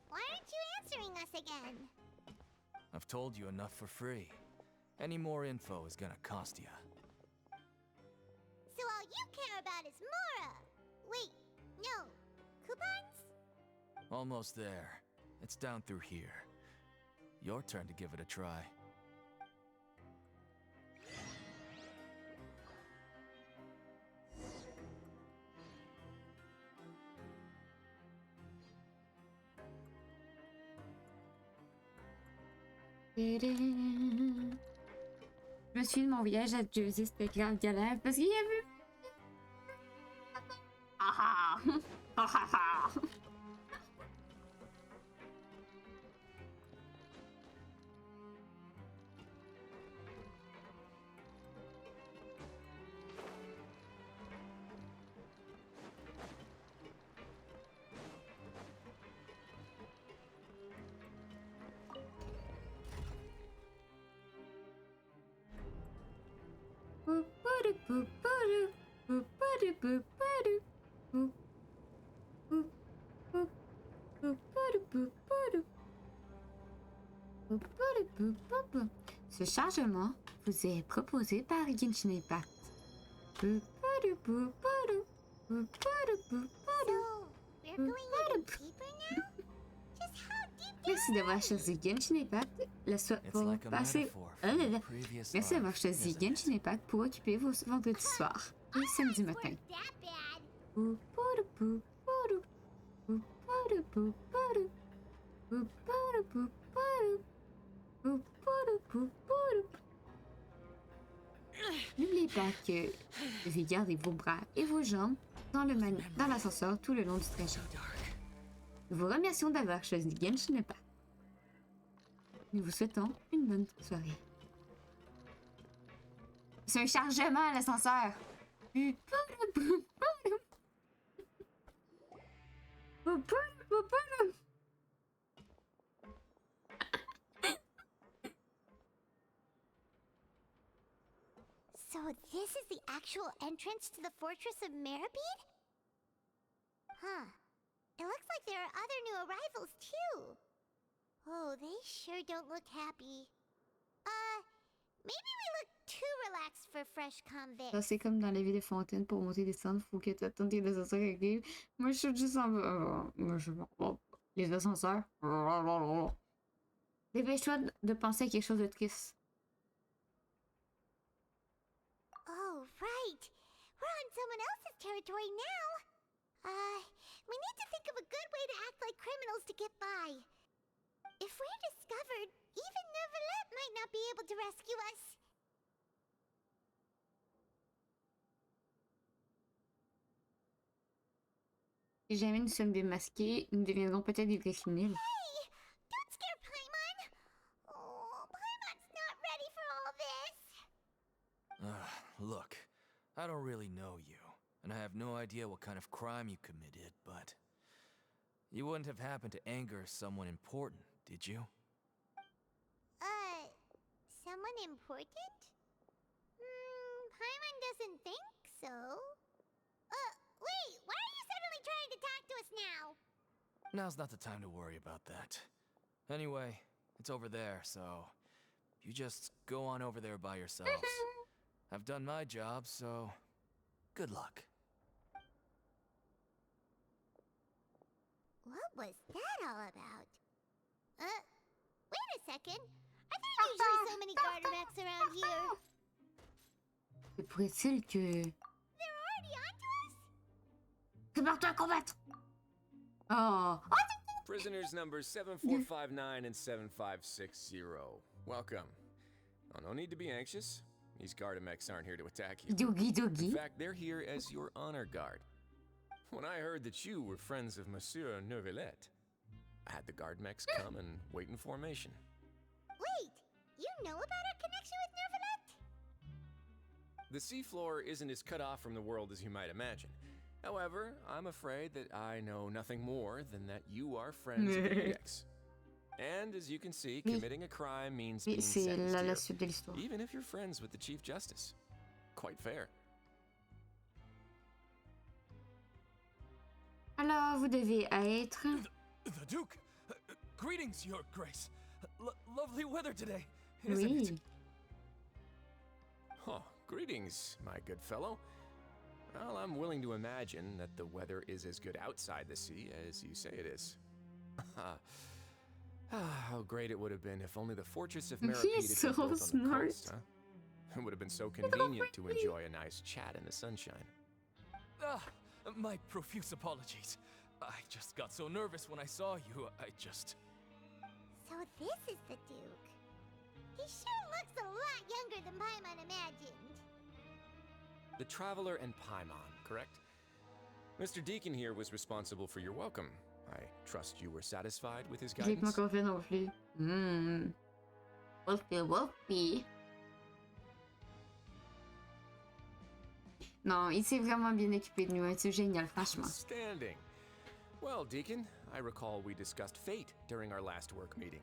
Why aren't you answering us again? I've told you enough for free. Any more info is gonna cost you. So all you care about is Mora! Wait, no. Coupons? Almost there. It's down through here. Your turn to give it a try. Je me suis de mon voyage à Jersey, c'était grave galère parce qu'il y a vu. Ah ah! Ah ah! Ce chargement vous est proposé par Genshin Impact. So, we're going in deeper now? Just how deep do Merci d'avoir choisi Genshin Impact. Pour passer... Merci d'avoir choisi Genshin Impact pour occuper vos vendredis soirs et samedi matin. N'oubliez pas que vous devez garder vos bras et vos jambes dans l'ascenseur tout le long du trajet. Nous vous remercions d'avoir choisi Genshin Impact. Nous vous souhaitons une bonne soirée. C'est un chargement, l'ascenseur. So this is the actual entrance to the Fortress of Meribed? Huh. It looks like there are other new arrivals, too. Oh, they sure don't look happy. Maybe we look too relaxed for fresh convicts. Ça, c'est comme dans la vie des fontaines, pour monter et descendre, faut que tu attendes que les ascenseurs arrivent. Moi, je suis juste en bas. Moi, je... Les ascenseurs. Dépêche-toi de penser à quelque chose de triste. Oh, right. We're on someone else's territory now. We need to think of a good way to act like criminals to get by. If we're discovered, even Neuvillette might not be able to rescue us. Si jamais nous sommes démasqués, nous deviendrons peut-être des vrais criminels. Hey! Don't scare Paimon! Oh, Paimon's not ready for all this. Look, I don't really know you, and I have no idea what kind of crime you committed, but you wouldn't have happened to anger someone important, did you? Someone important? Paimon doesn't think so. Wait, why are you suddenly trying to talk to us now? Now's not the time to worry about that. Anyway, it's over there, so you just go on over there by yourselves. I've done my job, so good luck. What was that all about? Wait a second. Are there usually so many Garderex around here? Se pourrait-il que... They're already onto us? Prépare-toi à combattre! Oh! Prisoners numbers 7459 and 7560. Welcome. Oh, no need to be anxious. These Gardemex aren't here to attack you. Doogie doogie. In fact, they're here as your honor guard. When I heard that you were friends of Monsieur Neuvillette, I had the Gardemex come and wait in formation. Wait, you know about our connection with Neuvillette? The seafloor isn't as cut off from the world as you might imagine. However, I'm afraid that I know nothing more than that you are friends of the Index. And as you can see, committing a crime means being sentenced here, even if you're friends with the Chief Justice. Quite fair. Alors, vous devez être... The Duke! Greetings, Your Grace. Lovely weather today, isn't Oui. it? Oh, greetings, my good fellow. Well, I'm willing to imagine that the weather is as good outside the sea as you say it is. How great it would have been if only the Fortress of Meribed had He's so been built on the smart. coast, huh? It would have been so convenient to enjoy a nice chat in the sunshine. My profuse apologies. I just got so nervous when I saw you, So this is the Duke. He sure looks a lot younger than Paimon imagined. The Traveler and Paimon, correct? Mr. Deacon here was responsible for your welcome. I trust you were satisfied with his Je l'ai pas guidance? encore fait non plus. Wolfie, Wolfie. Non, il s'est vraiment bien occupé de nous. C'est génial, franchement. Outstanding. Well, Deacon, I recall we discussed fate during our last work meeting.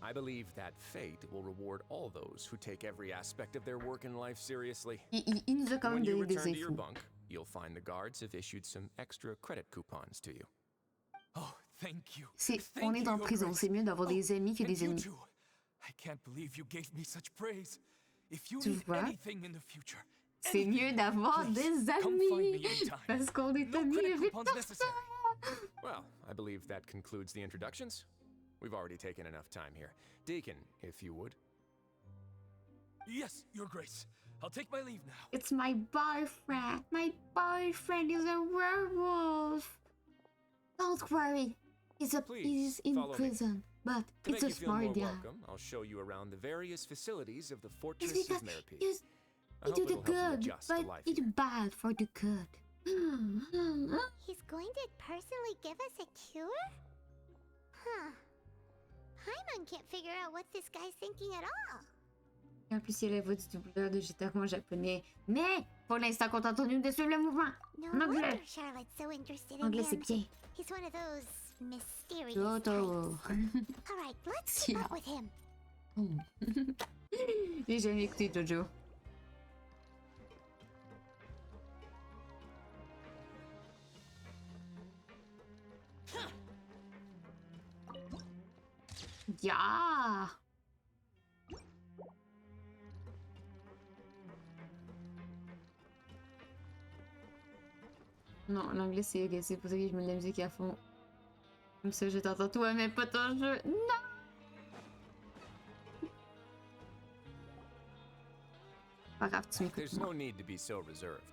I believe that fate will reward all those who take every aspect of their work in life seriously. Il nous a quand même When you donné des return to your infos. bunk, you'll find the guards have issued some extra credit coupons to you. Oh, thank you. On est en prison, c'est mieux d'avoir des amis que des ennemis. I can't believe you gave me such praise. If you Tu need vois? anything in the future, C'est mieux d'avoir des amis. Parce qu'on est amis avec personne. Well, I believe that concludes the introductions. We've already taken enough time here. Deacon, if you would. Yes, Your Grace. I'll take my leave now. It's my boyfriend. My boyfriend is a werewolf. Don't worry. He's in follow me. prison, but To it's make a you feel more smart guy. welcome, I'll show you around the various facilities of the Fortress It's because of Meripede. you I hope do the it'll help you good, adjust to but life it's here. bad for the good. He's going to personally give us a cure? Huh. Paimon can't figure out what this guy's thinking at all. En plus, il y a la voix du doubleur de Jitaro en japonais. Mais, pour l'instant, contentons-nous de suivre le mouvement. No En anglais. wonder Charlotte's so interested in Anglais, him. c'est bien. He's one of those mysterious Totoro. types. All right, let's keep up with him. J'ai jamais écouté Jojo. Yeah. Non, l'anglais c'est ok, c'est pour ça que je mets de la musique à fond. Comme ça je t'entends toi mais pas ton jeu. Non! Pas grave, tu m'écoutes. There's no need to be so reserved.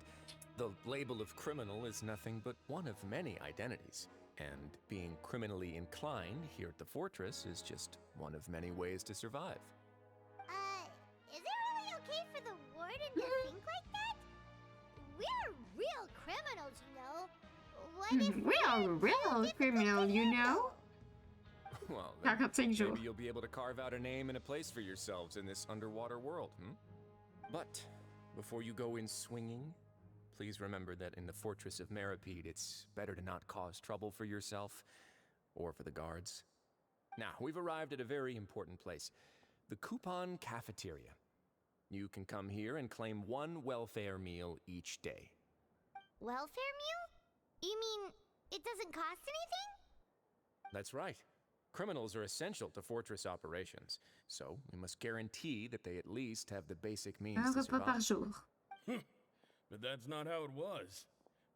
The label of criminal is nothing but one of many identities. And being criminally inclined here at the fortress is just one of many ways to survive. Is it really okay for the warden to think like that? We're real criminals, you know. What if We are a real criminal, you know? Well, I got then things maybe you'll be able to carve out a name and a place for yourselves in this underwater world, But before you go in swinging, please remember that in the Fortress of Meripede, it's better to not cause trouble for yourself or for the guards. Now, we've arrived at a very important place, the Coupon Cafeteria. You can come here and claim one welfare meal each day. welfare meal? You mean it doesn't cost anything? That's right. Criminals are essential to fortress operations, so we must guarantee that they at least have the basic means Un to repas par survive. jour. But that's not how it was.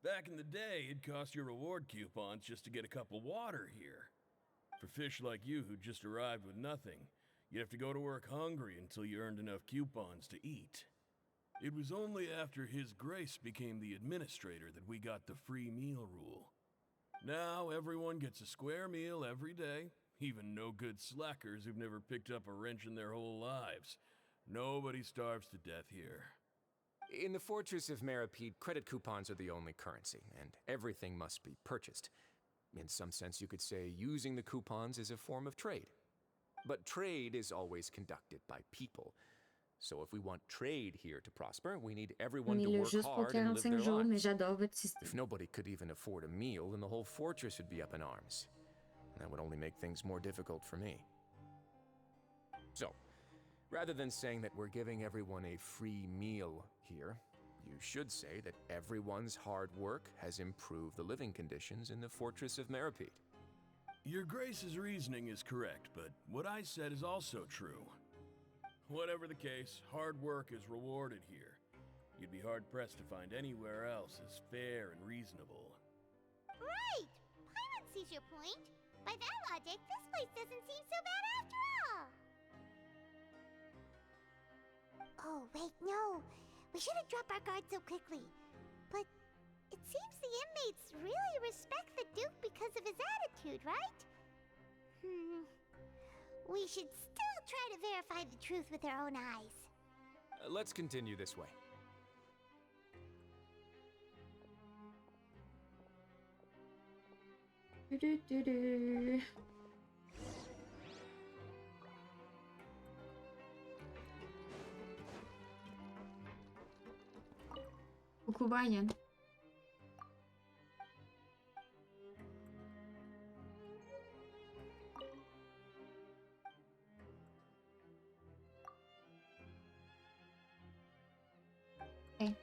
Back in the day, it cost your reward coupons just to get a cup of water here. For fish like you who just arrived with nothing, you'd have to go to work hungry until you earned enough coupons to eat. It was only after His Grace became the administrator that we got the free meal rule. Now everyone gets a square meal every day, even no-good slackers who've never picked up a wrench in their whole lives. Nobody starves to death here. In the Fortress of Meripede, credit coupons are the only currency, and everything must be purchased. In some sense, you could say using the coupons is a form of trade. But trade is always conducted by people. So if we want trade here to prosper, we need everyone On est to là work juste pour hard and live 45 their jours, mais lives. j'adore votre système. If nobody could even afford a meal, then the whole fortress would be up in arms. And that would only make things more difficult for me. So, rather than saying that we're giving everyone a free meal here, you should say that everyone's hard work has improved the living conditions in the Fortress of Meripede. Your Grace's reasoning is correct, but what I said is also true. Whatever the case, hard work is rewarded here. You'd be hard-pressed to find anywhere else as fair and reasonable. Right! Paimon sees your point. By that logic, this place doesn't seem so bad after all. Oh, wait, no. We shouldn't drop our guard so quickly. But it seems the inmates really respect the Duke because of his attitude, right? We should still try to verify the truth with our own eyes. Let's continue this way. Coucou Brian. Hey.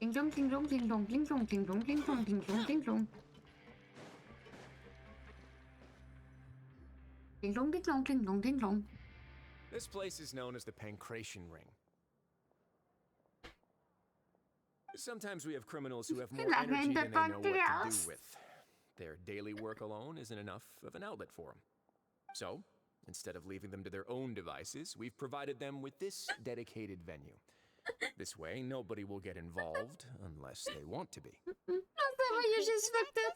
Cling clong, cling clong, cling clong, cling clong, cling clong, cling clong, cling clong, cling clong. Cling clong, cling clong, cling clong, cling clong. This place is known as the Pancration Ring. Sometimes we have criminals who have more energy than they know what to do with. Their daily work alone isn't enough of an outlet for them. So, instead of leaving them to their own devices, we've provided them with this dedicated venue. This way, nobody will get involved unless they want to be. Non, ça va, il a juste fucked up.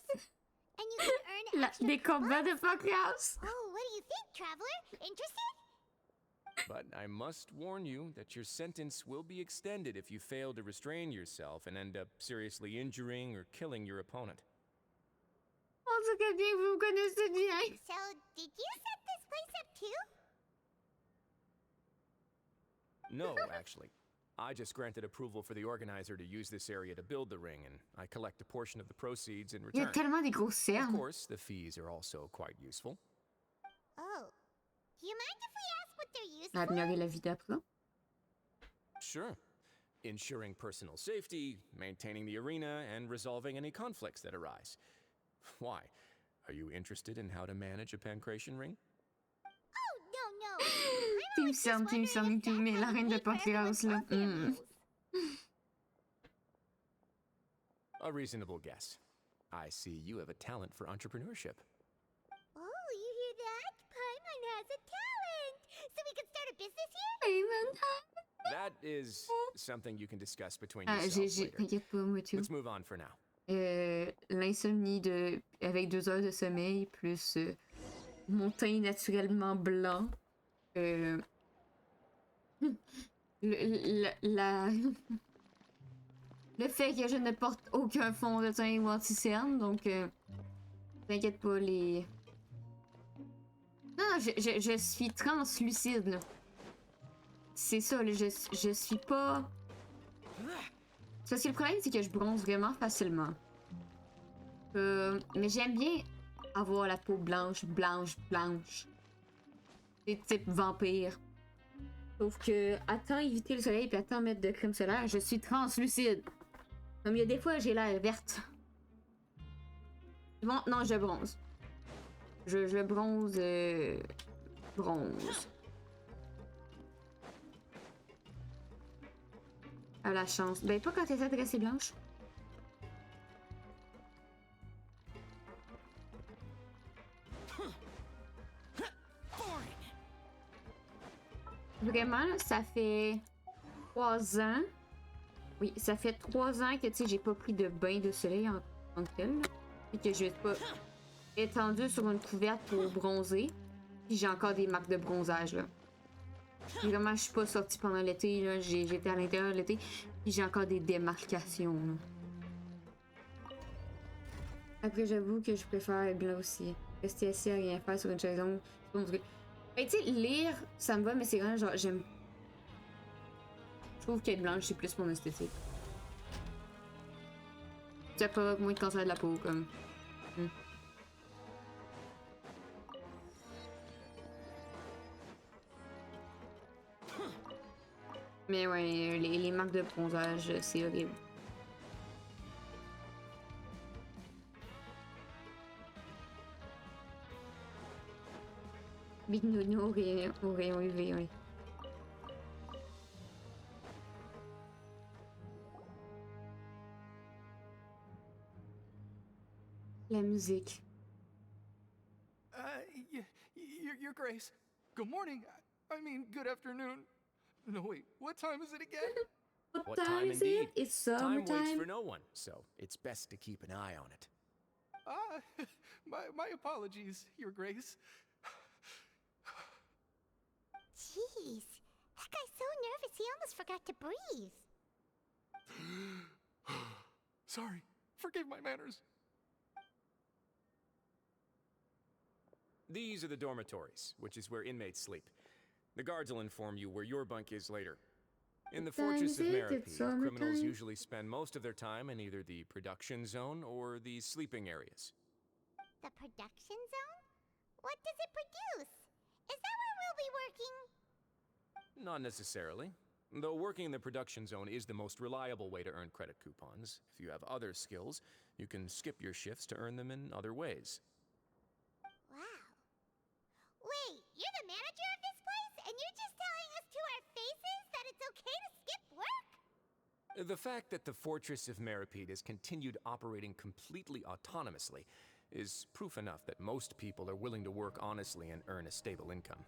And you can earn extra Des combats de fuck house. Oh, what do you think, traveler? Interested? But I must warn you that your sentence will be extended if you fail to restrain yourself and end up seriously injuring or killing your opponent. En tout cas, bien, vous me connaissez bien. So, did you set this place up too? No, actually. I just granted approval for the organizer to use this area to build the ring, and I collect a portion of the proceeds in Il y return. a tellement des gros cernes. Of course, the fees are also quite useful. Oh. Do you mind if we ask what they're used Améliorer la vie d'après. Sure. Ensuring personal safety, maintaining the arena, and resolving any conflicts that arise. Why? Are you interested in how to manage a pancration ring? Oh, no. Tu me sembles tout, mais la reine de Pancréas, là. A reasonable guess. I see you have a talent for entrepreneurship. Oh, you hear that? Paimon has a talent! So we can start a business here? Paimon. That is something you can discuss between Ah, yourselves later. t'inquiète pas, moi, tu. Let's move on for now. L'insomnie avec 2 heures de sommeil, plus mon teint naturellement blanc. Le fait que je ne porte aucun fond de teint ou anti-cerne, donc t'inquiète pas, les... Non, je suis translucide, là. C'est ça, là, je suis pas... Parce que le problème, c'est que je bronze vraiment facilement. Mais j'aime bien avoir la peau blanche. C'est type vampire. Sauf que, à temps éviter le soleil et à temps mettre de crème solaire, je suis translucide. Comme il y a des fois, j'ai l'air verte. Bon, non, je bronze. Je bronze... bronze. À la chance. Ben, pas quand t'es adressée blanche. Vraiment, là, ça fait 3 ans. Oui, ça fait 3 ans que, tu sais, j'ai pas pris de bain de soleil en tant que tel. Et que je vais pas étendue sur une couverte pour bronzer. Puis j'ai encore des marques de bronzage, là. Puis vraiment, je suis pas sortie pendant l'été, là. J'étais à l'intérieur de l'été. Puis j'ai encore des démarcations, là. Après, j'avoue que je préfère être blanc aussi. Rester assis à rien faire sur une chaise longue, c'est pas mon truc. Ben, tu sais, lire, ça me va, mais c'est vraiment genre, j'aime. Je trouve qu'être blanche, c'est plus mon esthétique. Ça provoque moins de cancer de la peau, comme. Mais ouais, les marques de bronzage, c'est horrible. Big Nono au rayon UV, oui. La musique. Your Grace. Good morning. I mean, good afternoon. No, wait, what time is it again? What time is it? It's Time waits summertime. for no one, so it's best to keep an eye on it. My apologies, Your Grace. Jeez. That guy's so nervous he almost forgot to breathe. Sorry. Forgive my manners. These are the dormitories, which is where inmates sleep. The guards will inform you where your bunk is later. In the Fortress of Meropide, criminals usually spend most of their time in either the production zone or the sleeping areas. The production zone? What does it produce? Is that where we'll be working? Not necessarily. Though working in the production zone is the most reliable way to earn credit coupons, if you have other skills, you can skip your shifts to earn them in other ways. Wow. Wait, you're the manager of this place, and you're just telling us to our faces that it's okay to skip work? The fact that the Fortress of Meripede has continued operating completely autonomously is proof enough that most people are willing to work honestly and earn a stable income.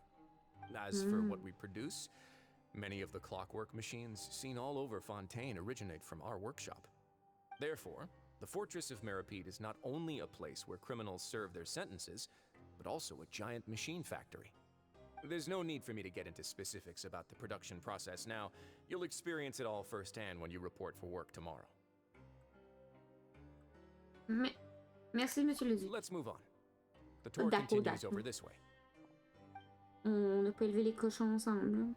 As for what we produce, many of the clockwork machines seen all over Fontaine originate from our workshop. Therefore, the Fortress of Meripede is not only a place where criminals serve their sentences, but also a giant machine factory. There's no need for me to get into specifics about the production process now. You'll experience it all firsthand when you report for work tomorrow. Merci, Monsieur le Duc. Let's move on. The tour continues over this way. On n'a pas élevé les cochons ensemble.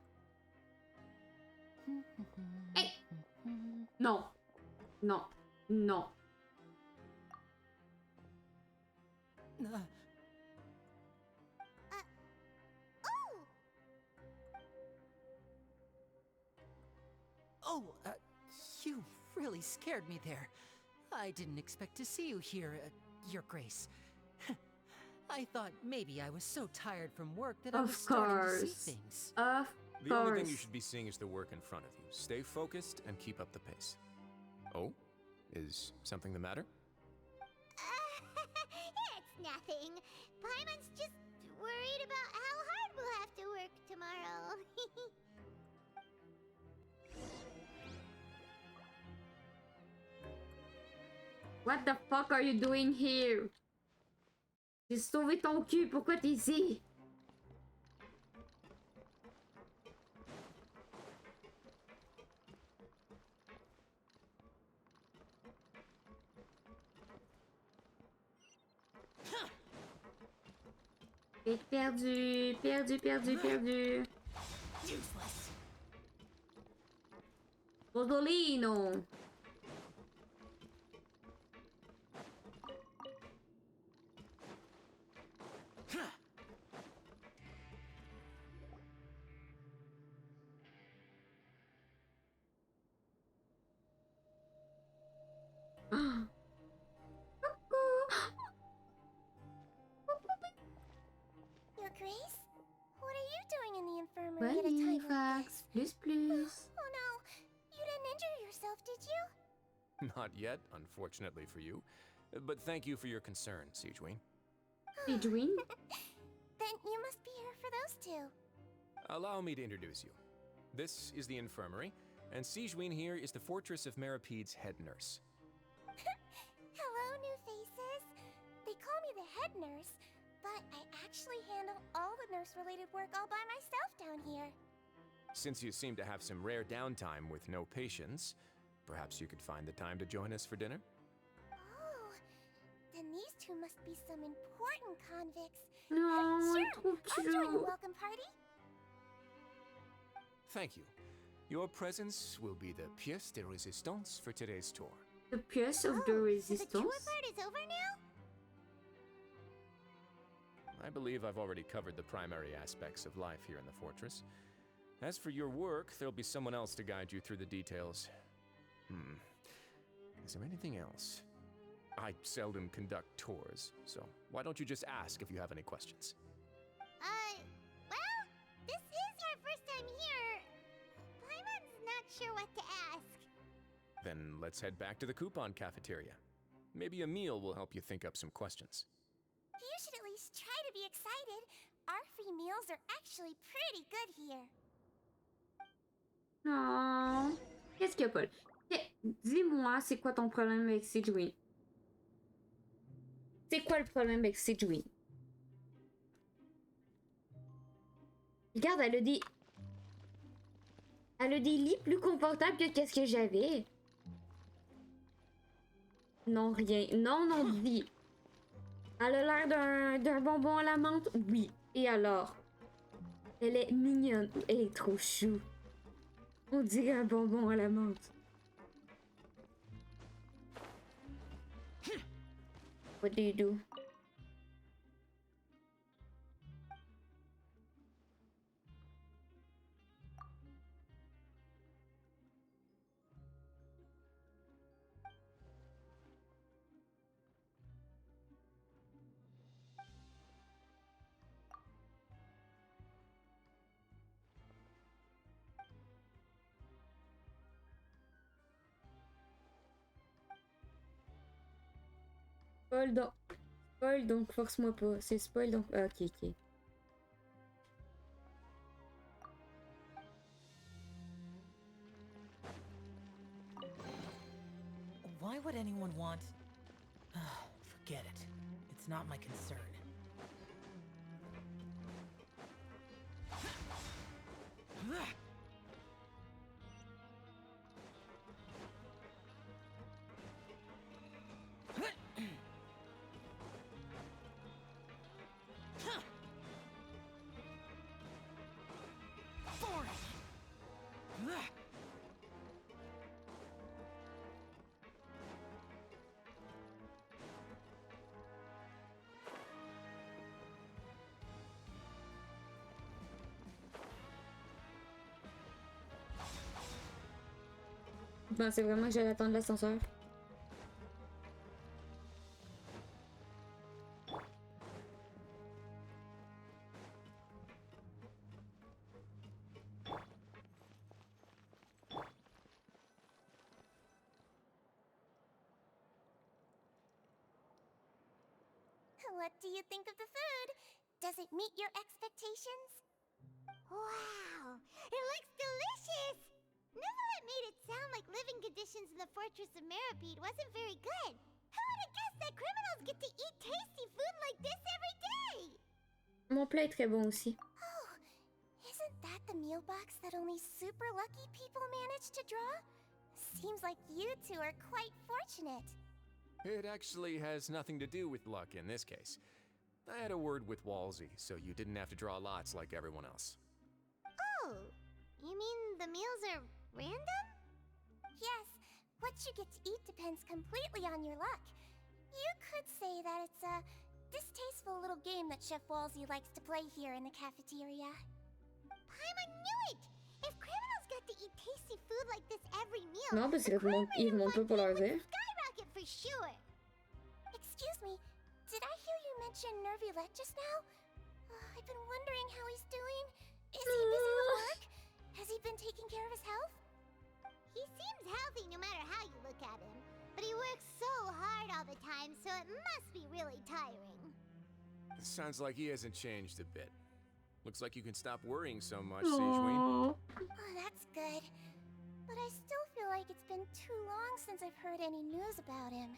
Hey! Non. Non. Non. Oh, you really scared me there. I didn't expect to see you here, Your Grace. I thought maybe I was so tired from work that I was starting to see things. The only thing you should be seeing is the work in front of you. Stay focused and keep up the pace. Oh? Is something the matter? It's nothing. Paimon's just worried about how hard we'll have to work tomorrow. What the fuck are you doing here? J'ai sauvé ton cul, pourquoi t'es ici? Perdu, perdu, perdu, perdu. Rodolino. Your Grace? What are you doing in the infirmary at a time like this? Plus. Oh no, you didn't injure yourself, did you? Not yet, unfortunately for you. But thank you for your concern, Sigewin. Sigewin? Then you must be here for those two. Allow me to introduce you. This is the infirmary, and Sigewin here is the Fortress of Meripede's head nurse. Hello, new faces. They call me the head nurse, but I actually handle all the nurse-related work all by myself down here. Since you seem to have some rare downtime with no patients, perhaps you could find the time to join us for dinner? Oh, then these two must be some important convicts. No, sure, I'll join the welcome party. Thank you. Your presence will be the pièce de résistance for today's tour. The pièce of the resistance? So the tour part is over now? I believe I've already covered the primary aspects of life here in the fortress. As for your work, there'll be someone else to guide you through the details. Is there anything else? I seldom conduct tours, so why don't you just ask if you have any questions? Well, this is our first time here. Paimon's not sure what to ask. Then let's head back to the coupon cafeteria. Maybe a meal will help you think up some questions. You should at least try to be excited. Our free meals are actually pretty good here. Non. Qu'est-ce qu'il y a, Paul? Dis-moi, c'est quoi ton problème avec Sigewin? C'est quoi le problème avec Sigewin? Regarde, elle a des... Elle a des lits plus confortables que qu'est-ce que j'avais. Non, rien. Non, non, dis. Elle a l'air d'un bonbon à la menthe? Oui. Et alors? Elle est mignonne. Elle est trop chou. On dirait un bonbon à la menthe. What do you do? Spoil donc force-moi pas. C'est spoil donc. Ah, ok, ok. Why would anyone want... Forget it. It's not my concern. Je pensais vraiment que j'allais attendre l'ascenseur. What do you think of the food? Does it meet your expectations? Wow, it looks delicious! Neverlet made it sound like living conditions in the Fortress of Meripede wasn't very good. Who would have guessed that criminals get to eat tasty food like this every day? Mon plat est très bon aussi. Oh, isn't that the meal box that only super lucky people manage to draw? Seems like you two are quite fortunate. It actually has nothing to do with luck in this case. I had a word with Walsey, so you didn't have to draw lots like everyone else. Oh, you mean the meals are random? Yes, what you get to eat depends completely on your luck. You could say that it's a distasteful little game that Chef Walsey likes to play here in the cafeteria. Paimon knew it! If criminals got to eat tasty food like this every meal, Non, parce qu'ils remontent peu pour leur dire. skyrocket for sure! Excuse me, did I hear you mention Nervylette just now? I've been wondering how he's doing. Is he busy with work? Has he been taking care of his health? He seems healthy no matter how you look at him. But he works so hard all the time, so it must be really tiring. It sounds like he hasn't changed a bit. Looks like you can stop worrying so much, Sageween. Oh, that's good. But I still feel like it's been too long since I've heard any news about him.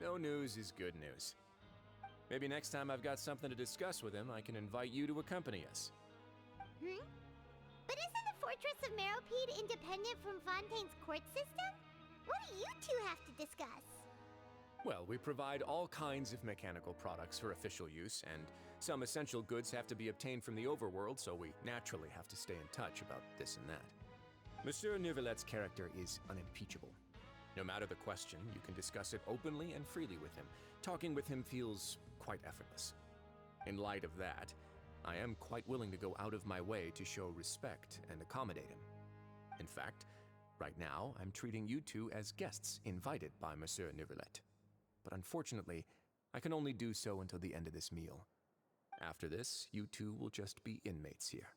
No news is good news. Maybe next time I've got something to discuss with him, I can invite you to accompany us. Hmm? But isn't the Fortress of Meripede independent from Fontaine's court system? What do you two have to discuss? Well, we provide all kinds of mechanical products for official use, and some essential goods have to be obtained from the overworld, so we naturally have to stay in touch about this and that. Monsieur Nervylette's character is unimpeachable. No matter the question, you can discuss it openly and freely with him. Talking with him feels quite effortless. In light of that, I am quite willing to go out of my way to show respect and accommodate him. In fact, right now, I'm treating you two as guests invited by Monsieur Nervylette. But unfortunately, I can only do so until the end of this meal. After this, you two will just be inmates here.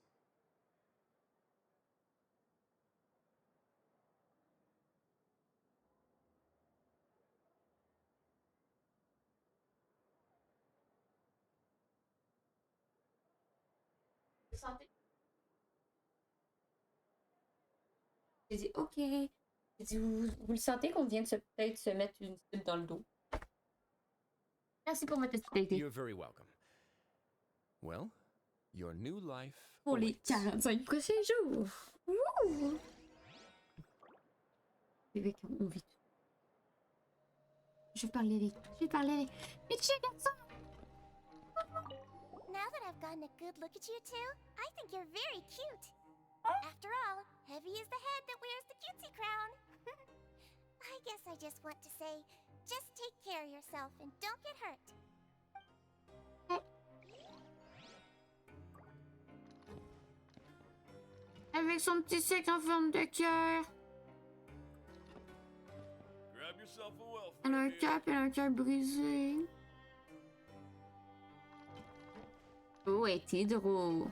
J'ai dit ok. J'ai dit vous le sentez qu'on vient de peut-être se mettre une cible dans le dos. Merci pour votre hospitalité. You're very welcome. Well, your new life Pour les 45 prochains jours. Wouh! Vite, on vite. Je vais parler vite. Mais tu garçon! Now that I've gotten a good look at you two, I think you're very cute. After all, heavy is the head that wears the cutesy crown. I guess I just want to say, just take care of yourself and don't get hurt. Avec son petit sac en forme de cœur. Grab yourself a welfare. Elle a un cap, elle a un cœur brisé. Oh, elle était drôle.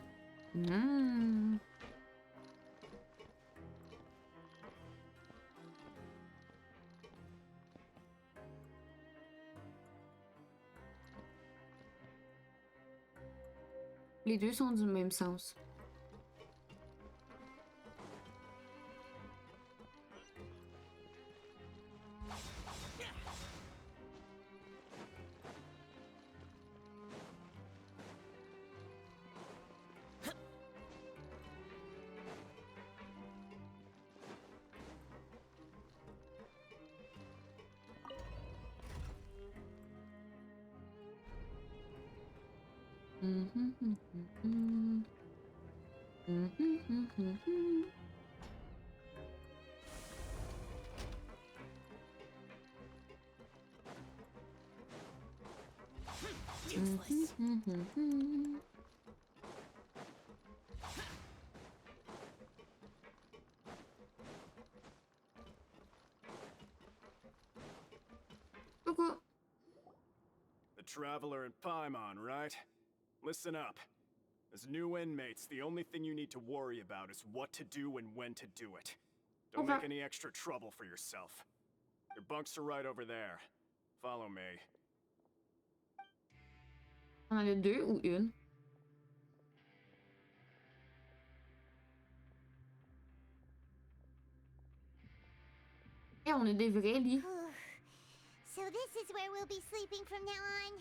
Les deux sont du même sens. Useless. Coucou. The Traveler and Paimon, right? Listen up. As new inmates, the only thing you need to worry about is what to do and when to do it. Don't make any extra trouble for yourself. Your bunks are right over there. Follow me. On en a deux ou une? Et on a des vrais lits. So this is where we'll be sleeping from now on.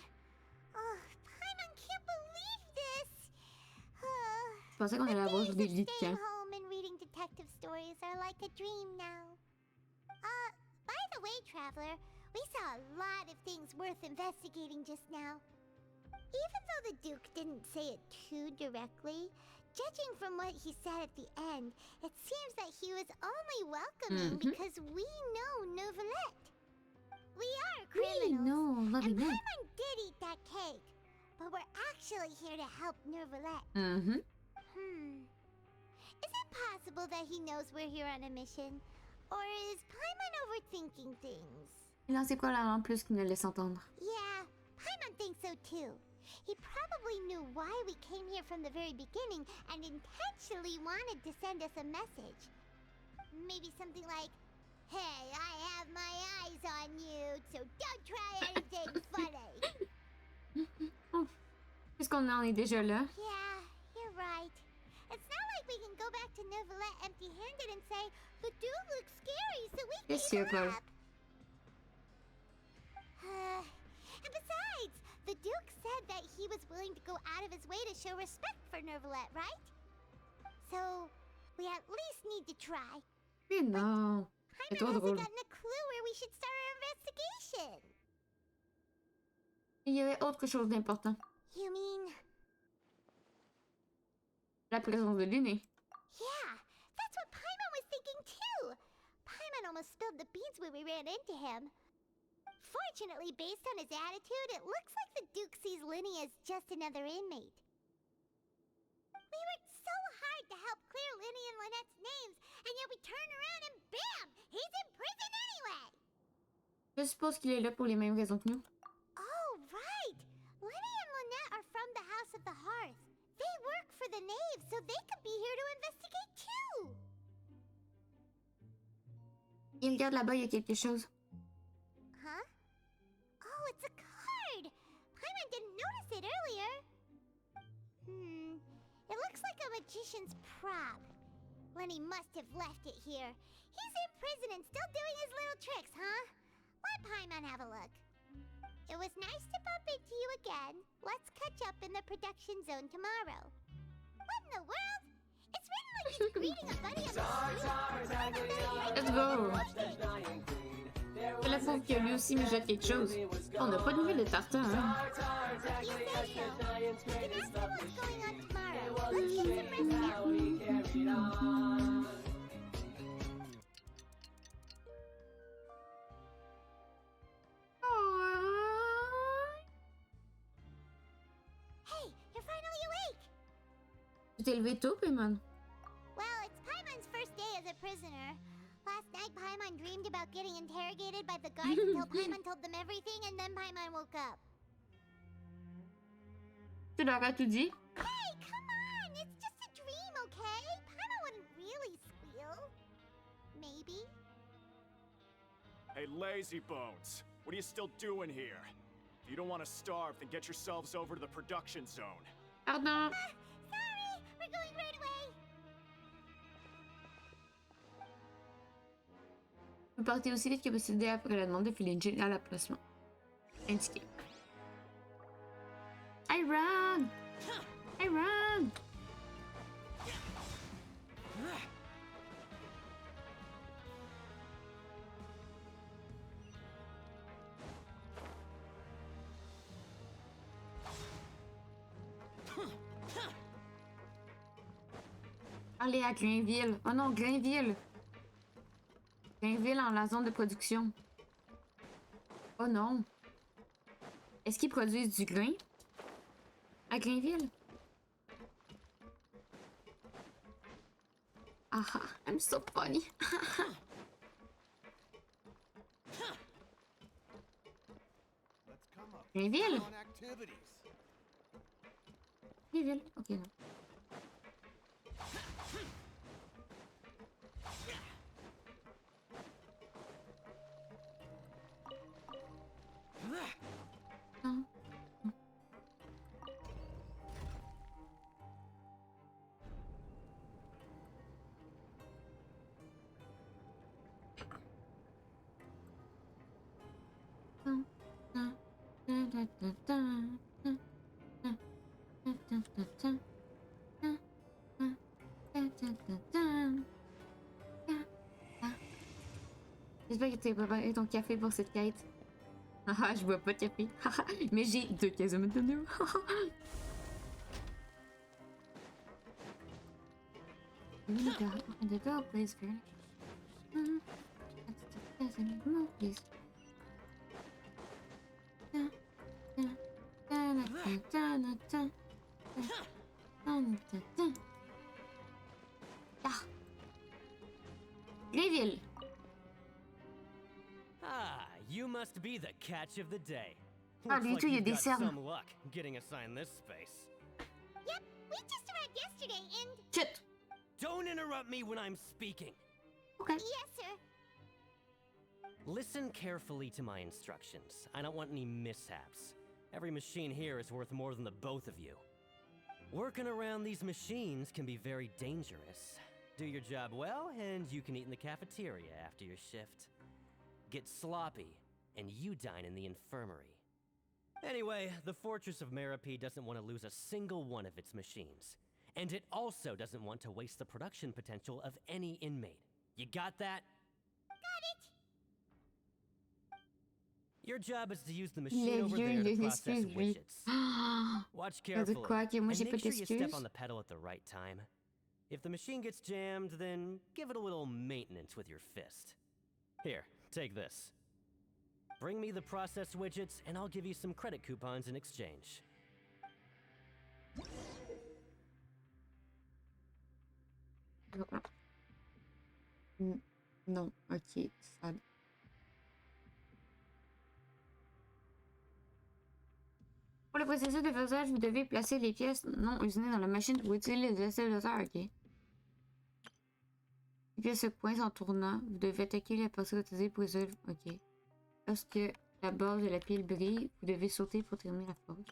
Oh, Paimon can't believe this. Je pensais qu'on allait avoir des lits de camp. Staying home and reading detective stories are like a dream now. By the way, Traveler, we saw a lot of things worth investigating just now. Even though the Duke didn't say it too directly, judging from what he said at the end, it seems that he was only welcoming because we know Neuvillette. We are criminals, and Paimon did eat that cake, but we're actually here to help Neuvillette. Is it possible that he knows we're here on a mission? Or is Paimon overthinking things? Il en sait probablement plus qu'il ne laisse entendre. Yeah, Paimon thinks so too. He probably knew why we came here from the very beginning and intentionally wanted to send us a message. Maybe something like, "Hey, I have my eyes on you, so don't try anything funny." Puisqu'on en est déjà là. Yeah, you're right. It's not like we can go back to Neuvillette empty-handed and say, "The dude looks scary, so we gave her up." And besides, the Duke said that he was willing to go out of his way to show respect for Neuvillette, right? So, we at least need to try. Mais non. C'est trop Paimon drôle. hasn't gotten a clue where we should start our investigation. Il y avait autre chose d'important. You mean? La présence de l'aîné. Yeah, that's what Paimon was thinking too. Paimon almost spilled the beans when we ran into him. Fortunately, based on his attitude, it looks like the Duke sees Linny as just another inmate. We worked so hard to help clear Linny and Lynette's names, and yet we turn around and bam! He's in prison anyway! Je suppose qu'il est là pour les mêmes raisons que nous. Oh, right! Linny and Lynette are from the House of the Hearth. They work for the Knaves, so they could be here to investigate too! Il regarde là-bas, il y a quelque chose. Huh? Oh, it's a card! Paimon didn't notice it earlier. It looks like a magician's prop. Lenny must have left it here. He's in prison and still doing his little tricks, huh? Let Paimon have a look. It was nice to bump into you again. Let's catch up in the production zone tomorrow. What in the world? It's written like he's greeting a buddy of the Let's go! C'est la pauvre que lui aussi me jette quelque chose. On n'a pas de nouvelles de Tartin, hein? Hey, you're finally awake! Tu t'es levé tôt, Paimon? Well, it's Paimon's first day as a prisoner. Last night, Paimon dreamed about getting interrogated by the guards until Paimon told them everything, and then Paimon woke up. Tu leur as tout dit? Hey, come on! It's just a dream, okay? Paimon wouldn't really squeal. Maybe. Hey, lazy bones. What are you still doing here? If you don't want to starve, then get yourselves over to the production zone. Pardon. Sorry, we're going right away. Vous partez aussi vite que possible après la demande de filer une à l'emplacement indiqué. I run! I run! Allez à Grainville. Oh non, Grainville. Grainville en la zone de production. Oh non. Est-ce qu'ils produisent du grain à Grainville? Ah, I'm so funny. Grainville? Grainville, ok. Non. Non. J'espère que tu as préparé ton café pour cette quête. Haha, je bois pas de café. Mais j'ai 2 caisses à me donner. The dog plays fair. Please. Ah. Greville. Ah, you must be the catch of the day. Ah, Looks lui like tout, il y a you've des got cernes. some luck getting assigned this space. Yep, we just arrived yesterday and... Shit. Don't interrupt me when I'm speaking. Okay. Yes, sir. Listen carefully to my instructions. I don't want any mishaps. Every machine here is worth more than the both of you. Working around these machines can be very dangerous. Do your job well, and you can eat in the cafeteria after your shift. Get sloppy, and you dine in the infirmary. Anyway, the Fortress of Merope doesn't want to lose a single one of its machines. And it also doesn't want to waste the production potential of any inmate. You got that? Got it. Your job is to use the machine over there to process widgets. Watch carefully, and make sure you step on the pedal at the right time. If the machine gets jammed, then give it a little maintenance with your fist. Here, take this. Bring me the processed widgets, and I'll give you some credit coupons in exchange. Non, ok. Ça... Pour le processus de faisage, vous devez placer les pièces non usinées dans la machine pour utiliser les accélérateurs, ok. Les pièces se coincent en tournant. Vous devez attaquer la partie utilisée pour résoudre, ok. Lorsque la base de la pile brille, vous devez sauter pour terminer la forge.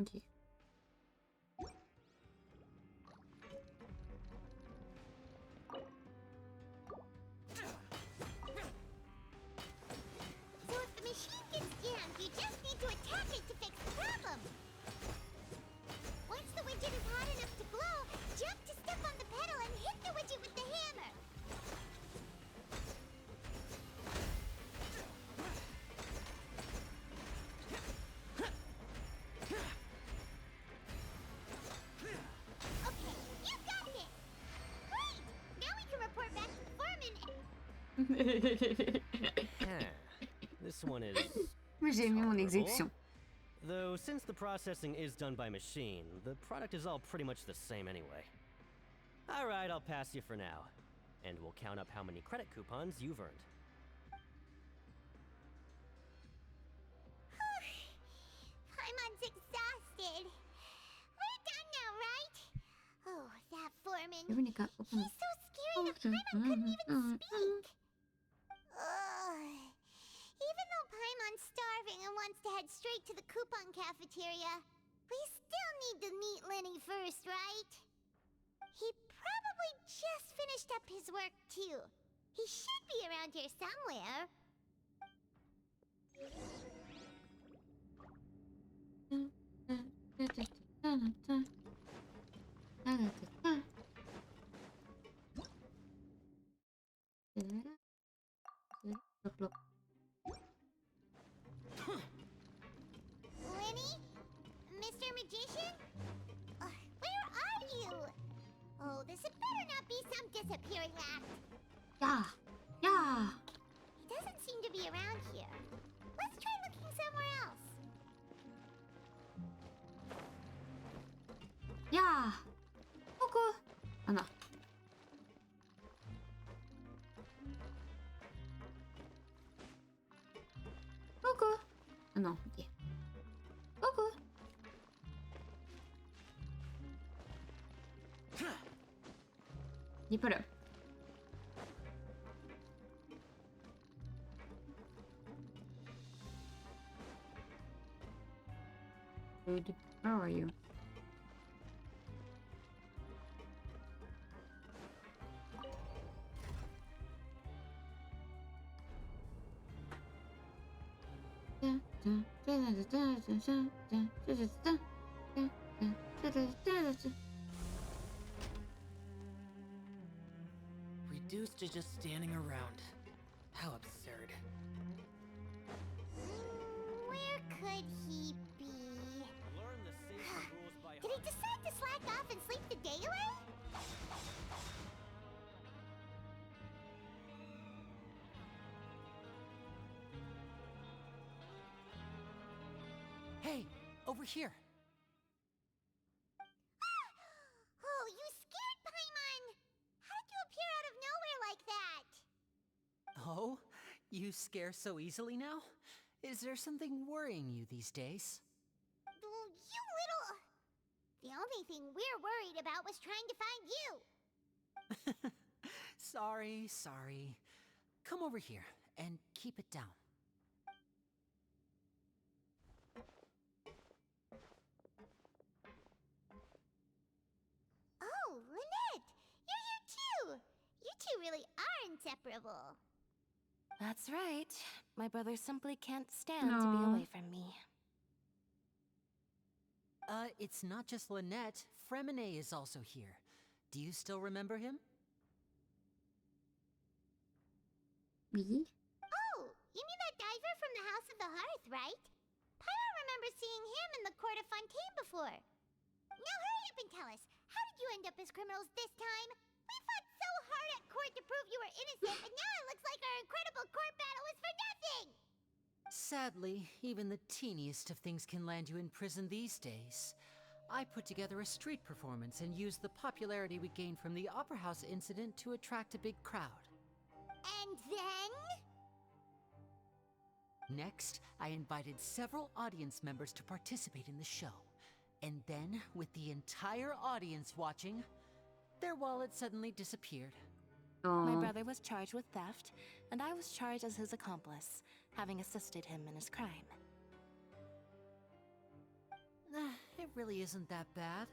Ok. So if the machine gets jammed, you just need to attack it to fix the problem. Once the widget is hot enough to glow, jump to step on the pedal and hit the widget with the hammer. Okay, you got this. Great! Now we can report back to the foreman This one is... J'ai aimé mon exécution. Though, since the processing is done by machine, the product is all pretty much the same anyway. Alright, I'll pass you for now. And we'll count up how many credit coupons you've earned. Paimon's exhausted. We're done now, right? Oh, that foreman. He's so scary that Paimon couldn't even speak. Ugh. Even though Paimon's starving and wants to head straight to the coupon cafeteria, We still need to meet Lenny first, right? He probably just finished up his work, too. He should be around here somewhere. Lenny? Mr. Magician? Where are you? Oh, this had better not be some disappearing act. Yeah. Yeah. He doesn't seem to be around here. Let's try looking somewhere else. Yeah. Coucou. Oh non. Coucou. Oh non, ok. Coucou. Il est pas là. Dude, where are you? Reduced to just standing around. How absurd. Where could he be? Learn the safety rules by Did he decide to slack off and sleep the day away? Hey, over here. Oh, you scared Paimon! How did you appear out of nowhere like that? Oh, you scare so easily now? Is there something worrying you these days? Oh, you little... The only thing we're worried about was trying to find you. Sorry. Come over here and keep it down. Oh, Lynette! You're here too! You two really are inseparable. That's right. My brother simply can't stand to be Aw. away from me. It's not just Lynette. Fremine is also here. Do you still remember him? Oui. Oh, you mean that diver from the House of the Hearth, right? Paimon remembers seeing him in the Court of Fontaine before. Now hurry up and tell us, how did you end up as criminals this time? We fought so hard at court to prove you were innocent, but now it looks like our incredible court battle was for nothing! Sadly, even the teeniest of things can land you in prison these days. I put together a street performance and used the popularity we gained from the Opera House incident to attract a big crowd. And then? Next, I invited several audience members to participate in the show. And then, with the entire audience watching, their wallet suddenly disappeared. My brother was charged with theft, and I was charged as his accomplice, having assisted him in his crime. It really isn't that bad.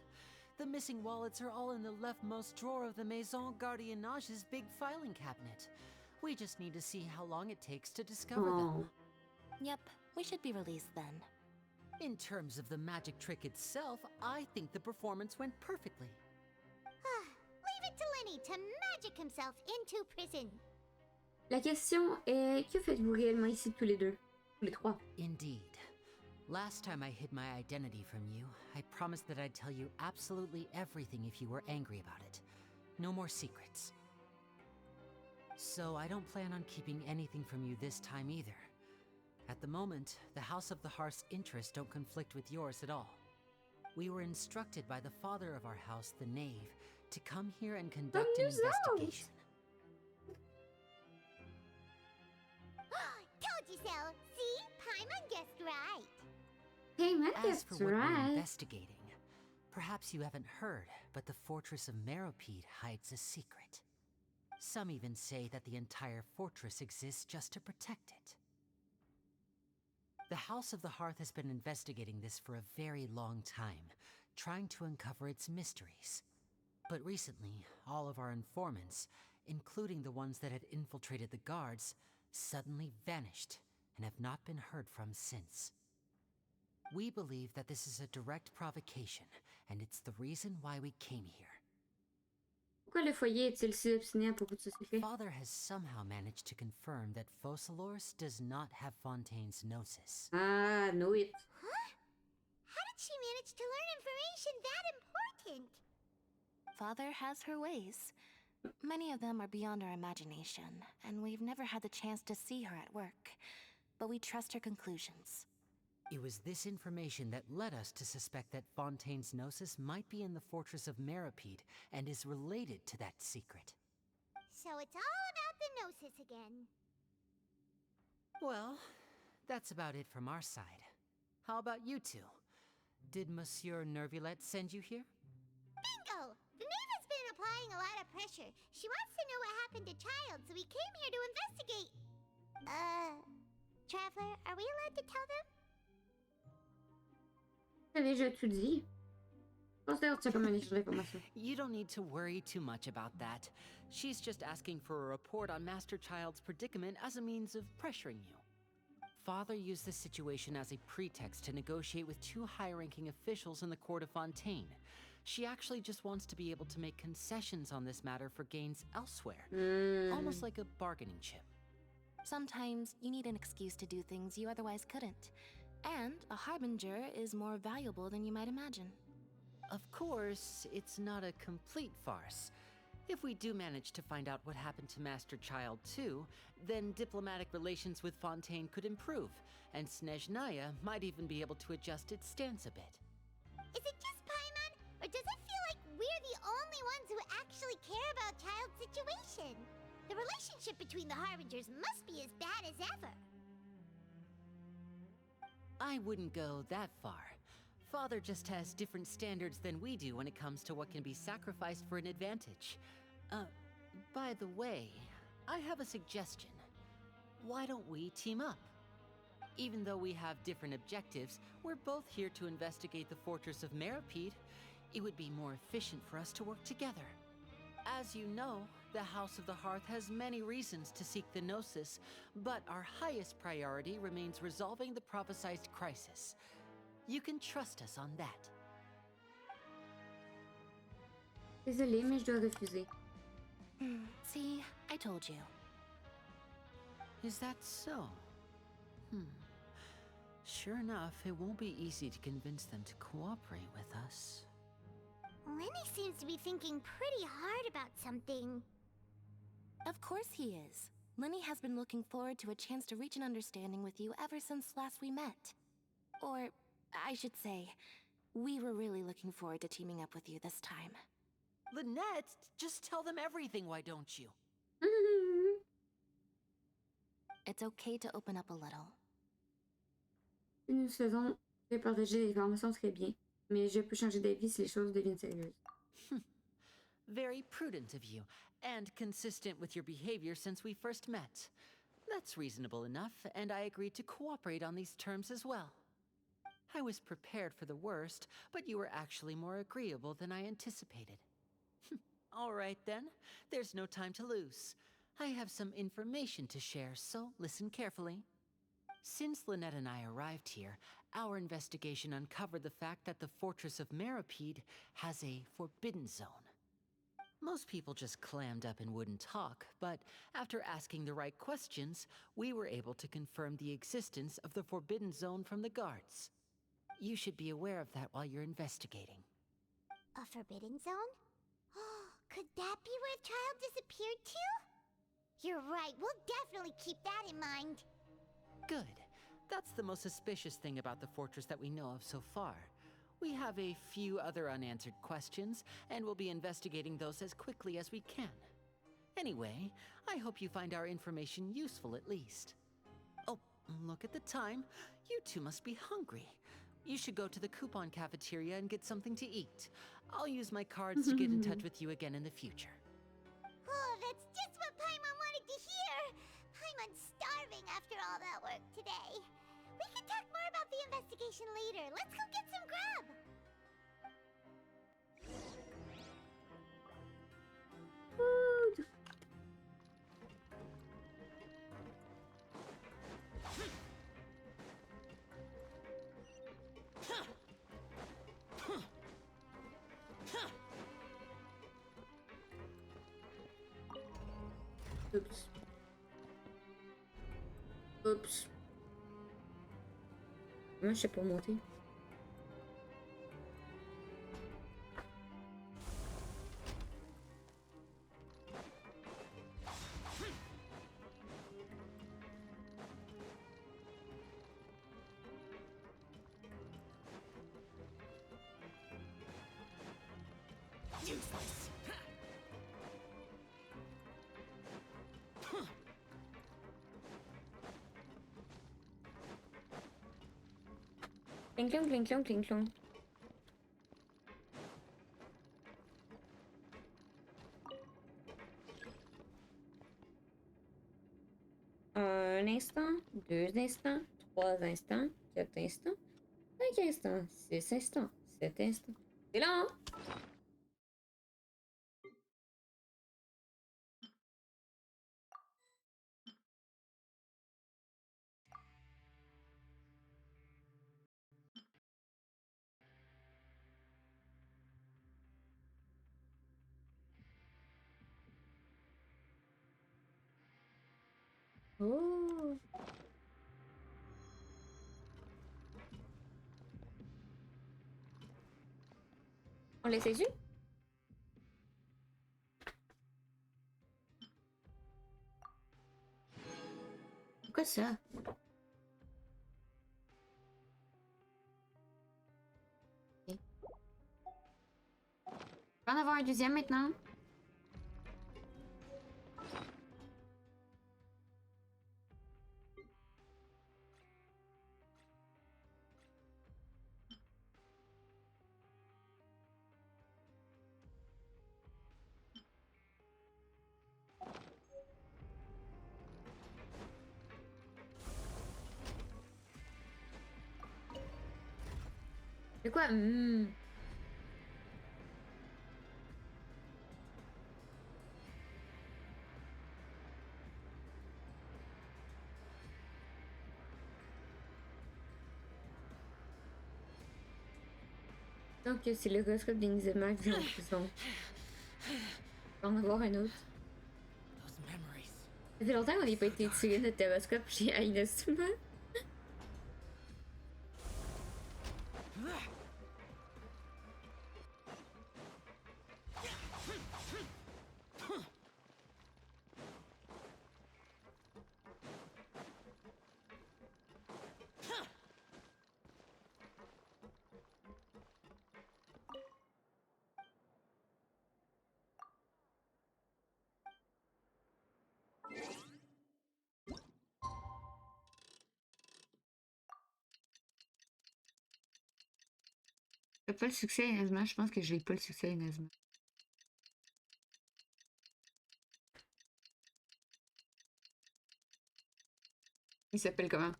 The missing wallets are all in the leftmost drawer of the Maison Gardiennage's big filing cabinet. We just need to see how long it takes to discover them. Yep, we should be released then. In terms of the magic trick itself, I think the performance went perfectly. Leave it to Lenny to magic himself into prison. La question est, que faites-vous réellement ici tous les deux? Tous les trois. Indeed. Last time I hid my identity from you, I promised that I'd tell you absolutely everything if you were angry about it. No more secrets. So I don't plan on keeping anything from you this time either. At the moment, the House of the Hearth's interests don't conflict with yours at all. We were instructed by the father of our house, the Knave, to come here and conduct an investigation. Told you so! See? Paimon guessed right. As for what we're investigating, perhaps you haven't heard, but the fortress of Meropide hides a secret. Some even say that the entire fortress exists just to protect it. The House of the Hearth has been investigating this for a very long time, trying to uncover its mysteries. But recently, all of our informants, including the ones that had infiltrated the guards, suddenly vanished and have not been heard from since. We believe that this is a direct provocation, and it's the reason why we came here. Pourquoi le foyer est-il si obstiné à propos de ce secret? Father has somehow managed to confirm that Focalors does not have Fontaine's gnosis. Ah, know it. Huh? How did she manage to learn information that important? Father has her ways. Many of them are beyond our imagination, and we've never had the chance to see her at work. But we trust her conclusions. It was this information that led us to suspect that Fontaine's gnosis might be in the fortress of Meripede and is related to that secret. So it's all about the gnosis again. Well, that's about it from our side. How about you two? Did Monsieur Nervulette send you here? Bingo! The knave has been applying a lot of pressure. She wants to know what happened to Child, so we came here to investigate. Traveler, are we allowed to tell them? T'as déjà tout dit. Je pense d'ailleurs que tu as comme un échange d'informations. You don't need to worry too much about that. She's just asking for a report on Master Child's predicament as a means of pressuring you. Father used this situation as a pretext to negotiate with two high-ranking officials in the court of Fontaine. She actually just wants to be able to make concessions on this matter for gains elsewhere. Almost like a bargaining chip. Sometimes you need an excuse to do things you otherwise couldn't. And a harbinger is more valuable than you might imagine. Of course, it's not a complete farce. If we do manage to find out what happened to Master Child too, then diplomatic relations with Fontaine could improve, and Snezhnaya might even be able to adjust its stance a bit. Is it just Paimon, or does it feel like we're the only ones who actually care about Child's situation? The relationship between the Harbingers must be as bad as ever. I wouldn't go that far. Father just has different standards than we do when it comes to what can be sacrificed for an advantage. By the way, I have a suggestion. Why don't we team up? Even though we have different objectives, we're both here to investigate the fortress of Meripede. It would be more efficient for us to work together. As you know, the House of the Hearth has many reasons to seek the Gnosis, but our highest priority remains resolving the prophesized crisis. You can trust us on that. Désolée, mais je dois refuser. See, I told you. Is that so? Sure enough, it won't be easy to convince them to cooperate with us. Lenny seems to be thinking pretty hard about something. Of course he is. Lenny has been looking forward to a chance to reach an understanding with you ever since last we met. Or, I should say, we were really looking forward to teaming up with you this time. Lynette, just tell them everything, why don't you? It's okay to open up a little. Si nous faisons partager des informations très bien, mais je peux changer d'avis si les choses deviennent sérieuses. Very prudent of you, and consistent with your behavior since we first met. That's reasonable enough, and I agreed to cooperate on these terms as well. I was prepared for the worst, but you were actually more agreeable than I anticipated. All right then, there's no time to lose. I have some information to share, so listen carefully. Since Lynette and I arrived here, our investigation uncovered the fact that the fortress of Meripede has a forbidden zone. Most people just clammed up and wouldn't talk, but after asking the right questions, we were able to confirm the existence of the forbidden zone from the guards. You should be aware of that while you're investigating. A forbidden zone? Could that be where Child disappeared to? You're right, we'll definitely keep that in mind. Good. That's the most suspicious thing about the fortress that we know of so far. We have a few other unanswered questions, and we'll be investigating those as quickly as we can. Anyway, I hope you find our information useful at least. Oh, look at the time. You two must be hungry. You should go to the coupon cafeteria and get something to eat. I'll use my cards to get in touch with you again in the future. Oh, that's just what Paimon wanted to hear! Paimon's starving after all that work today. We can talk more about the investigation later. Let's go get some grub. Food. Oops. Oups. Moi, je sais pas monter. Useless. Cling clong, cling clong, cling clong. Un instant, 2 instants, 3 instants, 4 instants, 5 instants, 6 instants, 7 instants. C'est là, hein? Oh. On l'essaie dessus? Pourquoi ça? Okay. Je vais en avoir un deuxième maintenant. C'est quoi? Donc c'est l'horoscope des animaux qui sont en prison. On va en avoir un autre. Ça fait longtemps qu'on n'a pas été tiré notre horoscope chez Ainasuma. J'ai pas le succès Inazuma, je pense que j'ai pas le succès Inazuma. Il s'appelle comment?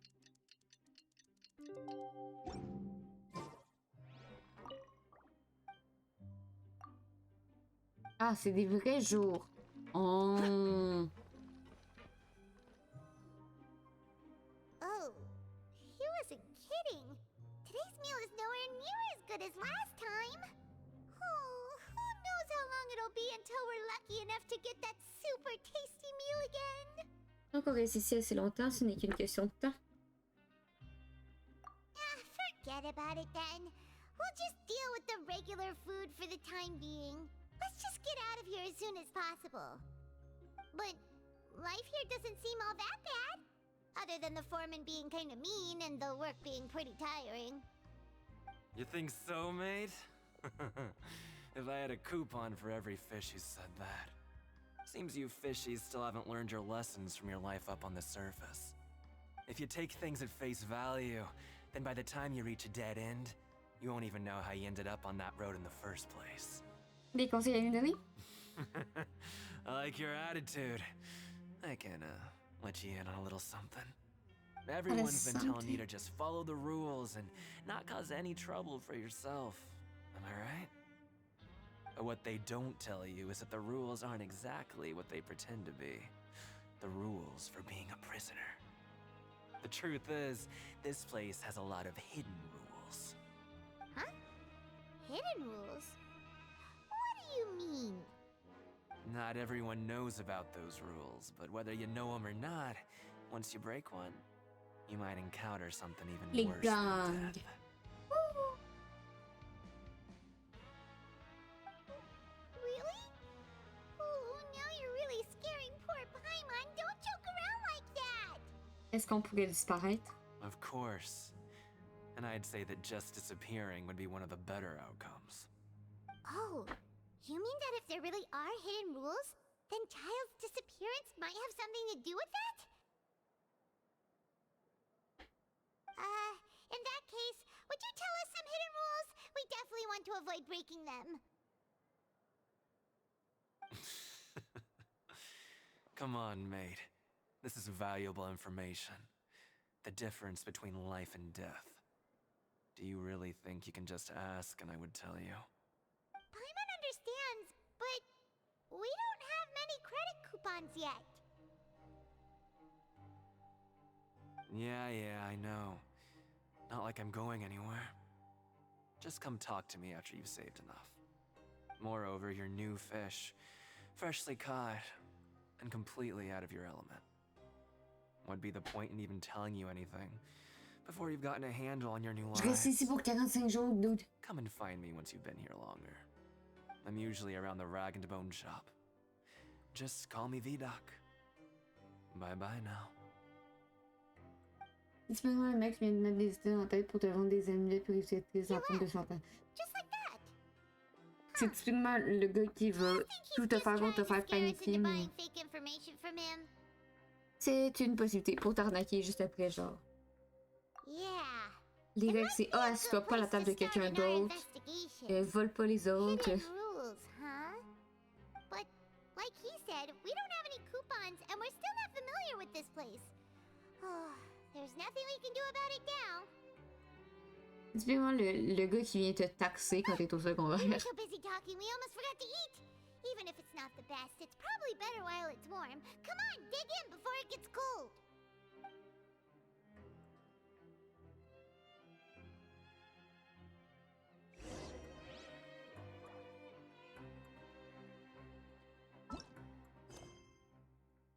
Ah, c'est des vrais jours. Oh. Oh, he wasn't kidding. Today's meal is nowhere near as good as last time. Oh, who knows how long it'll be until we're lucky enough to get that super tasty meal again. Tant qu'on reste ici assez longtemps, ce n'est qu'une question de temps. Ah, forget about it then. We'll just deal with the regular food for the time being. Let's just get out of here as soon as possible. But life here doesn't seem all that bad. Other than the foreman being kind of mean and the work being pretty tiring. You think so, mate? If I had a coupon for every fish who said that. Seems you fishies still haven't learned your lessons from your life up on the surface. If you take things at face value, then by the time you reach a dead end, you won't even know how you ended up on that road in the first place. Des conseils à nous donner? I like your attitude. I can, let you in on a little something. Everyone's been telling you to just follow the rules and not cause any trouble for yourself. Am I right? But what they don't tell you is that the rules aren't exactly what they pretend to be. The rules for being a prisoner. The truth is, this place has a lot of hidden rules. Huh? Hidden rules? What do you mean? Not everyone knows about those rules, but whether you know them or not, once you break one, you might encounter something even worse than death. Really? Oh, now you're really scaring poor Paimon. Don't joke around like that. Est-ce qu'on pourrait disparaître? Of course. And I'd say that just disappearing would be one of the better outcomes. Oh, you mean that if there really are hidden rules, then Child's disappearance might have something to do with that? In that case, would you tell us some hidden rules? We definitely want to avoid breaking them. Come on, mate. This is valuable information. The difference between life and death. Do you really think you can just ask and I would tell you? Paimon understands, but we don't have many credit coupons yet. Yeah, I know. Not like I'm going anywhere. Just come talk to me after you've saved enough. Moreover, you're new fish, freshly caught, and completely out of your element. What'd be the point in even telling you anything before you've gotten a handle on your new Je reste ici lives? pour 45 jours, dude. Come and find me once you've been here longer. I'm usually around the rag and bone shop. Just call me V-Doc. Bye-bye now. C'est pas un mec qui vient de mettre des idées en tête pour te vendre des amulettes pour éviter tes enfants de 100 ans. C'est typiquement le gars qui va tout te faire pour te faire paniquer, mais... C'est une possibilité pour t'arnaquer juste après, genre. Les règles, c'est assis-toi pas à la table de quelqu'un d'autre, vole pas les autres. Rules, huh? But, like he said, we don't have any coupons, and we're still not familiar with this place. Oh, there's nothing we can do about it now. C'est typiquement le gars qui vient te taxer quand t'es au secondaire. We were so busy talking, we almost forgot to eat. Even if it's not the best, it's probably better while it's warm. Come on, dig in before it gets cold.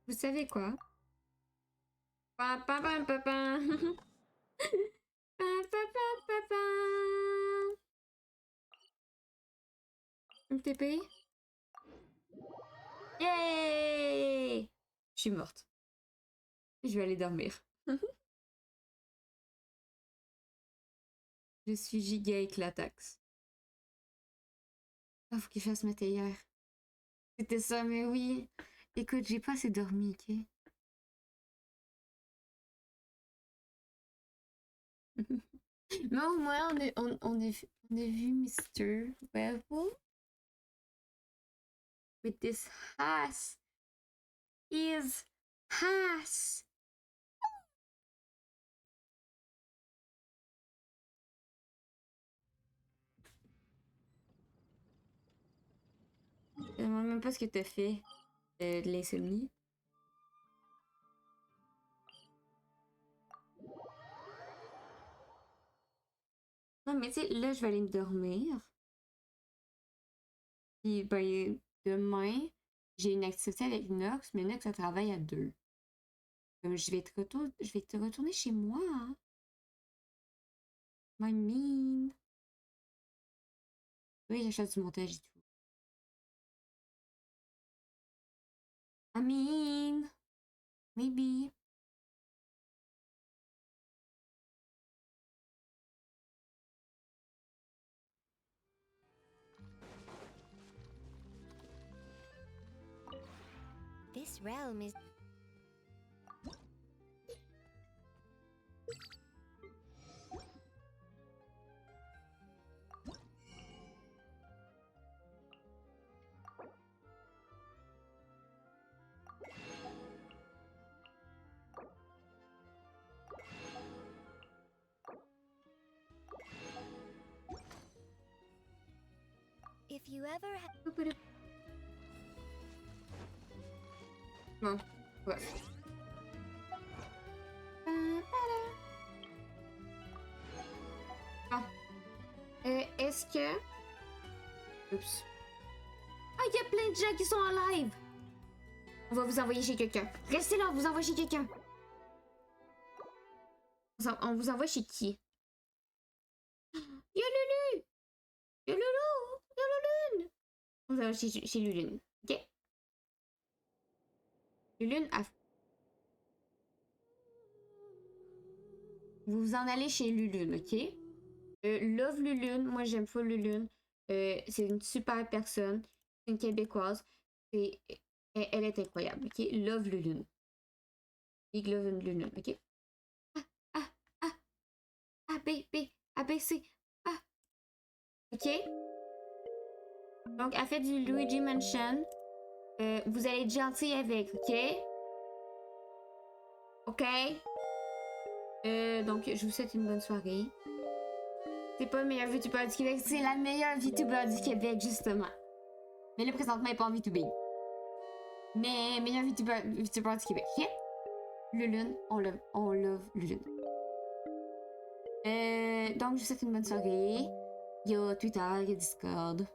Vous savez quoi? Papa. Une TP? Yay! Je suis morte. Je vais aller dormir. Je suis giga éclataxe. Ah, faut qu'il fasse ma théière. C'était ça, mais oui. Écoute, j'ai pas assez dormi, ok? Mais au moins, on a vu Mr. Werewolf. With this ass. His ass. Je me demande même pas ce que t'as fait de l'insomnie. Non, mais tu sais, là, je vais aller me dormir. Puis, ben, demain, j'ai une activité avec Nox, mais Nox, ça travaille à 2. Je vais te retourner chez moi, hein. My mean. Oui, j'achète du montage et tout. I mean, maybe. This realm is... If you ever Bon, ouais. Bon. Est-ce que... Oups. Ah, il y a plein de gens qui sont en live! On va vous envoyer chez quelqu'un. Restez là, on vous envoie chez quelqu'un. On vous envoie chez qui? Yo Lulu! Yo Loulou! Yo Lulune! On vous envoie chez Lulune, ok? Lulune a... Vous vous en allez chez Lulune, ok? Love Lulune, moi j'aime pas Lulune. C'est une super personne. C'est une Québécoise. Elle est incroyable, ok? Love Lulune. Big Love Lulune, ok? A, B, C. Ah. Ok? Donc, elle fait du Luigi Mansion. Vous allez être gentil avec, ok? Ok? Donc, je vous souhaite une bonne soirée. C'est pas le meilleur VTuber du Québec, c'est la meilleure VTuber du Québec, justement. Mais là, présentement, elle est pas en VTuber. Mais meilleur VTuber du Québec, ok? Lulune, on love Lulune. Donc, je vous souhaite une bonne soirée. Il y a Twitter, il y a Discord.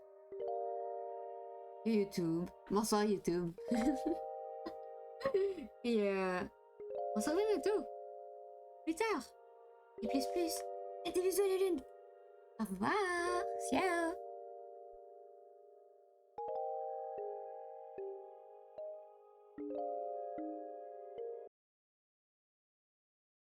Il y a YouTube. Bonsoir YouTube. Et on se revoit bientôt. Plus tard. Et plus. Et des bisous à la lune. Au revoir. Ciao.